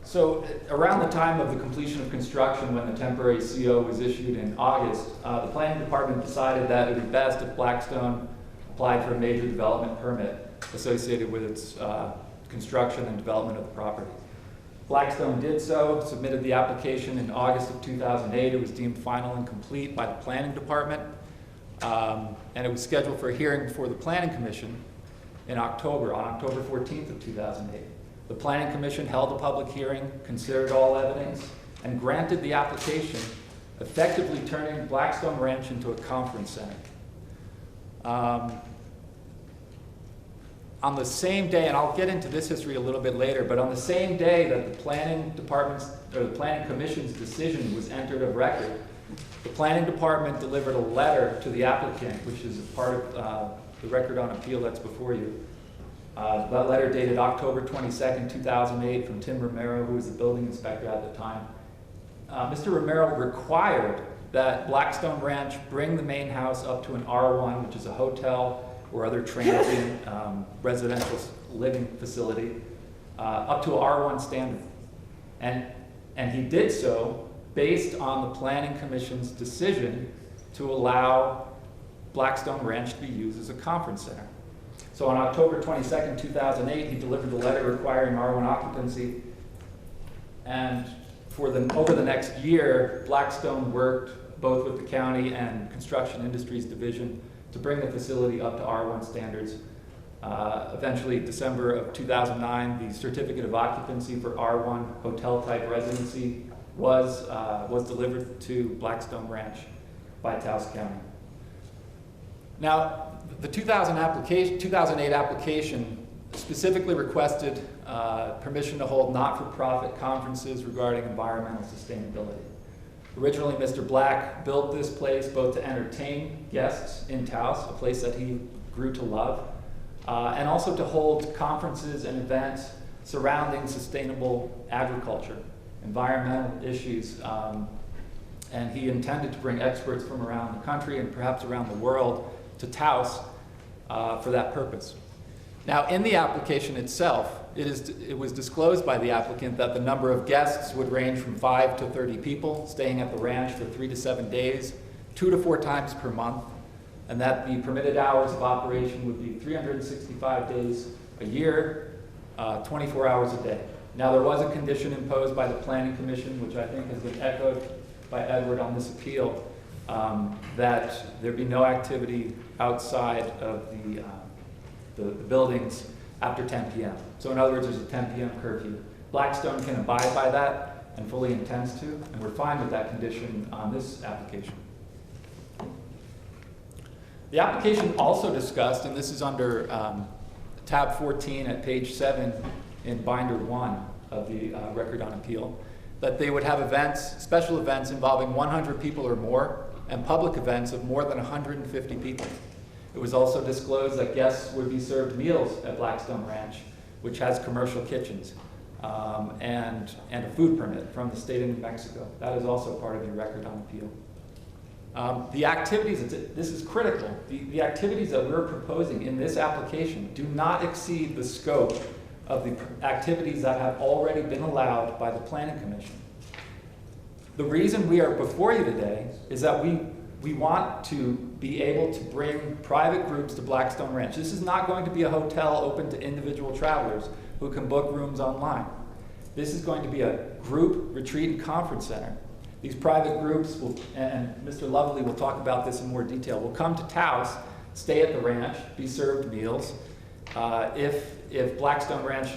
So around the time of the completion of construction, when the temporary CO was issued in August, the planning department decided that it would be best if Blackstone applied for a major development permit associated with its construction and development of the property. Blackstone did so, submitted the application in August of 2008. It was deemed final and complete by the planning department, and it was scheduled for a hearing before the planning commission in October, on October 14th of 2008. The Planning Commission held a public hearing, considered all evidence, and granted the application, effectively turning Blackstone Ranch into a conference center. On the same day, and I'll get into this history a little bit later, but on the same day that the Planning Department's, or the Planning Commission's decision was entered of record, the Planning Department delivered a letter to the applicant, which is a part of the record on appeal that's before you. That letter dated October 22nd, 2008 from Tim Romero, who was the building inspector at the time. Mr. Romero required that Blackstone Ranch bring the main house up to an R1, which is a hotel or other transient residential living facility, up to an R1 standard. And he did so based on the Planning Commission's decision to allow Blackstone Ranch to be used as a conference center. So on October 22nd, 2008, he delivered the letter requiring R1 occupancy. And over the next year, Blackstone worked both with the county and Construction Industries Division to bring the facility up to R1 standards. Eventually, December of 2009, the certificate of occupancy for R1 hotel-type residency was delivered to Blackstone Ranch by Taos County. Now, the 2008 application specifically requested permission to hold not-for-profit conferences regarding environmental sustainability. Originally, Mr. Black built this place both to entertain guests in Taos, a place that he grew to love, and also to hold conferences and events surrounding sustainable agriculture, environmental issues, and he intended to bring experts from around the country and perhaps around the world to Taos for that purpose. Now, in the application itself, it was disclosed by the applicant that the number of guests would range from 5 to 30 people staying at the ranch for 3 to 7 days, 2 to 4 times per month, and that the permitted hours of operation would be 365 days a year, 24 hours a day. Now, there was a condition imposed by the Planning Commission, which I think has been echoed by Edward on this appeal, that there be no activity outside of the buildings after 10 p.m. So in other words, there's a 10 p.m. curfew. Blackstone can abide by that and fully intends to, and we're fine with that condition on this application. The application also discussed, and this is under tab 14 at page 7 in binder 1 of the record on appeal, that they would have events, special events involving 100 people or more, and public events of more than 150 people. It was also disclosed that guests would be served meals at Blackstone Ranch, which has commercial kitchens, and a food permit from the state of New Mexico. That is also part of your record on appeal. The activities, this is critical, the activities that we're proposing in this application do not exceed the scope of the activities that have already been allowed by the Planning Commission. The reason we are before you today is that we want to be able to bring private groups to Blackstone Ranch. This is not going to be a hotel open to individual travelers who can book rooms online. This is going to be a group retreat and conference center. These private groups will, and Mr. Lovely will talk about this in more detail, will come to Taos, stay at the ranch, be served meals. If Blackstone Ranch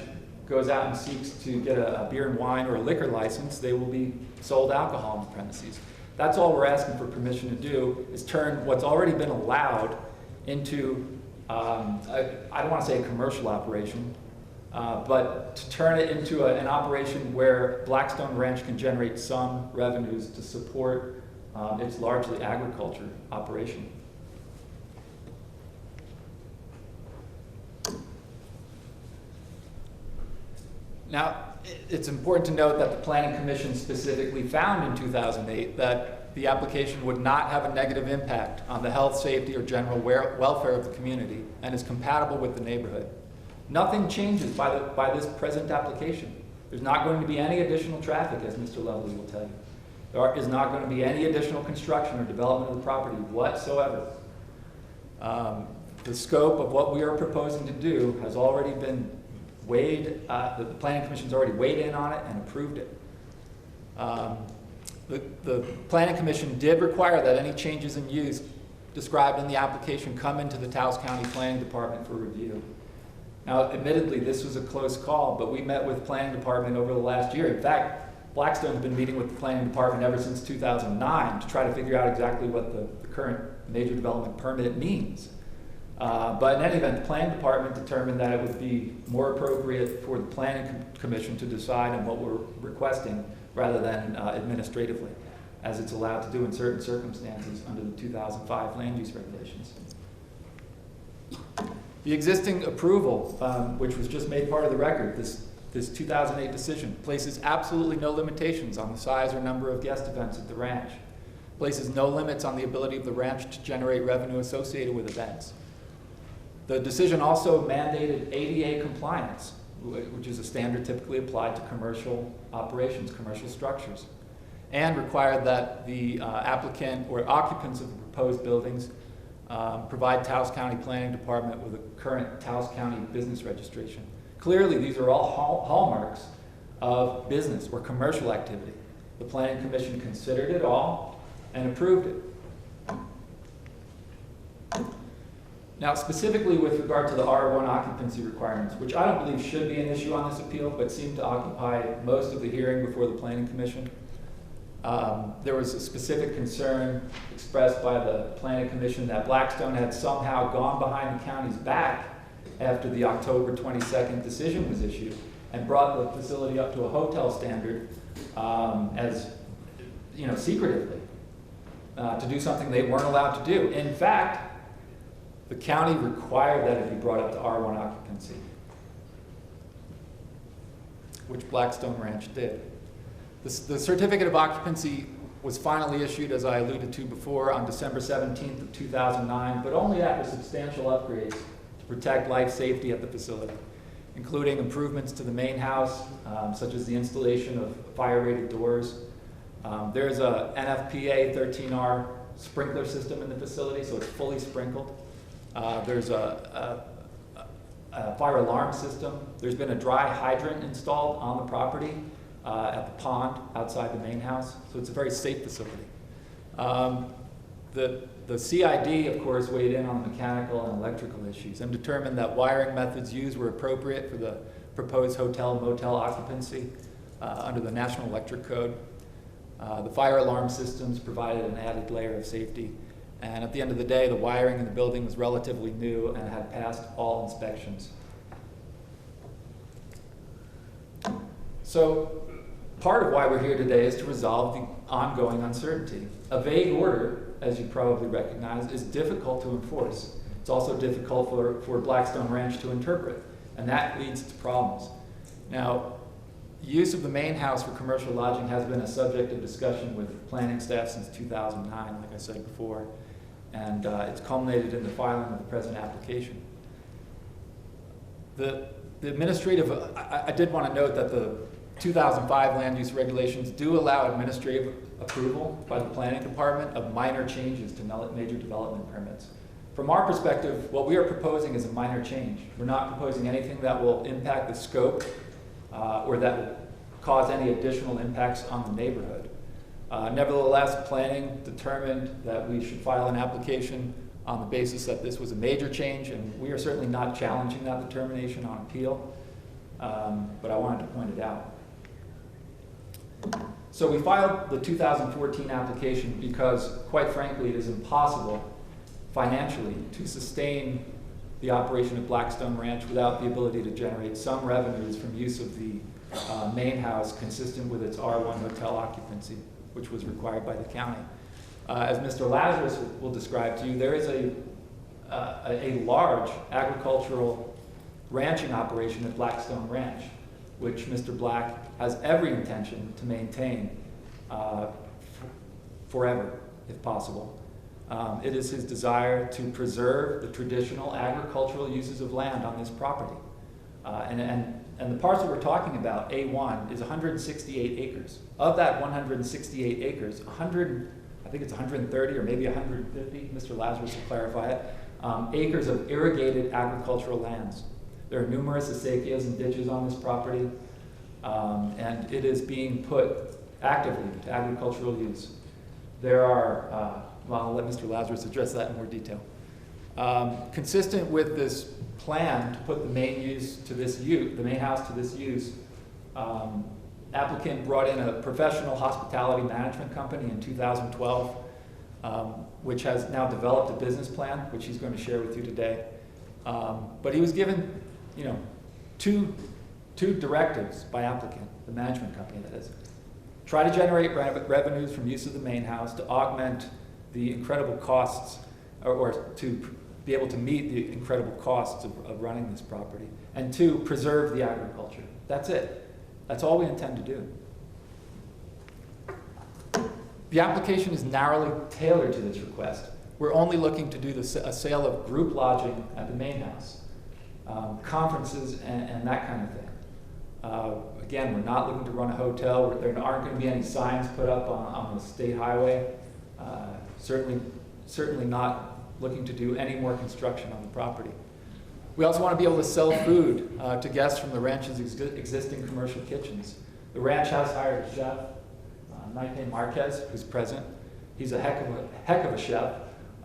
goes out and seeks to get a beer and wine or a liquor license, they will be sold alcohol on the premises. That's all we're asking for permission to do, is turn what's already been allowed into, I don't want to say a commercial operation, but to turn it into an operation where Blackstone Ranch can generate some revenues to support its largely agriculture operation. Now, it's important to note that the Planning Commission specifically found in 2008 that the application would not have a negative impact on the health, safety, or general welfare of the community and is compatible with the neighborhood. Nothing changes by this present application. There's not going to be any additional traffic, as Mr. Lovely will tell you. There is not going to be any additional construction or development of the property whatsoever. The scope of what we are proposing to do has already been weighed, the Planning Commission's already weighed in on it and approved it. The Planning Commission did require that any changes in use described in the application come into the Taos County Planning Department for review. Now, admittedly, this was a close call, but we met with the Planning Department over the last year. In fact, Blackstone's been meeting with the Planning Department ever since 2009 to try to figure out exactly what the current major development permit means. But in any event, the Planning Department determined that it would be more appropriate for the Planning Commission to decide on what we're requesting rather than administratively, as it's allowed to do in certain circumstances under the 2005 land use regulations. The existing approval, which was just made part of the record, this 2008 decision, places absolutely no limitations on the size or number of guest events at the ranch, places no limits on the ability of the ranch to generate revenue associated with events. The decision also mandated ADA compliance, which is a standard typically applied to commercial operations, commercial structures, and required that the applicant or occupants of the proposed buildings provide Taos County Planning Department with a current Taos County business registration. Clearly, these are all hallmarks of business or commercial activity. The Planning Commission considered it all and approved it. Now, specifically with regard to the R1 occupancy requirements, which I don't believe should be an issue on this appeal, but seem to occupy most of the hearing before the Planning Commission, there was a specific concern expressed by the Planning Commission that Blackstone had somehow gone behind the county's back after the October 22nd decision was issued and brought the facility up to a hotel standard secretively to do something they weren't allowed to do. In fact, the county required that it be brought up to R1 occupancy, which Blackstone Ranch did. The certificate of occupancy was finally issued, as I alluded to before, on December 17th of 2009, but only after substantial upgrades to protect life safety at the facility, including improvements to the main house, such as the installation of fire-rated doors. There's a NFPA 13R sprinkler system in the facility, so it's fully sprinkled. There's a fire alarm system. There's been a dry hydrant installed on the property at the pond outside the main house, so it's a very safe facility. The CID, of course, weighed in on the mechanical and electrical issues and determined that wiring methods used were appropriate for the proposed hotel-motel occupancy under the National Electric Code. The fire alarm systems provided an added layer of safety. And at the end of the day, the wiring in the building was relatively new and had passed all inspections. So part of why we're here today is to resolve the ongoing uncertainty. A vague order, as you probably recognize, is difficult to enforce. It's also difficult for Blackstone Ranch to interpret, and that leads to problems. Now, use of the main house for commercial lodging has been a subject of discussion with planning staff since 2009, like I said before, and it's culminated in the filing of the present application. The administrative, I did want to note that the 2005 land use regulations do allow administrative approval by the planning department of minor changes to major development permits. From our perspective, what we are proposing is a minor change. We're not proposing anything that will impact the scope or that will cause any additional impacts on the neighborhood. Nevertheless, planning determined that we should file an application on the basis that this was a major change, and we are certainly not challenging that determination on appeal, but I wanted to point it out. So we filed the 2014 application because, quite frankly, it is impossible financially to sustain the operation of Blackstone Ranch without the ability to generate some revenues from use of the main house consistent with its R1 hotel occupancy, which was required by the county. As Mr. Lazarus will describe to you, there is a large agricultural ranching operation at Blackstone Ranch, which Mr. Black has every intention to maintain forever, if possible. It is his desire to preserve the traditional agricultural uses of land on this property. And the parcel we're talking about, A1, is 168 acres. Of that 168 acres, I think it's 130 or maybe 150, Mr. Lazarus will clarify it, acres of irrigated agricultural lands. There are numerous acequias and ditches on this property, and it is being put actively to agricultural use. There are, well, I'll let Mr. Lazarus address that in more detail. Consistent with this plan to put the main house to this use, applicant brought in a professional hospitality management company in 2012, which has now developed a business plan, which he's going to share with you today. But he was given, two directives by applicant, the management company that is. Try to generate revenues from use of the main house to augment the incredible costs, or to be able to meet the incredible costs of running this property. And two, preserve the agriculture. That's it. That's all we intend to do. The application is narrowly tailored to this request. We're only looking to do a sale of group lodging at the main house, conferences and that kind of thing. Again, we're not looking to run a hotel. There aren't going to be any signs put up on the state highway. Certainly not looking to do any more construction on the property. We also want to be able to sell food to guests from the ranch's existing commercial kitchens. The ranch has hired a chef, Naipe Marquez, who's present. He's a heck of a chef,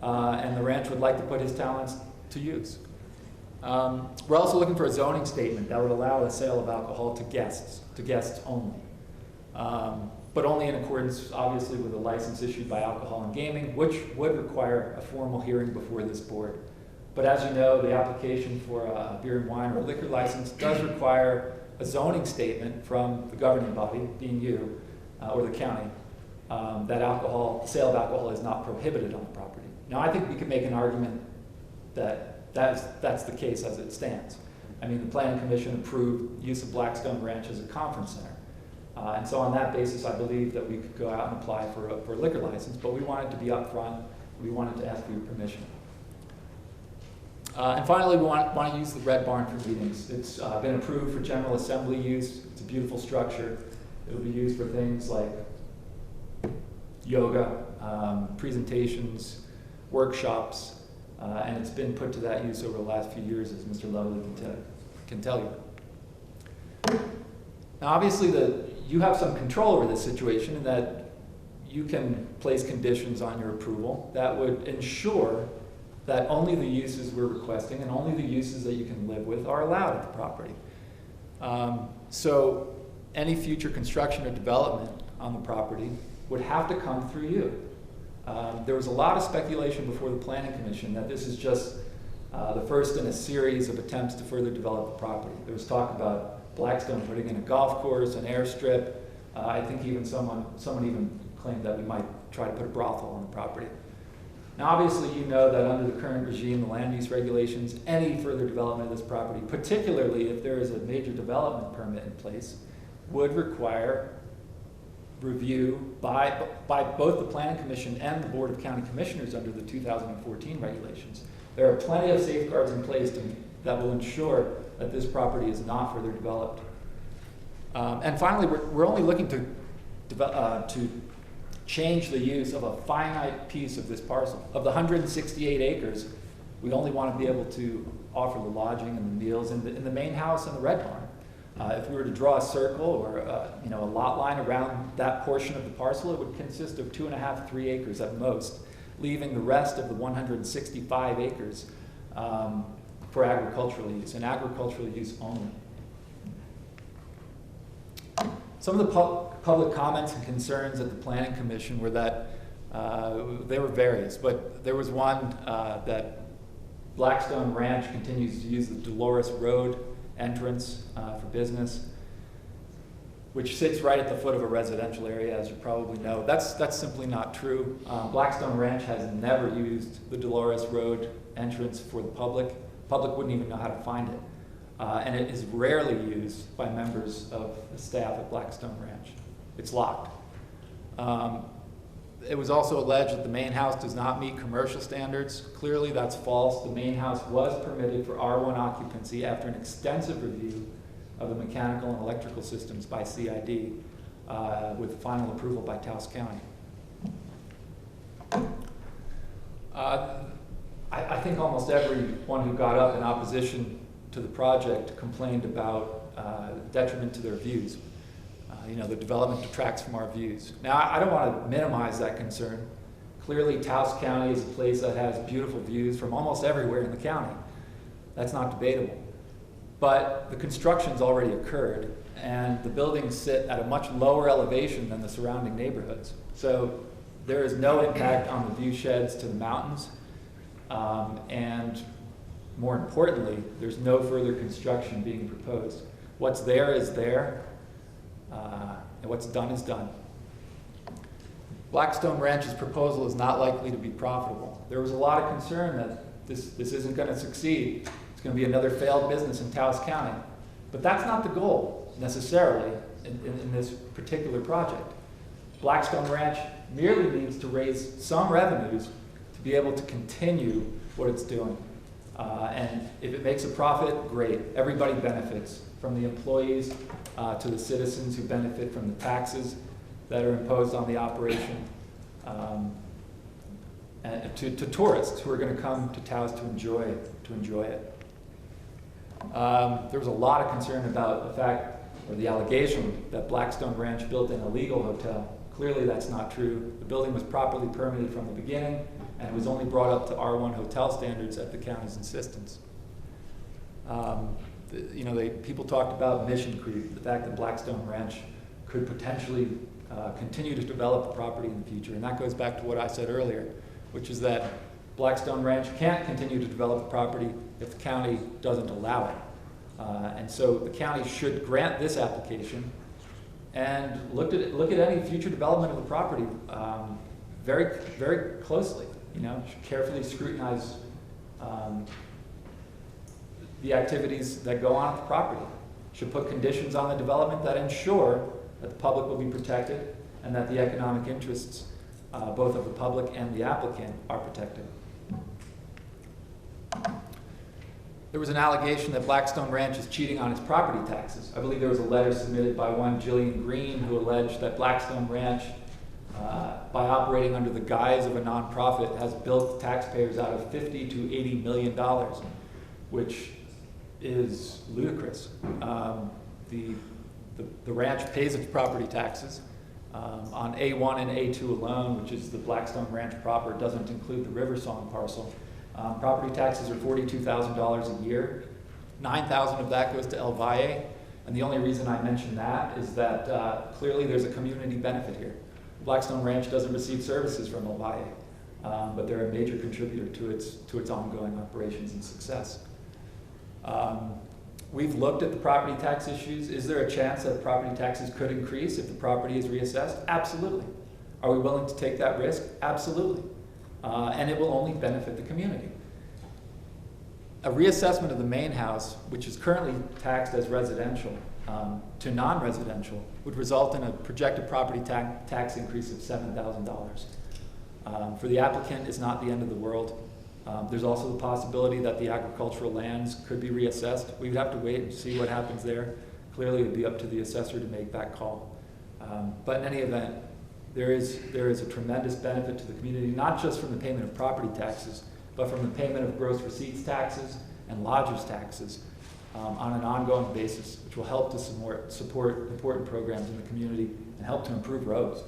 and the ranch would like to put his talents to use. We're also looking for a zoning statement that would allow the sale of alcohol to guests only. But only in accordance, obviously, with a license issued by Alcohol and Gaming, which would require a formal hearing before this board. But as you know, the application for a beer and wine or liquor license does require a zoning statement from the governing body, being you, or the county, that the sale of alcohol is not prohibited on the property. Now, I think we can make an argument that that's the case as it stands. I mean, the Planning Commission approved use of Blackstone Ranch as a conference center. And so on that basis, I believe that we could go out and apply for a liquor license, but we wanted to be upfront. We wanted to ask for your permission. And finally, we want to use the Red Barn for meetings. It's been approved for General Assembly use. It's a beautiful structure. It'll be used for things like yoga, presentations, workshops, and it's been put to that use over the last few years, as Mr. Lovely can tell you. Now, obviously, you have some control over this situation in that you can place conditions on your approval that would ensure that only the uses we're requesting and only the uses that you can live with are allowed at the property. So any future construction or development on the property would have to come through you. There was a lot of speculation before the Planning Commission that this is just the first in a series of attempts to further develop the property. There was talk about Blackstone putting in a golf course, an airstrip. I think even someone even claimed that we might try to put a brothel on the property. Now, obviously, you know that under the current regime, the land use regulations, any further development of this property, particularly if there is a major development permit in place, would require review by both the Planning Commission and the Board of County Commissioners under the 2014 regulations. There are plenty of safeguards in place that will ensure that this property is not further developed. And finally, we're only looking to change the use of a finite piece of this parcel. Of the 168 acres, we only want to be able to offer the lodging and the meals in the main house and the red barn. If we were to draw a circle or a lot line around that portion of the parcel, it would consist of 2.5, 3 acres at most, leaving the rest of the 165 acres for agricultural use, and agricultural use only. Some of the public comments and concerns at the Planning Commission were that they were various, but there was one that Blackstone Ranch continues to use the Dolores Road entrance for business, which sits right at the foot of a residential area, as you probably know. That's simply not true. Blackstone Ranch has never used the Dolores Road entrance for the public. The public wouldn't even know how to find it. And it is rarely used by members of the staff at Blackstone Ranch. It's locked. It was also alleged that the main house does not meet commercial standards. Clearly that's false. The main house was permitted for R1 occupancy after an extensive review of the mechanical and electrical systems by CID with final approval by Taos County. I think almost everyone who got up in opposition to the project complained about detriment to their views. The development detracts from our views. Now, I don't want to minimize that concern. Clearly, Taos County is a place that has beautiful views from almost everywhere in the county. That's not debatable. But the construction's already occurred, and the buildings sit at a much lower elevation than the surrounding neighborhoods. So there is no impact on the view sheds to the mountains, and more importantly, there's no further construction being proposed. What's there is there, and what's done is done. Blackstone Ranch's proposal is not likely to be profitable. There was a lot of concern that this isn't going to succeed. It's going to be another failed business in Taos County. But that's not the goal, necessarily, in this particular project. Blackstone Ranch merely needs to raise some revenues to be able to continue what it's doing. And if it makes a profit, great. Everybody benefits, from the employees to the citizens who benefit from the taxes that are imposed on the operation, and to tourists who are going to come to Taos to enjoy it. There was a lot of concern about the fact, or the allegation, that Blackstone Ranch built an illegal hotel. Clearly that's not true. The building was properly permitted from the beginning, and it was only brought up to R1 hotel standards at the county's insistence. People talked about mission creep, the fact that Blackstone Ranch could potentially continue to develop the property in the future. And that goes back to what I said earlier, which is that Blackstone Ranch can't continue to develop the property if the county doesn't allow it. And so the county should grant this application and look at any future development of the property very, very closely. Should carefully scrutinize the activities that go on at the property. Should put conditions on the development that ensure that the public will be protected and that the economic interests both of the public and the applicant are protected. There was an allegation that Blackstone Ranch is cheating on its property taxes. I believe there was a letter submitted by one Jillian Green who alleged that Blackstone Ranch, by operating under the guise of a nonprofit, has bilked taxpayers out of $50 to $80 million, which is ludicrous. The ranch pays its property taxes. On A1 and A2 alone, which is the Blackstone Ranch proper, doesn't include the Riversong parcel. Property taxes are $42,000 a year. $9,000 of that goes to El Valle. And the only reason I mention that is that clearly there's a community benefit here. Blackstone Ranch doesn't receive services from El Valle, but they're a major contributor to its ongoing operations and success. We've looked at the property tax issues. Is there a chance that property taxes could increase if the property is reassessed? Absolutely. Are we willing to take that risk? Absolutely. And it will only benefit the community. A reassessment of the main house, which is currently taxed as residential, to non-residential, would result in a projected property tax increase of $7,000. For the applicant, it's not the end of the world. There's also the possibility that the agricultural lands could be reassessed. We would have to wait and see what happens there. Clearly, it would be up to the assessor to make that call. But in any event, there is a tremendous benefit to the community, not just from the payment of property taxes, but from the payment of gross receipts taxes and lodgers taxes on an ongoing basis, which will help to support important programs in the community and help to improve roads.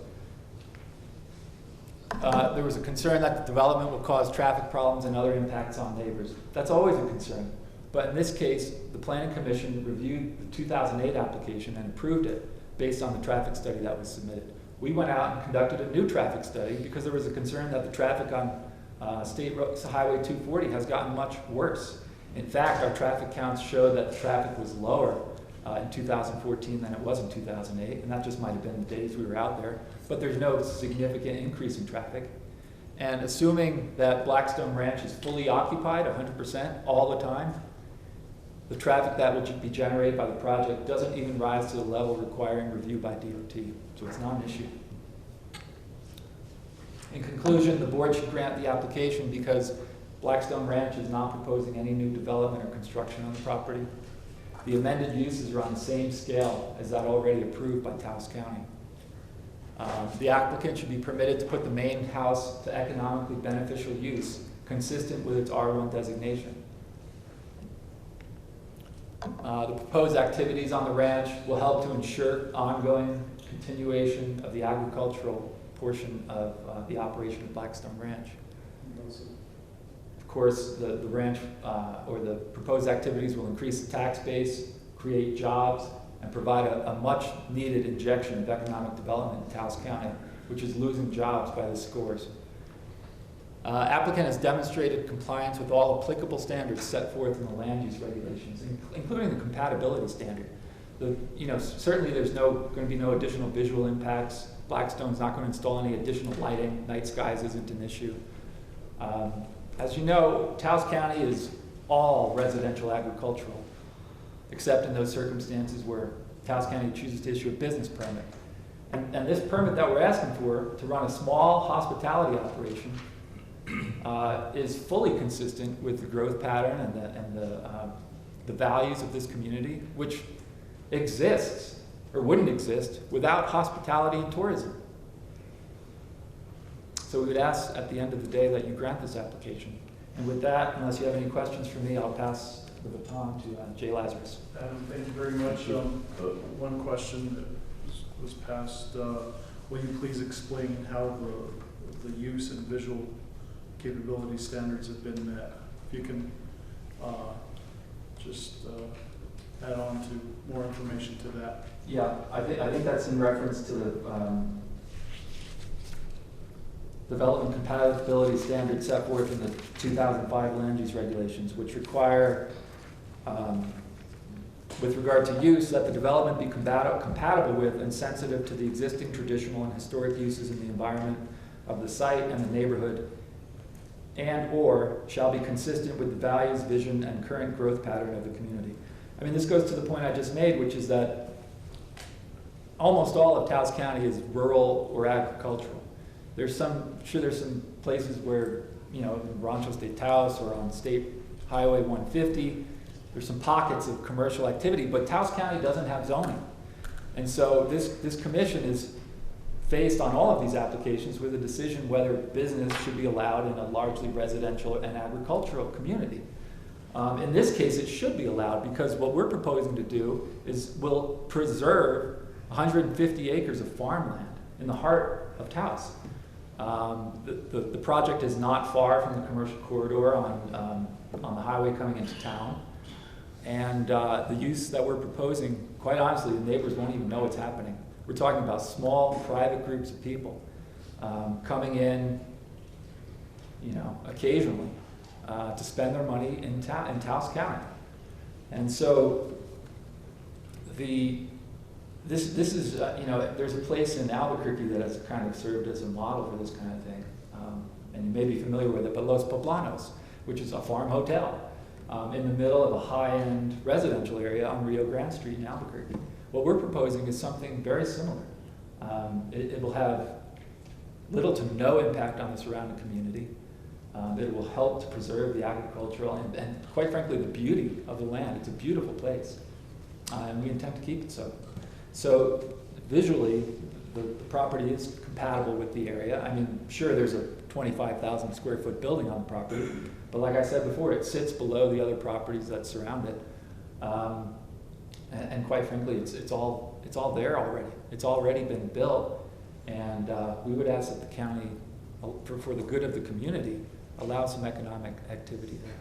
There was a concern that the development will cause traffic problems and other impacts on neighbors. That's always a concern. But in this case, the Planning Commission reviewed the 2008 application and approved it based on the traffic study that was submitted. We went out and conducted a new traffic study because there was a concern that the traffic on State Highway 240 has gotten much worse. In fact, our traffic counts showed that the traffic was lower in 2014 than it was in 2008, and that just might have been the days we were out there. But there's no significant increase in traffic. And assuming that Blackstone Ranch is fully occupied 100% all the time, the traffic that will be generated by the project doesn't even rise to the level requiring review by DOT, so it's not an issue. In conclusion, the board should grant the application because Blackstone Ranch is not proposing any new development or construction on the property. The amended uses are on the same scale as that already approved by Taos County. The applicant should be permitted to put the main house to economically beneficial use consistent with its R1 designation. The proposed activities on the ranch will help to ensure ongoing continuation of the agricultural portion of the operation of Blackstone Ranch. Of course, the ranch or the proposed activities will increase the tax base, create jobs, and provide a much needed injection of economic development in Taos County, which is losing jobs by the scores. Applicant has demonstrated compliance with all applicable standards set forth in the land use regulations, including the compatibility standard. Certainly there's going to be no additional visual impacts. Blackstone's not going to install any additional lighting. Night skies isn't an issue. As you know, Taos County is all residential agricultural, except in those circumstances where Taos County chooses to issue a business permit. And this permit that we're asking for to run a small hospitality operation is fully consistent with the growth pattern and the values of this community, which exists or wouldn't exist without hospitality and tourism. So we would ask at the end of the day that you grant this application. And with that, unless you have any questions for me, I'll pass the baton to Jay Lazarus. Adam, thank you very much. One question that was passed. Will you please explain how the use and visual capability standards have been met? If you can just add on to more information to that. Yeah, I think that's in reference to the development compatibility standards set forth in the 2005 land use regulations, which require, with regard to use, that the development be compatible with and sensitive to the existing traditional and historic uses in the environment of the site and the neighborhood, and or shall be consistent with the values, vision, and current growth pattern of the community. I mean, this goes to the point I just made, which is that almost all of Taos County is rural or agricultural. There's some places where, in Rancho State Taos or on State Highway 150, there's some pockets of commercial activity, but Taos County doesn't have zoning. And so this commission is faced on all of these applications with a decision whether business should be allowed in a largely residential and agricultural community. In this case, it should be allowed because what we're proposing to do is we'll preserve 150 acres of farmland in the heart of Taos. The project is not far from the commercial corridor on the highway coming into town. And the use that we're proposing, quite honestly, the neighbors won't even know what's happening. We're talking about small, private groups of people coming in, occasionally to spend their money in Taos County. And so this is, there's a place in Albuquerque that has kind of served as a model for this kind of thing. And you may be familiar with it, but Los Poblanos, which is a farm hotel in the middle of a high-end residential area on Rio Grande Street in Albuquerque. What we're proposing is something very similar. It will have little to no impact on the surrounding community. It will help to preserve the agricultural and quite frankly, the beauty of the land. It's a beautiful place, and we intend to keep it so. So visually, the property is compatible with the area. I mean, sure, there's a 25,000 square foot building on the property, but like I said before, it sits below the other properties that surround it. And quite frankly, it's all there already. It's already been built, and we would ask that the county, for the good of the community, allow some economic activity there.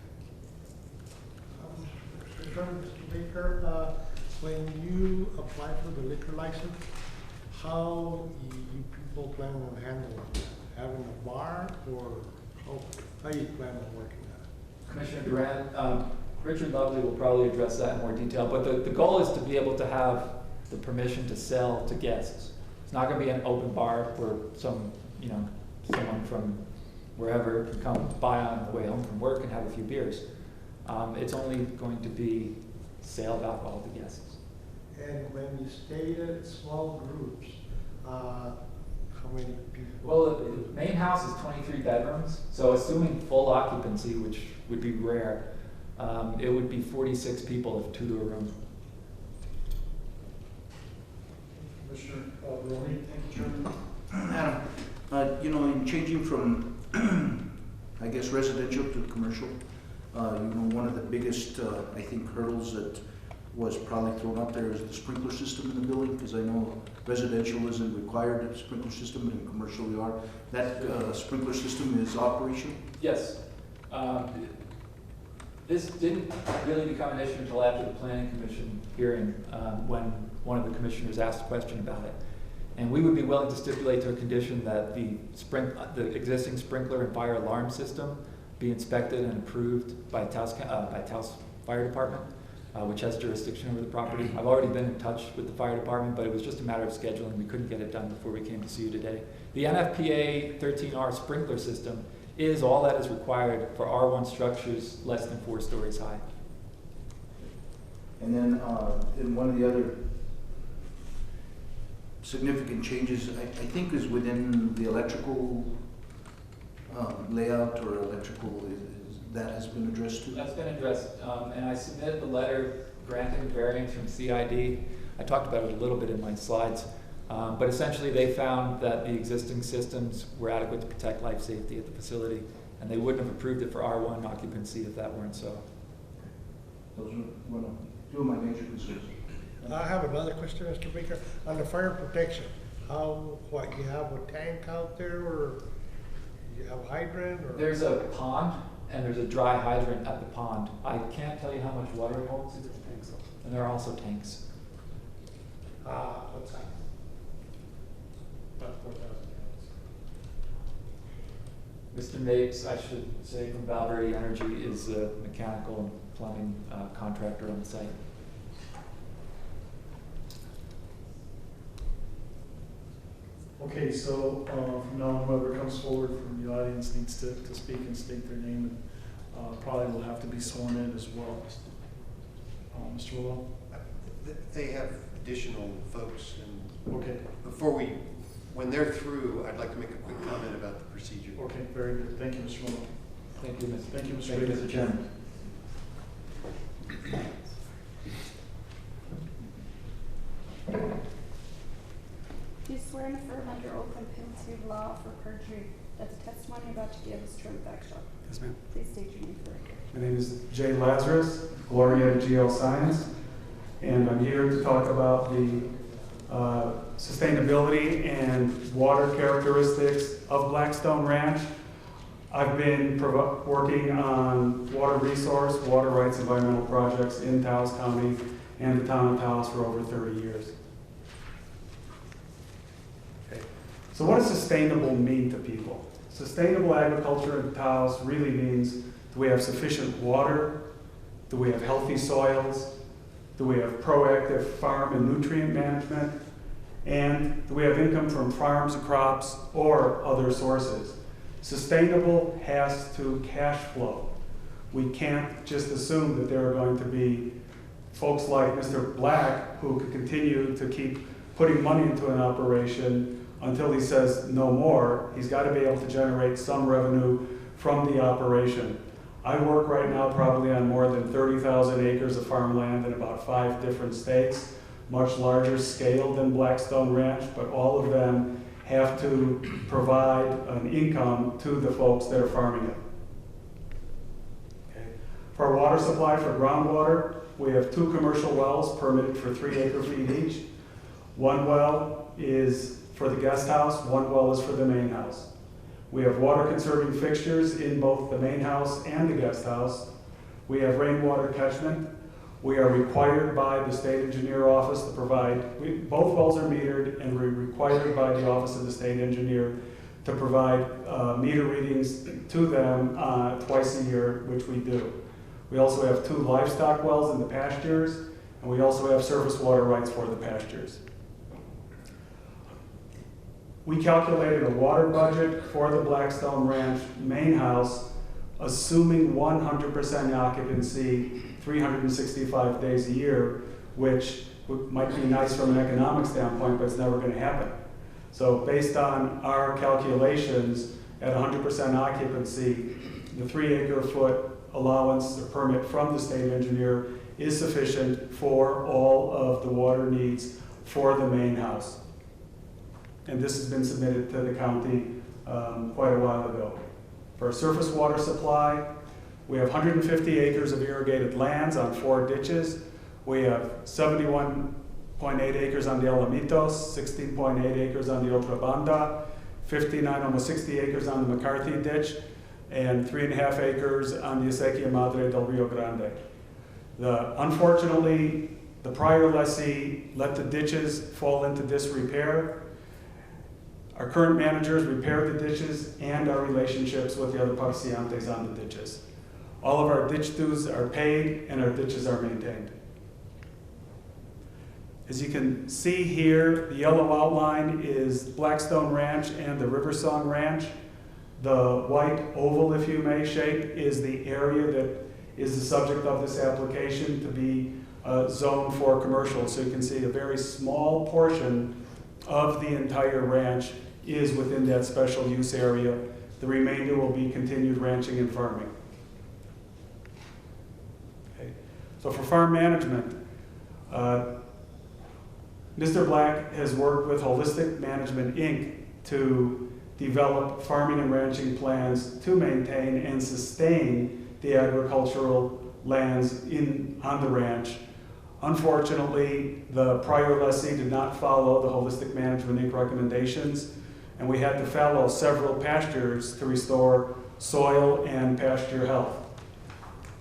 Mr. Baker, when you apply for the liquor license, how you people plan on handling it? Having a bar, or how you plan on working that? Commissioner Durant, Richard Lovely will probably address that in more detail, but the goal is to be able to have the permission to sell to guests. It's not going to be an open bar where someone from wherever can come by on the way home from work and have a few beers. It's only going to be sale of alcohol to guests. And when you stated small groups, how many people? Well, the main house is 23 bedrooms, so assuming full occupancy, which would be rare, it would be 46 people if 2 to a room. Commissioner Malone. Thank you, Chairman. Adam, in changing from, I guess, residential to commercial, one of the biggest, I think, hurdles that was probably thrown up there is the sprinkler system in the building, because I know residential isn't required, a sprinkler system, and in commercial we are. That sprinkler system is operational? Yes. This didn't really become an issue until after the Planning Commission hearing, when one of the commissioners asked a question about it. And we would be willing to stipulate to a condition that the existing sprinkler and fire alarm system be inspected and approved by Taos Fire Department, which has jurisdiction over the property. I've already been in touch with the fire department, but it was just a matter of scheduling. We couldn't get it done before we came to see you today. The NFPA 13R sprinkler system is all that is required for R1 structures less than 4 stories high. And then in one of the other significant changes, I think, is within the electrical layout or electrical, that has been addressed too? That's been addressed, and I submitted the letter granting variance from CID. I talked about it a little bit in my slides, but essentially they found that the existing systems were adequate to protect life safety at the facility, and they wouldn't have approved it for R1 occupancy if that weren't so. Those are two of my major concerns. I have another question, Mr. Baker. On the fire protection, you have a tank out there, or you have a hydrant? Or? There's a pond, and there's a dry hydrant at the pond. I can't tell you how much water it holds, and there are also tanks. What's that? About 4,000 gallons. Mr. Mapes, I should say, from Valverde Energy, is a mechanical and plumbing contractor on the site. Okay, so from now on, whoever comes forward from the audience needs to speak and state their name, and probably will have to be sworn in as well. Mr. Malone? They have additional folks, and okay. When they're through, I'd like to make a quick comment about the procedure. Okay, very good. Thank you, Mr. Malone. Thank you, Mr. Thank you, Mr. Thank you, Mr. Chairman. Do you swear and affirm under oath and penalty of law for perjury that the testimony you're about to give is true and factual? Yes, ma'am. Please state your name for the record. My name is Jay Lazarus, Gloria GL Science, and I'm here to talk about the sustainability and water characteristics of Blackstone Ranch. I've been working on water resource, water rights, environmental projects in Taos County and the town of Taos for over 30 years. Okay. So what does sustainable mean to people? Sustainable agriculture in Taos really means, do we have sufficient water? Do we have healthy soils? Do we have proactive farm and nutrient management? And do we have income from farms, crops, or other sources? Sustainable has to cash flow. We can't just assume that there are going to be folks like Mr. Black who could continue to keep putting money into an operation until he says no more. He's got to be able to generate some revenue from the operation. I work right now probably on more than 30,000 acres of farmland in about 5 different states. much larger scale than Blackstone Ranch, but all of them have to provide an income to the folks that are farming it. Okay. For our water supply for groundwater, we have 2 commercial wells permitted for 3 acre-feet each. 1 well is for the guest house, 1 well is for the main house. We have water conserving fixtures in both the main house and the guest house. We have rainwater catchment. We are required by the state engineer office to provide, both wells are metered, and we're required by the office of the state engineer to provide meter readings to them twice a year, which we do. We also have 2 livestock wells in the pastures, and we also have surface water rights for the pastures. We calculated a water budget for the Blackstone Ranch main house, assuming 100% occupancy, 365 days a year, which might be nice from an economic standpoint, but it's never going to happen. So based on our calculations, at 100% occupancy, the 3 acre-foot allowance or permit from the state engineer is sufficient for all of the water needs for the main house. And this has been submitted to the county quite a while ago. For surface water supply, we have 150 acres of irrigated lands on 4 ditches. We have 71.8 acres on the Alamitos, 16.8 acres on the Otra Banda, 59, almost 60 acres on the McCarthy ditch, and 3.5 acres on the Acequia Madre del Rio Grande. Unfortunately, the prior lessee let the ditches fall into disrepair. Our current managers repaired the ditches and our relationships with the other parciantes on the ditches. All of our ditch dues are paid and our ditches are maintained. As you can see here, the yellow outline is Blackstone Ranch and the Riversong Ranch. The white oval, if you may, shape is the area that is the subject of this application to be zoned for commercial. So you can see a very small portion of the entire ranch is within that special use area. The remainder will be continued ranching and farming. Okay. So for farm management, Mr. Black has worked with Holistic Management, Inc. to develop farming and ranching plans to maintain and sustain the agricultural lands on the ranch. Unfortunately, the prior lessee did not follow the Holistic Management, Inc. recommendations, and we had to fallow several pastures to restore soil and pasture health.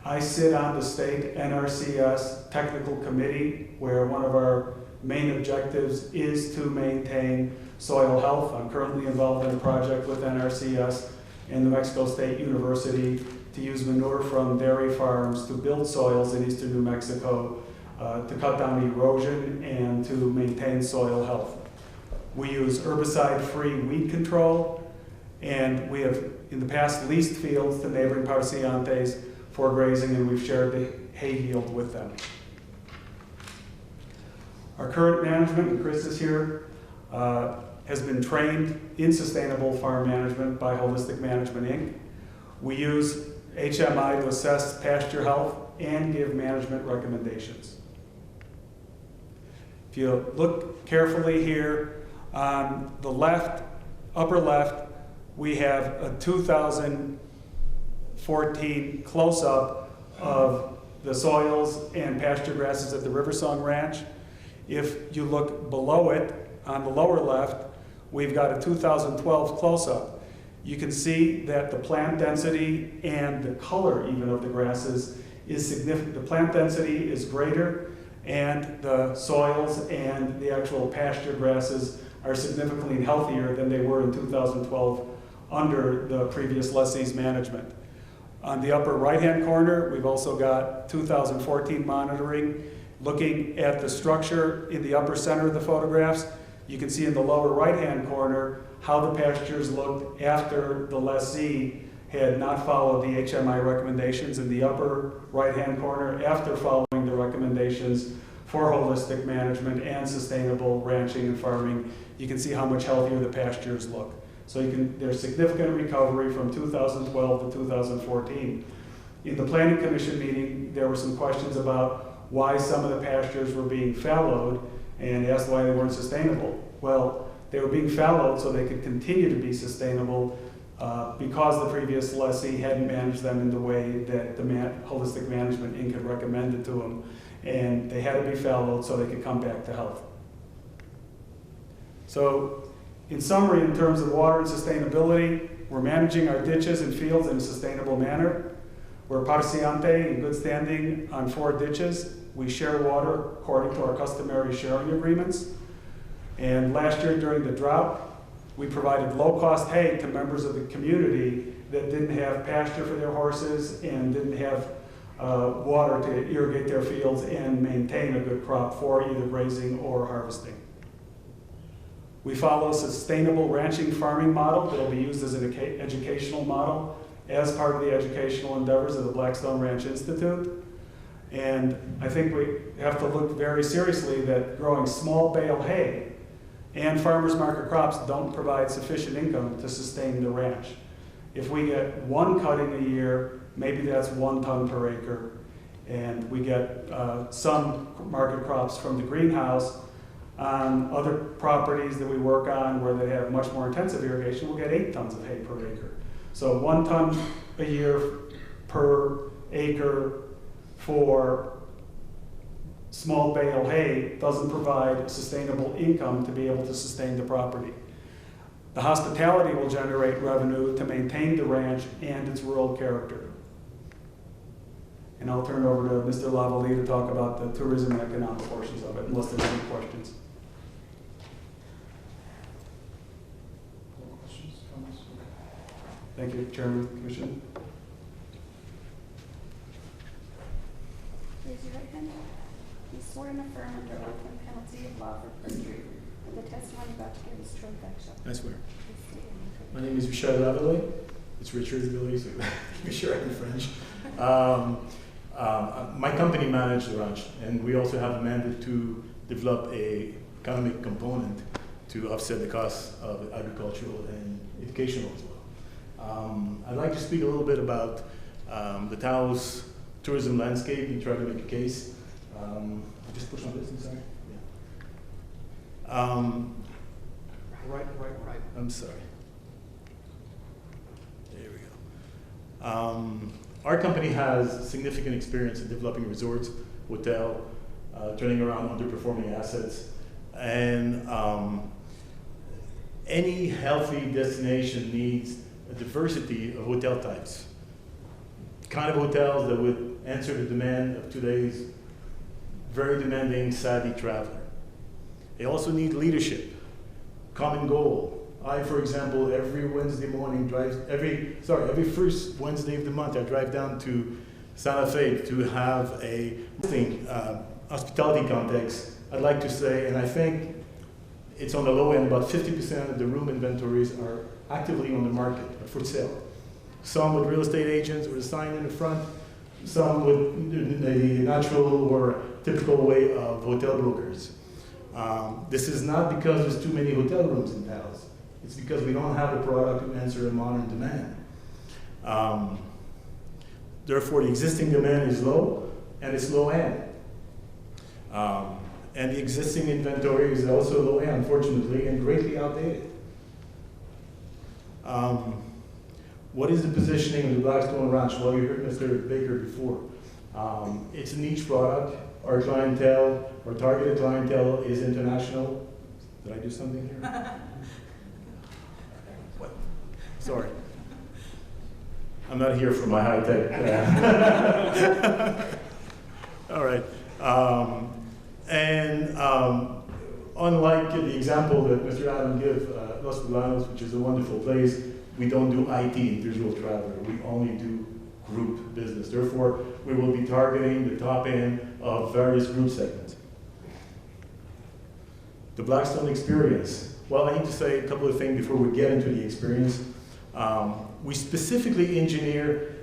I sit on the state NRCS technical committee, where one of our main objectives is to maintain soil health. I'm currently involved in a project with NRCS and New Mexico State University to use manure from dairy farms to build soils in eastern New Mexico to cut down erosion and to maintain soil health. We use herbicide-free weed control, and we have in the past leased fields to neighboring parciantes for grazing, and we've shared the hay yield with them. Our current management, and Chris is here, has been trained in sustainable farm management by Holistic Management, Inc. We use HMI to assess pasture health and give management recommendations. If you look carefully here, on the left, upper left, we have a 2014 close-up of the soils and pasture grasses at the Riversong Ranch. If you look below it, on the lower left, we've got a 2012 close-up. You can see that the plant density and the color even of the grasses is significant. The plant density is greater, and the soils and the actual pasture grasses are significantly healthier than they were in 2012 under the previous lessee's management. On the upper right-hand corner, we've also got 2014 monitoring. Looking at the structure in the upper center of the photographs, you can see in the lower right-hand corner how the pastures looked after the lessee had not followed the HMI recommendations. In the upper right-hand corner, after following the recommendations for holistic management and sustainable ranching and farming, you can see how much healthier the pastures look. So there's significant recovery from 2012 to 2014. In the Planning Commission meeting, there were some questions about why some of the pastures were being fallowed and asked why they weren't sustainable. Well, they were being fallowed so they could continue to be sustainable because the previous lessee hadn't managed them in the way that the Holistic Management Inc. had recommended to them, and they had to be fallowed so they could come back to health. So, in summary, in terms of water and sustainability, we're managing our ditches and fields in a sustainable manner. We're parciante, in good standing, on 4 ditches. We share water according to our customary sharing agreements. And last year during the drought, we provided low-cost hay to members of the community that didn't have pasture for their horses and didn't have water to irrigate their fields and maintain a good crop for either grazing or harvesting. We follow a sustainable ranching farming model that will be used as an educational model as part of the educational endeavors of the Blackstone Ranch Institute. And I think we have to look very seriously that growing small bale hay and farmers market crops don't provide sufficient income to sustain the ranch. If we get 1 cutting a year, maybe that's 1 ton per acre, and we get some market crops from the greenhouse. On other properties that we work on where they have much more intensive irrigation, we'll get 8 tons of hay per acre. So 1 ton a year per acre for small bale hay doesn't provide sustainable income to be able to sustain the property. The hospitality will generate revenue to maintain the ranch and its rural character. And I'll turn it over to Mr. Lavallee to talk about the tourism and economic portions of it, unless there's any questions. Thank you, Chairman, Commission. Raise your right hand. You swear and affirm under oath and penalty of law for perjury that the testimony about to give is true and factual. I swear. My name is Michel Lavallee. It's Richard Lavallee, so make sure I'm French. My company manages the ranch, and we also have a mandate to develop a economic component to offset the costs of agricultural and educational as well. I'd like to speak a little bit about the Taos tourism landscape and try to make a case. Just push on this, I'm sorry. Yeah. Right. I'm sorry. There we go. Our company has significant experience in developing resorts, hotel, turning around underperforming assets, and any healthy destination needs a diversity of hotel types. Kind of hotels that would answer the demand of today's very demanding, savvy traveler. They also need leadership, common goal. I, for example, every Wednesday morning every first Wednesday of the month, I drive down to Santa Fe to have a hospitality context. I'd like to say, and I think it's on the low end, about 50% of the room inventories are actively on the market for sale. Some with real estate agents with a sign in the front, some with the natural or typical way of hotel brokers. This is not because there's too many hotel rooms in Taos. It's because we don't have a product to answer a modern demand. Therefore, the existing demand is low, and it's low end. And the existing inventory is also low end, unfortunately, and greatly outdated. What is the positioning of the Blackstone Ranch? Well, you heard Mr. Baker before. It's a niche product. Our clientele, our targeted clientele is international. Did I do something here? What? Sorry. I'm not here for my high tech. All right. Unlike the example that Mr. Adam gave, Los Poblanos, which is a wonderful place, we don't do IT, individual traveler. We only do group business. Therefore, we will be targeting the top end of various group segments. The Blackstone experience. Well, I need to say a couple of things before we get into the experience. We specifically engineer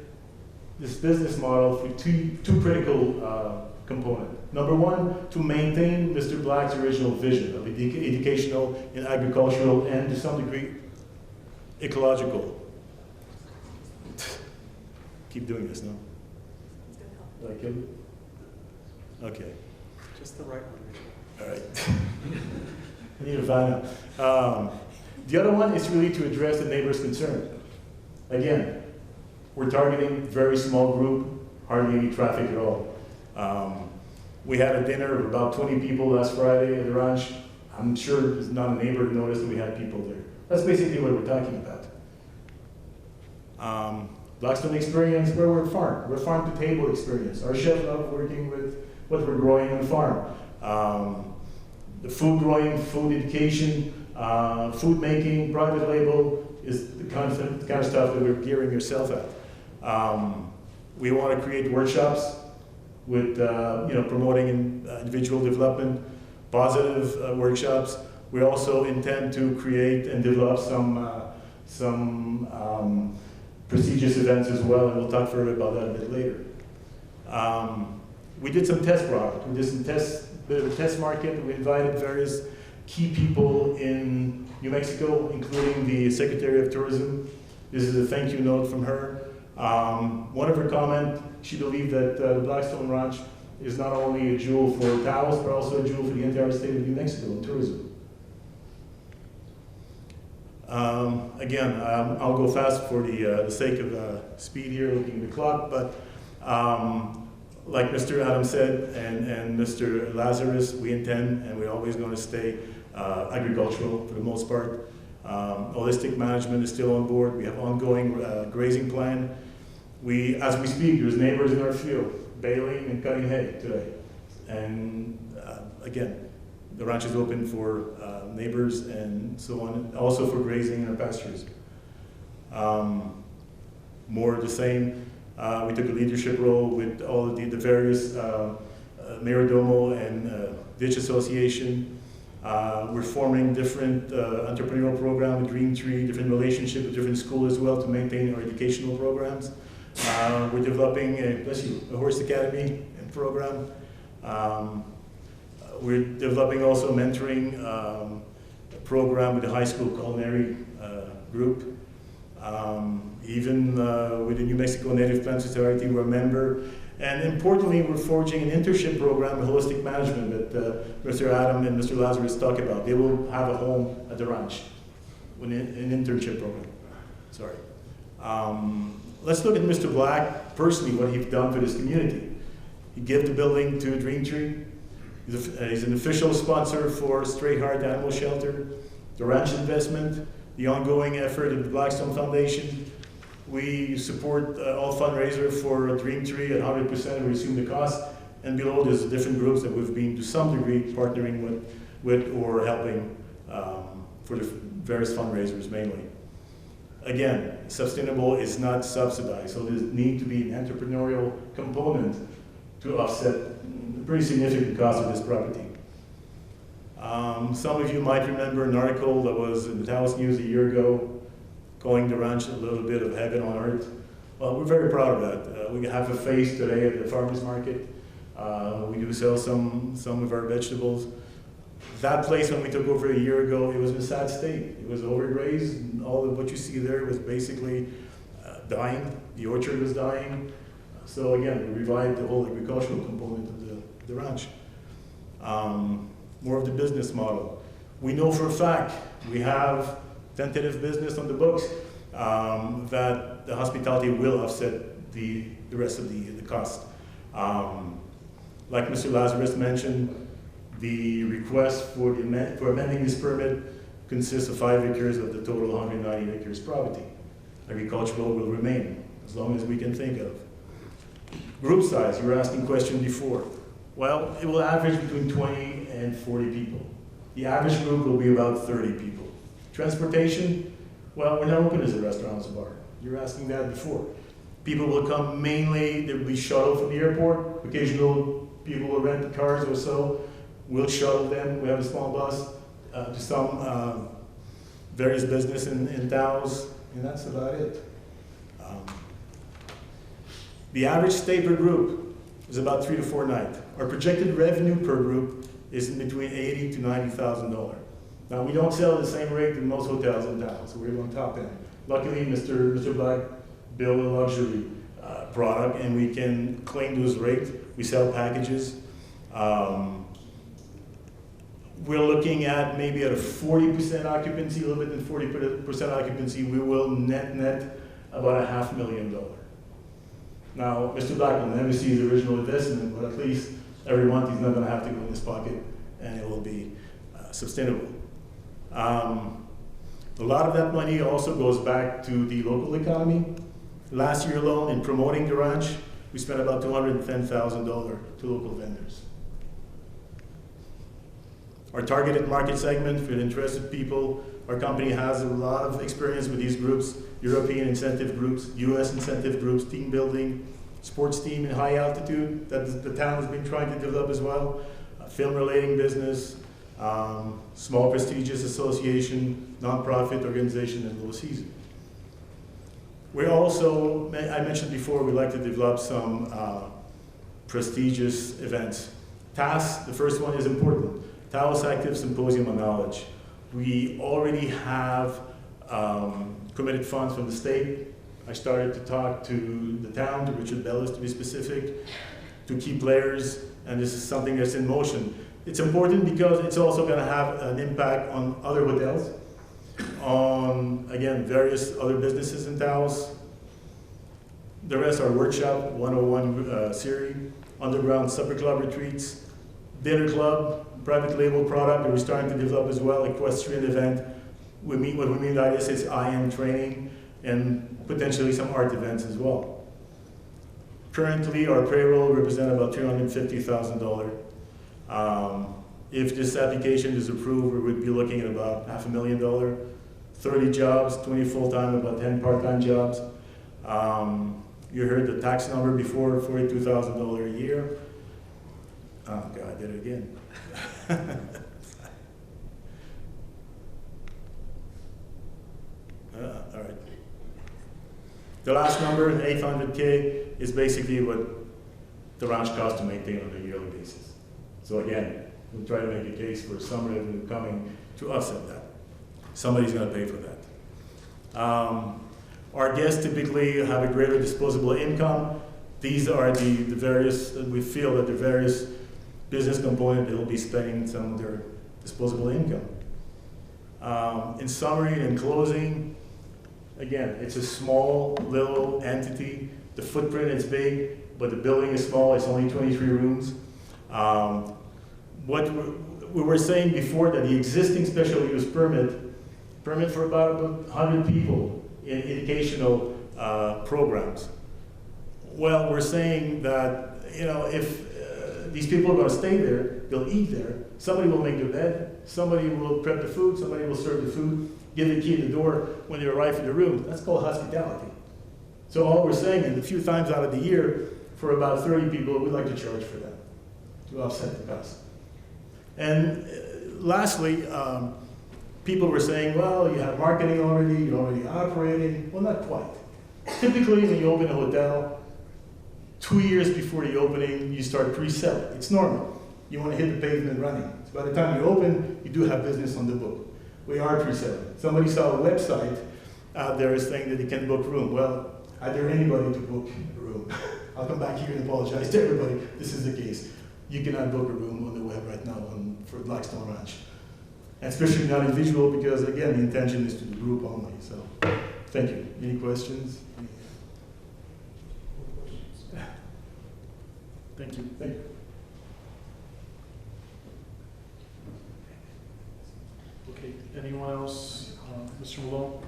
this business model for two critical components. Number one, to maintain Mr. Black's original vision of educational and agricultural and to some degree ecological. Keep doing this now. Did I kill you? Okay. Just the right one. All right. I need to find out. The other one is really to address the neighbor's concern. Again, we're targeting very small group, hardly any traffic at all. We had a dinner of about 20 people last Friday at the ranch. I'm sure there's not a neighbor who noticed that we had people there. That's basically what we're talking about. Blackstone experience, where we're farm. We're farm to table experience. Our chefs love working with what we're growing on the farm. The food growing, food education, food making, private label is the kind of stuff that we're gearing yourself at. We want to create workshops with promoting individual development, positive workshops. We also intend to create and develop some prestigious events as well, and we'll talk further about that a bit later. We did some test product. We did some bit of a test market. We invited various key people in New Mexico, including the Secretary of Tourism. This is a thank you note from her. One of her comments, she believed that the Blackstone Ranch is not only a jewel for Taos, but also a jewel for the entire state of New Mexico in tourism. Again, I'll go fast for the sake of speed here, looking at the clock, but like Mr. Adams said, and Mr. Lazarus, we intend, and we're always going to stay agricultural for the most part. Holistic management is still on board. We have ongoing grazing plan. As we speak, there's neighbors in our field baling and cutting hay today. And again, the ranch is open for neighbors and so on, also for grazing in our pastures. More of the same. We took a leadership role with all of the various Mayordomo and Ditch Association. We're forming different entrepreneurial programs with Dream Tree, different relationships with different schools as well to maintain our educational programs. We're developing a horse academy program. We're developing also a mentoring program with the high school culinary group. Even with the New Mexico Native Plant Society, we're a member. And importantly, we're forging an internship program in holistic management that Mr. Adam and Mr. Lazarus talk about. They will have a home at the ranch, an internship program. Sorry. Let's look at Mr. Black, personally, what he's done for this community. He gave the building to Dream Tree. He's an official sponsor for Stray Heart Animal Shelter, the ranch investment, the ongoing effort of the Blackstone Foundation. We support all fundraiser for Dream Tree at 100%, we assume the cost. And below, there's different groups that we've been, to some degree, partnering with or helping for the various fundraisers mainly. Again, sustainable is not subsidized, so there needs to be an entrepreneurial component to offset the pretty significant cost of this property. Some of you might remember an article that was in the Taos News a year ago, calling the ranch a little bit of heaven on earth. Well, we're very proud of that. We have a face today at the farmer's market. We do sell some of our vegetables. That place, when we took over a year ago, it was in a sad state. It was overgrazed, and all of what you see there was basically dying. The orchard was dying. So again, we revived the whole agricultural component of the ranch. More of the business model. We know for a fact, we have tentative business on the books that the hospitality will offset the rest of the cost. Like Mr. Lazarus mentioned, the request for amending this permit consists of 5 acres of the total 190 acres property. Agricultural will remain, as long as we can think of. Group size, you were asking question before. Well, it will average between 20 and 40 people. The average group will be about 30 people. Transportation, well, we're not open as a restaurant or bar. You were asking that before. People will come mainly, there will be shuttle from the airport. Occasional people will rent cars or so. We'll shuttle them. We have a small bus to some various business in Taos, and that's about it. The average stay per group is about 3 to 4 nights. Our projected revenue per group is in between $80,000 to $90,000. Now, we don't sell at the same rate in most hotels in Taos, so we're on top end. Luckily, Mr. Black built a luxury product, and we can claim those rates. We sell packages. We're looking at maybe at a 40% occupancy, a little bit than 40% occupancy. We will net about $500,000. Now, Mr. Black will never see his original investment, but at least every month he's not going to have to go in his pocket, and it will be sustainable. A lot of that money also goes back to the local economy. Last year alone, in promoting the ranch, we spent about $210,000 to local vendors. Our targeted market segment for interested people, our company has a lot of experience with these groups, European incentive groups, US incentive groups, team building, sports team in high altitude that the town has been trying to develop as well, film relating business, small prestigious association, nonprofit organization, and low season. We also, I mentioned before, we like to develop some prestigious events. TAS, the first one is important. Taos Active Symposium on Knowledge. We already have committed funds from the state. I started to talk to the town, to Richard Bellis to be specific, to key players, and this is something that's in motion. It's important because it's also going to have an impact on other hotels, on, again, various other businesses in Taos. The rest are workshop, 101 series, underground supper club retreats, dinner club, private label product that we're starting to develop as well, equestrian event. What we mean by this is IM training and potentially some art events as well. Currently, our payroll represents about $350,000. If this application is approved, we would be looking at about $500,000, 30 jobs, 20 full-time, about 10 part-time jobs. You heard the tax number before, $42,000 a year. Oh God, I did it again. All right. The last number, $800K, is basically what the ranch costs to maintain on a yearly basis. So again, we'll try to make a case for some revenue coming to offset that. Somebody's going to pay for that. Our guests typically have a greater disposable income. These are the various, we feel that the various business component that will be spending some of their disposable income. In summary and closing, again, it's a small little entity. The footprint is big, but the building is small. It's only 23 rooms. What we were saying before, that the existing special use permit for about 100 people in educational programs. Well, we're saying that, you know, if these people are going to stay there, they'll eat there, somebody will make their bed, somebody will prep the food, somebody will serve the food, give the key at the door when they arrive in the room. That's called hospitality. So all we're saying is a few times out of the year, for about 30 people, we'd like to charge for that to offset the cost. And lastly, people were saying, well, you have marketing already, you're already operating. Well, not quite. Typically, when you open a hotel, 2 years before the opening, you start pre-selling. It's normal. You want to hit the pavement running. So by the time you open, you do have business on the book. We are pre-selling. Somebody saw a website out there saying that you can book room. Well, I dare anybody to book a room. I'll come back here and apologize to everybody. This is the case. You cannot book a room on the web right now for Blackstone Ranch. And especially not individual, because again, the intention is to the group only. So, thank you. Any questions? Thank you. Thank you. Okay, anyone else? Mr. Malone?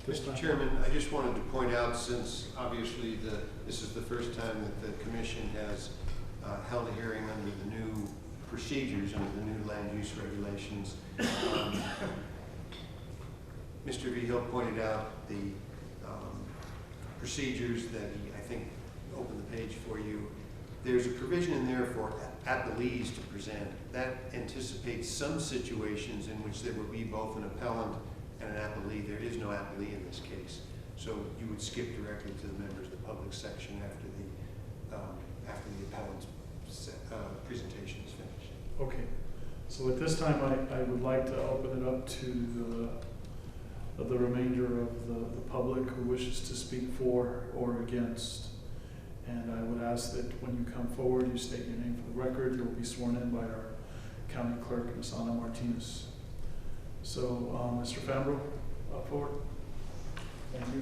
Mr. Chairman, I just wanted to point out, since obviously this is the first time that the commission has held a hearing under the new procedures, under the new land use regulations. Mr. Vigil pointed out the procedures that he, I think, opened the page for you. There's a provision in there for appellees to present. That anticipates some situations in which there will be both an appellant and an appellee. There is no appellee in this case. So you would skip directly to the members of the public section after the appellant's presentation is finished. Okay. So at this time, I would like to open it up to the remainder of the public who wishes to speak for or against. And I would ask ask that when you come forward, you state your name for the record. You'll be sworn in by our county clerk, Ms. Ana Martinez. So, Mr. Fambro, up forward. Thank you.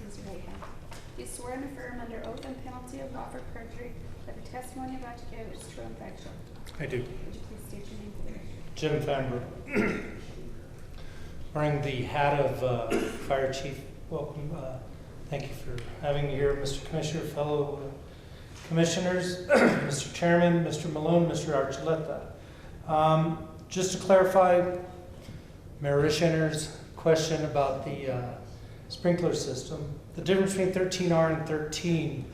Raise your right hand. Do you swear and affirm under oath and penalty of law for perjury that the testimony you're about to give is true and factual? I do. Would you please state your name for the record? Jim Fambro. Wearing the hat of Fire Chief. Welcome. Thank you for having me here, Mr. Commissioner, fellow commissioners, Mr. Chairman, Mr. Malone, Mr. Archuleta. Just to clarify, Mayor Rishinner's question about the sprinkler system, the difference between 13R and 13,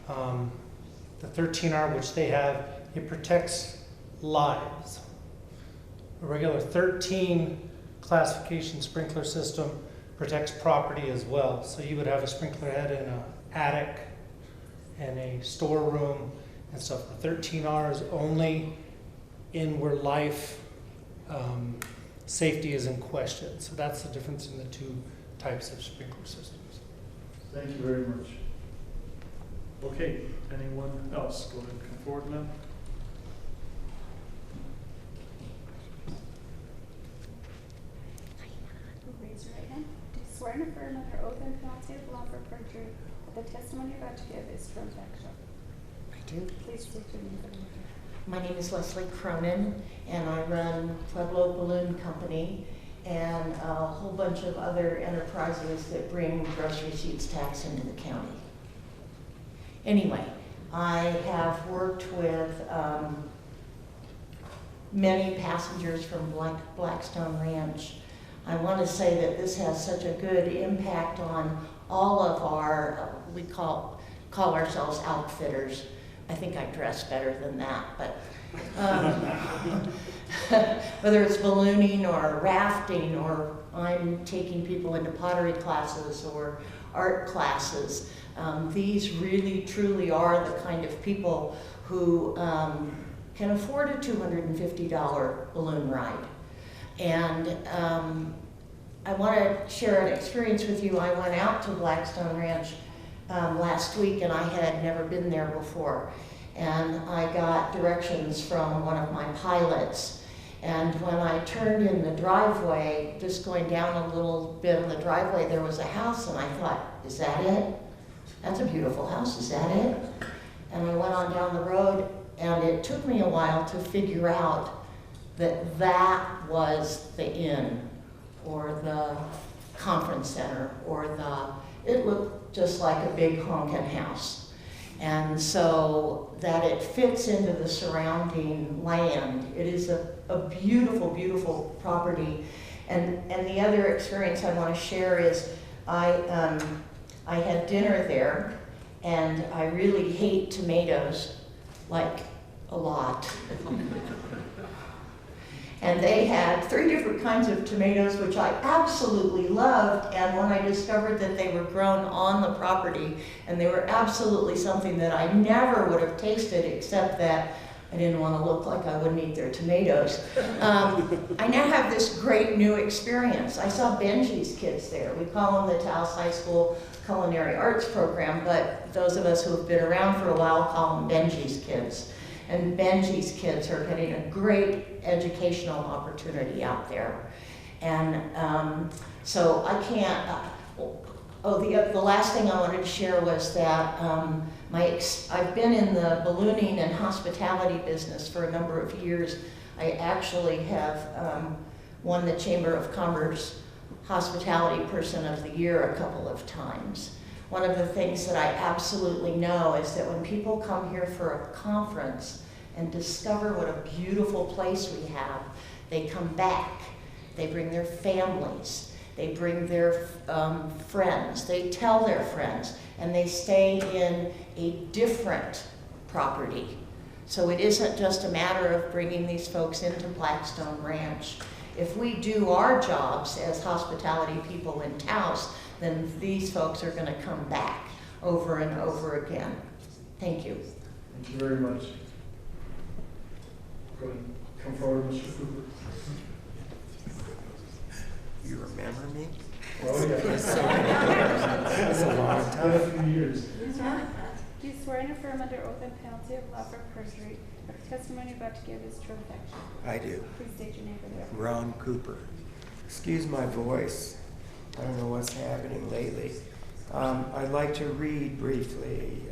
the 13R, which they have, it protects lives. A regular 13 classification sprinkler system protects property as well. So you would have a sprinkler head in an attic and a storeroom and stuff. The 13R is only in where life safety is in question. So that's the difference in the two types of sprinkler systems. Thank you very much. Okay, anyone else? Go ahead and come forward now. Raise your right hand. Do you swear and affirm under oath and penalty of law for perjury that the testimony you're about to give is true and factual? I do. Please state your name for the record. My name is Leslie Cronin, and I run Pueblo Balloon Company and a whole bunch of other enterprises that bring gross receipts tax into the county. Anyway, I have worked with many passengers from Blackstone Ranch. I want to say that this has such a good impact on all of our, we call ourselves outfitters. I think I dress better than that, but whether it's ballooning or rafting, or I'm taking people into pottery classes or art classes, these really truly are the kind of people who can afford a $250 balloon ride. And I want to share an experience with you. I went out to Blackstone Ranch last week, and I had never been there before. And I got directions from one of my pilots. And when I turned in the driveway, just going down a little bit of the driveway, there was a house, and I thought, is that it? That's a beautiful house, is that it? And I went on down the road, and it took me a while to figure out that that was the inn, or the conference center, or it looked just like a big honkin' house. And so that it fits into the surrounding land. It is a beautiful, beautiful property. And the other experience I want to share is I had dinner there, and I really hate tomatoes, like a lot. And they had 3 different kinds of tomatoes, which I absolutely loved. And when I discovered that they were grown on the property, and they were absolutely something that I never would have tasted, except that I didn't want to look like I wouldn't eat their tomatoes. I now have this great new experience. I saw Benji's kids there. We call them the Taos High School Culinary Arts Program, but those of us who have been around for a while call them Benji's kids. And Benji's kids are getting a great educational opportunity out there. And so I can't, the last thing I wanted to share was that I've been in the ballooning and hospitality business for a number of years. I actually have won the Chamber of Commerce Hospitality Person of the Year a couple of times. One of the things that I absolutely know is that when people come here for a conference and discover what a beautiful place we have, they come back. They bring their families. They bring their friends. They tell their friends, and they stay in a different property. So it isn't just a matter of bringing these folks into Blackstone Ranch. If we do our jobs as hospitality people in Taos, then these folks are going to come back over and over again. Thank you. Thank you very much. Go ahead. Come forward, Mr. Cooper. You remember me? Oh, yeah. been a few years. Do you swear and affirm under oath and penalty of law for perjury that the testimony you're about to give is true and factual? I do. Please state your name for the record. Ron Cooper. Excuse my voice. I don't know what's happening lately. I'd like to read briefly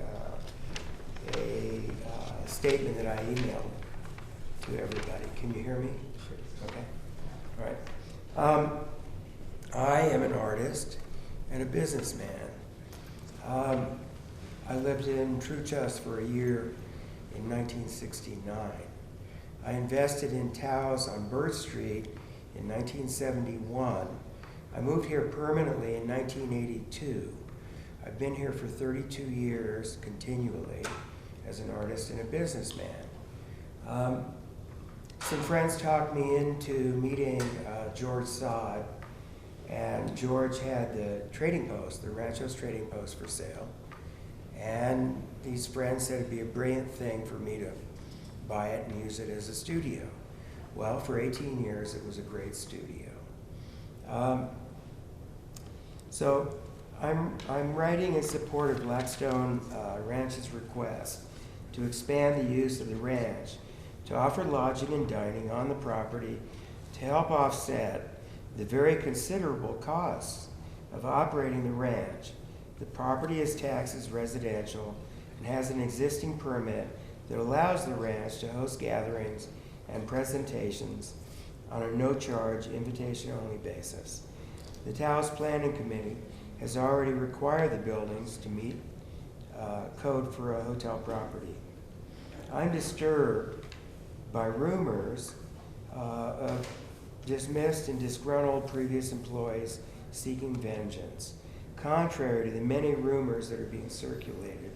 a statement that I emailed to everybody. Can you hear me? Okay. All right. I am an artist and a businessman. I lived in True Trust for a year in 1969. I invested in Taos on Bird Street in 1971. I moved here permanently in 1982. I've been here for 32 years continually as an artist and a businessman. Some friends talked me into meeting George Sod, and George had the trading post, the Rancho's Trading Post, for sale. And these friends said it'd be a brilliant thing for me to buy it and use it as a studio. Well, for 18 years, it was a great studio. So I'm writing in support of Blackstone Ranch's request to expand the use of the ranch, to offer lodging and dining on the property to help offset the very considerable costs of operating the ranch. The property is taxed as residential and has an existing permit that allows the ranch to host gatherings and presentations on a no-charge, invitation-only basis. The Taos Planning Committee has already required the buildings to meet code for a hotel property. I'm disturbed by rumors of dismissed and disgruntled previous employees seeking vengeance. Contrary to the many rumors that are being circulated,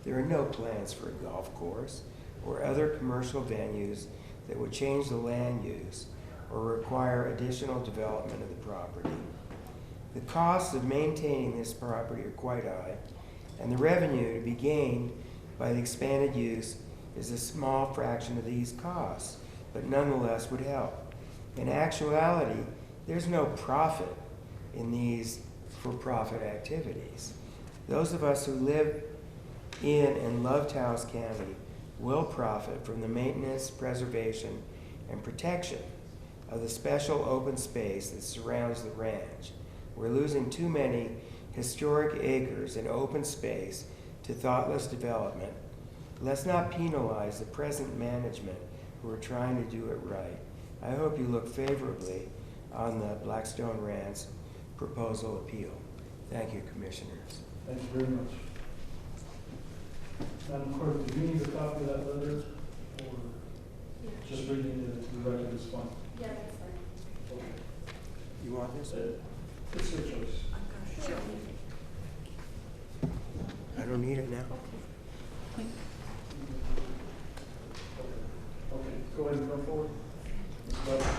there are no plans for a golf course or other commercial venues that would change the land use or require additional development of the property. The costs of maintaining this property are quite high, and the revenue to be gained by the expanded use is a small fraction of these costs, but nonetheless would help. In actuality, there's no profit in these for-profit activities. Those of us who live in and love Taos County will profit from the maintenance, preservation, and protection of the special open space that surrounds the ranch. We're losing too many historic acres and open space to thoughtless development. Let's not penalize the present management who are trying to do it right. I hope you look favorably on the Blackstone Ranch proposal appeal. Thank you, Commissioners. Thank you very much. Madam Clerk, do you need a copy of that letter, or just reading it into the record is fine? Yeah, that's fine. Okay. You want this? It's your choice. Sure. I don't need it now. Okay, go ahead and come forward. Ms. Butler.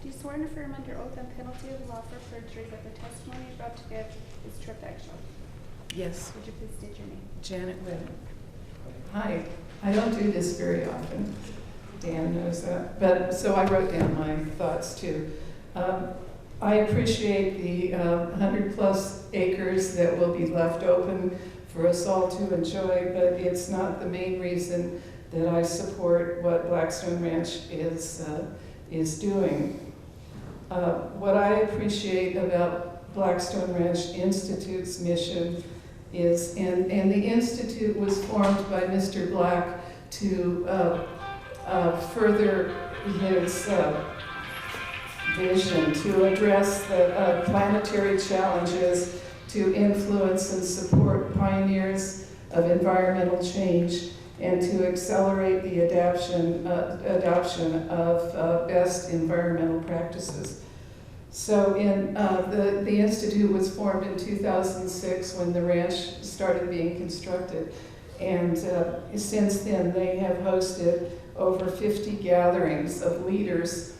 Do you swear and affirm under oath and penalty of law for perjury that the testimony you're about to give is true and factual? Yes. Would you please state your name? Janet Webb. Hi. I don't do this very often. Dan knows that. But so I wrote down my thoughts too. I appreciate the 100+ acres that will be left open for us all to enjoy, but it's not the main reason that I support what Blackstone Ranch is doing. What I appreciate about Blackstone Ranch Institute's mission is, and the Institute was formed by Mr. Black to further his vision to address the planetary challenges, to influence and support pioneers of environmental change, and to accelerate the adoption of best environmental practices. So the Institute was formed in 2006 when the ranch started being constructed. And since then, they have hosted over 50 gatherings of leaders,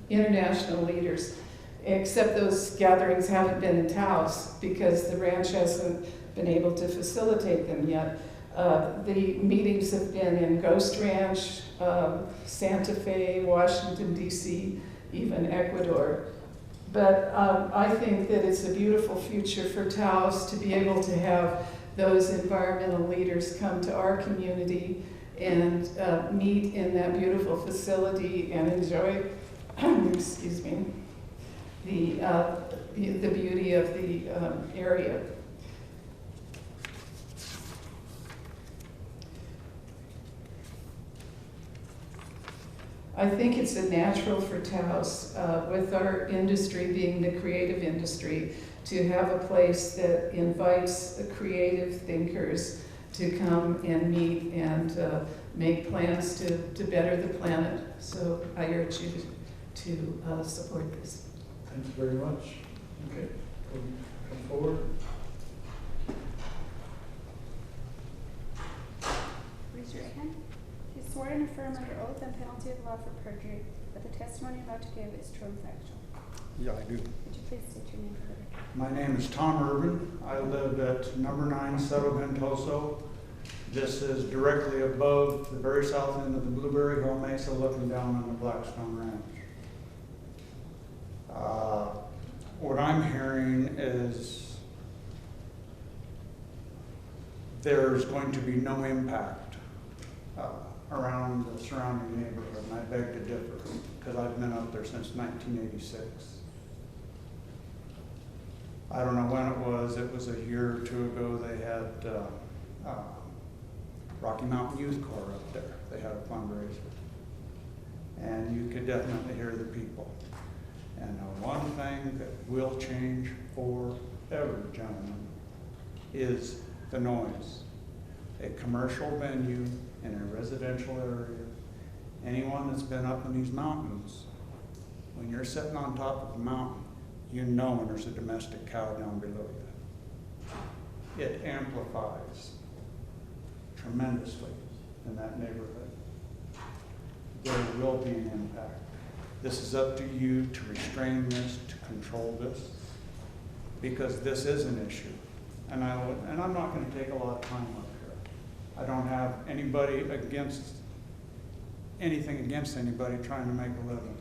international leaders, except those gatherings haven't been in Taos because the ranch hasn't been able to facilitate them yet. The meetings have been in Ghost Ranch, Santa Fe, Washington, D.C., even Ecuador. But I think that it's a beautiful future for Taos to be able to have those environmental leaders come to our community and meet in that beautiful facility and enjoy, excuse me, the beauty of the area. I think it's a natural for Taos, with our industry being the creative industry, to have a place that invites the creative thinkers to come and meet and make plans to better the planet. So I urge you to support this. Thank you very much. Okay, come forward. Raise your right hand. Do you swear and affirm under oath and penalty of law for perjury that the testimony you're about to give is true and factual? Yeah, I do. Would you please state your name for the record? My name is Tom Urban. I live at number 9 Cerro Ventoso. This is directly above the very south end of the Blueberry Hill Mesa, looking down on the Blackstone Ranch. What I'm hearing is there's going to be no impact around the surrounding neighborhood, and I beg to differ, because I've been up there since 1986. I don't know when it was a year or two ago, they had Rocky Mountain Youth Corps up there. They had a fundraiser. And you could definitely hear the people. And the one thing that will change forever, gentlemen, is the noise. A commercial venue in a residential area, anyone that's been up in these mountains, when you're sitting on top of a mountain, you know when there's a domestic cow down below you. It amplifies tremendously in that neighborhood. There will be an impact. This is up to you to restrain this, to control this, because this is an issue. And I'm not going to take a lot of time up here. I don't have anything against anybody trying to make a living.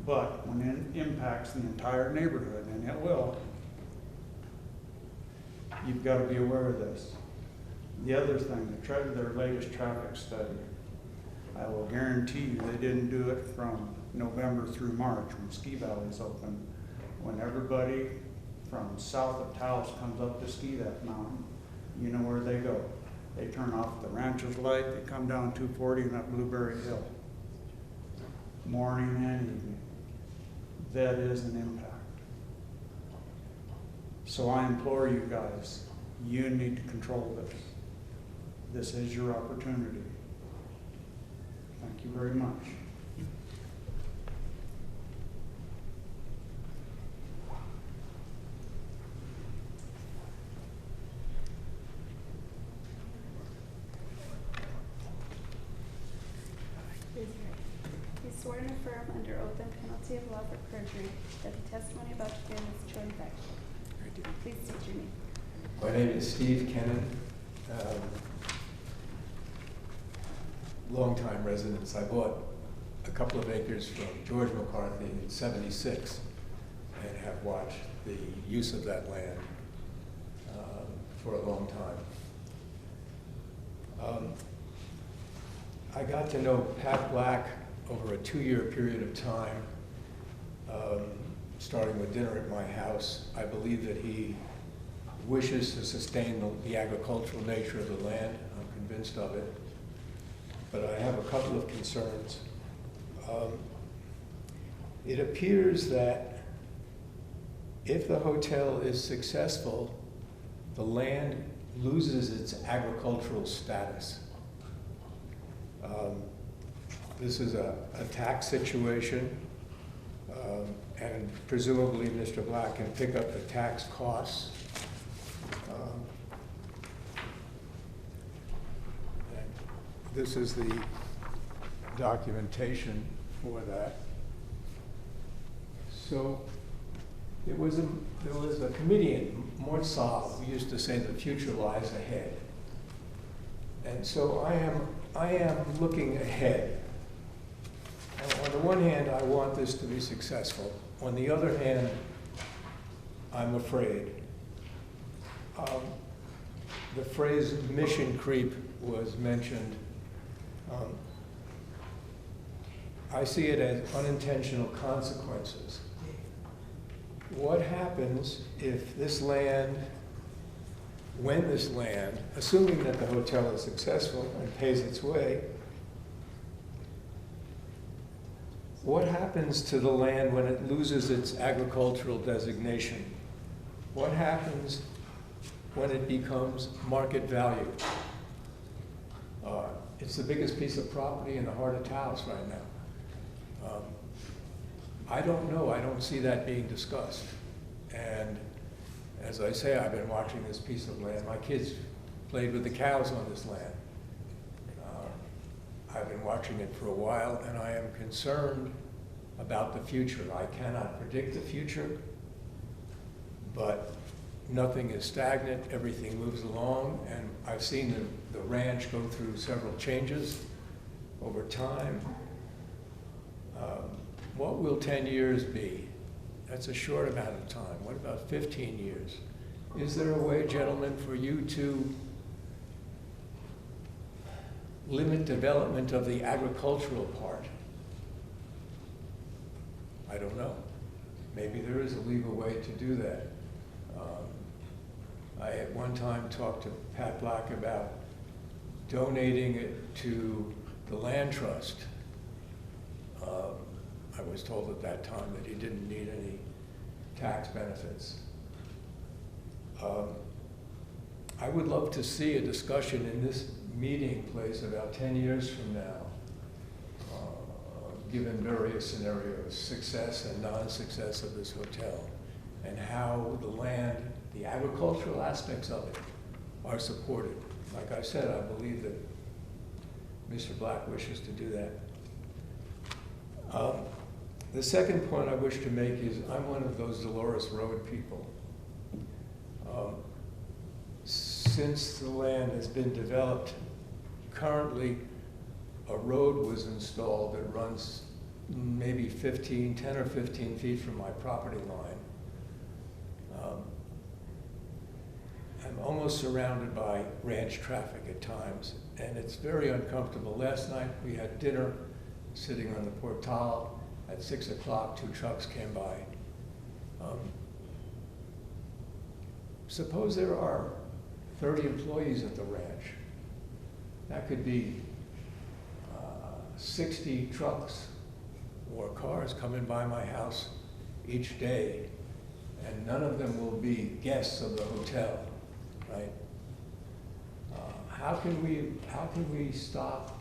But when it impacts the entire neighborhood, and it will, you've got to be aware of this. The other thing, their latest traffic study, I will guarantee you they didn't do it from November through March when Ski Valley's open. When everybody from south of Taos comes up to ski that mountain, you know where they go. They turn off the Rancher's Light, they come down 240 and up Blueberry Hill. Morning and evening. That is an impact. So I implore you guys, you need to control this. This is your opportunity. Thank you very much. You swear and affirm under oath and penalty of law for perjury that the testimony about to give is true and factual. I do. Please state your name. My name is Steve Kennan. Longtime residents. I bought a couple of acres from George McCarthy in '76 and have watched the use of that land for a long time. I got to know Pat Black over a 2-year period of time, starting with dinner at my house. I believe that he wishes to sustain the agricultural nature of the land. I'm convinced of it. But I have a couple of concerns. It appears that if the hotel is successful, the land loses its agricultural status. This is a tax situation, and presumably Mr. Black can pick up the tax costs. This is the documentation for that. So there was a comedian, Mortsal, who used to say the future lies ahead. And so I am looking ahead. On the one hand, I want this to be successful, On the other hand, I'm afraid. The phrase mission creep was mentioned. I see it as unintentional consequences. What happens if this land, when this land, assuming that the hotel is successful and pays its way, what happens to the land when it loses its agricultural designation? What happens when it becomes market value? It's the biggest piece of property in the heart of Taos right now. I don't know. I don't see that being discussed. And as I say, I've been watching this piece of land. My kids played with the cows on this land. I've been watching it for a while, and I am concerned about the future. I cannot predict the future, but nothing is stagnant. Everything moves along, and I've seen the ranch go through several changes over time. What will 10 years be? That's a short amount of time. What about 15 years? Is there a way, gentlemen, for you to limit development of the agricultural part? I don't know. Maybe there is a legal way to do that. I at one time talked to Pat Black about donating it to the land trust. I was told at that time that he didn't need any tax benefits. I would love to see a discussion in this meeting place about 10 years from now, given various scenarios, success and non-success of this hotel, and how the land, the agricultural aspects of it are supported. Like I said, I believe that Mr. Black wishes to do that. The second point I wish to make is I'm one of those Dolores Road people. Since the land has been developed, currently a road was installed that runs maybe 10 or 15 feet from my property line. I'm almost surrounded by ranch traffic at times, and it's very uncomfortable. Last night we had dinner sitting on the portal. At 6 o'clock, 2 trucks came by. Suppose there are 30 employees at the ranch. That could be 60 trucks or cars coming by my house each day, and none of them will be guests of the hotel, right? How can we stop?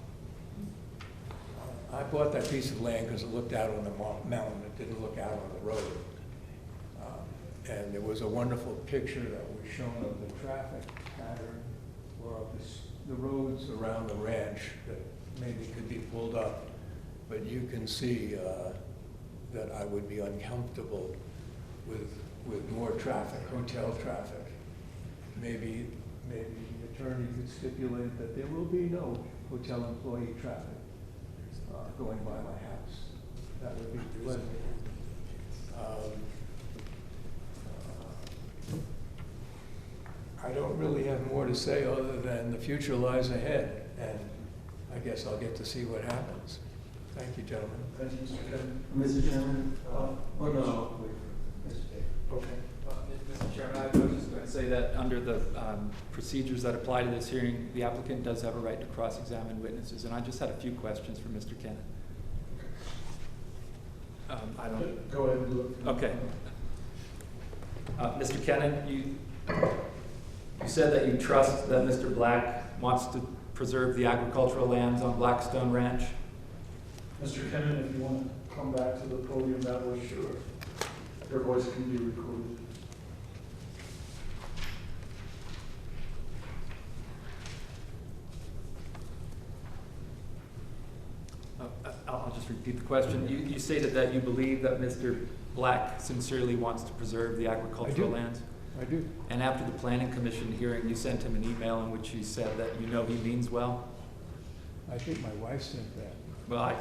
I bought that piece of land because it looked out on the mountain. It didn't look out on the road. And there was a wonderful picture that was shown of the traffic pattern or of the roads around the ranch that maybe could be pulled up. But you can see that I would be uncomfortable with more traffic, hotel traffic. Maybe the attorney could stipulate that there will be no hotel employee traffic going by my house. That would be pleasant. I don't really have more to say other than the future lies ahead, and I guess I'll get to see what happens. Thank you, gentlemen. Thank you, Mr. Chairman. Mr. Chairman? Okay. Mr. Chairman, I was just going to say that under the procedures that apply to this hearing, the applicant does have a right to cross-examine witnesses, and I just had a few questions for Mr. Kennan. I don't. Go ahead and look. Okay. Mr. Kennan, you said that you trust that Mr. Black wants to preserve the agricultural lands on Blackstone Ranch. Mr. Kennan, if you want to come back to the podium, that way, sure. Your voice can be recorded. I'll just repeat the question. You stated that you believe that Mr. Black sincerely wants to preserve the agricultural lands? I do. And after the Planning Commission hearing, you sent him an email in which you said that you know he means well? I think my wife sent that. Well,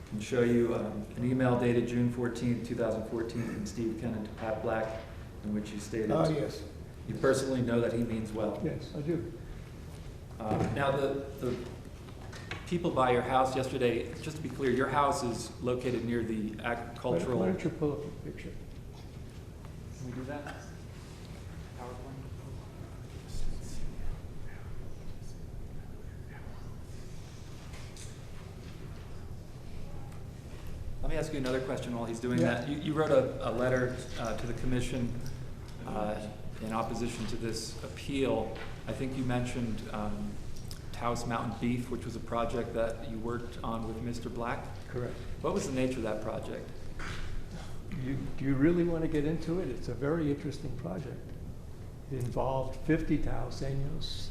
can show you an email dated June 14, 2014 from Steve Kennan to Pat Black, in which you stated Yes. you personally know that he means well. Yes, I do. Now, the people by your house yesterday, just to be clear, your house is located near the agricultural... Why don't you pull up a picture? Can we do that? Let me ask you another question while he's doing that. You wrote a letter to the commission in opposition to this appeal. I think you mentioned Taos Mountain Beef, which was a project that you worked on with Mr. Black. Correct. What was the nature of that project? Do you really want to get into it? It's a very interesting project. It involved 50 Taoseños.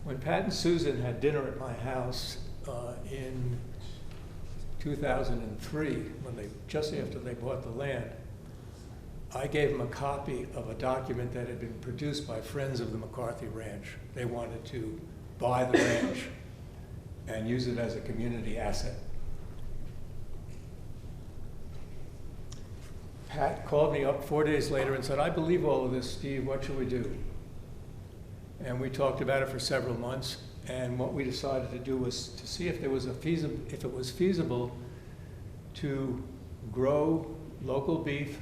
When Pat and Susan had dinner at my house in 2003, just after they bought the land, I gave them a copy of a document that had been produced by friends of the McCarthy Ranch. They wanted to buy the ranch and use it as a community asset. Pat called me up 4 days later and said, I believe all of this, Steve, what should we do? And we talked about it for several months, and what we decided to do was to see if it was feasible to grow local beef,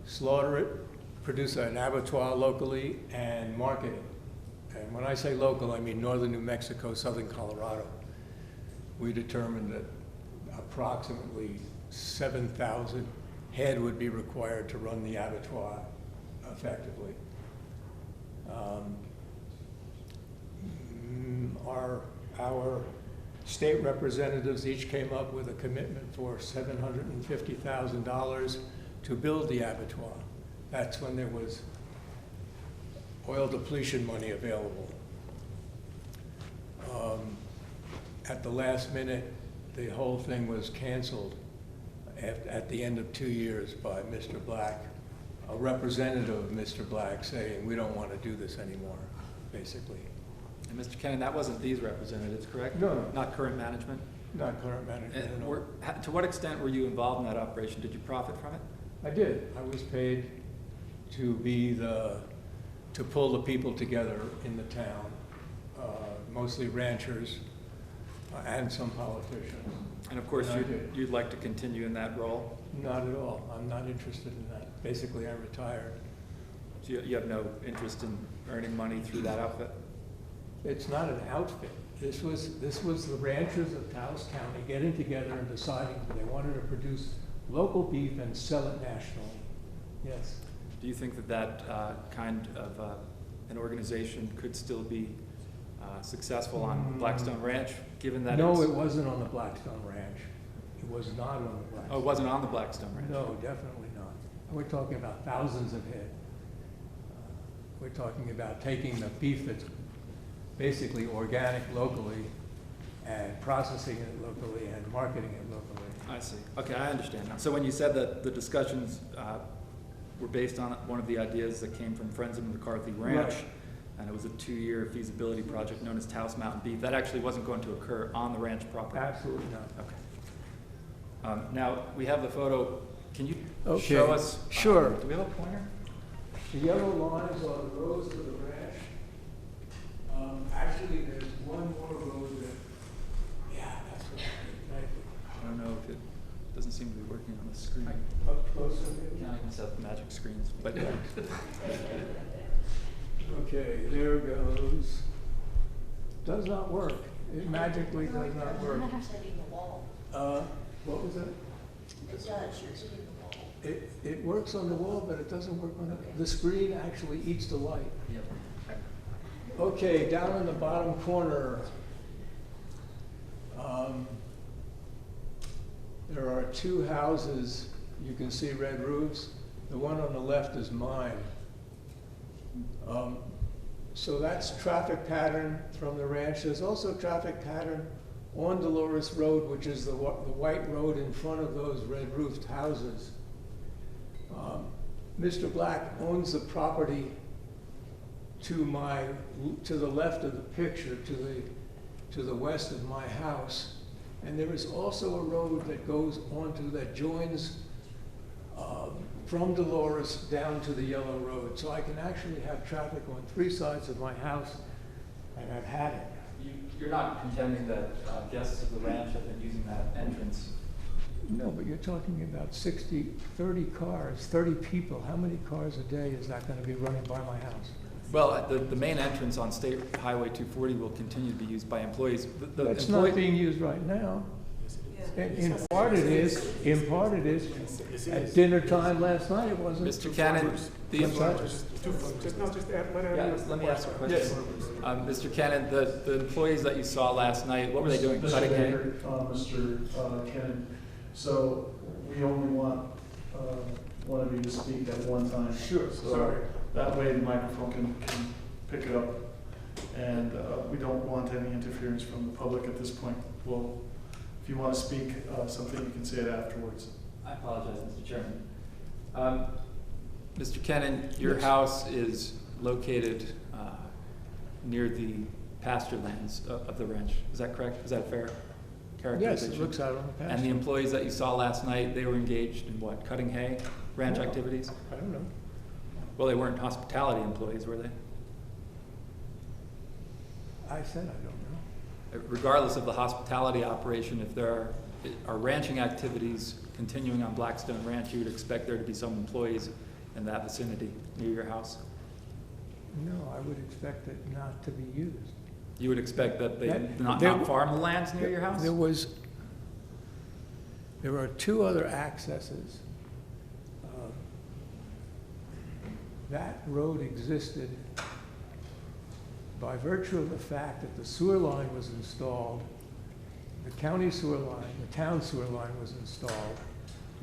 slaughter it, produce an abattoir locally, and market it. And when I say local, I mean northern New Mexico, southern Colorado. We determined that approximately 7,000 head would be required to run the abattoir effectively. Our state representatives each came up with a commitment for $750,000 to build the abattoir. That's when there was oil depletion money available. At the last minute, the whole thing was canceled at the end of 2 years by Mr. Black, a representative of Mr. Black saying, we don't want to do this anymore, basically. And Mr. Kennan, that wasn't these representatives, correct? No. Not current management? Not current management, no. To what extent were you involved in that operation? Did you profit from it? I did. I was paid to to pull the people together in the town, mostly ranchers and some politicians. And of course, you'd like to continue in that role? Not at all. I'm not interested in that. Basically, I retired. So you have no interest in earning money through that outfit? It's not an outfit. This was the ranchers of Taos County getting together and deciding that they wanted to produce local beef and sell it nationally. Yes. Do you think that kind of an organization could still be successful on Blackstone Ranch, given that No, it wasn't on the Blackstone Ranch. It was not on the Blackstone. Oh, it wasn't on the Blackstone Ranch? No, definitely not. We're talking about thousands of head. We're talking about taking the beef that's basically organic locally and processing it locally and marketing it locally. I see. Okay, I understand now. So when you said that the discussions were based on one of the ideas that came from Friends of McCarthy Ranch, Right. and it was a 2-year feasibility project known as Taos Mountain Beef, that actually wasn't going to occur on the ranch property? Absolutely not. Okay. Now, we have the photo. Can you Okay. show us? Sure. Do we have a pointer? The yellow lines are the roads to the ranch. Actually, there's one more road that, that's what I think. I don't know if it doesn't seem to be working on the screen. Up closer, maybe? Yeah, I can set magic screens, but Okay, there goes. Does not work. It magically does not work. What was that? It does, you're hitting the wall. It works on the wall, but it doesn't work on the screen actually eats the light. Yep. Okay, down in the bottom corner, there are 2 houses. You can see red roofs. The one on the left is mine. So that's traffic pattern from the ranch. There's also traffic pattern on Dolores Road, which is the white road in front of those red roofed houses. Mr. Black owns the property to the left of the picture, to the west of my house. And there is also a road that goes that joins from Dolores down to the Yellow Road. So I can actually have traffic on 3 sides of my house, and I've had it. You're not contending that guests of the ranch have been using that entrance? No, but you're talking about 30 cars, 30 people. How many cars a day is that going to be running by my house? Well, the main entrance on State Highway 240 will continue to be used by employees. It's not being used right now. In part it is. In part it is. At dinner time last night it wasn't. Mr. Cannon, let me ask a question. Yes. Mr. Cannon, the employees that you saw last night, what were they doing? Cutting hay? Mr. Cannon, so we only want one of you to speak at one time. Sure, So sorry. that way the microphone can pick it up. And we don't want any interference from the public at this point. Well, if you want to speak something, you can say it afterwards. I apologize, Mr. Chairman. Mr. Cannon, your house is located near the pasture lands of the ranch. Is that correct? Is that a fair characterization? Yes, it looks out on the pasture. And the employees that you saw last night, they were engaged in what, cutting hay, ranch activities? I don't know. Well, they weren't hospitality employees, were they? I said I don't know. Regardless of the hospitality operation, if there are ranching activities continuing on Blackstone Ranch, you would expect there to be some employees in that vicinity near your house? No, I would expect it not to be used. You would expect that they not farm the lands near your house? There are 2 other accesses. That road existed by virtue of the fact that the sewer line was installed, the county sewer line, the town sewer line was installed,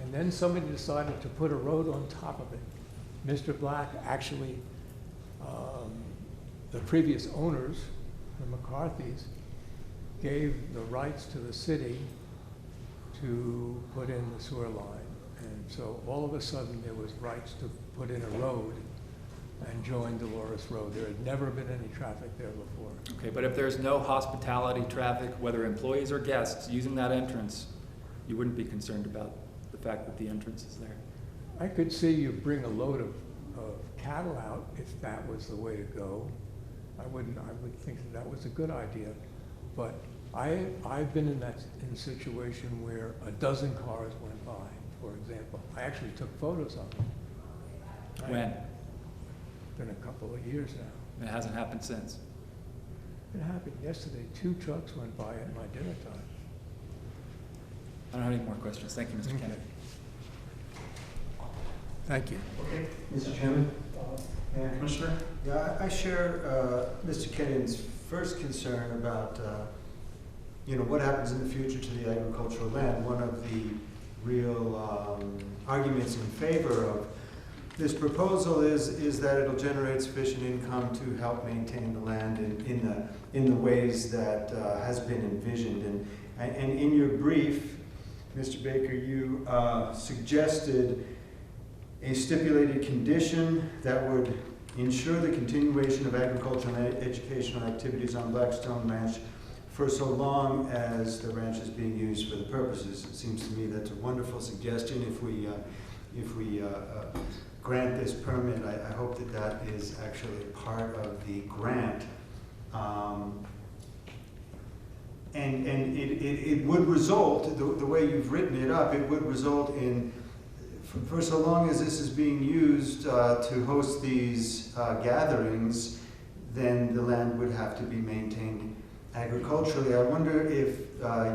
and then somebody decided to put a road on top of it. Mr. Black actually, the previous owners, the McCarthys, gave the rights to the city to put in the sewer line. And so all of a sudden there was rights to put in a road and join Dolores Road. There had never been any traffic there before. Okay, but if there's no hospitality traffic, whether employees or guests using that entrance, you wouldn't be concerned about the fact that the entrance is there? I could see you bring a load of cattle out if that was the way to go. I would think that was a good idea. But I've been in a situation where a dozen cars went by, for example. I actually took photos of them. When? Been a couple of years now. It hasn't happened since? It happened yesterday. 2 trucks went by at my dinner time. I don't have any more questions. Thank you, Mr. Kennedy. Thank you. Okay. Mr. Chairman? Commissioner? Yeah, I share Mr. Kenyon's first concern about what happens in the future to the agricultural land. One of the real arguments in favor of this proposal is that it'll generate sufficient income to help maintain the land in the ways that has been envisioned. And in your brief, Mr. Baker, you suggested a stipulated condition that would ensure the continuation of agricultural and educational activities on Blackstone Ranch for so long as the ranch is being used for the purposes. It seems to me that's a wonderful suggestion. If we grant this permit, I hope that is actually part of the grant. And it would result, the way you've written it up, it would result in, for so long as this is being used to host these gatherings, then the land would have to be maintained agriculturally. I wonder if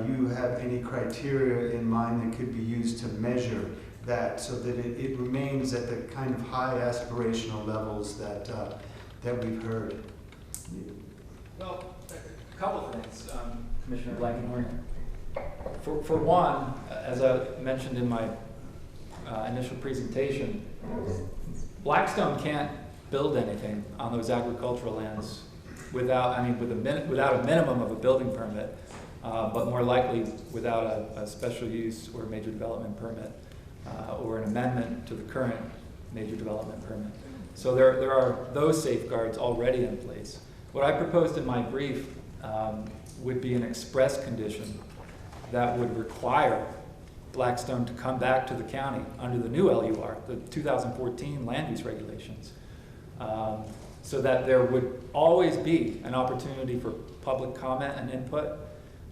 you have any criteria in mind that could be used to measure that so that it remains at the kind of high aspirational levels that we've heard. Well, a couple of things, Commissioner Blankenhorn. For one, as I mentioned in my initial presentation, Blackstone can't build anything on those agricultural lands without a minimum of a building permit, but more likely without a special use or major development permit, or an amendment to the current major development permit. So there are those safeguards already in place. What I proposed in my brief would be an express condition that would require Blackstone to come back to the county under the new LUR, the 2014 land use regulations, so that there would always be an opportunity for public comment and input,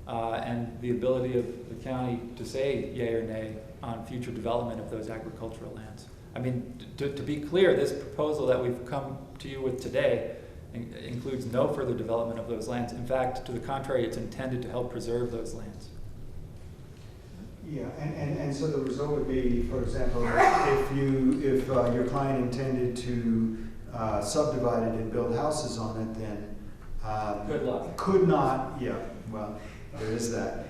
and the ability of the county to say yay or nay on future development of those agricultural lands. I mean, to be clear, this proposal that we've come to you with today includes no further development of those lands. In fact, to the contrary, it's intended to help preserve those lands. Yeah, and so the result would be, for example, if your client intended to subdivide it and build houses on it, then good luck. Could not, yeah, well, there is that.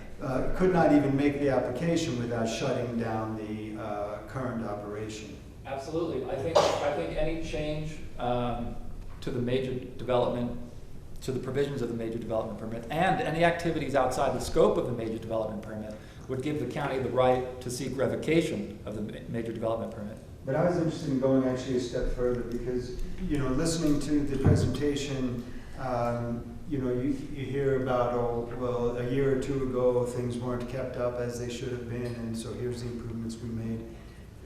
Could not even make the application without shutting down the current operation. Absolutely. I think any change to the major development, to the provisions of the major development permit, and any activities outside the scope of the major development permit would give the county the right to seek revocation of the major development permit. But I was interested in going actually a step further because, you know, listening to the presentation, you know, you hear about, oh, well, a year or two ago, things weren't kept up as they should have been, and so here's the improvements we made.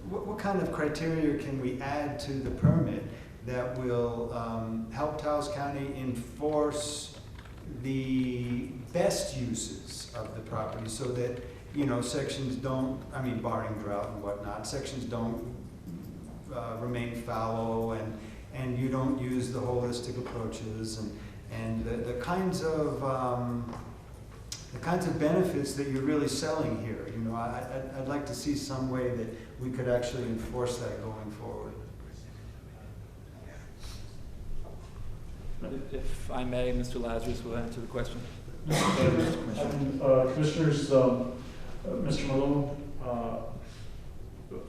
What kind of criteria can we add to the permit that will help Taos County enforce the best uses of the property so that, you know, sections don't, I mean, barring drought and whatnot, sections don't remain fallow and you don't use the holistic approaches and the kinds of benefits that you're really selling here. You know, I'd like to see some way that we could actually enforce that going forward. If I may, Mr. Lazarus will answer the question. Commissioners, Mr. Malone,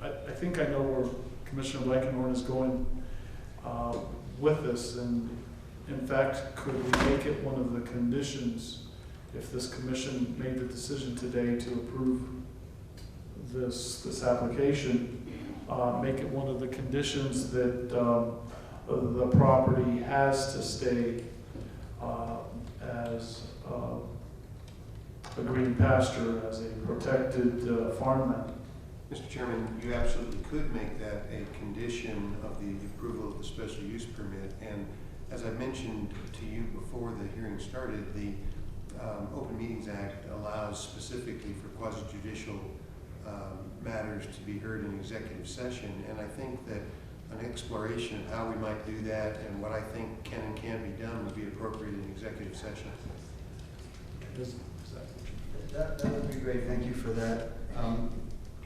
I think I know where Commissioner Blankenhorn is going with this, and in fact, could we make it one of the conditions, if this commission made the decision today to approve this application, make it one of the conditions that the property has to stay as a green pasture, as a protected farmland? Mr. Chairman, you absolutely could make that a condition of the approval of the special use permit. And as I mentioned to you before the hearing started, the Open Meetings Act allows specifically for quasi-judicial matters to be heard in executive session. And I think that an exploration of how we might do that and what I think can and can't be done would be appropriate in executive session. That would be great. Thank you for that. I'd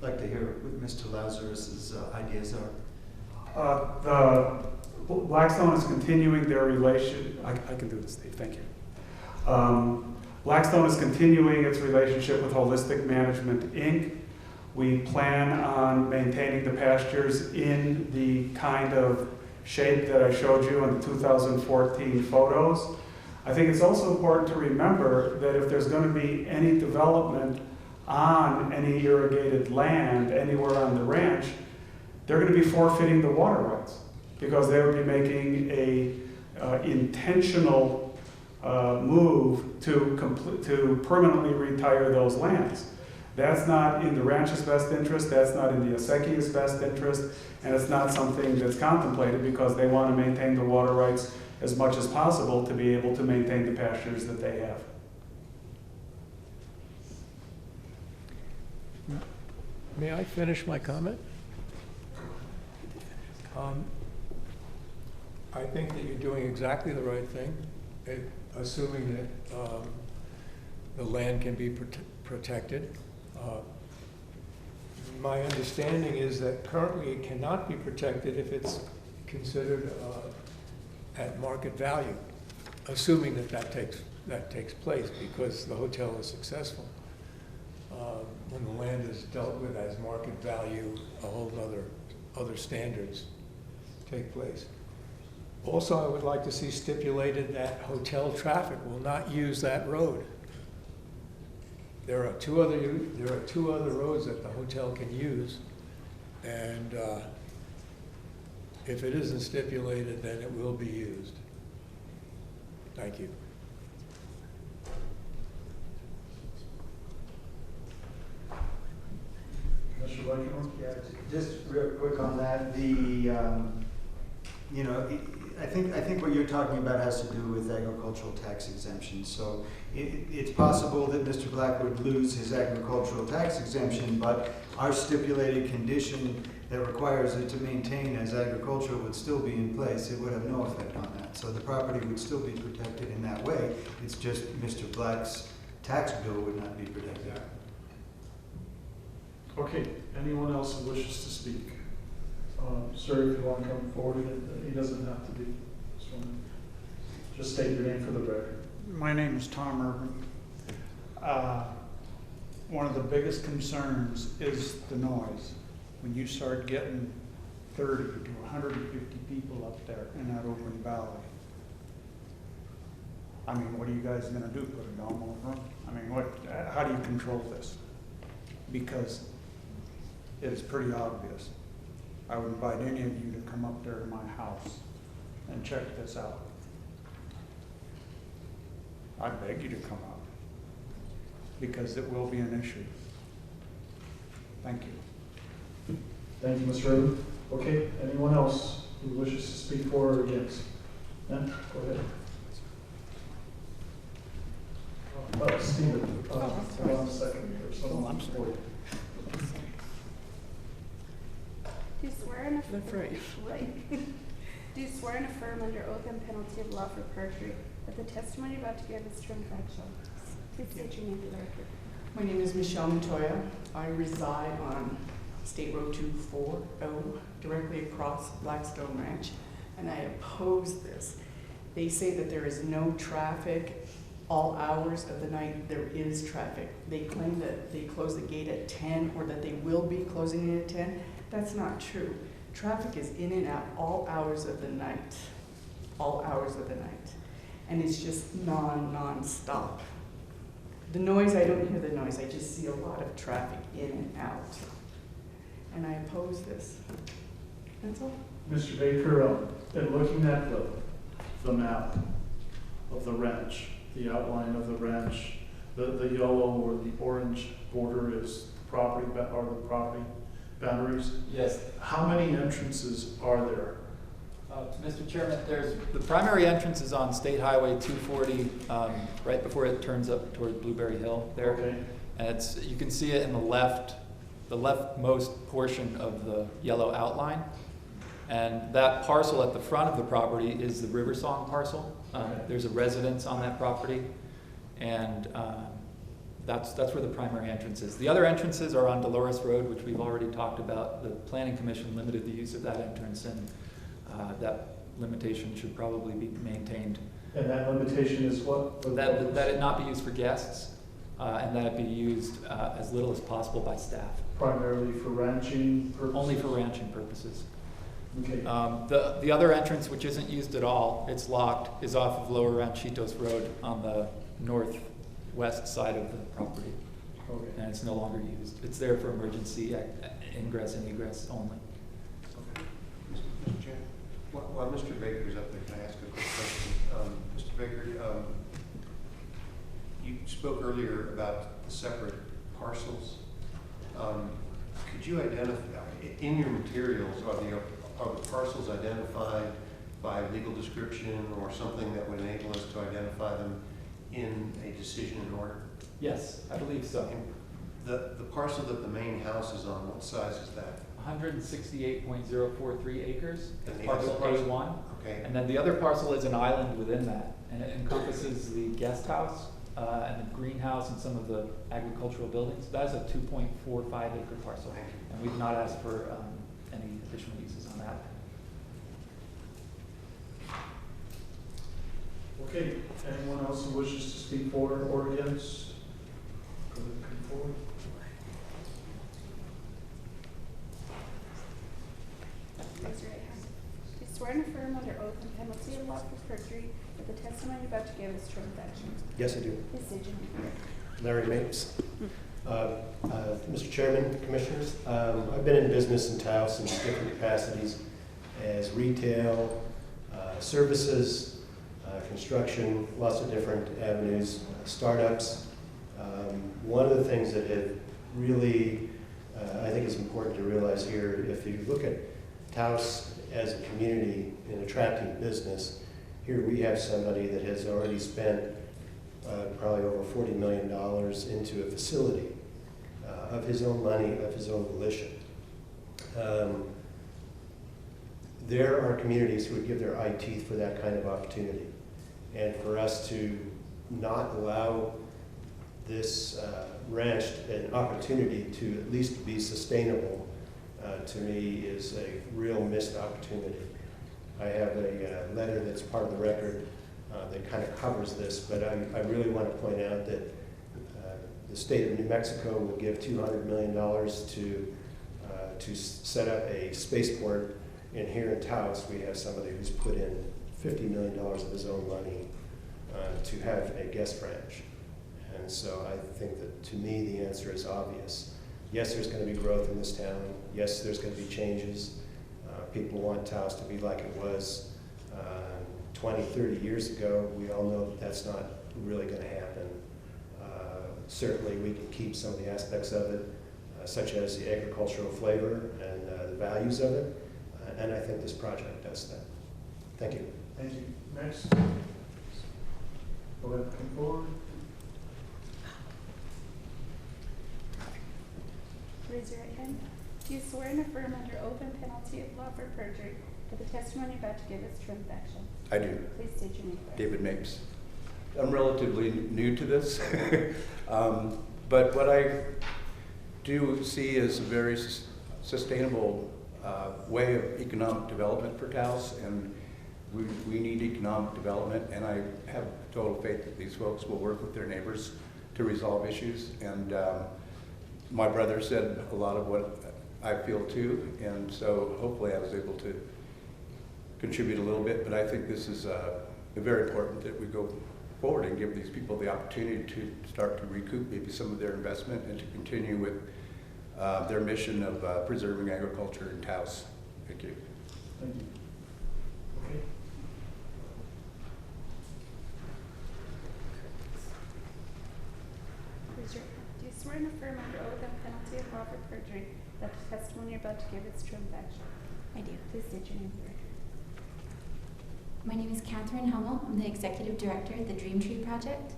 like to hear what Mr. Lazarus's ideas are. The Blackstone is continuing their relation. I can do this, Steve. Thank you. Blackstone is continuing its relationship with Holistic Management, Inc. We plan on maintaining the pastures in the kind of shape that I showed you in the 2014 photos. I think it's also important to remember that if there's going to be any development on any irrigated land anywhere on the ranch, they're going to be forfeiting the water rights because they would be making a intentional move to permanently retire those lands. That's not in the ranch's best interest, that's not in the Aseki's best interest, and it's not something that's contemplated because they want to maintain the water rights as much as possible to be able to maintain the pastures that they have. May I finish my comment? I think that you're doing exactly the right thing, assuming that the land can be protected. My understanding is that currently it cannot be protected if it's considered at market value, assuming that takes place because the hotel is successful. When the land is dealt with as market value, a whole other standards take place. Also, I would like to see stipulated that hotel traffic will not use that road. There are two other roads that the hotel can use, and If it isn't stipulated, then it will be used. Thank you. Mr. Lincoln? Yeah, just real quick on that, you know, I think what you're talking about has to do with agricultural tax exemption. So it's possible that Mr. Black would lose his agricultural tax exemption, but our stipulated condition that requires it to maintain as agricultural would still be in place. It would have no effect on that. So the property would still be protected in that way. It's just Mr. Black's tax bill would not be protected. Okay, anyone else who wishes to speak? Sir, if you want to come forward, he doesn't have to be sworn. Just state your name for the record. My name is Tom Urban. One of the biggest concerns is the noise. When you start getting 30 to 150 people up there in that open valley, I mean, what are you guys going to do? Put a dome over them? I mean, how do you control this? Because it is pretty obvious. I would invite any of you to come up there to my house and check this out. I beg you to come up, because it will be an issue. Thank you. Thank you, Mr. Urban. Okay, anyone else who wishes to speak for or against? Go ahead. Stephen, hold on a second. There's someone for you. Do you swear and affirm? Do you swear and affirm under oath and penalty of law for perjury that the testimony you're about to give is true and factual? Please state your name for the record. My name is Michelle Montoya. I reside on State Road 240, directly across Blackstone Ranch, and I oppose this. They say that there is no traffic all hours of the night. There is traffic. They claim that they close the gate at 10 or that they will be closing it at 10. That's not true. Traffic is in and out all hours of the night, all hours of the night. And it's just non-stop. The noise, I don't hear the noise. I just see a lot of traffic in and out. And I oppose this. That's all. Mr. Baker, in looking at the map of the ranch, the outline of the ranch, the yellow or the orange border is property or the property boundaries. Yes. How many entrances are there? Mr. Chairman, the primary entrance is on State Highway 240, right before it turns up toward Blueberry Hill there. Okay. And you can see it in the leftmost portion of the yellow outline. And that parcel at the front of the property is the Riversong parcel. There's a residence on that property, and that's where the primary entrance is. The other entrances are on Dolores Road, which we've already talked about. The Planning Commission limited the use of that entrance, and that limitation should probably be maintained. And that limitation is what? That it not be used for guests, and that it be used as little as possible by staff. Primarily for ranching purposes? Only for ranching purposes. Okay. The other entrance, which isn't used at all, it's locked, is off of Lower Ranchitos Road on the northwest side of the property. Okay. And it's no longer used. It's there for emergency ingress and egress only. Okay. Mr. Chair, while Mr. Baker's up there, can I ask a quick question? Mr. Baker, you spoke earlier about the separate parcels. Could you identify, in your materials, are the parcels identified by legal description or something that would enable us to identify them in a decision in order? Yes, I believe so. The parcel that the main house is on, what size is that? 168.043 acres. And the Parcel other parcel? A1. Okay. And then the other parcel is an island within that, and it encompasses the guest house and the greenhouse and some of the agricultural buildings. That's a 2.45 acre parcel, and we've not asked for any additional uses on that. Okay, anyone else who wishes to speak for or against? Come forward. Raise your right hand. Do you swear and affirm under oath and penalty of law for perjury that the testimony you're about to give is true and factual? Yes, I do. Please state your name for the record. Larry Mapes. Mr. Chairman, Commissioners, I've been in business in Taos in different capacities, as retail, services, construction, lots of different avenues, startups. One of the things that it really, I think is important to realize here, if you look at Taos as a community in attracting business, here we have somebody that has already spent probably over $40 million into a facility of his own money, of his own volition. There are communities who would give their eye teeth for that kind of opportunity. And for us to not allow this ranch an opportunity to at least be sustainable, to me, is a real missed opportunity. I have a letter that's part of the record that kind of covers this, but I really want to point out that the state of New Mexico will give $200 million to set up a spaceport, and here in Taos we have somebody who's put in $50 million of his own money to have a guest ranch. And so I think that, to me, the answer is obvious. Yes, there's going to be growth in this town. Yes, there's going to be changes. People want Taos to be like it was 20, 30 years ago. We all know that that's not really going to happen. Certainly, we can keep some of the aspects of it, such as the agricultural flavor and the values of it. And I think this project does that. Thank you. Thank you. Next. Go ahead, come forward. Raise your right hand. Do you swear and affirm under oath and penalty of law for perjury that the testimony you're about to give is true and factual? I do. Please state your name. David Mapes. I'm relatively new to this, but what I do see is a very sustainable way of economic development for Taos, and we need economic development, and I have total faith that these folks will work with their neighbors to resolve issues. And my brother said a lot of what I feel too, and so hopefully I was able to contribute a little bit, but I think this is very important that we go forward and give these people the opportunity to start to recoup maybe some of their investment and to continue with their mission of preserving agriculture in Taos. Thank you. Thank you. Okay. Do you swear and affirm under oath and penalty of law for perjury that the testimony you're about to give is true and factual? I do. Please state your name for the record. My name is Catherine Hummel. I'm the Executive Director at the Dream Tree Project.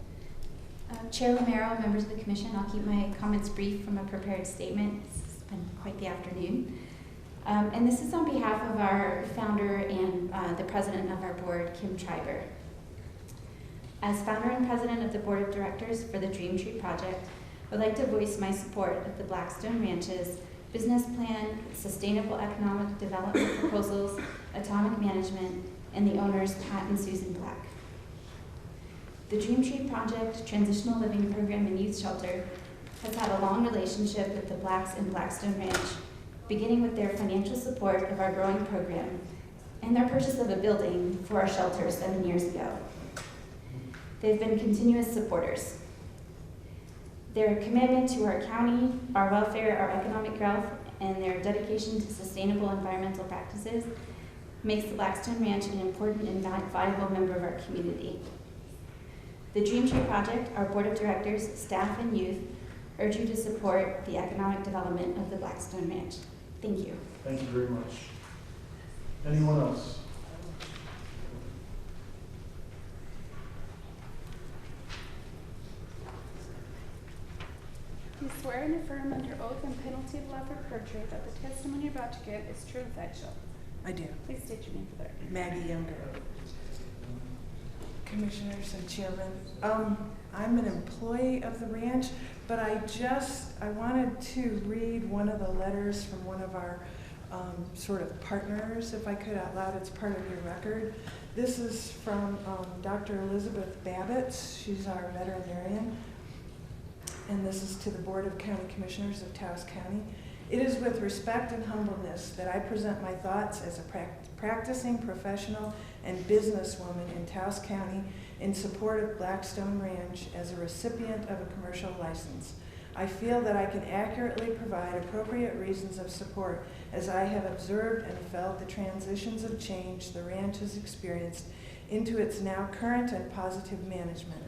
Chair Romero, members of the Commission, I'll keep my comments brief from a prepared statement. It's been quite the afternoon. And this is on behalf of our founder and the president of our board, Kim Schreiber. As founder and president of the board of directors for the Dream Tree Project, I would like to voice my support of the Blackstone Ranch's business plan, sustainable economic development proposals, atomic management, and the owners, Pat and Susan Black. The Dream Tree Project, Transitional Living Program and Youth Shelter, has had a long relationship with the Blacks in Blackstone Ranch, beginning with their financial support of our growing program and their purchase of a building for our shelter 7 years ago. They've been continuous supporters. Their commitment to our county, our welfare, our economic growth, and their dedication to sustainable environmental practices makes the Blackstone Ranch an important and valuable member of our community. The Dream Tree Project, our board of directors, staff, and youth urge you to support the economic development of the Blackstone Ranch. Thank you. Thank you very much. Anyone else? Do you swear and affirm under oath and penalty of law for perjury that the testimony you're about to give is true and factual? I do. Please state your name for the record. Maggie Younger. Commissioners and Chairman, I'm an employee of the ranch, but I wanted to read one of the letters from one of our sort of partners, if I could out loud. It's part of your record. This is from Dr. Elizabeth Babbitts. She's our veterinarian. And this is to the Board of County Commissioners of Taos County. It is with respect and humbleness that I present my thoughts as a practicing professional and businesswoman in Taos County in support of Blackstone Ranch as a recipient of a commercial license. I feel that I can accurately provide appropriate reasons of support as I have observed and felt the transitions of change the ranch has experienced into its now current and positive management.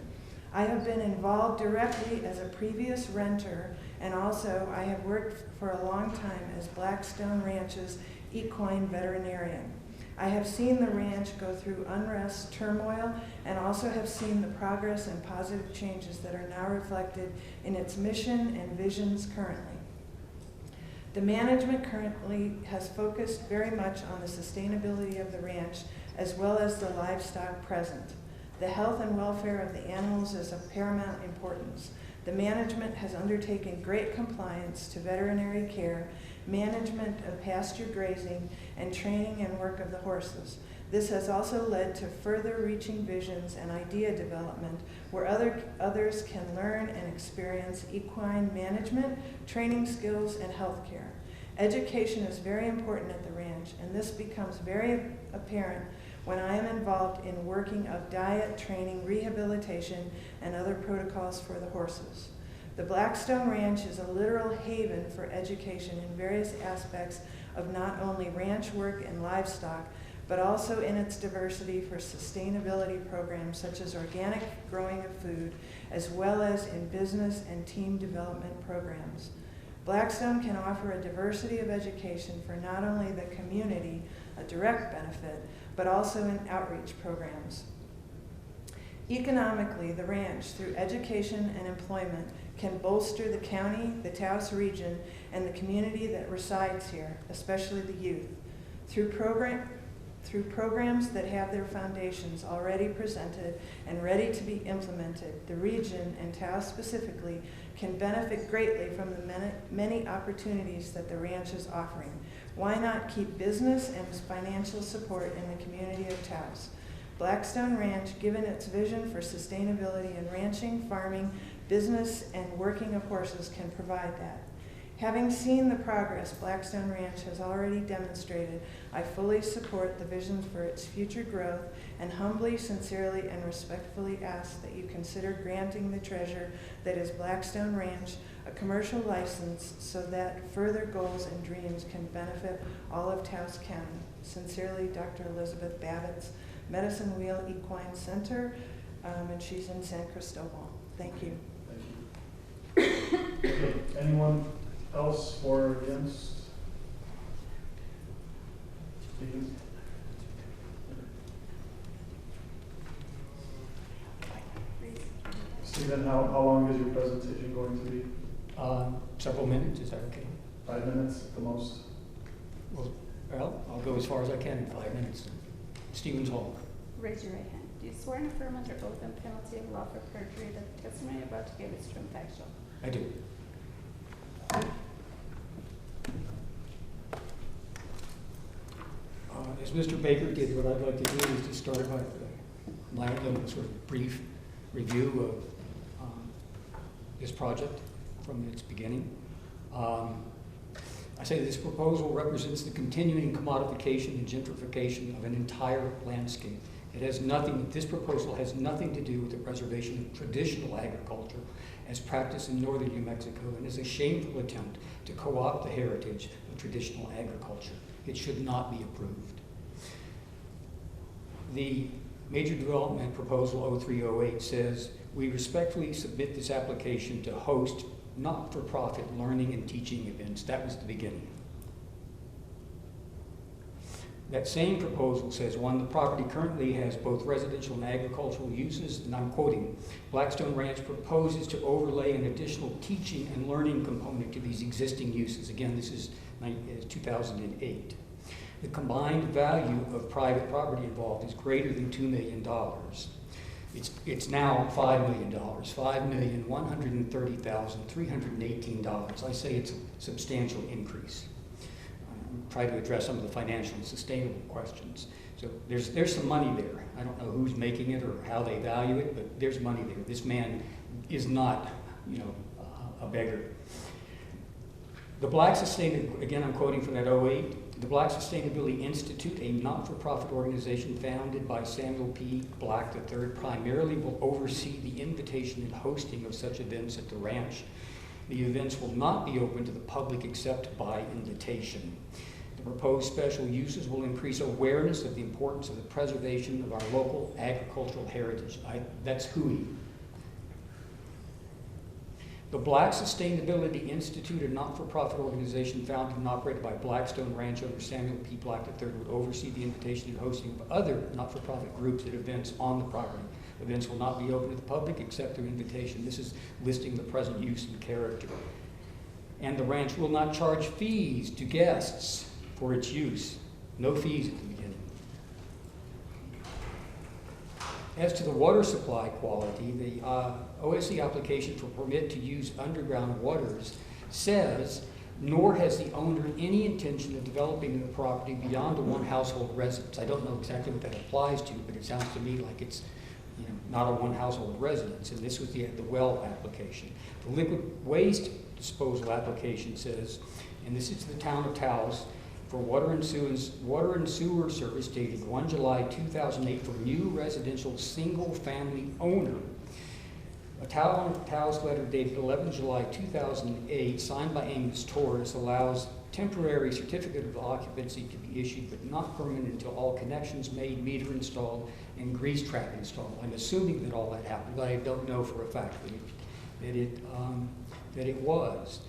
I have been involved directly as a previous renter, and also I have worked for a long time as Blackstone Ranch's equine veterinarian. I have seen the ranch go through unrest, turmoil, and also have seen the progress and positive changes that are now reflected in its mission and visions currently. The management currently has focused very much on the sustainability of the ranch as well as the livestock present. The health and welfare of the animals is of paramount importance. The management has undertaken great compliance to veterinary care, management of pasture grazing, and training and work of the horses. This has also led to further reaching visions and idea development where others can learn and experience equine management, training skills, and health care. Education is very important at the ranch, and this becomes very apparent when I am involved in working of diet, training, rehabilitation, and other protocols for the horses. The Blackstone Ranch is a literal haven for education in various aspects of not only ranch work and livestock, but also in its diversity for sustainability programs such as organic growing of food, as well as in business and team development programs. Blackstone can offer a diversity of education for not only the community, a direct benefit, but also in outreach programs. Economically, the ranch, through education and employment, can bolster the county, the Taos region, and the community that resides here, especially the youth. Through programs that have their foundations already presented and ready to be implemented, the region, and Taos specifically, can benefit greatly from the many opportunities that the ranch is offering. Why not keep business and financial support in the community of Taos? Blackstone Ranch, given its vision for sustainability in ranching, farming, business, and working of horses, can provide that. Having seen the progress Blackstone Ranch has already demonstrated, I fully support the vision for its future growth and humbly, sincerely, and respectfully ask that you consider granting the treasure that is Blackstone Ranch a commercial license so that further goals and dreams can benefit all of Taos County. Sincerely, Dr. Elizabeth Babbitts, Medicine Wheel Equine Center, and she's in San Cristobal. Thank you. Thank you. Okay. Anyone else for or against? Stephen, how long is your presentation going to be? Several minutes, is that okay? 5 minutes at the most? Well, I'll go as far as I can in 5 minutes. Stevens Hall. Raise your right hand. Do you swear and affirm under oath and penalty of law for perjury that the testimony you're about to give is true and factual? I do. As Mr. Baker did, what I'd like to do is to start by my own sort of brief review of this project from its beginning. I say this proposal represents the continuing commodification and gentrification of an entire landscape. It has nothing, this proposal has nothing to do with the preservation of traditional agriculture as practiced in northern New Mexico and is a shameful attempt to co-opt the heritage of traditional agriculture. It should not be approved. The Major Development Proposal 0308 says, we respectfully submit this application to host not-for-profit learning and teaching events. That was the beginning. That same proposal says, one, the property currently has both residential and agricultural uses, and I'm quoting, Blackstone Ranch proposes to overlay an additional teaching and learning component to these existing uses. Again, this is 2008. The combined value of private property involved is greater than $2 million. It's now $5 million, $5,130,318. I say it's a substantial increase. Try to address some of the financial and sustainable questions. So there's some money there. I don't know who's making it or how they value it, but there's money there. This man is not, a beggar. The Black Sustainability, again I'm quoting from that 08, the Black Sustainability Institute, a not-for-profit organization founded by Samuel P. Black III, primarily will oversee the invitation and hosting of such events at the ranch The events will not be open to the public except by invitation. The proposed special uses will increase awareness of the importance of the preservation of our local agricultural heritage. That's HUI. The Black Sustainability Institute, a not-for-profit organization founded and operated by Blackstone Ranch owner Samuel P. Black III, would oversee the invitation and hosting of other not-for-profit groups at events on the property. Events will not be open to the public except through invitation. This is listing the present use and character. And the ranch will not charge fees to guests for its use. No fees at the beginning. As to the water supply quality, the OSC application for permit to use underground waters says, nor has the owner any intention of developing the property beyond the one household residence. I don't know exactly what that applies to, but it sounds to me like it's not a one household residence, and this was the well application. The liquid waste disposal application says, and this is the town of Taos, for water and sewer service dated 1 July 2008 for new residential single-family owner. A Taos letter dated 11 July 2008, signed by Torres, allows temporary certificate of occupancy to be issued, but not permanent until all connections made, meter installed, and grease trap installed. I'm assuming that all that happened, but I don't know for a fact that it was.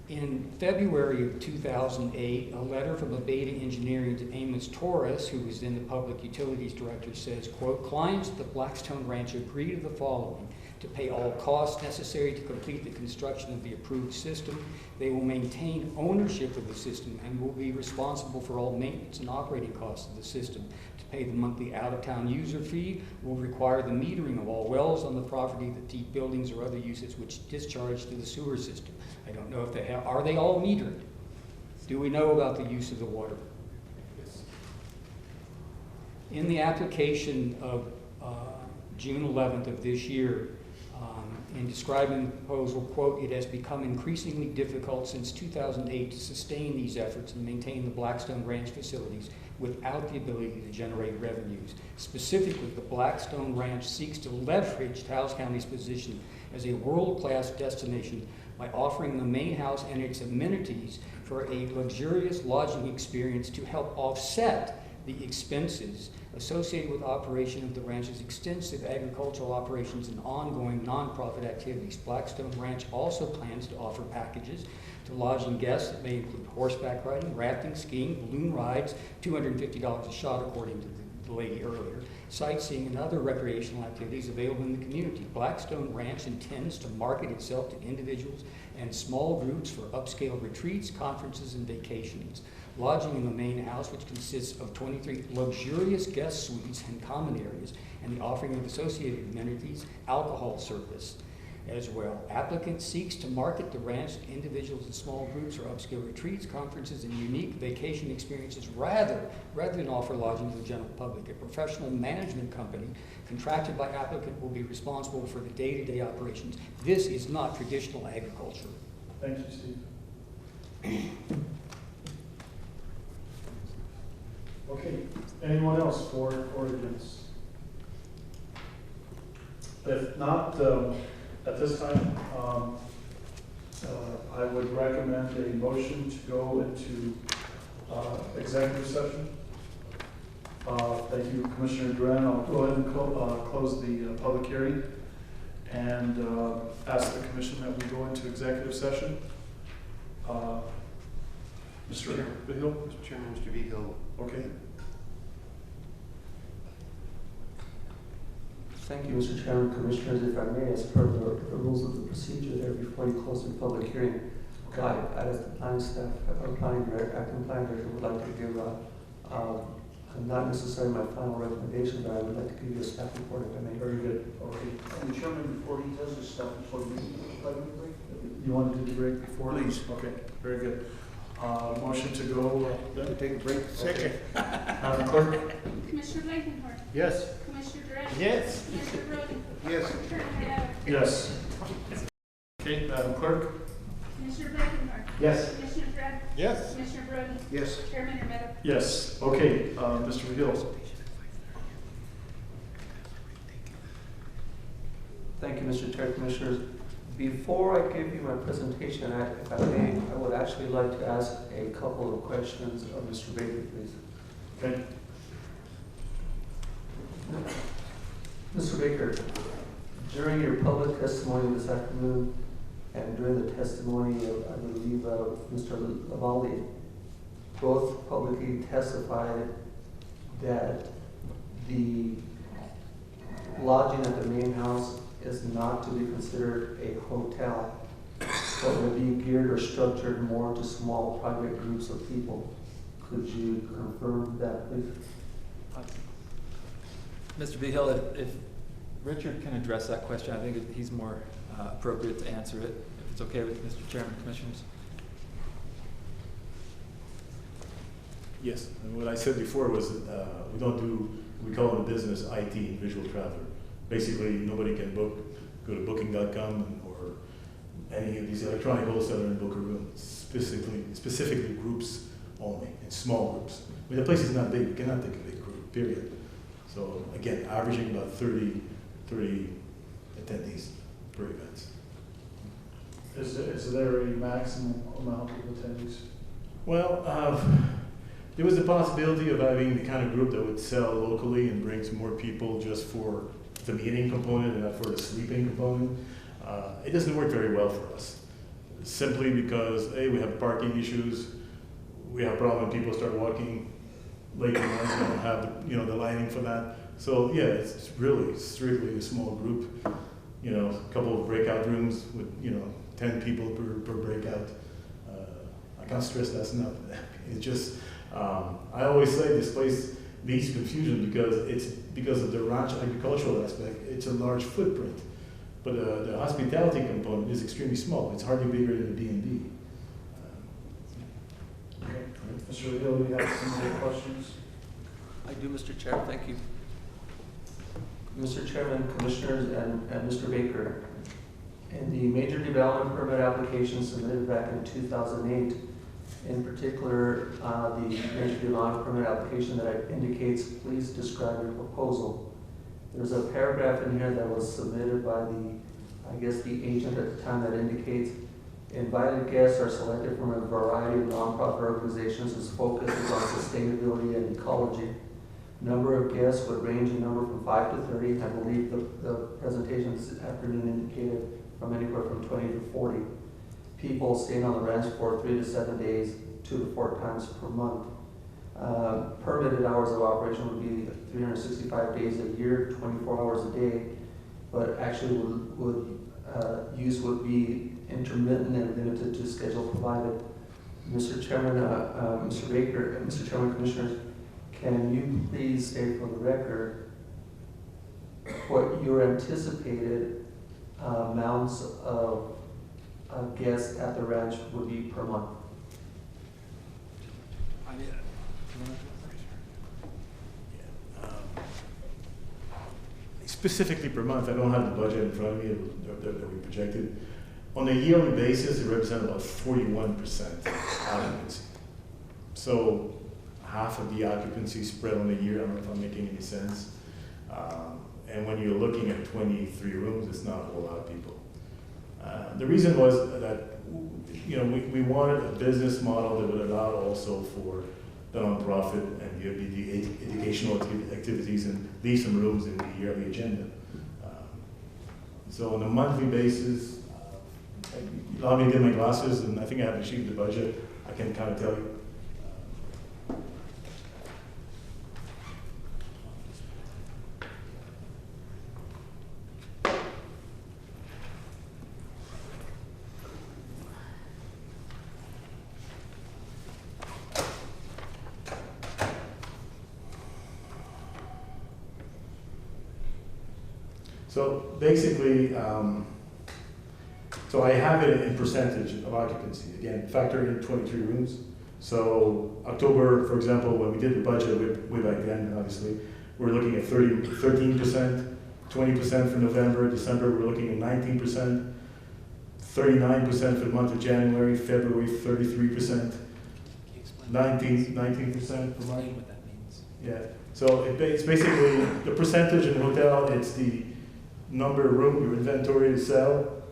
In February of 2008, a letter from Abeta Engineering to Torres, who was then the Public Utilities Director, says, quote, clients at the Blackstone Ranch agree to the following: to pay all costs necessary to complete the construction of the approved system. They will maintain ownership of the system and will be responsible for all maintenance and operating costs of the system. To pay the monthly out-of-town user fee will require the metering of all wells on the property, the deep buildings or other uses which discharge to the sewer system. I don't know if they have, are they all metered? Do we know about the use of the water? Yes. In the application of June 11th of this year, in describing the proposal, quote, it has become increasingly difficult since 2008 to sustain these efforts and maintain the Blackstone Ranch facilities without the ability to generate revenues. Specifically, the Blackstone Ranch seeks to leverage Taos County's position as a world-class destination by offering the main house and its amenities for a luxurious lodging experience to help offset the expenses associated with operation of the ranch's extensive agricultural operations and ongoing nonprofit activities. Blackstone Ranch also plans to offer packages to lodging guests that may include horseback riding, rafting, skiing, balloon rides, $250 a shot according to the lady earlier, sightseeing and other recreational activities available in the community. Blackstone Ranch intends to market itself to individuals and small groups for upscale retreats, conferences, and vacations. Lodging in the main house, which consists of 23 luxurious guest suites and common areas, and the offering of associated amenities, alcohol service as well. Applicant seeks to market the ranch to individuals and small groups for upscale retreats, conferences, and unique vacation experiences rather than offer lodging to the general public. A professional management company contracted by applicant will be responsible for the day-to-day operations. This is not traditional agriculture. Thank you, Steve. Okay, anyone else for or against? If not, at this time, I would recommend a motion to go into executive session. Thank you, Commissioner Grande. I'll go ahead and close the public hearing and ask the commission that we go into executive session. Mr. Vigil? Mr. Chairman, Mr. Vigil. Okay. Thank you, Mr. Chairman, Commissioners. If I may, as per the rules of the procedure there, before you close the public hearing, okay. I, as the planning staff, acting planning director, would like to give not necessarily my final recommendation, but I would like to give you a staff report if I may. Very good. Okay. And Chairman, before he does his staff report, You want to do the break before? Please. Okay, very good. Motion to go. To take a break. Second. Madam Clerk? Commissioner Blankenhorn. Yes. Commissioner Durant. Yes. Commissioner Brody. Yes. Yes. Okay, Madam Clerk? Commissioner Blankenhorn. Yes. Commissioner Durant. Yes. Commissioner Brody. Yes. Chairman Romero. Yes. Okay, Mr. Vigil. Thank you, Mr. Chair, Commissioners. Before I give you my presentation, if I may, I would actually like to ask a couple of questions of Mr. Baker, please. Okay. Mr. Baker, during your public testimony this afternoon and during the testimony of, I believe, Mr. Gabaldon, both publicly testified that the lodging at the main house is not to be considered a hotel, but will be geared or structured more to small private groups of people. Could you confirm that, please? Mr. Vigil, if Richard can address that question, I think he's more appropriate to answer it, if it's okay with Mr. Chairman, Commissioners. Yes, and what I said before was that we don't do, we call it a business IT, visual traveler. Basically, nobody can book, go to booking.com or any of these electronic wholesalers and book a room, specifically groups only, in small groups. I mean, the place is not big, you cannot take a big group, period. So again, averaging about 30 attendees per event. Is there a maximum amount of attendees? Well, there was the possibility of having the kind of group that would sell locally and brings more people just for the meeting component and not for the sleeping component. It doesn't work very well for us, simply because A, we have parking issues, we have a problem when people start walking late at night, we don't have the lighting for that. So yeah, it's really strictly a small group, a couple of breakout rooms with 10 people per breakout. I can't stress that's enough. It's just, I always say this place leads to confusion because of the ranch agricultural aspect. It's a large footprint, but the hospitality component is extremely small. It's hardly bigger than a B&B. Mr. Hill, do you have some more questions? I do, Mr. Chair. Thank you. Mr. Chairman, Commissioners, and Mr. Baker, in the major development permit application submitted back in 2008, in particular, the major development permit application that indicates, please describe your proposal. There's a paragraph in here that was submitted by the agent at the time that indicates invited guests are selected from a variety of nonprofit organizations whose focus is on sustainability and ecology. Number of guests would range in number from 5 to 30. I believe the presentation this afternoon indicated from anywhere from 20 to 40. People staying on the ranch for 3 to 7 days, 2 to 4 times per month. Permitted hours of operation would be 365 days a year, 24 hours a day, but actually use would be intermittent and limited to schedule provided. Mr. Chairman, Mr. Baker, and Mr. Chairman, Commissioners, can you please state for the record what your anticipated amounts of guests at the ranch would be per month? Specifically per month, I don't have the budget in front of me that we projected. On a yearly basis, it represents about 41% occupancy. So half of the occupancy spread on the year. I don't know if I'm making any sense. And when you're looking at 23 rooms, it's not a whole lot of people. The reason was that we wanted a business model that would allow also for the nonprofit and the educational activities and leave some rooms in the yearly agenda. So on a monthly basis, allow me to get my glasses, and I think I have achieved the budget. I can kind of tell you. So basically, so I have it in percentage of occupancy. Again, factor in 23 rooms. So October, for example, when we did the budget way back then, obviously, we're looking at 13%, 20% for November, December, we're looking at 19%, 39% for the month of January, February, 33%, 19% per month. What that means. Yeah, so it's basically the percentage in the hotel, it's the number of room, your inventory to sell,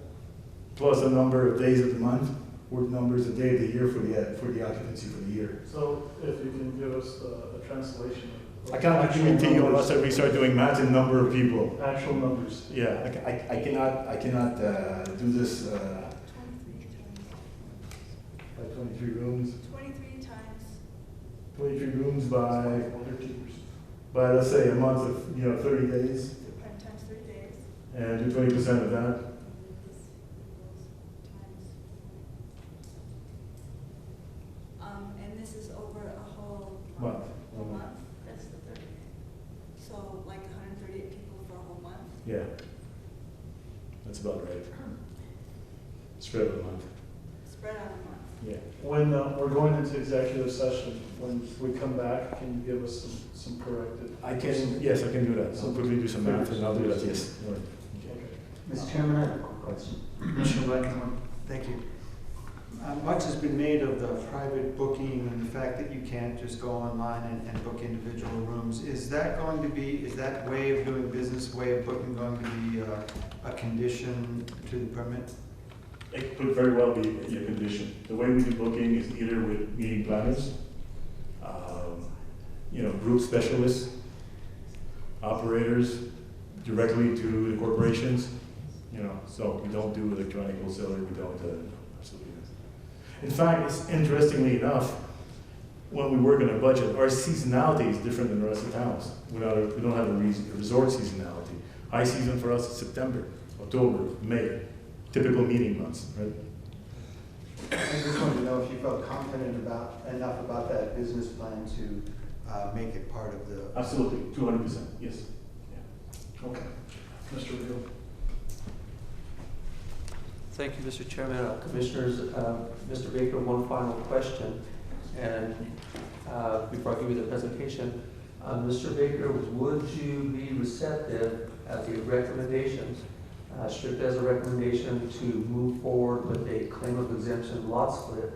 plus a number of days of the month, work numbers a day of the year for the occupancy for the year. So if you can give us a translation of. I can't guarantee you unless we start doing math in number of people. Actual numbers. Yeah, I cannot do this by 23 rooms. 23 times. 23 rooms by let's say a month of 30 days, Times 3 days. and do 20% of that. And this is over a whole Month. Whole month? That's the 30. So like 138 people for a whole month? Yeah, that's about right. Spread of the month. Spread out a month. Yeah. When we're going into executive session, when we come back, can you give us some corrected? Yes, I can do that. So quickly do some math and I'll do that, yes. All right. Mr. Chairman, I have a quick question. Commissioner Blankenhorn. Thank you. Much has been made of the private booking and the fact that you can't just go online and book individual rooms. Is that way of doing business, way of booking going to be a condition to the permit? It could very well be a condition. The way we do booking is either with meeting planners, group specialists, operators, directly to the corporations. So we don't do electronic wholesaler. We don't absolutely. In fact, it's interestingly enough, when we work on a budget, our seasonality is different than the rest of Taos. We don't have a resort seasonality. High season for us is September, October, May. Typical meeting months, right? I just wanted to know if you felt confident enough about that business plan to make it part of the... Absolutely, 200%, yes. Yeah. Okay. Mr. Miguel. Thank you, Mr. Chairman. Commissioners, Mr. Baker, one final question. And before I give you the presentation, Mr. Baker, would you be receptive as a recommendation, strict as a recommendation, to move forward with a claim of exemption lot split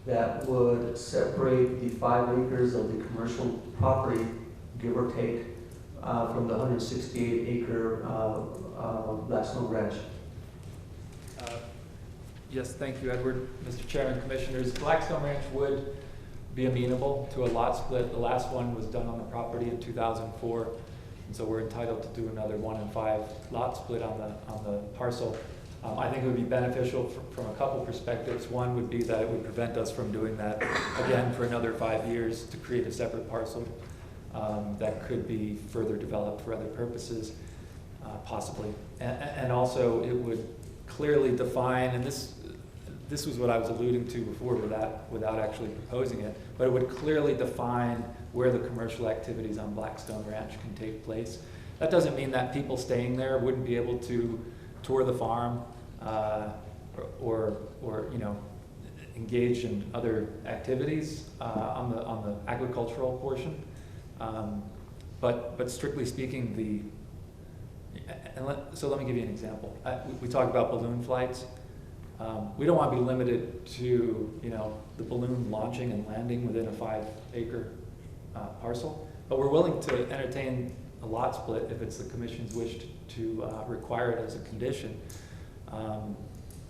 that would separate the 5 acres of the commercial property, give or take, from the 168-acre Blackstone Ranch? Yes, thank you, Edward. Mr. Chairman, Commissioners, Blackstone Ranch would be amenable to a lot split. The last one was done on the property in 2004, and so we're entitled to do another 1 in 5 lot split on the parcel. I think it would be beneficial from a couple perspectives. One would be that it would prevent us from doing that again for another 5 years to create a separate parcel that could be further developed for other purposes, possibly. And also it would clearly define, and this was what I was alluding to before without actually proposing it, but it would clearly define where the commercial activities on Blackstone Ranch can take place. That doesn't mean that people staying there wouldn't be able to tour the farm or engage in other activities on the agricultural portion. But strictly speaking, so let me give you an example. We talk about balloon flights. We don't want to be limited to the balloon launching and landing within a 5-acre parcel, but we're willing to entertain a lot split if it's the Commission's wish to require it as a condition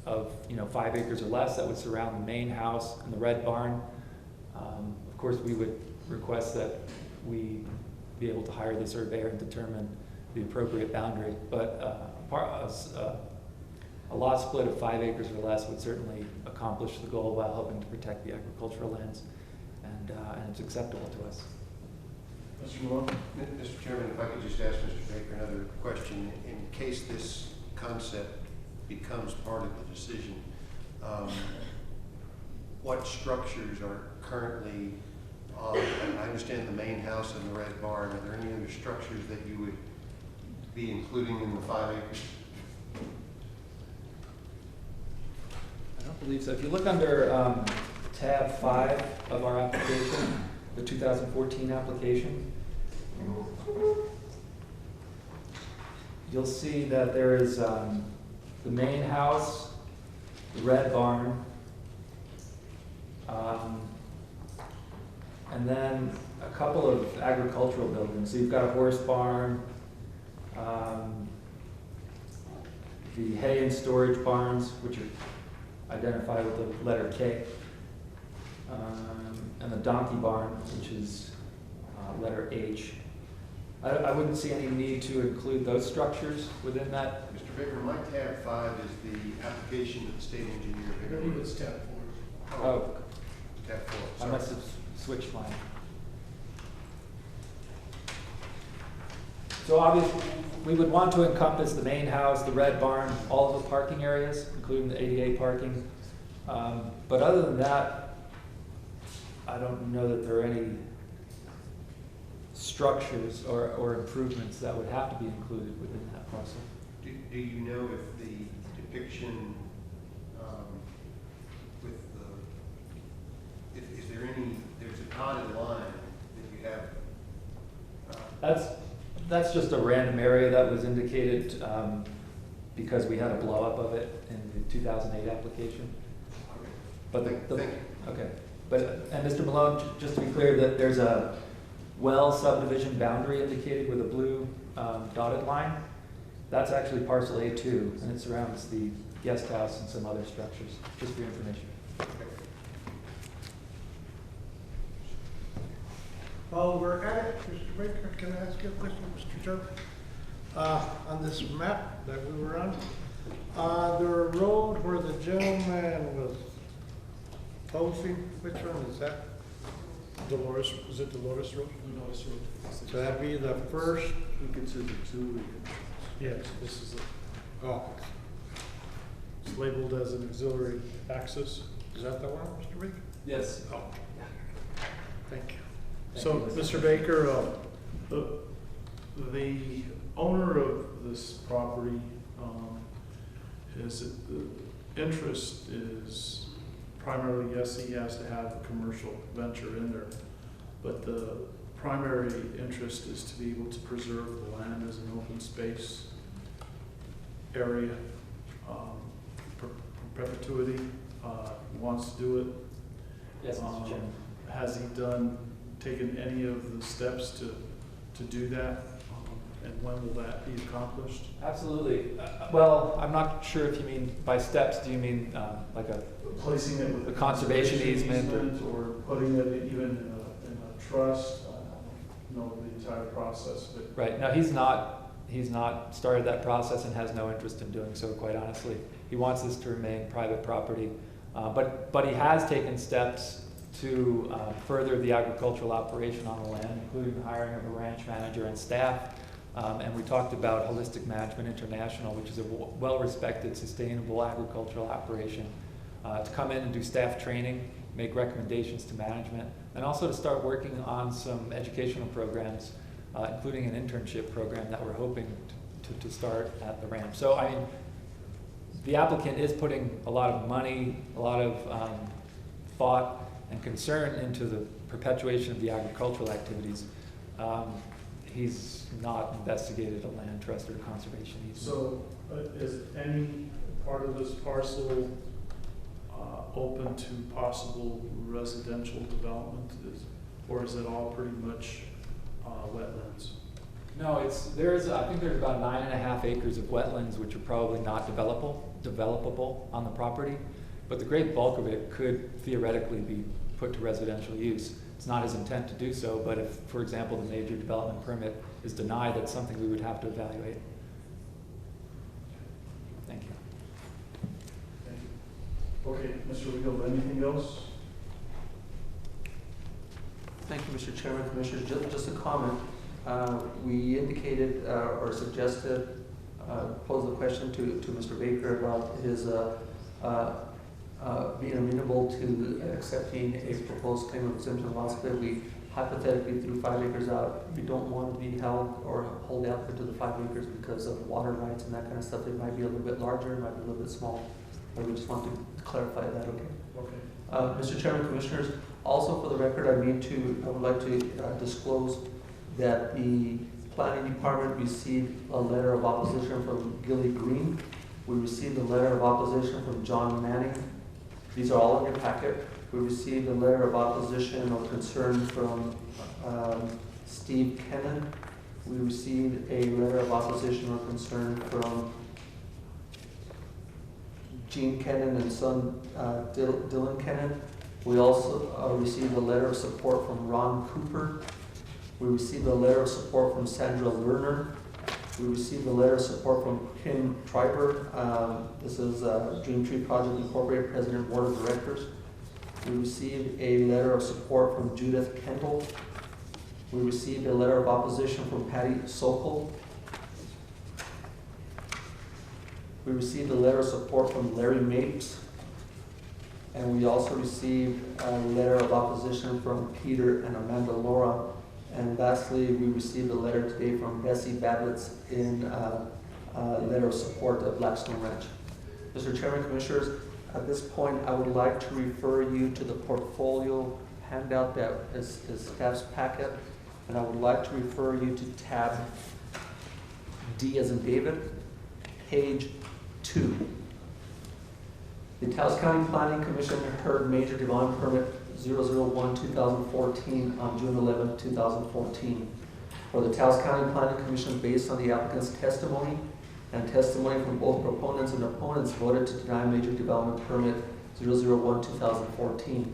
of 5 acres or less that would surround the main house and the red barn. Of course, we would request that we be able to hire the surveyor and determine the appropriate boundary, but a lot split of 5 acres or less would certainly accomplish the goal while helping to protect the agricultural lands, and it's acceptable to us. Mr. Malone? Mr. Chairman, if I could just ask Mr. Baker another question. In case this concept becomes part of the decision, what structures are currently on, I understand the main house and the red barn, are there any other structures that you would be including in the 5 acres? I don't believe so. If you look under tab 5 of our application, the 2014 application, you'll see that there is the main house, the red barn, and then a couple of agricultural buildings. So you've got a horse barn the hay and storage barns, which are identified with the letter K, and the donkey barn, which is letter H. I wouldn't see any need to include those structures within that. Mr. Baker, my tab 5 is the application to the state engineer. I believe it's tab 4. Oh, Tab 4. I Sorry. must have switched mine. So obviously, we would want to encompass the main house, the red barn, all of the parking areas, including the ADA parking. But other than that, I don't know that there are any structures or improvements that would have to be included within that parcel. Do you know if the depiction with the, is there any, there's a dotted line that you have? That's just a random area that was indicated because we had a blow up of it in the 2008 application. Okay. But Thank you. okay. But and Mr. Malone, just to be clear, that there's a well subdivision boundary indicated with a blue dotted line. That's actually parcel A2, and it surrounds the guest house and some other structures, just for your information. While we're at it, Mr. Baker, can I ask you a question, Mr. Chairman? On this map that we were on, the road where the gentleman was posing, which one is that? Dolores, is it Dolores Road? Dolores Road. So that'd be the first. We consider two. Yes, this is it's labeled as an auxiliary access. Is that the one, Mr. Baker? Yes. Oh, thank you. So, Mr. Baker, the owner of this property, his interest is primarily, yes, he has to have a commercial venture in there, but the primary interest is to be able to preserve the land as an open space area, perpetuity. He wants to do it. Yes, Mr. Chairman. Has he taken any of the steps to do that? And when will that be accomplished? Absolutely. Well, I'm not sure if you mean by steps, do you mean like a Placing it with a conservation easement or putting it even in a trust? I don't know the entire process, but. Right. No, he's not started that process and has no interest in doing so, quite honestly. He wants this to remain private property. But he has taken steps to further the agricultural operation on the land, including the hiring of a ranch manager and staff. And we talked about Holistic Management International, which is a well-respected, sustainable agricultural operation, to come in and do staff training, make recommendations to management, and also to start working on some educational programs, including an internship program that we're hoping to start at the ranch. So, I mean, the applicant is putting a lot of money, a lot of thought and concern into the perpetuation of the agricultural activities. He's not investigated a land trust or a conservation easement. So is any part of this parcel open to possible residential development, or is it all pretty much wetlands? No, I think there's about 9.5 acres of wetlands which are probably not developable on the property, but the great bulk of it could theoretically be put to residential use. It's not his intent to do so, but if, for example, the major development permit is denied, that's something we would have to evaluate. Thank you. Thank you. Okay, Mr. Miguel, anything else? Thank you, Mr. Chairman, Commissioners. Just a comment. We indicated or suggested, posed a question to Mr. Baker about his being amenable to accepting a proposed claim of exemption loss clear. We hypothetically threw 5 acres out. We don't want to be held or hold the applicant to the 5 acres because of water rights and that kind of stuff. It might be a little bit larger, it might be a little bit small, but we just want to clarify that, okay? Okay. Mr. Chairman, Commissioners, also for the record, I would like to disclose that the Planning Department received a letter of opposition from Gilly Green. We received a letter of opposition from John Manning. These are all in your packet. We received a letter of opposition or concern from Steve Kennan. We received a letter of opposition or concern from Gene Kennan and son Dylan Kennan. We also received a letter of support from Ron Cooper. We received a letter of support from Sandra Lerner. We received a letter of support from Kim Triber. This is Dream Tree Project Incorporated, President, Board of Directors. We received a letter of support from Judith Kendall. We received a letter of opposition from Patty Sokol. We received a letter of support from Larry Mapes. And we also received a letter of opposition from Peter and Amanda Laura. And lastly, we received a letter today from Bessie Babbitts in a letter of support of Blackstone Ranch. Mr. Chairman, Commissioners, at this point, I would like to refer you to the portfolio handout that is staff's packet. And I would like to refer you to tab D as in David, page 2. The Taos County Planning Commission heard major development permit 001-2014 on June 11, 2014. For the Taos County Planning Commission, based on the applicant's testimony and testimony from both proponents and opponents, voted to deny major development permit 001-2014.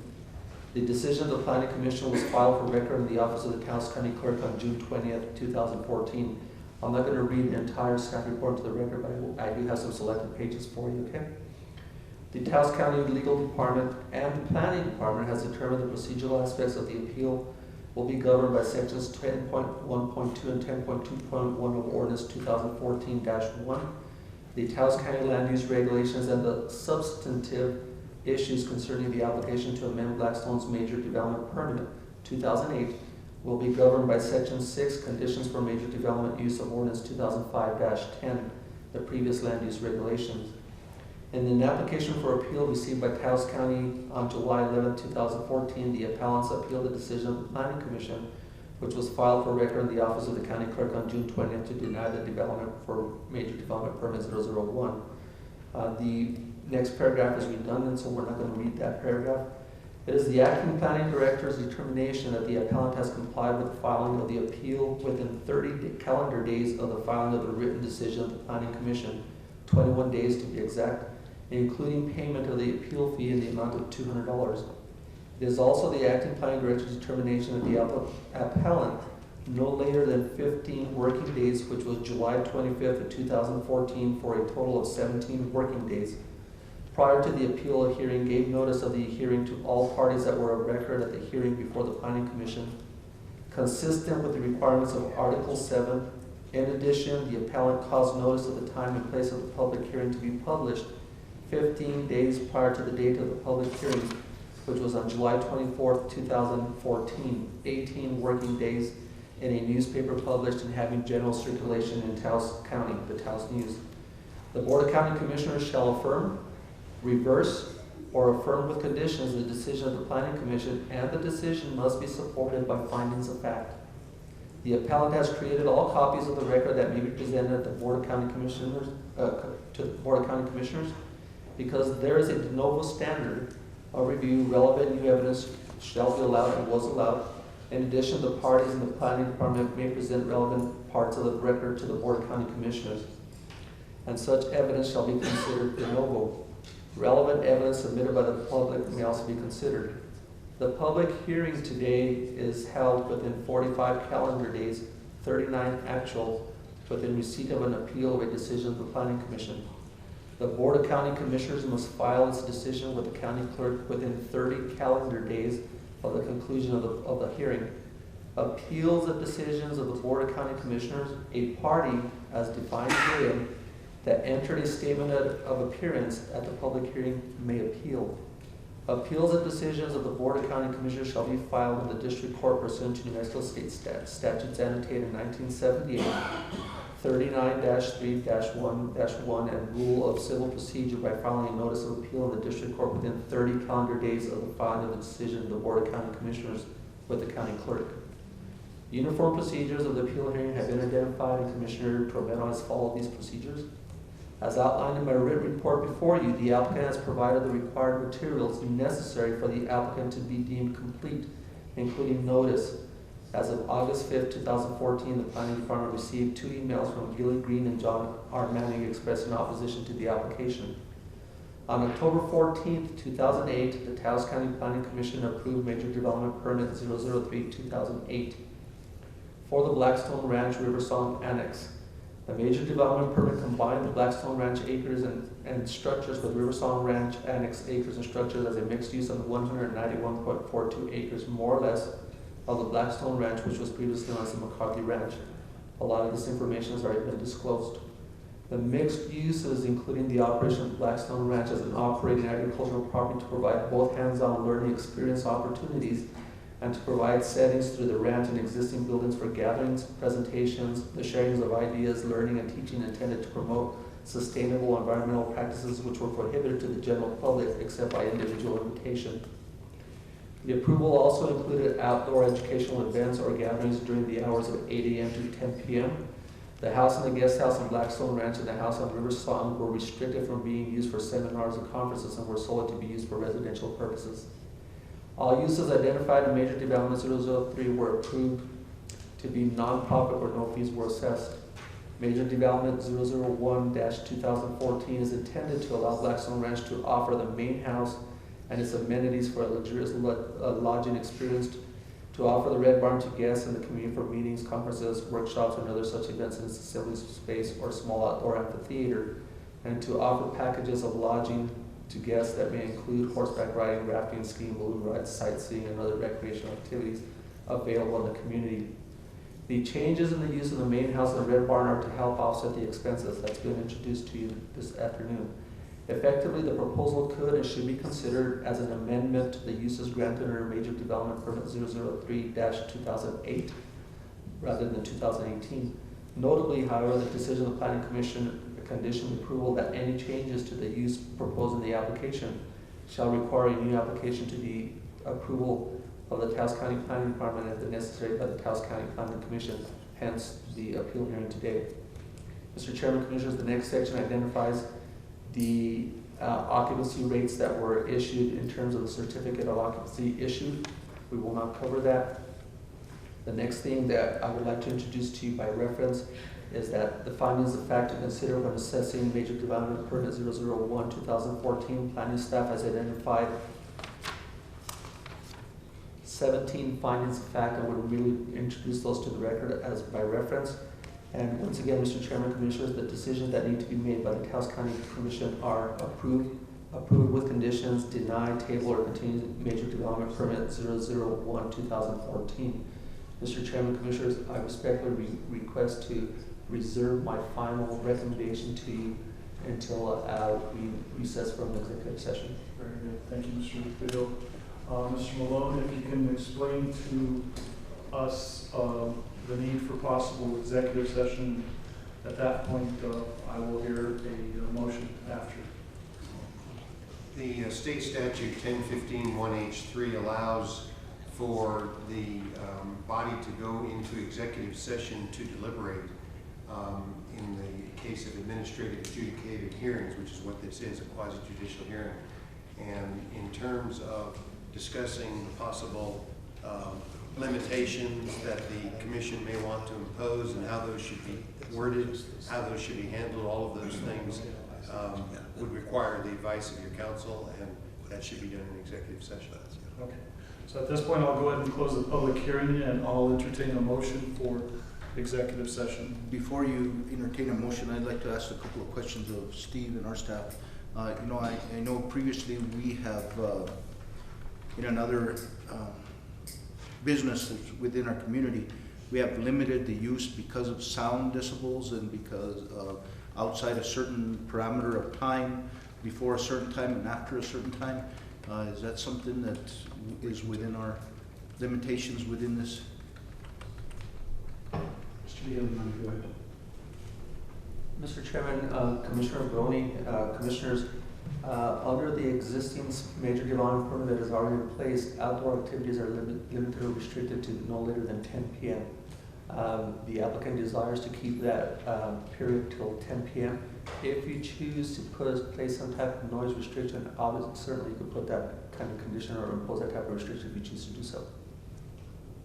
The decision of the Planning Commission was filed for record in the office of the Taos County Clerk on June 20th, 2014. I'm not going to read the entire staff report to the record, but I do have some selected pages for you, okay? The Taos County Legal Department and the Planning Department has determined the procedural aspects of the appeal will be governed by sections 10.1.2 and 10.2.1 of Ordinance 2014-1, the Taos County Land Use Regulations, and the substantive issues concerning the application to amend Blackstone's Major Development Permit 2008 will be governed by Section 6, Conditions for Major Development Use of Ordinance 2005-10, the previous land use regulations. In an application for appeal received by Taos County on July 11, 2014, the appellants appealed the decision of the Planning Commission, which was filed for record in the office of the County Clerk on June 20th to deny the development for Major Development Permit 001. The next paragraph is redundant, so we're not going to read that paragraph. It is the acting planning director's determination that the appellant has complied with the filing of the appeal within 30 calendar days of the filing of the written decision of the Planning Commission, 21 days to be exact, including payment of the appeal fee in the amount of $200. It is also the acting planning director's determination that the appellant, no later than 15 working days, which was July 25th of 2014, for a total of 17 working days, prior to the appeal of hearing, gave notice of the hearing to all parties that were of record at the hearing before the Planning Commission, consistent with the requirements of Article 7. In addition, the appellant caused notice of the time and place of the public hearing to be published 15 days prior to the date of the public hearing, which was on July 24th, 2014, 18 working days in a newspaper published and having general circulation in Taos County, the Taos News. The Board of County Commissioners shall affirm, reverse, or affirm with conditions the decision of the Planning Commission, and the decision must be supported by findings of fact. The appellant has created all copies of the record that may be presented at the Board of County Commissioners, to the Board of County Commissioners. Because there is a de novo standard of review, relevant new evidence shall be allowed and was allowed. In addition, the parties in the Planning Department may present relevant parts of the record to the Board of County Commissioners, and such evidence shall be considered de novo. Relevant evidence submitted by the public may also be considered. The public hearing today is held within 45 calendar days, 39 actual, within receipt of an appeal or a decision of the Planning Commission. The Board of County Commissioners must file its decision with the County Clerk within 30 calendar days of the conclusion of the hearing. Appeals of decisions of the Board of County Commissioners, a party, as defined herein, that entered a statement of appearance at the public hearing may appeal. Appeals of decisions of the Board of County Commissioners shall be filed in the District Court pursuant to New Mexico State statutes annotated in 1978. 39-3-1-1 and Rule of Civil Procedure by filing a notice of appeal in the District Court within 30 calendar days of the filing of the decision of the Board of County Commissioners with the County Clerk. Uniform procedures of the appeal hearing have been identified, and Commissioner Torres has followed these procedures. As outlined in my written report before you, the applicant has provided the required materials necessary for the applicant to be deemed complete, including notice. As of August 5th, 2014, the Planning Department received 2 emails from Gilly Green and John R. Manning expressing opposition to the application. On October 14th, 2008, the Taos County Planning Commission approved Major Development Permit 003-2008 for the Blackstone Ranch River Song Annex. The Major Development Permit combined the Blackstone Ranch acres and structures with River Song Ranch Annex acres and structures as a mixed use of 191.42 acres, more or less, of the Blackstone Ranch, which was previously known as the McCarthy Ranch. A lot of this information has already been disclosed. The mixed uses, including the operation of Blackstone Ranch as an operating agricultural property to provide both hands-on learning experience opportunities and to provide settings through the ranch and existing buildings for gatherings, presentations, the sharing of ideas, learning, and teaching intended to promote sustainable environmental practices which were prohibited to the general public except by individual invitation. The approval also included outdoor educational events or gatherings during the hours of 8 a.m. to 10 p.m. The house and the guest house on Blackstone Ranch and the house on River Song were restricted from being used for seminars and conferences and were sold to be used for residential purposes. All uses identified in Major Development 003 were approved to be non-profit where no fees were assessed. Major Development 001-2014 is intended to allow Blackstone Ranch to offer the main house and its amenities for a luxurious lodging experience, to offer the Red Barn to guests in the community for meetings, conferences, workshops, and other such events in its assembly space or small outdoor amphitheater, and to offer packages of lodging to guests that may include horseback riding, rafting, skiing, balloon rides, sightseeing, and other recreational activities available in the community. The changes in the use of the main house and the Red Barn are to help offset the expenses that's been introduced to you this afternoon. Effectively, the proposal could and should be considered as an amendment to the uses granted under Major Development Permit 003-2008 rather than 2018. Notably, however, the decision of the Planning Commission conditioned approval that any changes to the use proposed in the application shall require a new application to the approval of the Taos County Planning Department if necessary by the Taos County Planning Commission, hence the appeal hearing today. Mr. Chairman, Commissioners, the next section identifies the occupancy rates that were issued in terms of the certificate of occupancy issued. We will not cover that. The next thing that I would like to introduce to you by reference is that the findings of fact to consider when assessing Major Development Permit 001-2014, planning staff has identified 17 findings of fact. I would really introduce those to the record as by reference. And once again, Mr. Chairman, Commissioners, the decisions that need to be made by the Taos County Commission are approved with conditions, deny, table, or continue Major Development Permit 001-2014. Mr. Chairman, Commissioners, I respectfully request to reserve my final recommendation to you until we recess from the executive session. Very good. Thank you, Mr. Miguel. Mr. Malone, if you can explain to us the need for possible executive session. At that point, I will hear a motion after. The state statute 1015-1H3 allows for the body to go into executive session to deliberate in the case of administrative adjudicated hearings, which is what this is, a quasi-judicial hearing. And in terms of discussing possible limitations that the commission may want to impose and how those should be worded, how those should be handled, all of those things would require the advice of your counsel, and that should be done in executive session. Okay. So at this point, I'll go ahead and close the public hearing, and I'll entertain a motion for executive session. Before you entertain a motion, I'd like to ask a couple of questions of Steve and our staff. I know previously we have, in another business within our community, we have limited the use because of sound decibels and because outside a certain parameter of time, before a certain time and after a certain time. Is that something that is within our limitations within this? Mr. Miguel, go ahead. Mr. Chairman, Commissioner Brony, Commissioners, under the existing major development permit that is already in place, outdoor activities are limited or restricted to no later than 10 p.m. The applicant desires to keep that period till 10 p.m. If you choose to place some type of noise restriction, obviously, certainly you could put that kind of condition or impose that type of restriction if you choose to do so.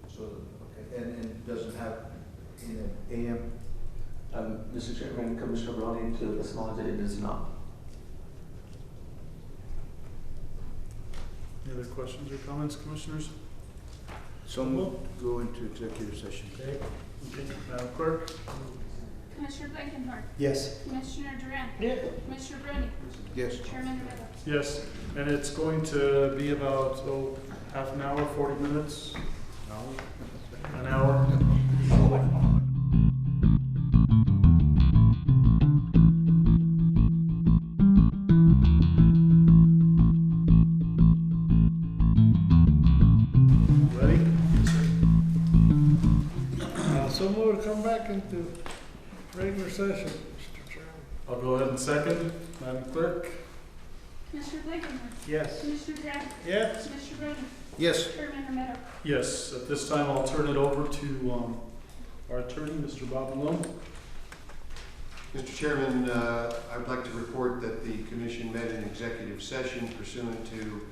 So, okay, and doesn't have in an AM? Mr. Chairman, Commissioner Brony, to this knowledge, it is not. Any other questions or comments, commissioners? So we'll go into executive session. Okay, Madam Clerk? Commissioner Blankenhorn. Yes. Commissioner Durant. Yeah. Commissioner Bruni. Yes. Chairman Romero. Yes, and it's going to be about, half an hour, 40 minutes? An hour? Ready? So we'll come back into regular session, Mr. Chairman. I'll go ahead and second. Madam Clerk? Commissioner Blankenhorn. Yes. Commissioner Durant. Yes. Commissioner Bruni. Yes. Chairman Romero. Yes, at this time I'll turn it over to our attorney, Mr. Malone. Mr. Chairman, I would like to report that the commission met in executive session pursuant to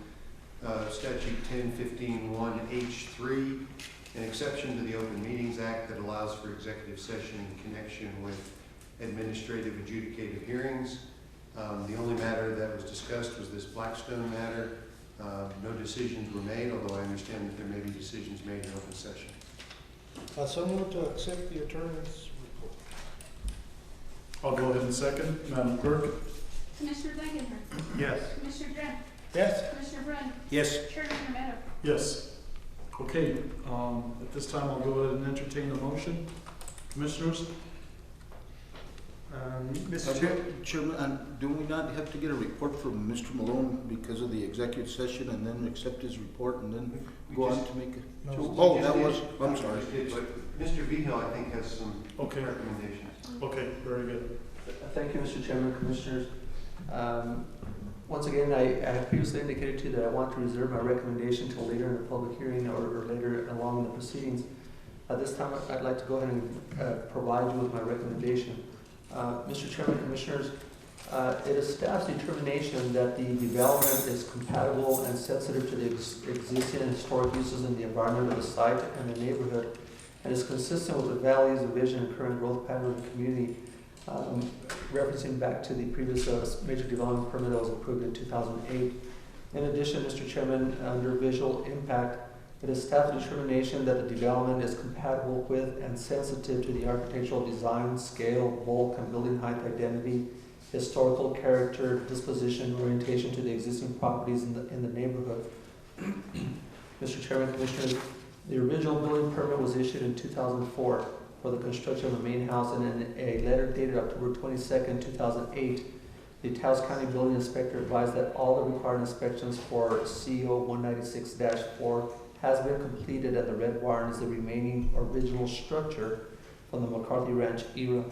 statute 1015-1H3, an exception to the Open Meetings Act that allows for executive session in connection with administrative adjudicative hearings. The only matter that was discussed was this Blackstone matter. No decisions were made, although I understand that there may be decisions made in open session. So move to accept the attorney's report. I'll go ahead and second. Madam Clerk? Commissioner Blankenhorn. Yes. Commissioner Durant. Yes. Commissioner Bruni. Yes. Chairman Romero. Yes. Okay, at this time I'll go ahead and entertain the motion. Commissioners? Mr. Chair. Chairman, do we not have to get a report from Mr. Malone because of the executive session and then accept his report and then go on to make a... Oh, that was, I'm sorry. But Mr. Vigil, I think, has some recommendations. Okay, very good. Thank you, Mr. Chairman, Commissioners. Once again, I have previously indicated to you that I want to reserve my recommendation until later in the public hearing or later along in the proceedings. At this time, I'd like to go ahead and provide you with my recommendation. Mr. Chairman, Commissioners, it is staff's determination that the development is compatible and sensitive to the existing historic uses in the environment of the site and the neighborhood, and is consistent with the values, the vision, and current growth pattern of the community, referencing back to the previous major development permit that was approved in 2008. In addition, Mr. Chairman, under visual impact, it is staff's determination that the development is compatible with and sensitive to the architectural design, scale, bulk, and building height identity, historical character, disposition, orientation to the existing properties in the neighborhood. Mr. Chairman, Commissioners, the original building permit was issued in 2004 for the construction of the main house, and in a letter dated October 22nd, 2008, the Taos County Building Inspector advised that all the required inspections for CO 196-4 has been completed, and the red barn is the remaining original structure from the McCarthy Ranch era.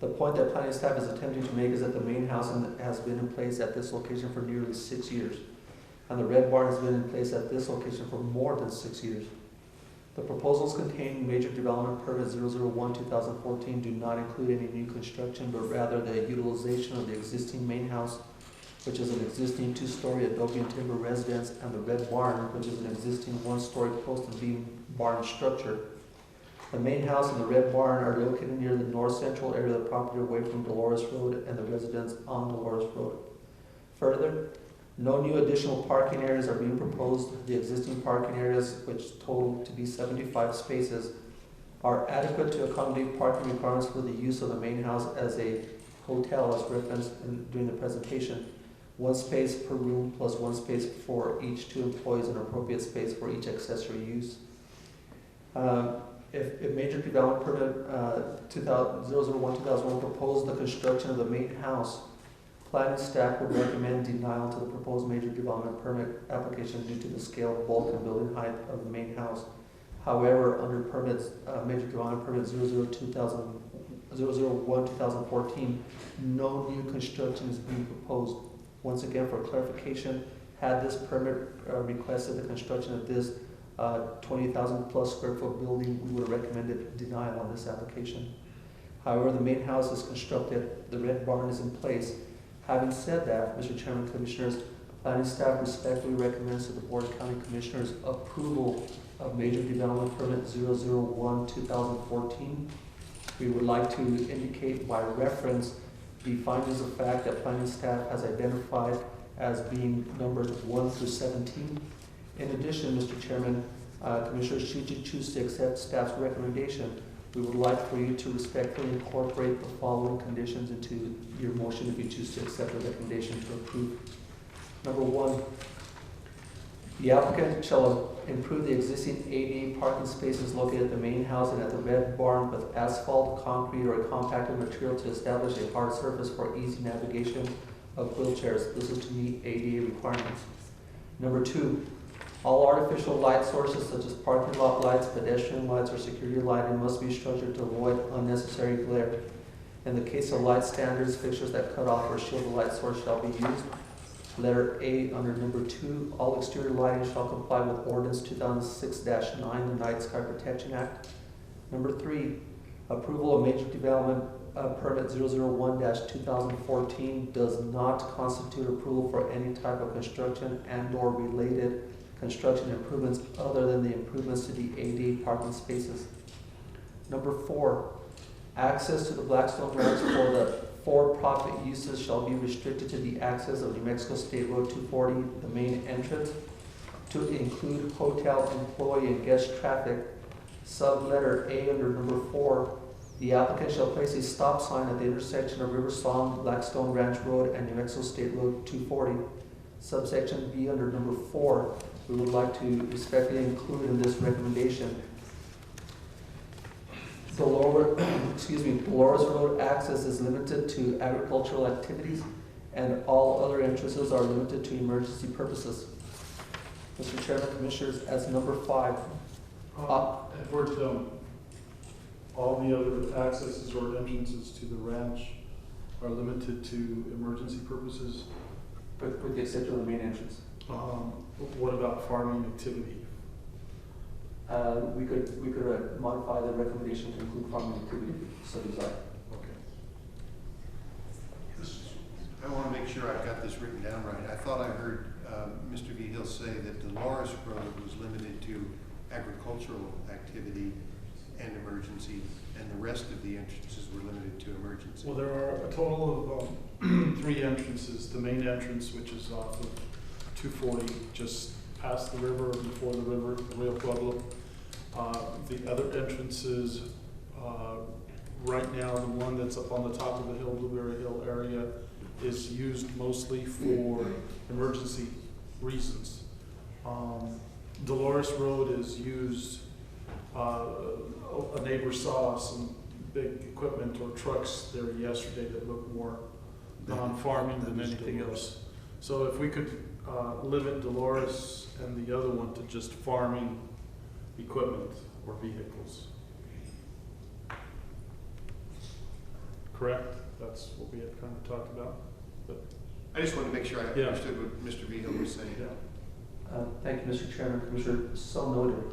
The point that planning staff is attempting to make is that the main house has been in place at this location for nearly 6 years, and the red barn has been in place at this location for more than 6 years. The proposals containing major development permit 001-2014 do not include any new construction, but rather the utilization of the existing main house, which is an existing 2-story adobe and timber residence, and the red barn, which is an existing 1-story post and beam barn structure. The main house and the red barn are located near the north central area of the property away from Dolores Road and the residence on Dolores Road. Further, no new additional parking areas are being proposed. The existing parking areas, which total to be 75 spaces, are adequate to accommodate parking requirements for the use of the main house as a hotel, as referenced during the presentation. 1 space per room plus 1 space for each 2 employees, and appropriate space for each accessory use. If major development permit 001-2001 proposed the construction of the main house, planning staff would recommend denial to the proposed major development permit application due to the scale, bulk, and building height of the main house. However, under permits, major development permit 001-2014, no new construction is being proposed. Once again, for clarification, had this permit requested the construction of this 20,000 plus square foot building, we would have recommended denial on this application. However, the main house is constructed, the red barn is in place. Having said that, Mr. Chairman, Commissioners, planning staff respectfully recommends to the Board of County Commissioners approval of major development permit 001-2014. We would like to indicate by reference the findings of fact that planning staff has identified as being numbered 1 through 17. In addition, Mr. Chairman, Commissioners, should you choose to accept staff's recommendation, we would like for you to respectfully incorporate the following conditions into your motion if you choose to accept the recommendation to approve. Number 1, the applicant shall improve the existing ADA parking spaces located at the main house and at the red barn with asphalt, concrete, or a compacted material to establish a hard surface for easy navigation of wheelchairs. This is to meet ADA requirements. Number 2, all artificial light sources such as parking lot lights, pedestrian lights, or security lighting must be structured to avoid unnecessary glare. In the case of light standards, fixtures that cut off or shield the light source shall be used. Letter A under number 2, all exterior lighting shall comply with Ordinance 2006-9, the Night Sky Protection Act. Number 3, approval of major development permit 001-2014 does not constitute approval for any type of construction and/or related construction improvements other than the improvements to the ADA parking spaces. Number 4, access to the Blackstone Ranch for the for-profit uses shall be restricted to the access of New Mexico State Road 240, the main entrance, to include hotel employee and guest traffic. Sub-letter A under number 4, the applicant shall place a stop sign at the intersection of River Song, Blackstone Ranch Road, and New Mexico State Road 240. Subsection B under number 4, we would like to respectfully include in this recommendation Dolores Road access is limited to agricultural activities, and all other entrances are limited to emergency purposes. Mr. Chairman, Commissioners, as number 5. Edward, all the other accesses or entrances to the ranch are limited to emergency purposes? With the exception of the main entrance. What about farming activity? We could modify the recommendation to include farming activity, so desire. Okay. I want to make sure I've got this written down right. I thought I heard Mr. Vigil say that Dolores Road was limited to agricultural activity and emergency, and the rest of the entrances were limited to emergency. Well, there are a total of 3 entrances. The main entrance, which is off of 240, just past the river, before the river, Rio Pueblo. The other entrances, right now, the one that's up on the top of the hill, Blueberry Hill area, is used mostly for emergency reasons. Dolores Road is used, a neighbor saw some big equipment or trucks there yesterday that looked more non-farming than anything else. So if we could limit Dolores and the other one to just farming equipment or vehicles. Correct? That's what we had kind of talked about. But I just wanted to make sure I understood what Mr. Vigil was saying. Thank you, Mr. Chairman. Commissioner, so noted.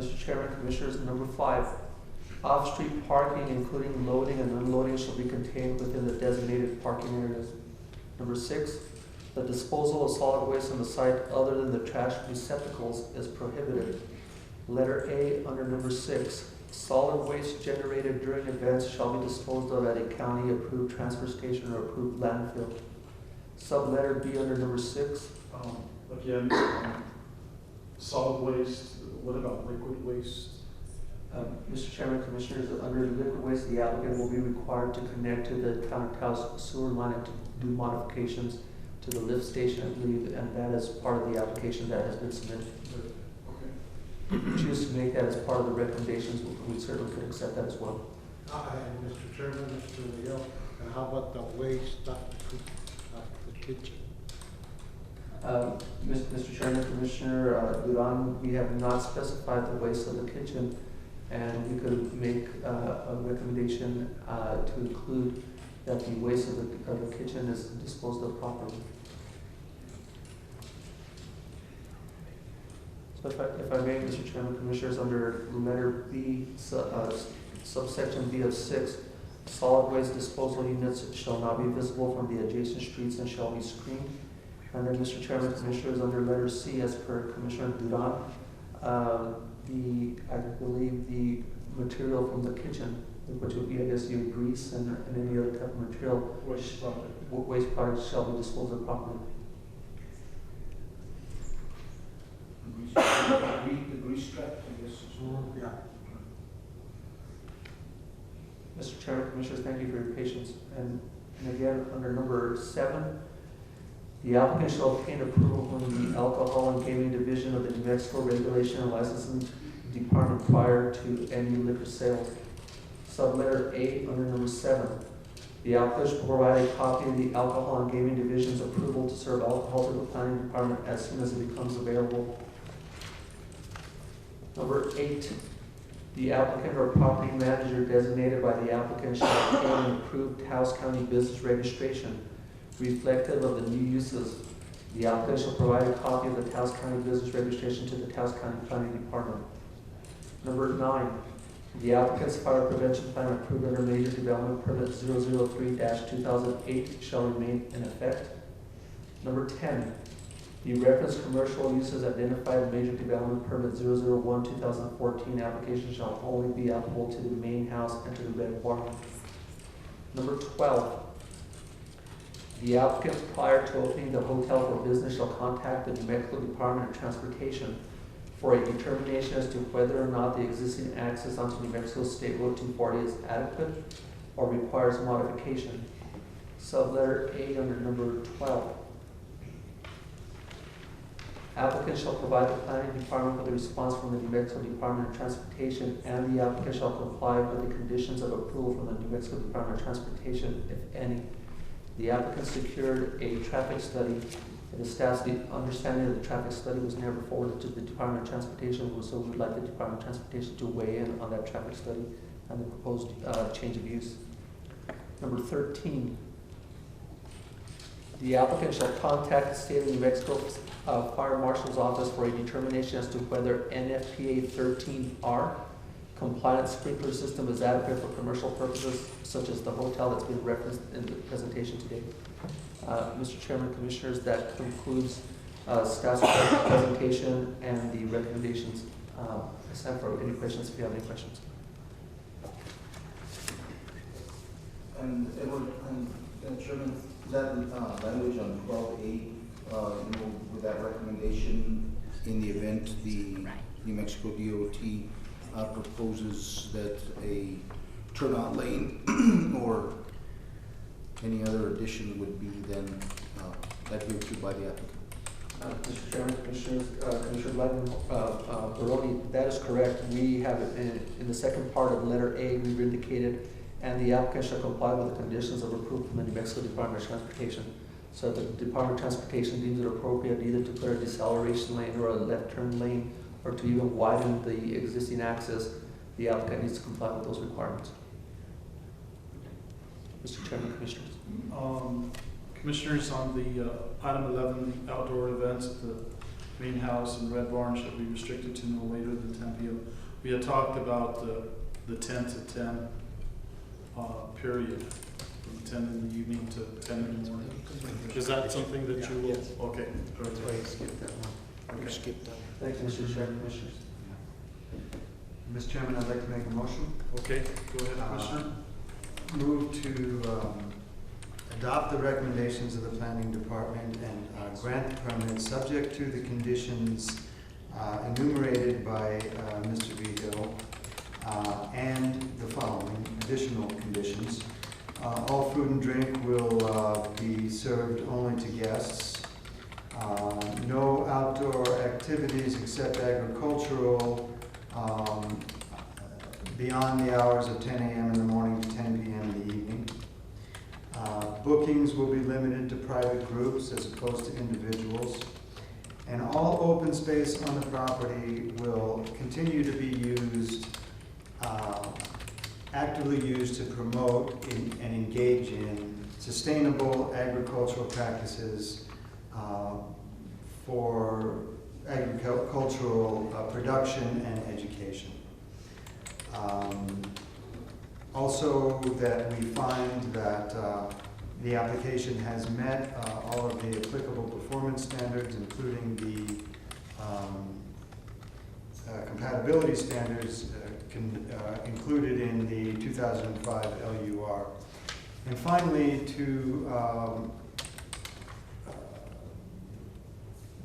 Mr. Chairman, Commissioners, number 5, off-street parking, including loading and unloading, shall be contained within the designated parking areas. Number 6, the disposal of solid waste on the site other than the trash receptacles is prohibited. Letter A under number 6, solid waste generated during events shall be disposed of at a county-approved transfer station or approved landfill. Sub-letter B under number 6. Again, solid waste, what about liquid waste? Mr. Chairman, Commissioners, under liquid waste, the applicant will be required to connect to the Town of Taos sewer line and to do modifications to the lift station, I believe, and that is part of the application that has been submitted. Okay. If you choose to make that as part of the recommendations, we certainly could accept that as well. Mr. Chairman, Mr. Miguel, and how about the waste off the kitchen? Mr. Chairman, Commissioner Duran, we have not specified the waste of the kitchen, and we could make a recommendation to include that the waste of the kitchen is disposed of properly. So if I may, Mr. Chairman, Commissioners, under letter B, subsection B of 6, solid waste disposal units shall not be visible from the adjacent streets and shall be screened. And then, Mr. Chairman, Commissioners, under letter C, as per Commissioner Duran, I believe the material from the kitchen, which would be, I guess, your grease and any other type of material, waste product shall be disposed of properly. striped, I guess. Yeah. Mr. Chairman, Commissioners, thank you for your patience. And again, under number 7, the applicant shall obtain approval from the Alcohol and Gaming Division of the New Mexico Regulation and Licensing Department prior to any liquor sales. Subletter A, under number 7, the applicant shall provide a copy of the Alcohol and Gaming Division's approval to serve alcohol to the Planning Department as soon as it becomes available. Number 8, the applicant or property manager designated by the applicant shall obtain an approved Taos County business registration reflective of the new uses. The applicant shall provide a copy of the Taos County business registration to the Taos County Planning Department. Number 9, the applicant's fire prevention plan approved under Major Development Permit 003-2008 shall remain in effect. Number 10, the referenced commercial uses identified in Major Development Permit 001-2014 application shall only be applicable to the main house and to the red barn. Number 12, the applicant prior to opening the hotel for business shall contact the New Mexico Department of Transportation for a determination as to whether or not the existing access onto New Mexico State Road 240 is adequate or requires modification. Subletter A under number 12. Applicant shall provide the Planning Department with a response from the New Mexico Department of Transportation, and the applicant shall comply with the conditions of approval from the New Mexico Department of Transportation, if any. The applicant secured a traffic study. It is staff's understanding that the traffic study was never forwarded to the Department of Transportation, so we would like the Department of Transportation to weigh in on that traffic study and the proposed change of use. Number 13, the applicant shall contact the State of New Mexico Fire Marshal's Office for a determination as to whether NFPA 13R compliant sprinkler system is adequate for commercial purposes, such as the hotel that's been referenced in the presentation today. Mr. Chairman, Commissioners, that concludes staff's presentation and the recommendations. I stand for any questions if you have any questions. And Edward, Chairman, that language on 12.8, with that recommendation, in the event the New Mexico DOT proposes that a turnout lane or any other addition would be then adhered to by the applicant. Mr. Chairman, Commissioners, Commissioner Baroni, that is correct. We have it in the second part of letter A, we've indicated, and the applicant shall comply with the conditions of approval from the New Mexico Department of Transportation. So the Department of Transportation deems it appropriate either to put a deceleration lane or a left turn lane, or to even widen the existing access, the applicant needs to comply with those requirements. Mr. Chairman, Commissioners. Commissioners, on the item 11, the outdoor events at the main house and Red Barn shall be restricted to no later than 10 p.m. We had talked about the 10 to 10 period, from 10 in the evening to 10 in the morning. Is that something that you will? Yes. Okay. That's why you skipped that one. Okay. Skip that. Thank you, Mr. Chairman, Commissioners. Mr. Chairman, I'd like to make a motion. Okay, go ahead, Commissioner. Move to adopt the recommendations of the Planning Department and grant the permit subject to the conditions enumerated by Mr. Miguel and the following additional conditions. All food and drink will be served only to guests. No outdoor activities except agricultural beyond the hours of 10 a.m. in the morning to 10 p.m. in the evening. Bookings will be limited to private groups as opposed to individuals. And all open space on the property will continue to be used, actively used to promote and engage in sustainable agricultural practices for agricultural production and education. Also, that we find that the application has met all of the applicable performance standards, including the compatibility standards included in the 2005 LUR. And finally, to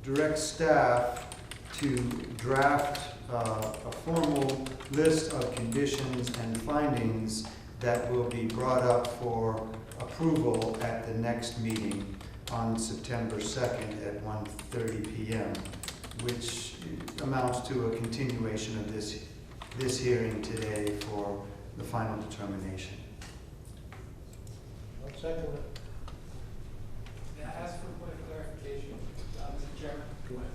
direct staff to draft a formal list of conditions and findings that will be brought up for approval at the next meeting on September 2nd at 1:30 p.m., which amounts to a continuation of this hearing today for the final determination. I'll second it. May I ask for a point of clarification, Mr. Chairman? Go ahead.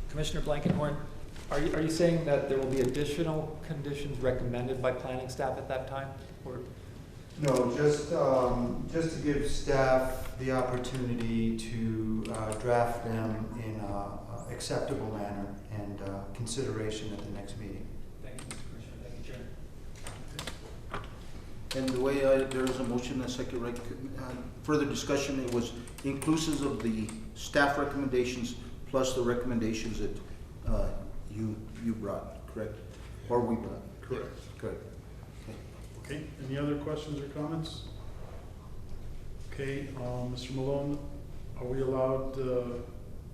Commissioner Blankenhorn, are you saying that there will be additional conditions recommended by planning staff at that time? Or? No, just to give staff the opportunity to draft them in an acceptable manner and consideration at the next meeting. Thank you, Mr. Commissioner. Thank you, Chair. And the way there's a motion and a second, right? Further discussion, it was inclusive of the staff recommendations plus the recommendations that you brought, correct? Or we brought? Correct. Correct. Okay, any other questions or comments? Okay, Mr. Malone, are we allowed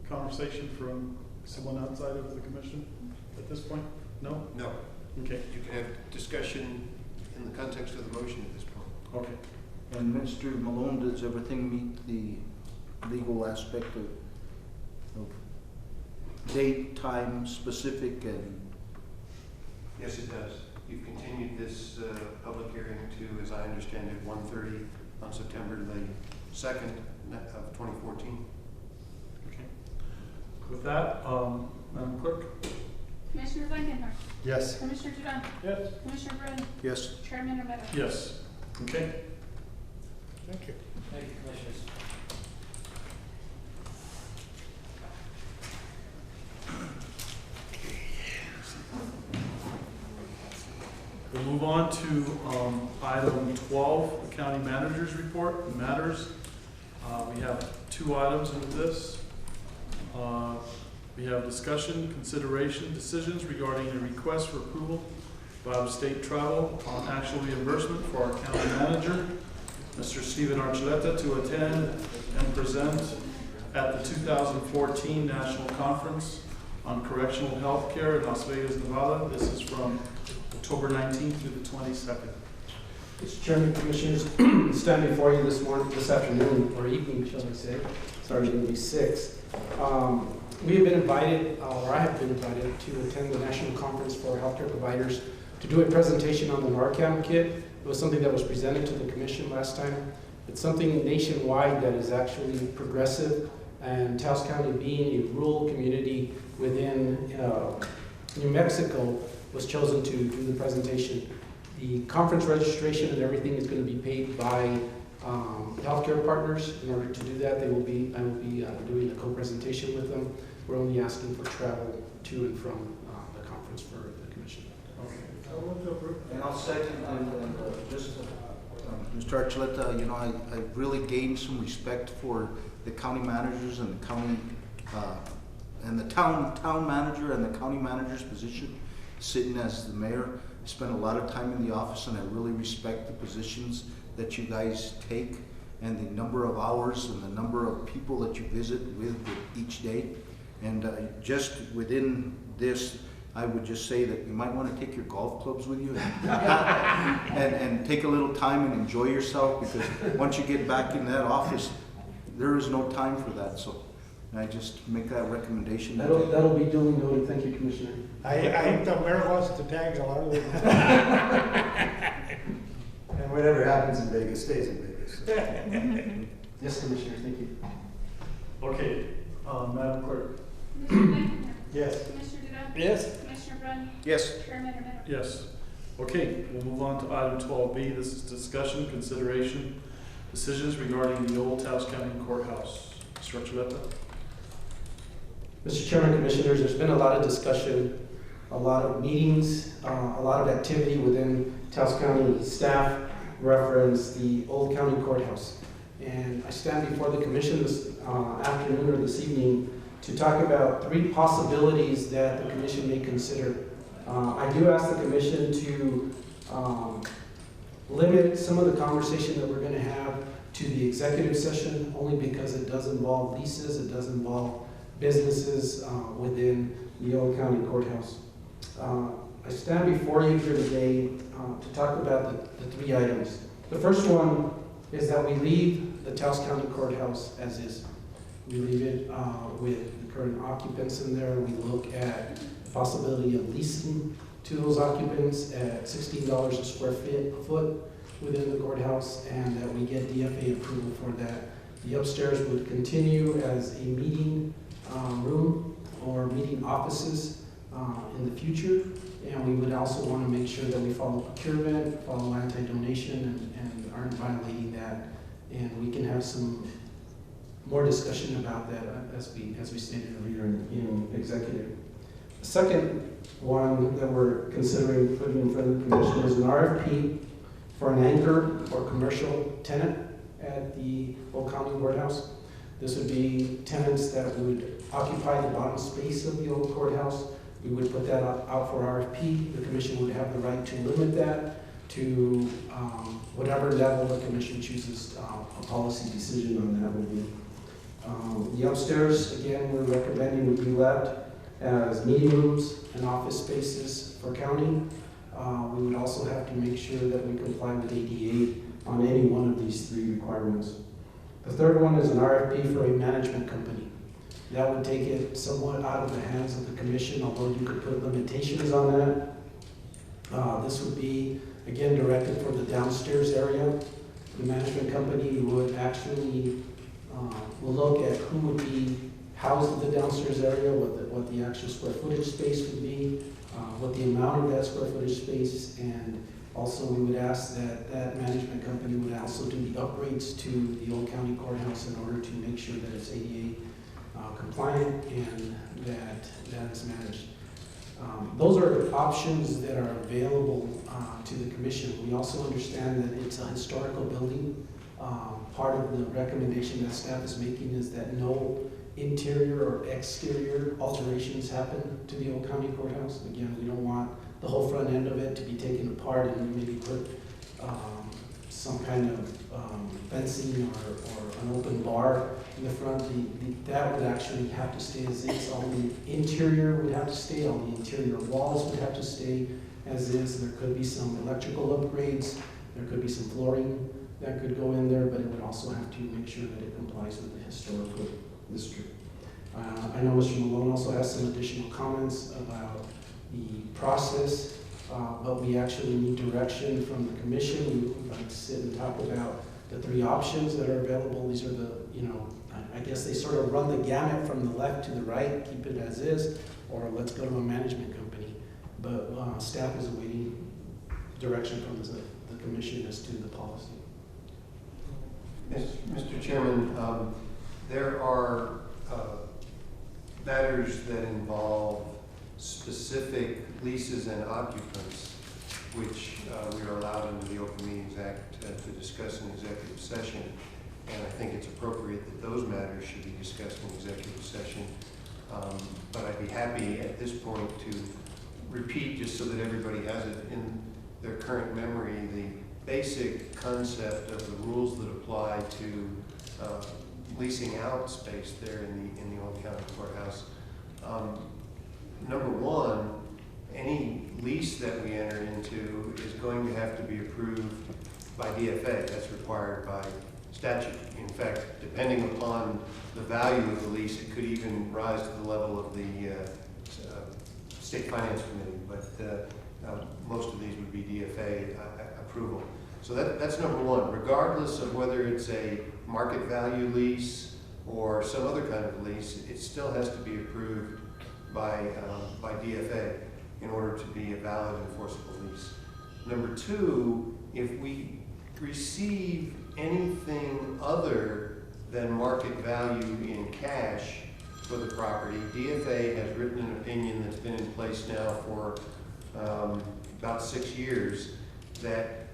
conversation from someone outside of the commission at this point? No? No. Okay. You can have discussion in the context of the motion at this point. Okay. And Mr. Malone, does everything meet the legal aspect of date, time, specific, and? Yes, it does. You've continued this public hearing to, as I understand it, 1:30 on September the 2nd of 2014. Okay. With that, Madam Clerk? Commissioner Blankenhorn. Yes. Commissioner Duran. Yes. Commissioner Brand. Yes. Chairman Romero. Yes. Okay. Thank you. Thank you, Commissioners. We'll move on to item 12, the county manager's report and matters. We have two items in this. We have discussion, consideration, decisions regarding a request for approval by the state travel on actual reimbursement for our county manager, Mr. Stephen Archuleta, to attend and present at the 2014 National Conference on Correctional Health Care in Las Vegas, Nevada. This is from October 19th through the 22nd. Mr. Chairman, Commissioners, stand before you this afternoon, or evening, shall I say. Sorry, it's going to be 6. We have been invited, or I have been invited, to attend the National Conference for Healthcare Providers to do a presentation on the Narcan kit. It was something that was presented to the Commission last time. It's something nationwide that is actually progressive, and Taos County, being a rural community within New Mexico, was chosen to do the presentation. The conference registration and everything is going to be paid by healthcare partners. In order to do that, I will be doing a co-presentation with them. We're only asking for travel to and from the conference for the commission. And I'll second, and just, Mr. Archuleta, you know, I really gained some respect for the county managers and the county, and the town manager and the county manager's position, sitting as the mayor. I spent a lot of time in the office, and I really respect the positions that you guys take and the number of hours and the number of people that you visit with each day. And just within this, I would just say that you might want to take your golf clubs with you and take a little time and enjoy yourself, because once you get back in that office, there is no time for that. So I just make that recommendation. That'll be duly noted. Thank you, Commissioner. I think the mayor wants to tag along with it. And whatever happens in Vegas stays in Vegas. Yes, Commissioner. Thank you. Okay, Madam Clerk. Yes. Commissioner Duran. Yes. Commissioner Brand. Yes. Chairman Romero. Yes. Okay, we'll move on to item 12B. This is discussion, consideration, decisions regarding the old Taos County Courthouse. Mr. Archuleta. Mr. Chairman, Commissioners, there's been a lot of discussion, a lot of meetings, a lot of activity within Taos County staff reference the old county courthouse. And I stand before the Commission this afternoon or this evening to talk about 3 possibilities that the Commission may consider. I do ask the Commission to limit some of the conversation that we're going to have to the executive session, only because it does involve leases, it does involve businesses within the Old County Courthouse. I stand before you here today to talk about the three items. The first one is that we leave the Taos County Courthouse as is. We leave it with the current occupants in there. We look at the possibility of leasing to those occupants at $16 a square foot within the courthouse, and that we get DFA approval for that. The upstairs would continue as a meeting room or meeting offices in the future, and we would also want to make sure that we follow procurement, follow anti-donation, and aren't violating that. And we can have some more discussion about that as we stated earlier in executive. The second one that we're considering putting in front of the commission is an RFP for an anchor or commercial tenant at the Old County Courthouse. This would be tenants that would occupy the bottom space of the old courthouse. We would put that out for RFP. The commission would have the right to limit that to whatever level the commission chooses a policy decision on that would be. The upstairs, again, we're recommending would be left as meeting rooms and office spaces for county. We would also have to make sure that we comply with ADA on any one of these three requirements. The third one is an RFP for a management company. That would take it somewhat out of the hands of the commission, although you could put limitations on that. This would be, again, directed for the downstairs area. The management company would actually will look at who would be housed in the downstairs area, what the actual square footage space would be, what the amount of that square footage space, and also we would ask that that management company would also do the upgrades to the Old County Courthouse in order to make sure that it's ADA compliant and that is managed. Those are options that are available to the commission. We also understand that it's a historical building. Part of the recommendation that staff is making is that no interior or exterior alterations happen to the Old County Courthouse. Again, we don't want the whole front end of it to be taken apart and maybe put some kind of fencing or an open bar in the front. That would actually have to stay as is. All the interior would have to stay, all the interior walls would have to stay as is. There could be some electrical upgrades, there could be some flooring that could go in there, but it would also have to make sure that it complies with the historical district. I know Mr. Malone also has some additional comments about the process, but we actually need direction from the commission. We would like to sit and talk about the three options that are available. These are the, I guess they sort of run the gamut from the left to the right, keep it as is, or let's go to a management company. But staff is awaiting direction from the commission as to the policy. Mr. Chairman, there are matters that involve specific leases and occupants, which we are allowed under the Open Meetings Act to discuss in executive session. And I think it's appropriate that those matters should be discussed in executive session. But I'd be happy at this point to repeat, just so that everybody has it in their current memory, the basic concept of the rules that apply to leasing out space there in the Old County Courthouse. Number one, any lease that we enter into is going to have to be approved by DFA. That's required by statute. In fact, depending upon the value of the lease, it could even rise to the level of the State Finance Committee, but most of these would be DFA approval. So that's number one. Regardless of whether it's a market value lease or some other kind of lease, it still has to be approved by DFA in order to be a valid enforceable lease. Number two, if we receive anything other than market value in cash for the property, DFA has written an opinion that's been in place now for about 6 years, that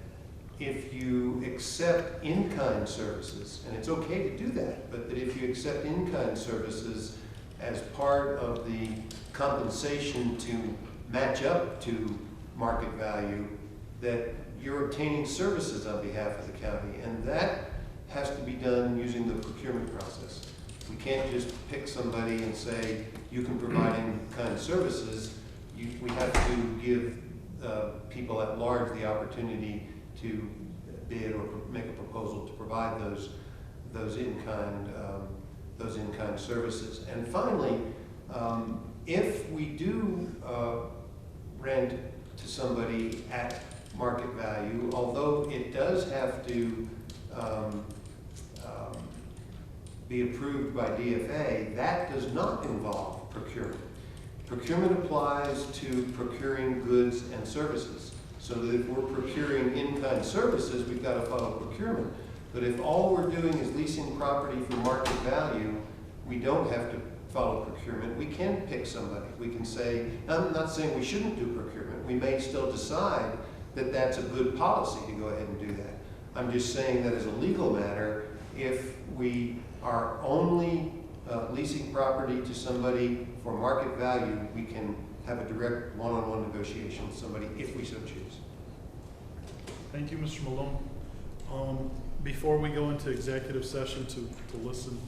if you accept in-kind services, and it's okay to do that, but that if you accept in-kind services as part of the compensation to match up to market value, that you're obtaining services on behalf of the county, and that has to be done using the procurement process. We can't just pick somebody and say, you can provide any kind of services. We have to give people at large the opportunity to bid or make a proposal to provide those in-kind services. And finally, if we do rent to somebody at market value, although it does have to be approved by DFA, that does not involve procurement. Procurement applies to procuring goods and services. So that if we're procuring in-kind services, we've got to follow procurement. But if all we're doing is leasing property for market value, we don't have to follow procurement. We can pick somebody. We can say, I'm not saying we shouldn't do procurement. We may still decide that that's a good policy to go ahead and do that. I'm just saying that as a legal matter, if we are only leasing property to somebody for market value, we can have a direct one-on-one negotiation with somebody if we so choose. Thank you, Mr. Malone. Before we go into executive session to listen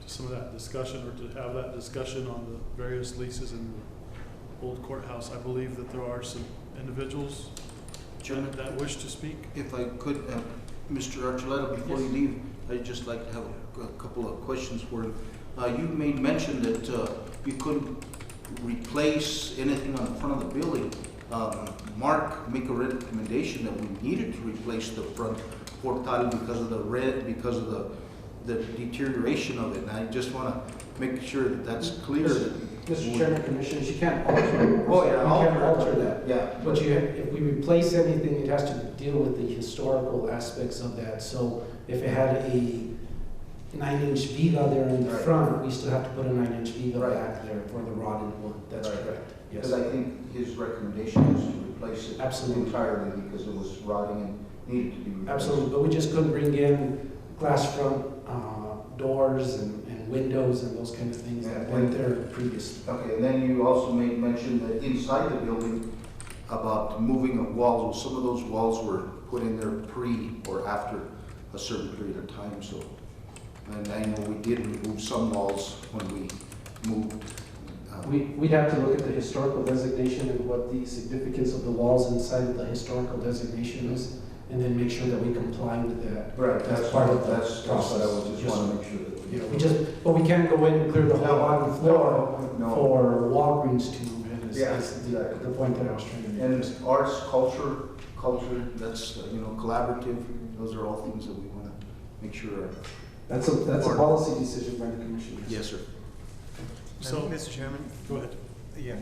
to some of that discussion or to have that discussion on the various leases in the old courthouse, I believe that there are some individuals that wish to speak. If I could, Mr. Archuleta, before you leave, I'd just like to have a couple of questions for you. You made mention that you couldn't replace anything on the front of the building. Mark make a recommendation that we needed to replace the front portal because of the because of the deterioration of it. And I just want to make sure that that's clear. Mr. Chairman, Commissioners, you can't alter. Oh yeah, you can't alter that. Yeah, but if we replace anything, it has to deal with the historical aspects of that. So if it had a 9-inch viga there in the front, we still have to put a 9-inch viga back there for the rotted wood. That's correct. Yes. Because I think his recommendation is to replace it entirely because it was rotting and needed to be replaced. Absolutely, but we just couldn't bring in glass front doors and windows and those kind of things that weren't there previously. Okay, and then you also made mention that inside the building about moving of walls. Well, some of those walls were put in there pre or after a certain period of time. So, and I know we did remove some walls when we moved. We'd have to look at the historical designation and what the significance of the walls inside of the historical designation is, and then make sure that we comply with that. Right, that's part of the process. What I was just want to make sure that but we can't go in and clear the whole bottom floor for Walgreens to move in. Is the point that I was trying to make. And arts, culture, that's collaborative. Those are all things that we want to make sure are. That's a policy decision by the commission. Yes, sir. So, Mr. Chairman, go ahead. Yeah.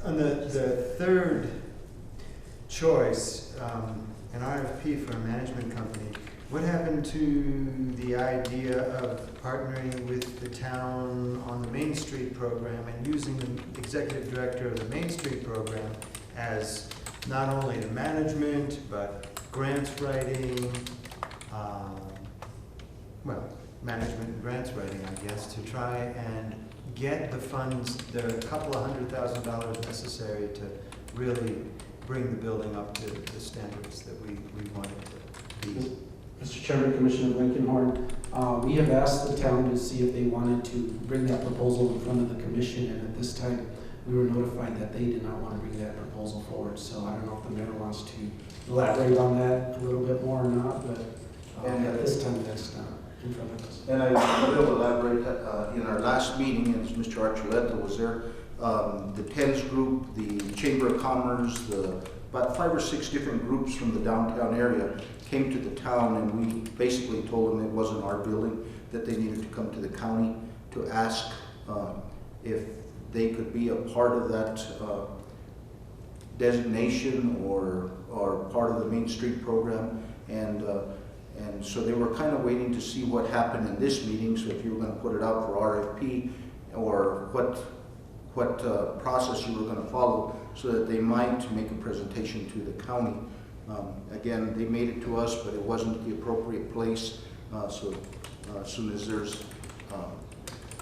On the third choice, an RFP for a management company. What happened to the idea of partnering with the town on the Main Street program and using the executive director of the Main Street program as not only the management, but grants writing, management and grants writing, I guess, to try and get the funds, there are a couple of $100,000 necessary to really bring the building up to the standards that we want it to be. Mr. Chairman, Commissioner Blankenhorn, we have asked the town to see if they wanted to bring that proposal in front of the commission, and at this time, we were notified that they did not want to bring that proposal forward. So I don't know if the mayor wants to elaborate on that a little bit more or not, but at this time, that's not in front of us. And I will elaborate in our last meeting, as Mr. Archuleta was there, the TENS group, the Chamber of Commerce, about 5 or 6 different groups from the downtown area came to the town, and we basically told them it wasn't our building, that they needed to come to the county to ask if they could be a part of that designation or part of the Main Street program. And so they were kind of waiting to see what happened in this meeting. So if you were going to put it out for RFP, or what process you were going to follow, so that they might make a presentation to the county. Again, they made it to us, but it wasn't the appropriate place. So as soon as there's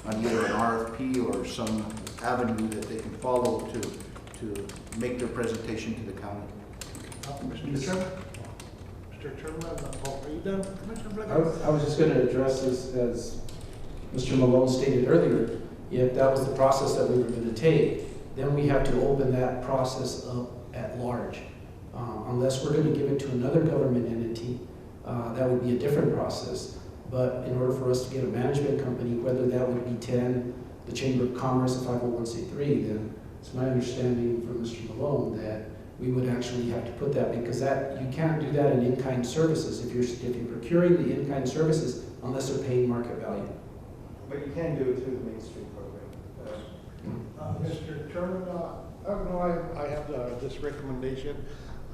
either an RFP or some avenue that they can follow to make their presentation to the county. Mr. Chairman? Mr. Chairman, are you done, Commissioner Blankenhorn? I was just going to address this as Mr. Malone stated earlier, if that was the process that we were going to take, then we have to open that process up at large. Unless we're going to give it to another government entity, that would be a different process. But in order for us to get a management company, whether that would be 10, the Chamber of Commerce, a 501c3, then it's my understanding from Mr. Malone that we would actually have to put that, because that, you can't do that in in-kind services if you're procuring the in-kind services unless they're paying market value. But you can do it through the Main Street program. Mr. Chairman, I have this recommendation.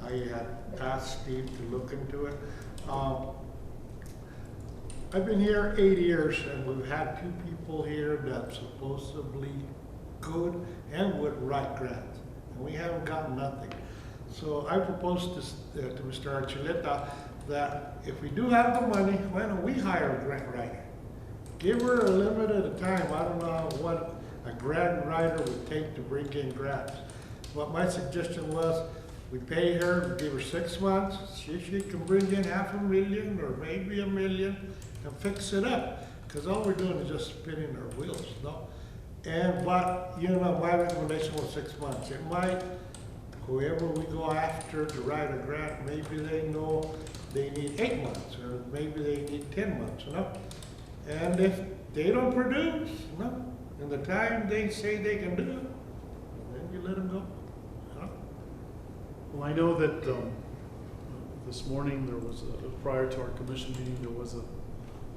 I had asked Steve to look into it. I've been here 8 years, and we've had 2 people here that supposedly could and would write grants, and we haven't gotten nothing. So I proposed to Mr. Archuleta that if we do have the money, why don't we hire a grant writer? Give her a limited time. I don't know what a grant writer would take to bring in grants. What my suggestion was, we pay her, we give her 6 months, see if she can bring in $500,000 or maybe $1 million and fix it up. Because all we're doing is just spinning our wheels, no? But, you know, my recommendation was 6 months. It might, whoever we go after to write a grant, maybe they know they need 8 months, or maybe they need 10 months, you know? And if they don't produce, you know, in the time they say they can do it, then you let them go. Well, I know that this morning there was, prior to our commission meeting, there was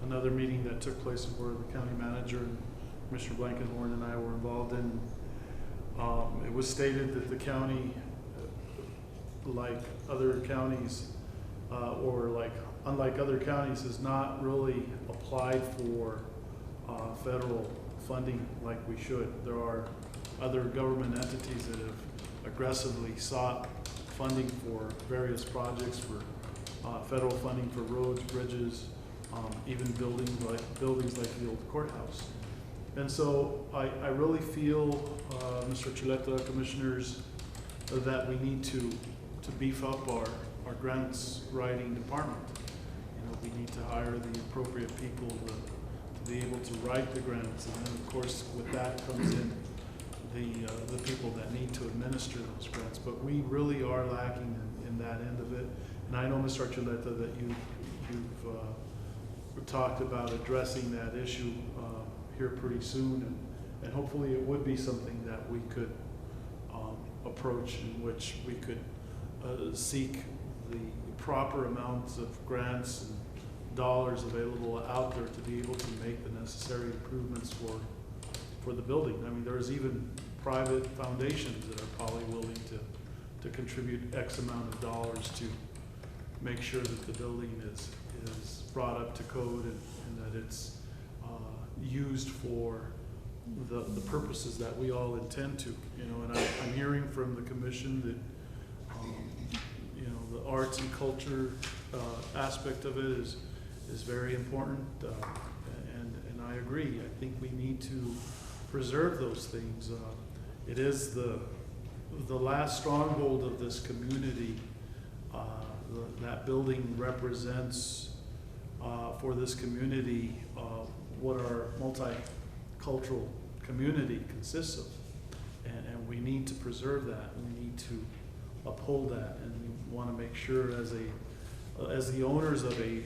another meeting that took place where the county manager and Commissioner Blankenhorn and I were involved in. It was stated that the county, like other counties, unlike other counties, has not really applied for federal funding like we should. There are other government entities that have aggressively sought funding for various projects, for federal funding for roads, bridges, even buildings like the old courthouse. And so I really feel, Mr. Chuleta, commissioners, that we need to beef up our grants writing department. You know, we need to hire the appropriate people to be able to write the grants, and then of course with that comes in the people that need to administer those grants. But we really are lacking in that end of it. And I know, Mr. Archuleta, that you've talked about addressing that issue here pretty soon, and hopefully it would be something that we could approach, in which we could seek the proper amounts of grants and dollars available out there to be able to make the necessary improvements for the building. I mean, there's even private foundations that are probably willing to contribute X amount of dollars to make sure that the building is brought up to code and that it's used for the purposes that we all intend to. You know, and I'm hearing from the commission that you know, the arts and culture aspect of it is very important, and I agree. I think we need to preserve those things. It is the last stronghold of this community. That building represents for this community what our multicultural community consists of, and we need to preserve that. We need to uphold that, and we want to make sure as the owners of a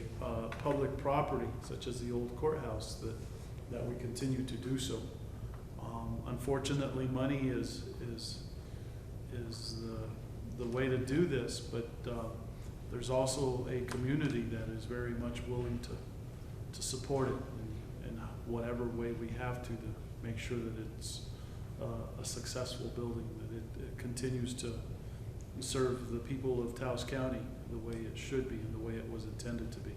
public property such as the old courthouse that we continue to do so. Unfortunately, money is the way to do this, but there's also a community that is very much willing to support it in whatever way we have to make sure that it's a successful building, that it continues to serve the people of Taos County the way it should be and the way it was intended to be.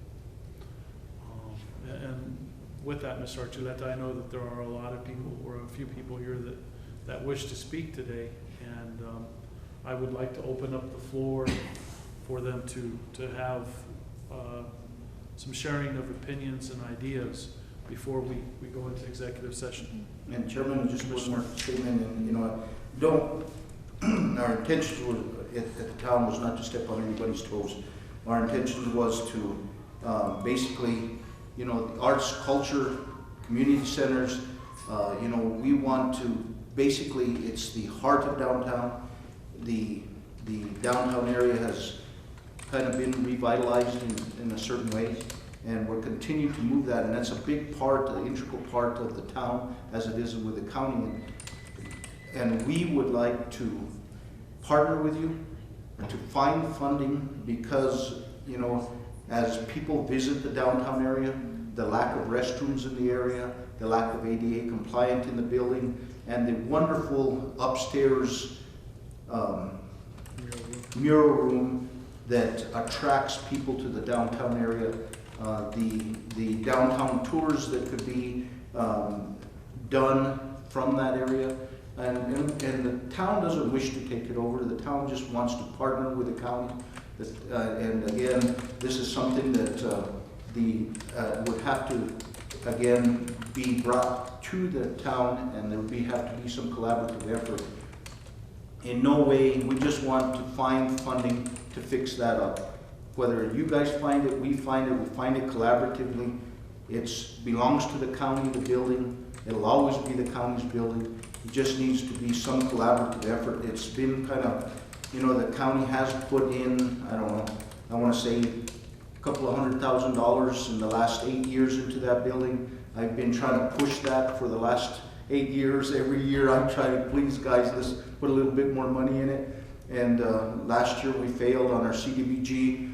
And with that, Mr. Archuleta, I know that there are a lot of people, or a few people here that wish to speak today, and I would like to open up the floor for them to have some sharing of opinions and ideas before we go into executive session. And Chairman, just one more statement, and you know, our intention at the town was not to step on anybody's toes. Our intention was to basically, you know, the arts, culture community centers. You know, we want to, basically, it's the heart of downtown. The downtown area has kind of been revitalized in a certain way, and we're continuing to move that, and that's a big part, an integral part of the town, as it is with the county. And we would like to partner with you to find funding, because, you know, as people visit the downtown area, the lack of restrooms in the area, the lack of ADA compliant in the building, and the wonderful upstairs mural room that attracts people to the downtown area. The downtown tours that could be done from that area. And the town doesn't wish to take it over. The town just wants to partner with the county. And again, this is something that would have to, again, be brought to the town, and there would have to be some collaborative effort. In no way, we just want to find funding to fix that up. Whether you guys find it, we find it collaboratively. It belongs to the county, the building. It'll always be the county's building. It just needs to be some collaborative effort. It's been kind of, you know, the county has put in, I don't know, I want to say a couple of $100,000 in the last 8 years into that building. I've been trying to push that for the last 8 years. Every year I'm trying to, please guys, let's put a little bit more money in it. And last year we failed on our CDBG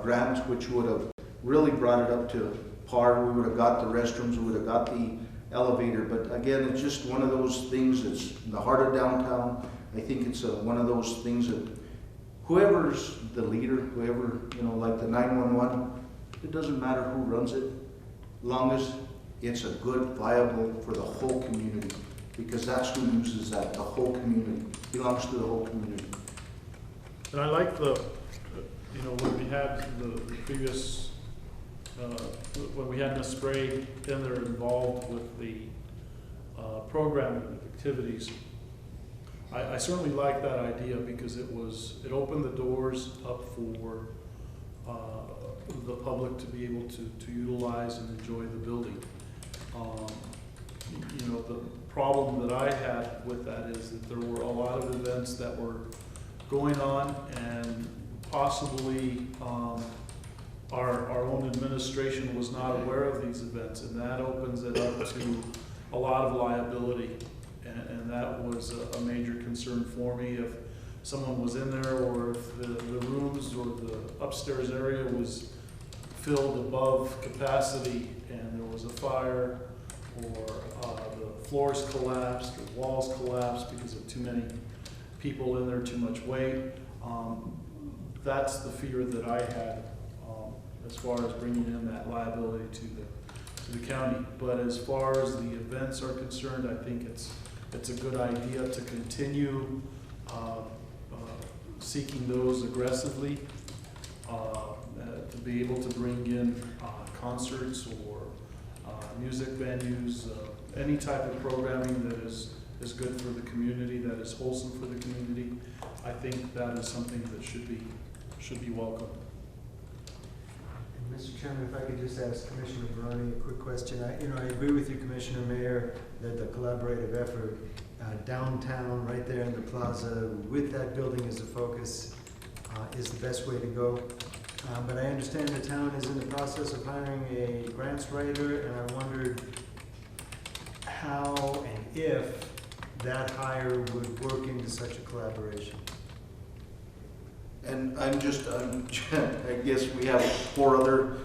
grant, which would have really brought it up to par. We would have got the restrooms, we would have got the elevator. But again, it's just one of those things that's in the heart of downtown. I think it's one of those things that whoever's the leader, whoever, you know, like the 911, it doesn't matter who runs it, long as it's a good, viable for the whole community, because that's who uses that, the whole community. It belongs to the whole community. And I like the, you know, when we had the previous, when we had Ms. Spray in there involved with the programming activities, I certainly like that idea, because it opened the doors up for the public to be able to utilize and enjoy the building. You know, the problem that I had with that is that there were a lot of events that were going on, and possibly our own administration was not aware of these events, and that opens it up to a lot of liability. And that was a major concern for me. If someone was in there, or if the rooms or the upstairs area was filled above capacity and there was a fire, or the floors collapsed or walls collapsed because of too many people in there, too much weight. That's the fear that I had as far as bringing in that liability to the county. But as far as the events are concerned, I think it's a good idea to continue seeking those aggressively, to be able to bring in concerts or music venues, any type of programming that is good for the community, that is wholesome for the community. I think that is something that should be welcome. Mr. Chairman, if I could just ask Commissioner Barone a quick question. I agree with you, Commissioner Mayor, that the collaborative effort downtown, right there in the plaza, with that building as a focus, is the best way to go. But I understand the town is in the process of hiring a grants writer, and I wondered how and if that hire would work into such a collaboration. And I guess we have 4 other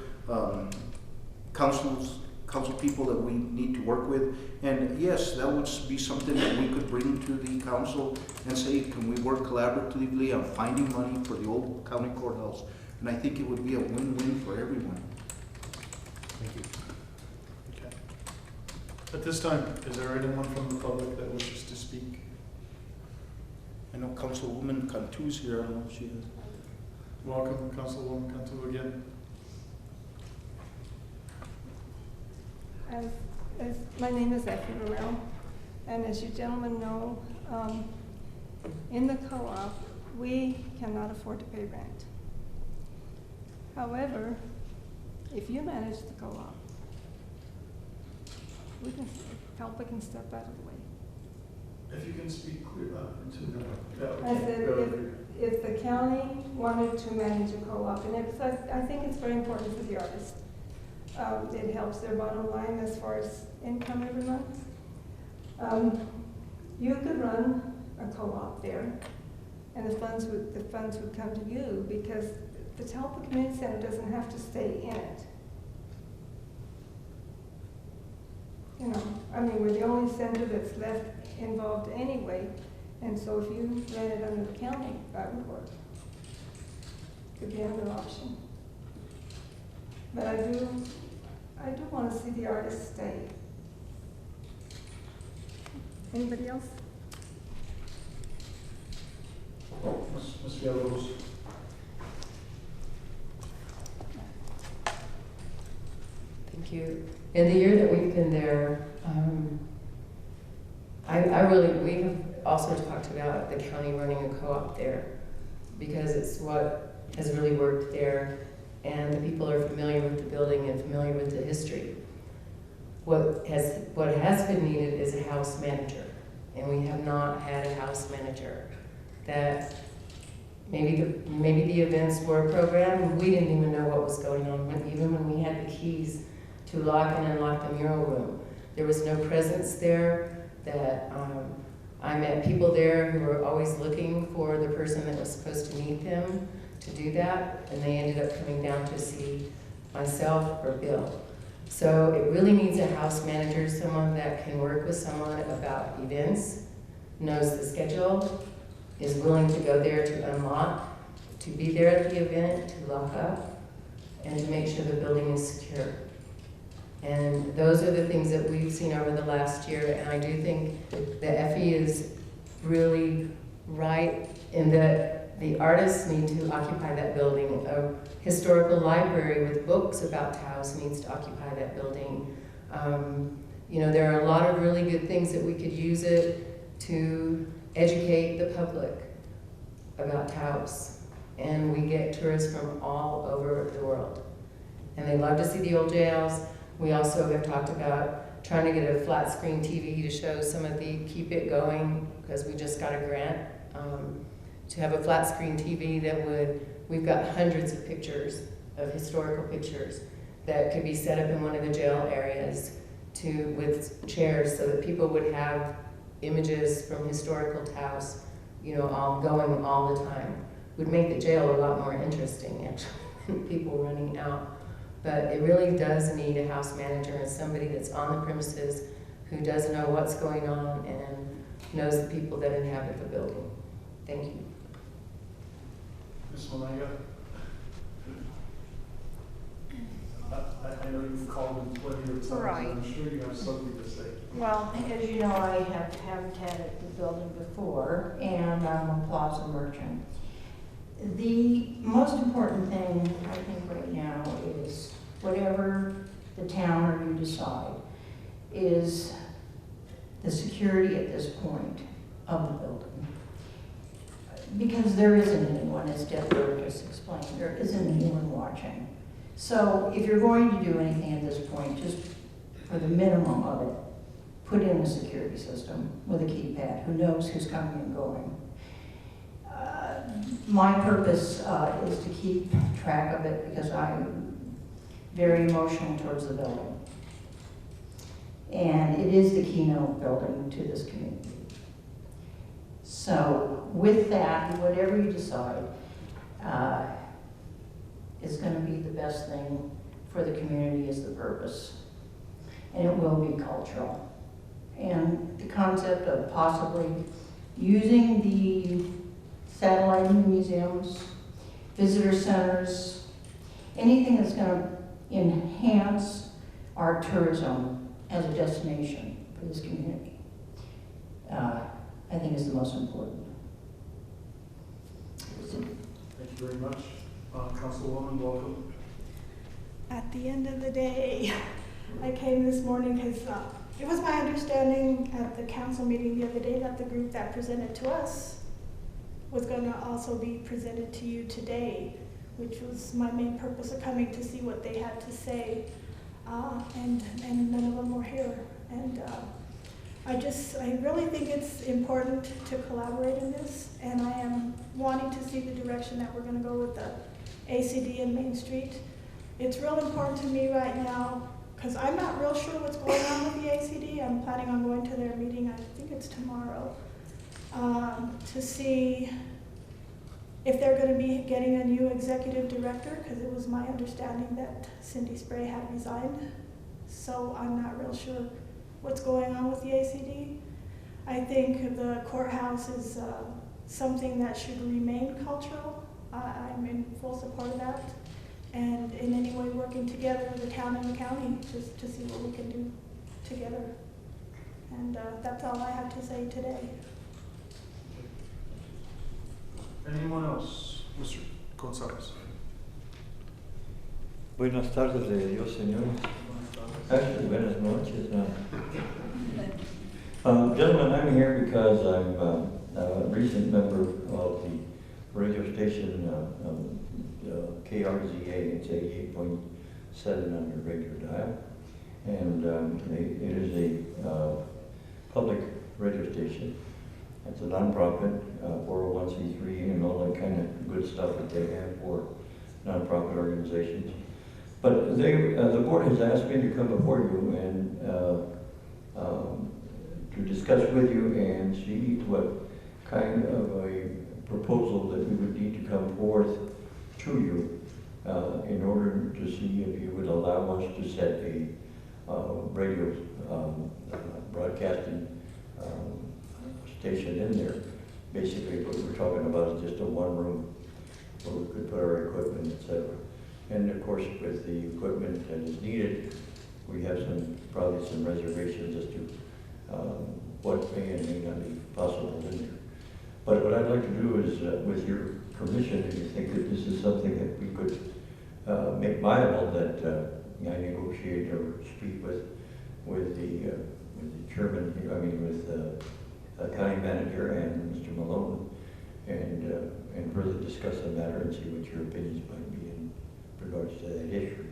council people that we need to work with. And yes, that would be something that we could bring to the council and say, can we work collaboratively on finding money for the old county courthouse? And I think it would be a win-win for everyone. Thank you. Okay. At this time, is there anyone from the public that wishes to speak? I know Councilwoman Cantu's here. I don't know if she is. Welcome, Councilwoman Cantu again. My name is Effie Romero, and as you gentlemen know, in the co-op, we cannot afford to pay rent. However, if you manage the co-op, we can, Talpa can step out of the way. If you can speak clear into that. I said, if the county wanted to manage a co-op, and I think it's very important for the artists. It helps their bottom line as far as income every month. You could run a co-op there, and the funds would come to you, because the Talpa Community Center doesn't have to stay in it. You know, I mean, we're the only center that's left involved anyway, and so if you ran it under the county, that would work. Could be another option. But I do want to see the artists stay. Anybody else? Ms. Villalobos. Thank you. In the year that we've been there, we have also talked about the county running a co-op there, because it's what has really worked there, and the people are familiar with the building and familiar with the history. What has been needed is a house manager, and we have not had a house manager. That maybe the events were programmed, we didn't even know what was going on, even when we had the keys to lock and unlock the mural room. There was no presence there. That I met people there who were always looking for the person that was supposed to meet them to do that, and they ended up coming down to see myself or Bill. So it really needs a house manager, someone that can work with someone about events, knows the schedule, is willing to go there to unlock, to be there at the event, to lock up, and to make sure the building is secure. And those are the things that we've seen over the last year, and I do think the FE is really right in that the artists need to occupy that building. A historical library with books about Taos needs to occupy that building. You know, there are a lot of really good things that we could use it to educate the public about Taos. And we get tourists from all over the world. And they love to see the old jails. We also have talked about trying to get a flat screen TV to show some of the Keep It Going, because we just got a grant to have a flat screen TV that we've got hundreds of pictures, of historical pictures, that could be set up in one of the jail areas with chairs, so that people would have images from historical Taos, you know, all going all the time. Would make the jail a lot more interesting, actually, people running out. But it really does need a house manager and somebody that's on the premises who does know what's going on and knows the people that inhabit the building. Thank you. Ms. Malone. I know you've called in plenty of times, Right. and I'm sure you have something to say. Well, as you know, I have habitated the building before, and I'm a plaza merchant. The most important thing, I think, right now is whatever the town or you decide is the security at this point of the building. Because there isn't anyone, as Deborah just explained, there isn't anyone watching. So if you're going to do anything at this point, just for the minimum of it, put in a security system with a keypad, who knows who's coming and going. My purpose is to keep track of it because I'm very emotional towards the building. And it is the keynote building to this community. So with that, whatever you decide is going to be the best thing for the community is the purpose. And it will be cultural. And the concept of possibly using the satellite museums, visitor centers, anything that's going to enhance our tourism as a destination for this community, I think is the most important. Thank you very much. Councilwoman, welcome. At the end of the day, I came this morning because it was my understanding at the council meeting the other day that the group that presented to us was going to also be presented to you today, which was my main purpose of coming to see what they had to say, and none of them were here. And I really think it's important to collaborate in this, and I am wanting to see the direction that we're going to go with the ACD and Main Street. It's real important to me right now, because I'm not real sure what's going on with the ACD. I'm planning on going to their meeting, I think it's tomorrow, to see if they're going to be getting a new executive director, because it was my understanding that Cindy Spray had resigned. So I'm not real sure what's going on with the ACD. I think the courthouse is something that should remain cultural. I'm in full support of that. And in any way working together, the town and the county, just to see what we can do together. And that's all I have to say today. Anyone else? Mr. Gonzalez. Buenas tardes de Dios, señores. Actually, buenas noches. Gentlemen, I'm here because I'm a recent member of the radio station KRZA. It's 88.7 on your regular dial. And it is a public radio station. It's a nonprofit, 401c3, and all that kind of good stuff that they have for nonprofit organizations. But the board has asked me to come before you and to discuss with you and see what kind of a proposal that we would need to come forth to you in order to see if you would allow us to set a radio broadcasting station in there. Basically, what we're talking about is just a one room where we could put our equipment, etc. And of course, with the equipment that is needed, we have probably some reservations as to what may and may not be possible in there. But what I'd like to do is, with your permission, if you think that this is something that we could make viable, that I negotiate or speak with the chairman, with the county manager and Mr. Malone, and further discuss the matter and see what your opinions might be in regards to that issue.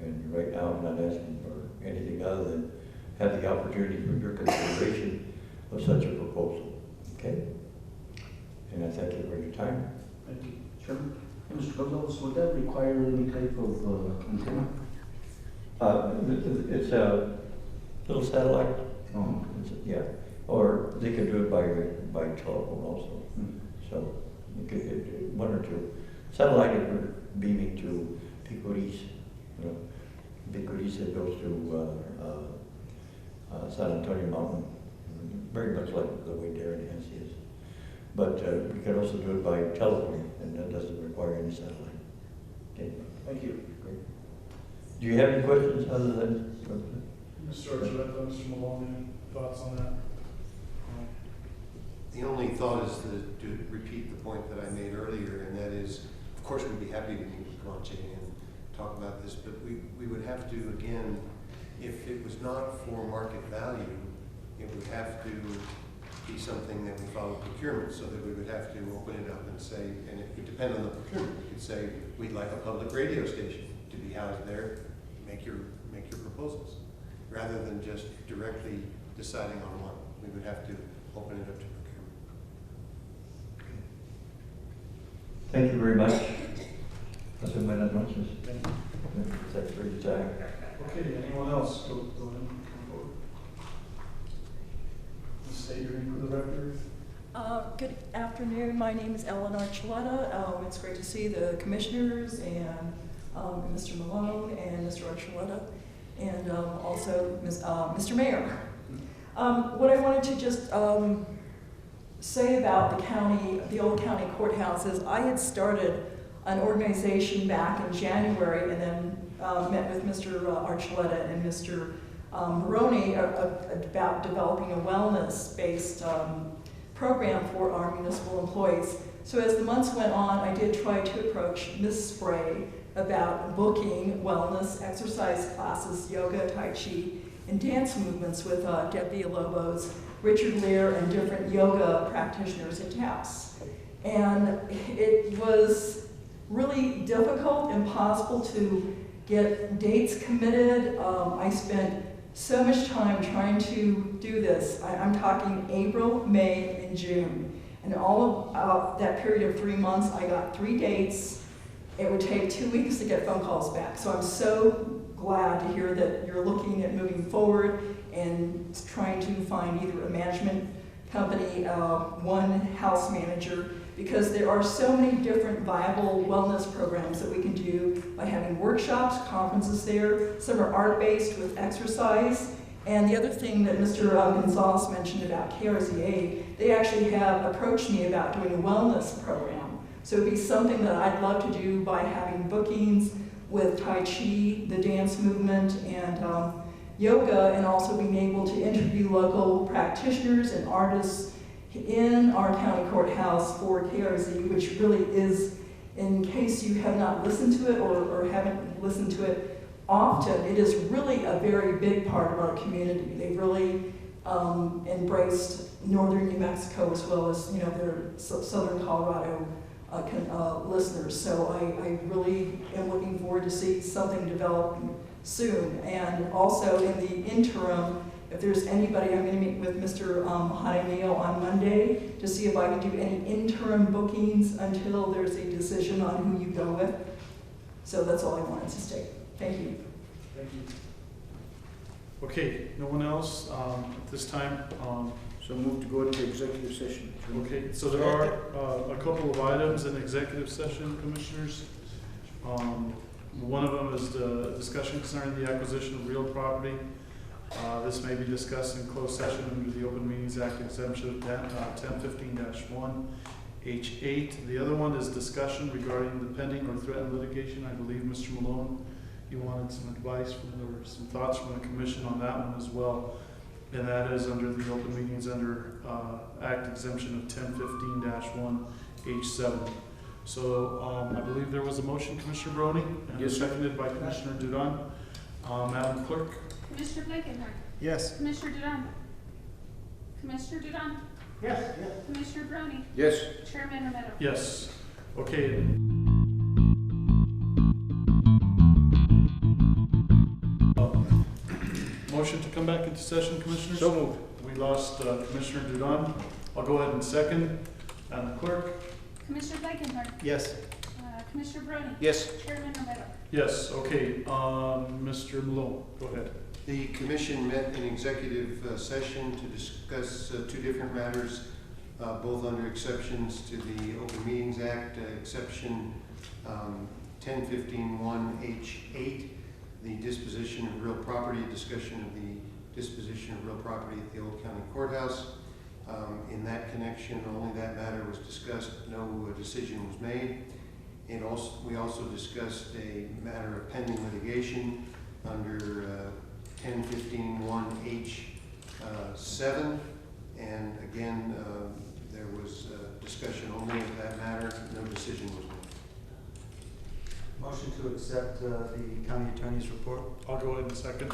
And right now, I'm not asking for anything other than have the opportunity for your consideration of such a proposal. Okay? And I thank you for your time. Thank you. Chairman? Mr. Gonzalez, would that require any type of antenna? It's a little satellite. Oh. Yeah. Or they could do it by telephone also. So you could one or two. Satellite is beaming to Picoris, Picoris that goes to San Antonio Mountain, very much like the way Darren has his. But we can also do it by telephone, and that doesn't require any satellite. Okay. Thank you. Great. Do you have any questions other than? Mr. Archuleta, Mr. Malone, any thoughts on that? The only thought is to repeat the point that I made earlier, and that is, of course, we'd be happy to meet with Grande and talk about this, but we would have to, again, if it was not for market value, it would have to be something that we follow procurement, so that we would have to open it up and say, and it would depend on the procurement. We could say, we'd like a public radio station to be housed there, make your proposals, rather than just directly deciding on one. We would have to open it up to procurement. Thank you very much. That's buenas noches. Thanks for your time. Okay, anyone else? Go ahead and come forward. State your name for the record. Good afternoon. My name is Ellen Archuleta. It's great to see the commissioners and Mr. Malone and Mr. Archuleta, and also Mr. Mayor. What I wanted to just say about the old county courthouse is I had started an organization back in January, and then met with Mr. Archuleta and Mr. Maroney about developing a wellness-based program for our municipal employees. So as the months went on, I did try to approach Ms. Spray about booking wellness exercise classes, yoga, tai chi, and dance movements with Deb Villalobos, Richard Lear, and different yoga practitioners at Taos. And it was really difficult, impossible to get dates committed. I spent so much time trying to do this. I'm talking April, May, and June. And all of that period of 3 months, I got 3 dates. It would take 2 weeks to get phone calls back. So I'm so glad to hear that you're looking at moving forward and trying to find either a management company, one house manager, because there are so many different viable wellness programs that we can do by having workshops, conferences there. Some are art-based with exercise. And the other thing that Mr. Gonzalez mentioned about KRZA, they actually have approached me about doing a wellness program. So it'd be something that I'd love to do by having bookings with Tai Chi, the dance movement, and yoga, and also being able to interview local practitioners and artists in our county courthouse for KRZ, which really is, in case you have not listened to it or haven't listened to it often, it is really a very big part of our community. They've really embraced northern New Mexico as well as, you know, their southern Colorado listeners. So I really am looking forward to see something develop soon. And also in the interim, if there's anybody, I'm going to meet with Mr. Jaramillo on Monday to see if I can do any interim bookings until there's a decision on who you go with. So that's all I wanted to state. Thank you. Thank you. Okay, no one else at this time? So move to go into executive session. Okay, so there are a couple of items in executive session, Commissioners. One of them is the discussion concerning the acquisition of real property. This may be discussed in closed session under the Open Meetings Act exemption of 1015-1 H8. The other one is discussion regarding the pending or threatened litigation. I believe Mr. Malone, you wanted some advice or some thoughts from the commission on that one as well. And that is under the Open Meetings under Act exemption of 1015-1 H7. So I believe there was a motion, Commissioner Brony, and yes, seconded by Commissioner Duran. Madam Clerk. Commissioner Blankenhorn. Yes. Commissioner Duran. Commissioner Duran. Yes. Commissioner Brony. yes. Chairman Romero. Yes. Okay. Motion to come back into session, Commissioners? So moved. We lost Commissioner Duran. I'll go ahead and second. Madam Clerk? Commissioner Blankenhorn. Yes. Commissioner Brony. Yes. Chairman Romero. Yes, okay. Mr. Malone, go ahead. The commission met in executive session to discuss two different matters, both under exceptions to the Open Meetings Act, exception 1015-1H8, the disposition of real property, discussion of the disposition of real property at the Old County Courthouse. In that connection, only that matter was discussed, no decision was made. And also, we also discussed a matter of pending litigation under 1015-1H7, and again, there was discussion only of that matter, no decision was made. Motion to accept the county attorney's report. I'll go ahead and second.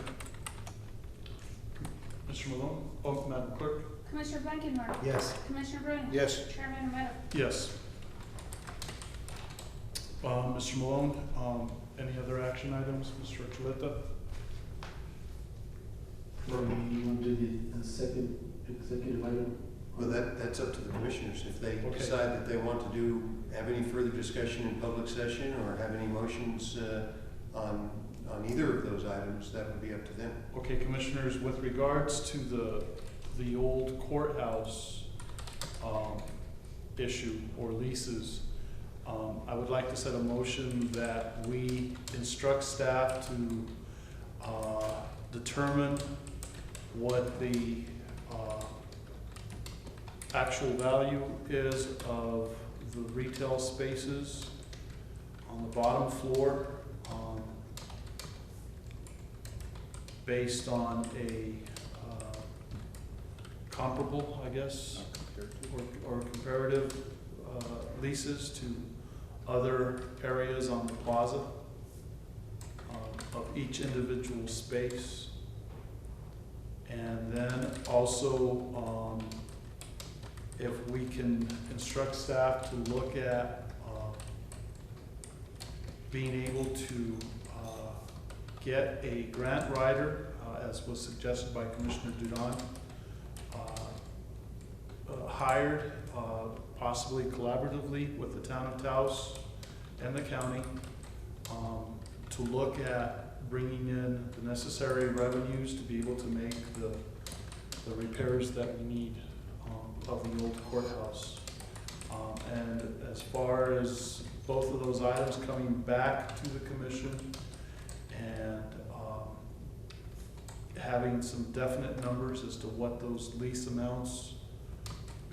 Mr. Malone? Oh, Madam Clerk? Commissioner Blankenhorn. Yes. Commissioner Brony. Yes. Chairman Romero. Yes. Mr. Malone, any other action items? Mr. Archuleta? You want to do the second executive item? Well, that's up to the commissioners. If they Okay. decide that they want to have any further discussion in public session or have any motions on either of those items, that would be up to them. Okay, Commissioners, with regards to the old courthouse issue or leases, I would like to set a motion that we instruct staff to determine what the actual value is of the retail spaces on the bottom floor, based on a comparable, I guess, or comparative leases to other areas on the plaza of each individual space. And then also, if we can instruct staff to look at being able to get a grant writer as was suggested by Commissioner Dudon, hired, possibly collaboratively with the town of Taos and the county, to look at bringing in the necessary revenues to be able to make the repairs that we need of the old courthouse. And as far as both of those items coming back to the commission and having some definite numbers as to what those lease amounts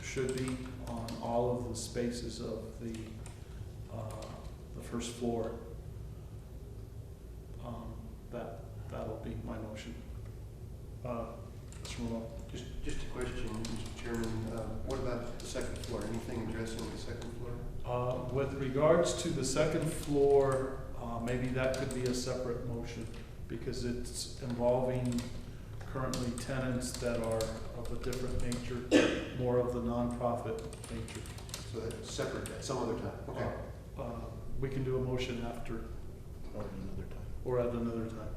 should be on all of the spaces of the first floor, that'll be my motion. Mr. Malone. Just a question, Mr. Chairman. What about the second floor? Anything addressing the second floor? With regards to the second floor, maybe that could be a separate motion because it's involving currently tenants that are of a different nature, more of the nonprofit nature. So that's separate at some other time. Okay. We can do a motion after or at another time.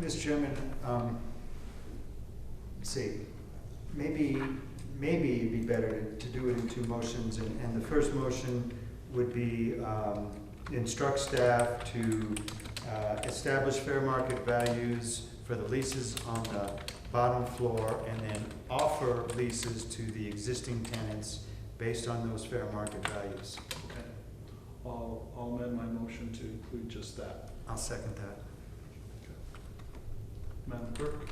Mr. Chairman, maybe it'd be better to do it in two motions, and the first motion would be instruct staff to establish fair market values for the leases on the bottom floor, and then offer leases to the existing tenants based on those fair market values. Okay. I'll amend my motion to include just that. I'll second that. Madam Clerk?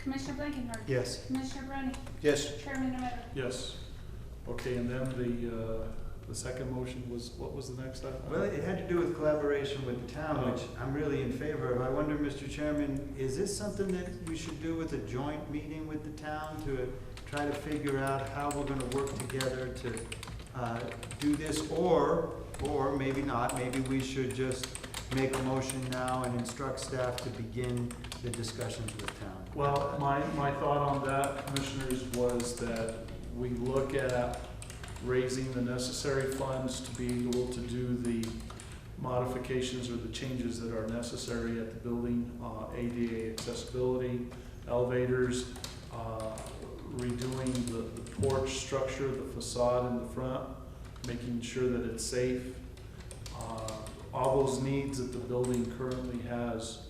Commissioner Blankenhorn. Yes. Commissioner Bruni. Yes. Chairman Romero. Yes. Okay, and then the second motion was, what was the next item? Well, it had to do with collaboration with the town, which I'm really in favor of. I wonder, Mr. Chairman, is this something that we should do with a joint meeting with the town to try to figure out how we're gonna work together to do this, or maybe not, maybe we should just make a motion now and instruct staff to begin the discussions with town? Well, my thought on that, Commissioners, was that we look at raising the necessary funds to be able to do the modifications or the changes that are necessary at the building, ADA accessibility, elevators, redoing the porch structure, the facade in the front, making sure that it's safe. All those needs that the building currently has,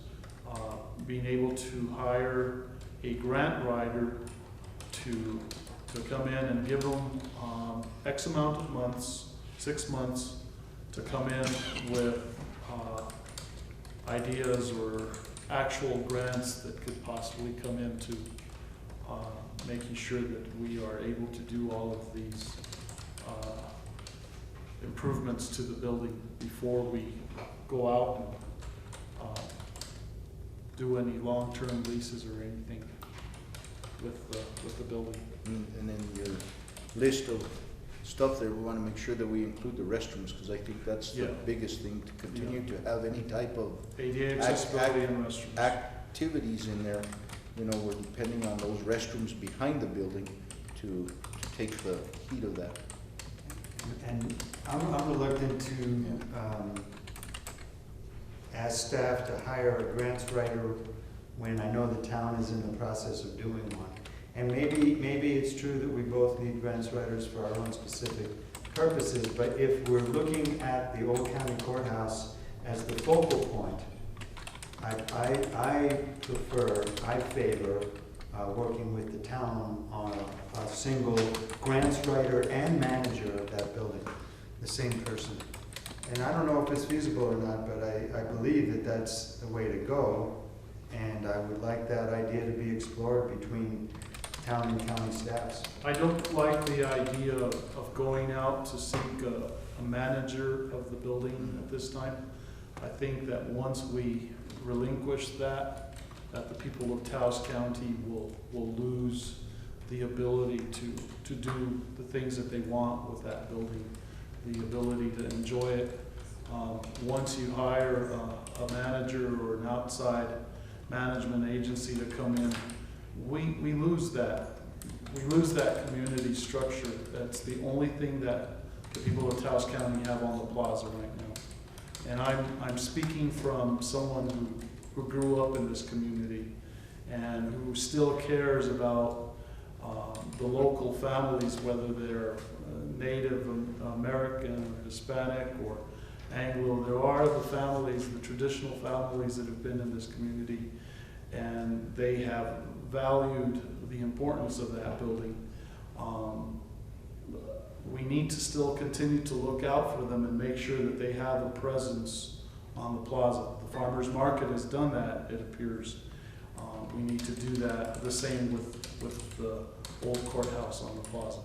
being able to hire a grant writer to come in and give them X amount of months, 6 months, to come in with ideas or actual grants that could possibly come into making sure that we are able to do all of these improvements to the building before we go out and do any long-term leases or anything with the building. And then your list of stuff there, we want to make sure that we include the restrooms, because I think that's the biggest thing, to continue to have any type of ADA accessibility and restrooms. Activities in there. You know, we're depending on those restrooms behind the building to take the heat of that. And I'm reluctant to ask staff to hire a grants writer when I know the town is in the process of doing one. And maybe it's true that we both need grants writers for our own specific purposes, but if we're looking at the old county courthouse as the focal point, I favor working with the town on a single grants writer and manager of that building, the same person. And I don't know if it's feasible or not, but I believe that that's the way to go. And I would like that idea to be explored between town and county staffs. I don't like the idea of going out to seek a manager of the building at this time. I think that once we relinquish that the people of Taos County will lose the ability to do the things that they want with that building, the ability to enjoy it. Once you hire a manager or an outside management agency to come in, we lose that. We lose that community structure. That's the only thing that the people of Taos County have on the plaza right now. And I'm speaking from someone who who grew up in this community and who still cares about the local families, whether they're Native American or Hispanic or Anglo. There are the families, the traditional families that have been in this community, and they have valued the importance of that building. We need to still continue to look out for them and make sure that they have a presence on the plaza. The farmers market has done that, it appears. We need to do that, the same with the old courthouse on the plaza.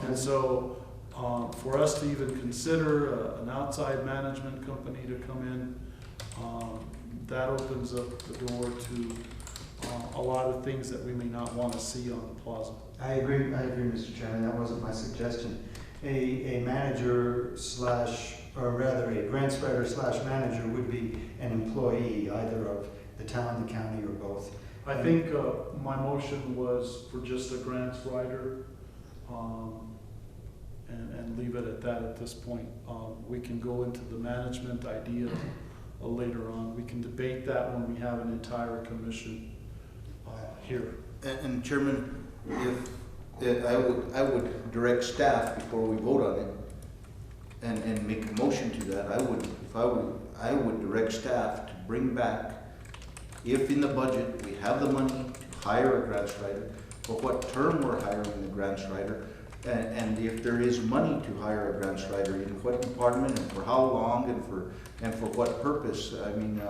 And so for us to even consider an outside management company to come in, that opens up the door to a lot of things that we may not want to see on the plaza. I agree, Mr. Chairman, that wasn't my suggestion. A manager slash, or rather a grants writer slash manager would be an employee either of the town, the county, or both. I think my motion was for just a grants writer, and leave it at that at this point. We can go into the management idea later on. We can debate that when we have an entire commission here. And Chairman, if I would direct staff before we vote on it and make a motion to that. I would direct staff to bring back, if in the budget we have the money to hire a grants writer, for what term we're hiring the grants writer, and if there is money to hire a grants writer, in what department and for how long and for what purpose. I mean,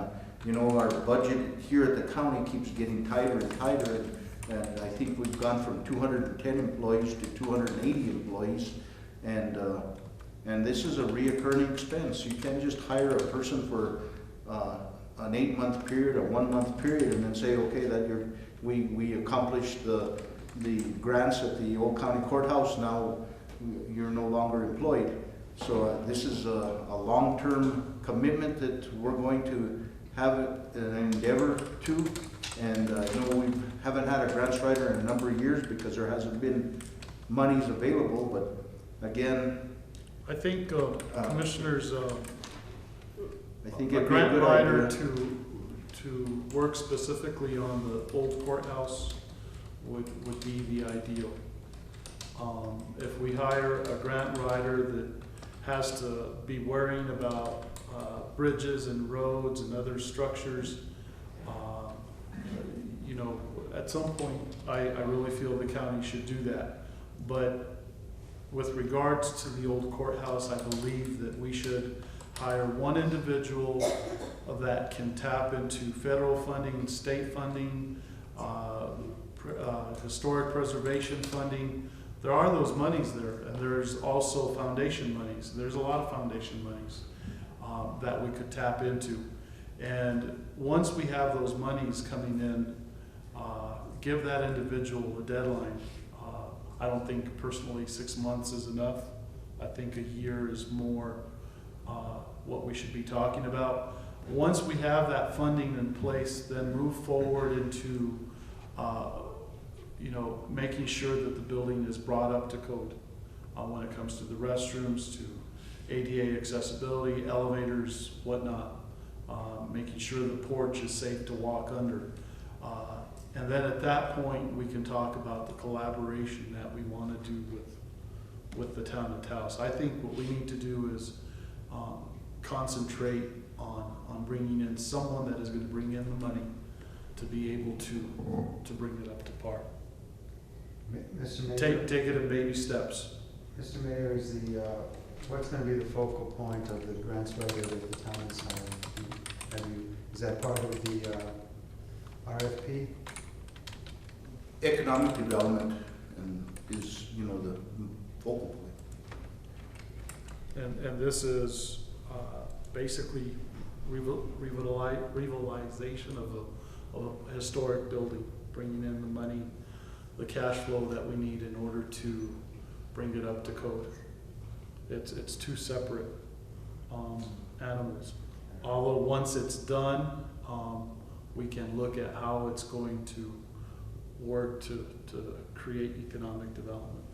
you know, our budget here at the county keeps getting tighter and tighter, and I think we've gone from 210 employees to 280 employees, and this is a reoccurring expense. You can't just hire a person for an 8-month period, a 1-month period, and then say, okay, that we accomplished the grants at the old county courthouse. Now you're no longer employed. So this is a long-term commitment that we're going to have an endeavor to. And you know, we haven't had a grants writer in a number of years because there hasn't been monies available. But again, I think commissioners, I think a it'd be grant good writer idea to work specifically on the old courthouse would be the ideal. If we hire a grant writer that has to be worrying about bridges and roads and other structures, you know, at some point, I really feel the county should do that. But with regards to the old courthouse, I believe that we should hire one individual that can tap into federal funding, state funding, historic preservation funding. There are those monies there, and there's also foundation monies. There's a lot of foundation monies that we could tap into. And once we have those monies coming in, give that individual a deadline. I don't think personally 6 months is enough. I think a year is more what we should be talking about. Once we have that funding in place, then move forward into you know, making sure that the building is brought up to code when it comes to the restrooms, to ADA accessibility, elevators, whatnot. Making sure the porch is safe to walk under. And then at that point, we can talk about the collaboration that we want to do with the town of Taos. I think what we need to do is concentrate on bringing in someone that is going to bring in the money to be able to bring it up to par. Mr. Mayor, Take it in baby steps. Mr. Mayor, is what's going to be the focal point of the grants writer that the town is hiring? Is that part of the RFP? economic development is, you know, the focal point. And this is basically revitalization of a historic building, bringing in the money, the cash flow that we need in order to bring it up to code. It's two separate animals. Although once it's done, we can look at how it's going to work to create economic development.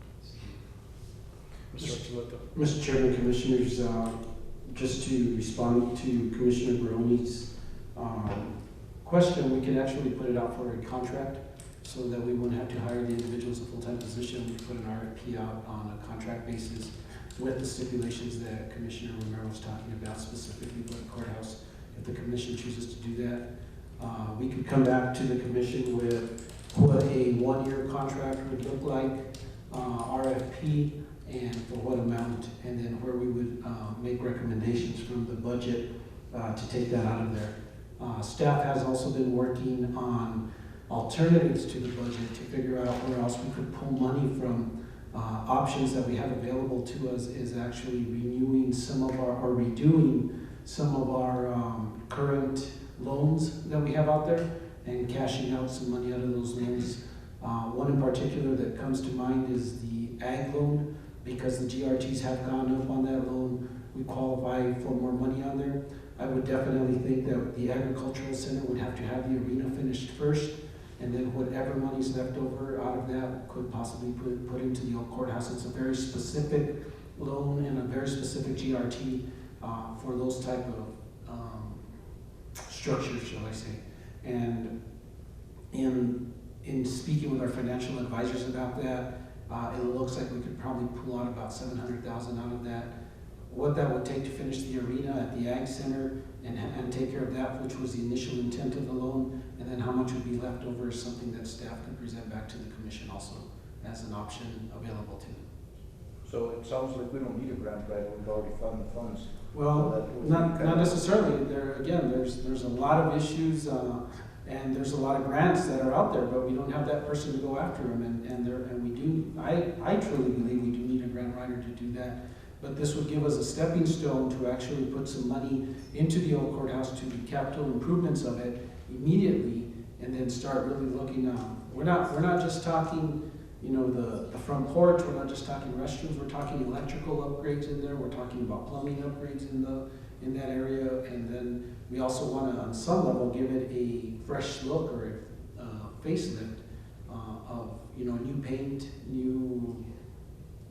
Mr. Chairman, Commissioners, just to respond to Commissioner Baroni's question, we can actually put it out for a contract so that we wouldn't have to hire the individual as a full-time position. We put an RFP out on a contract basis with the stipulations that Commissioner Romero was talking about, specifically for the courthouse. If the commission chooses to do that, we could come back to the commission with what a one-year contract would look like, RFP, and for what amount, and then where we would make recommendations from the budget to take that out of there. Staff has also been working on alternatives to the budget to figure out where else we could pull money from. Options that we have available to us is actually renewing some of our, or redoing some of our current loans that we have out there and cashing out some money out of those loans. One in particular that comes to mind is the ag loan, because the GRTs have gone up on that loan. We qualify for more money on there. I would definitely think that the agricultural center would have to have the arena finished first, and then whatever money's left over out of that could possibly put into the old courthouse. It's a very specific loan and a very specific GRT for those type of structures, shall I say. And in speaking with our financial advisors about that, it looks like we could probably pull out about $700,000 out of that. What that would take to finish the arena at the Ag Center and take care of that, which was the initial intent of the loan, and then how much would be left over is something that staff can present back to the commission also as an option available to them. So it sounds like we don't need a grant writer, we've already found the funds. Well, not necessarily. There again, there's a lot of issues, and there's a lot of grants that are out there, but we don't have that person to go after them. And we do. I truly believe we do need a grant writer to do that. But this would give us a stepping stone to actually put some money into the old courthouse to the capital improvements of it immediately, and then start really looking. We're not just talking, you know, the front porch. We're not just talking restrooms. We're talking electrical upgrades in there. We're talking about plumbing upgrades in that area, and then we also want to, on some level, give it a fresh look or a facelift of, you know, new paint, new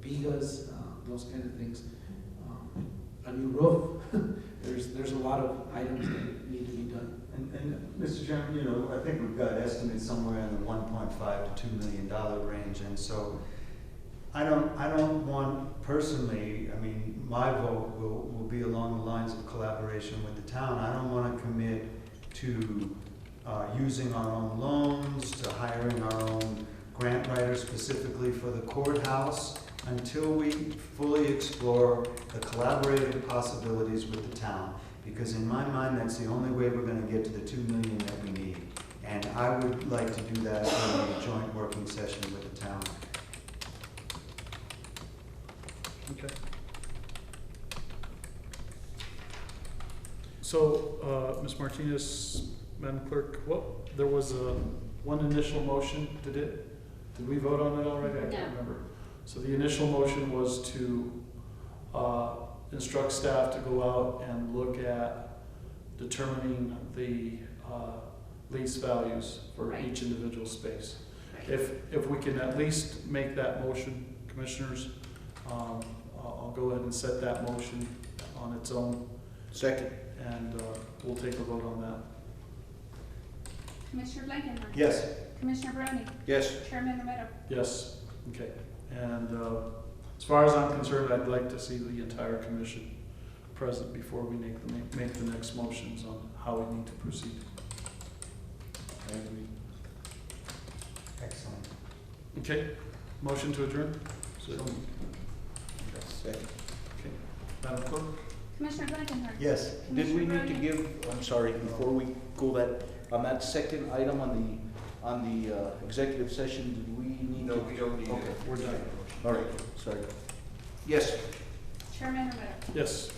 vigas, those kind of things. A new roof. There's a lot of items that need to be done. And Mr. Chairman, you know, I think we've got estimates somewhere in the $1.5 to $2 million range, and so I don't want personally, I mean, my vote will be along the lines of collaboration with the town. I don't want to commit to using our own loans, to hiring our own grant writer specifically for the courthouse until we fully explore the collaborative possibilities with the town. Because in my mind, that's the only way we're going to get to the $2 million that we need. And I would like to do that in a joint working session with the town. Okay. So, Ms. Martinez, Madam Clerk, there was one initial motion. Did we vote on it already? I can't remember. So the initial motion was to instruct staff to go out and look at determining the lease values for each individual space. If we can at least make that motion, Commissioners, I'll go ahead and set that motion on its own. Second. And we'll take a vote on that. Commissioner Blankenhorn. Yes. Commissioner Browning. Yes. Chairman Romero. Yes. Okay. And as far as I'm concerned, I'd like to see the entire commission present before we make the next motions on how we need to proceed. I agree. Excellent. Okay. Motion to adjourn? Second. Okay. Madam Clerk? Commissioner Blankenhorn. Yes. Did we need to give, I'm sorry, before we go on that second item on the executive session, did we need to? No, we don't need Okay, it. we're done. All right, sorry. Yes. Chairman Romero. Yes.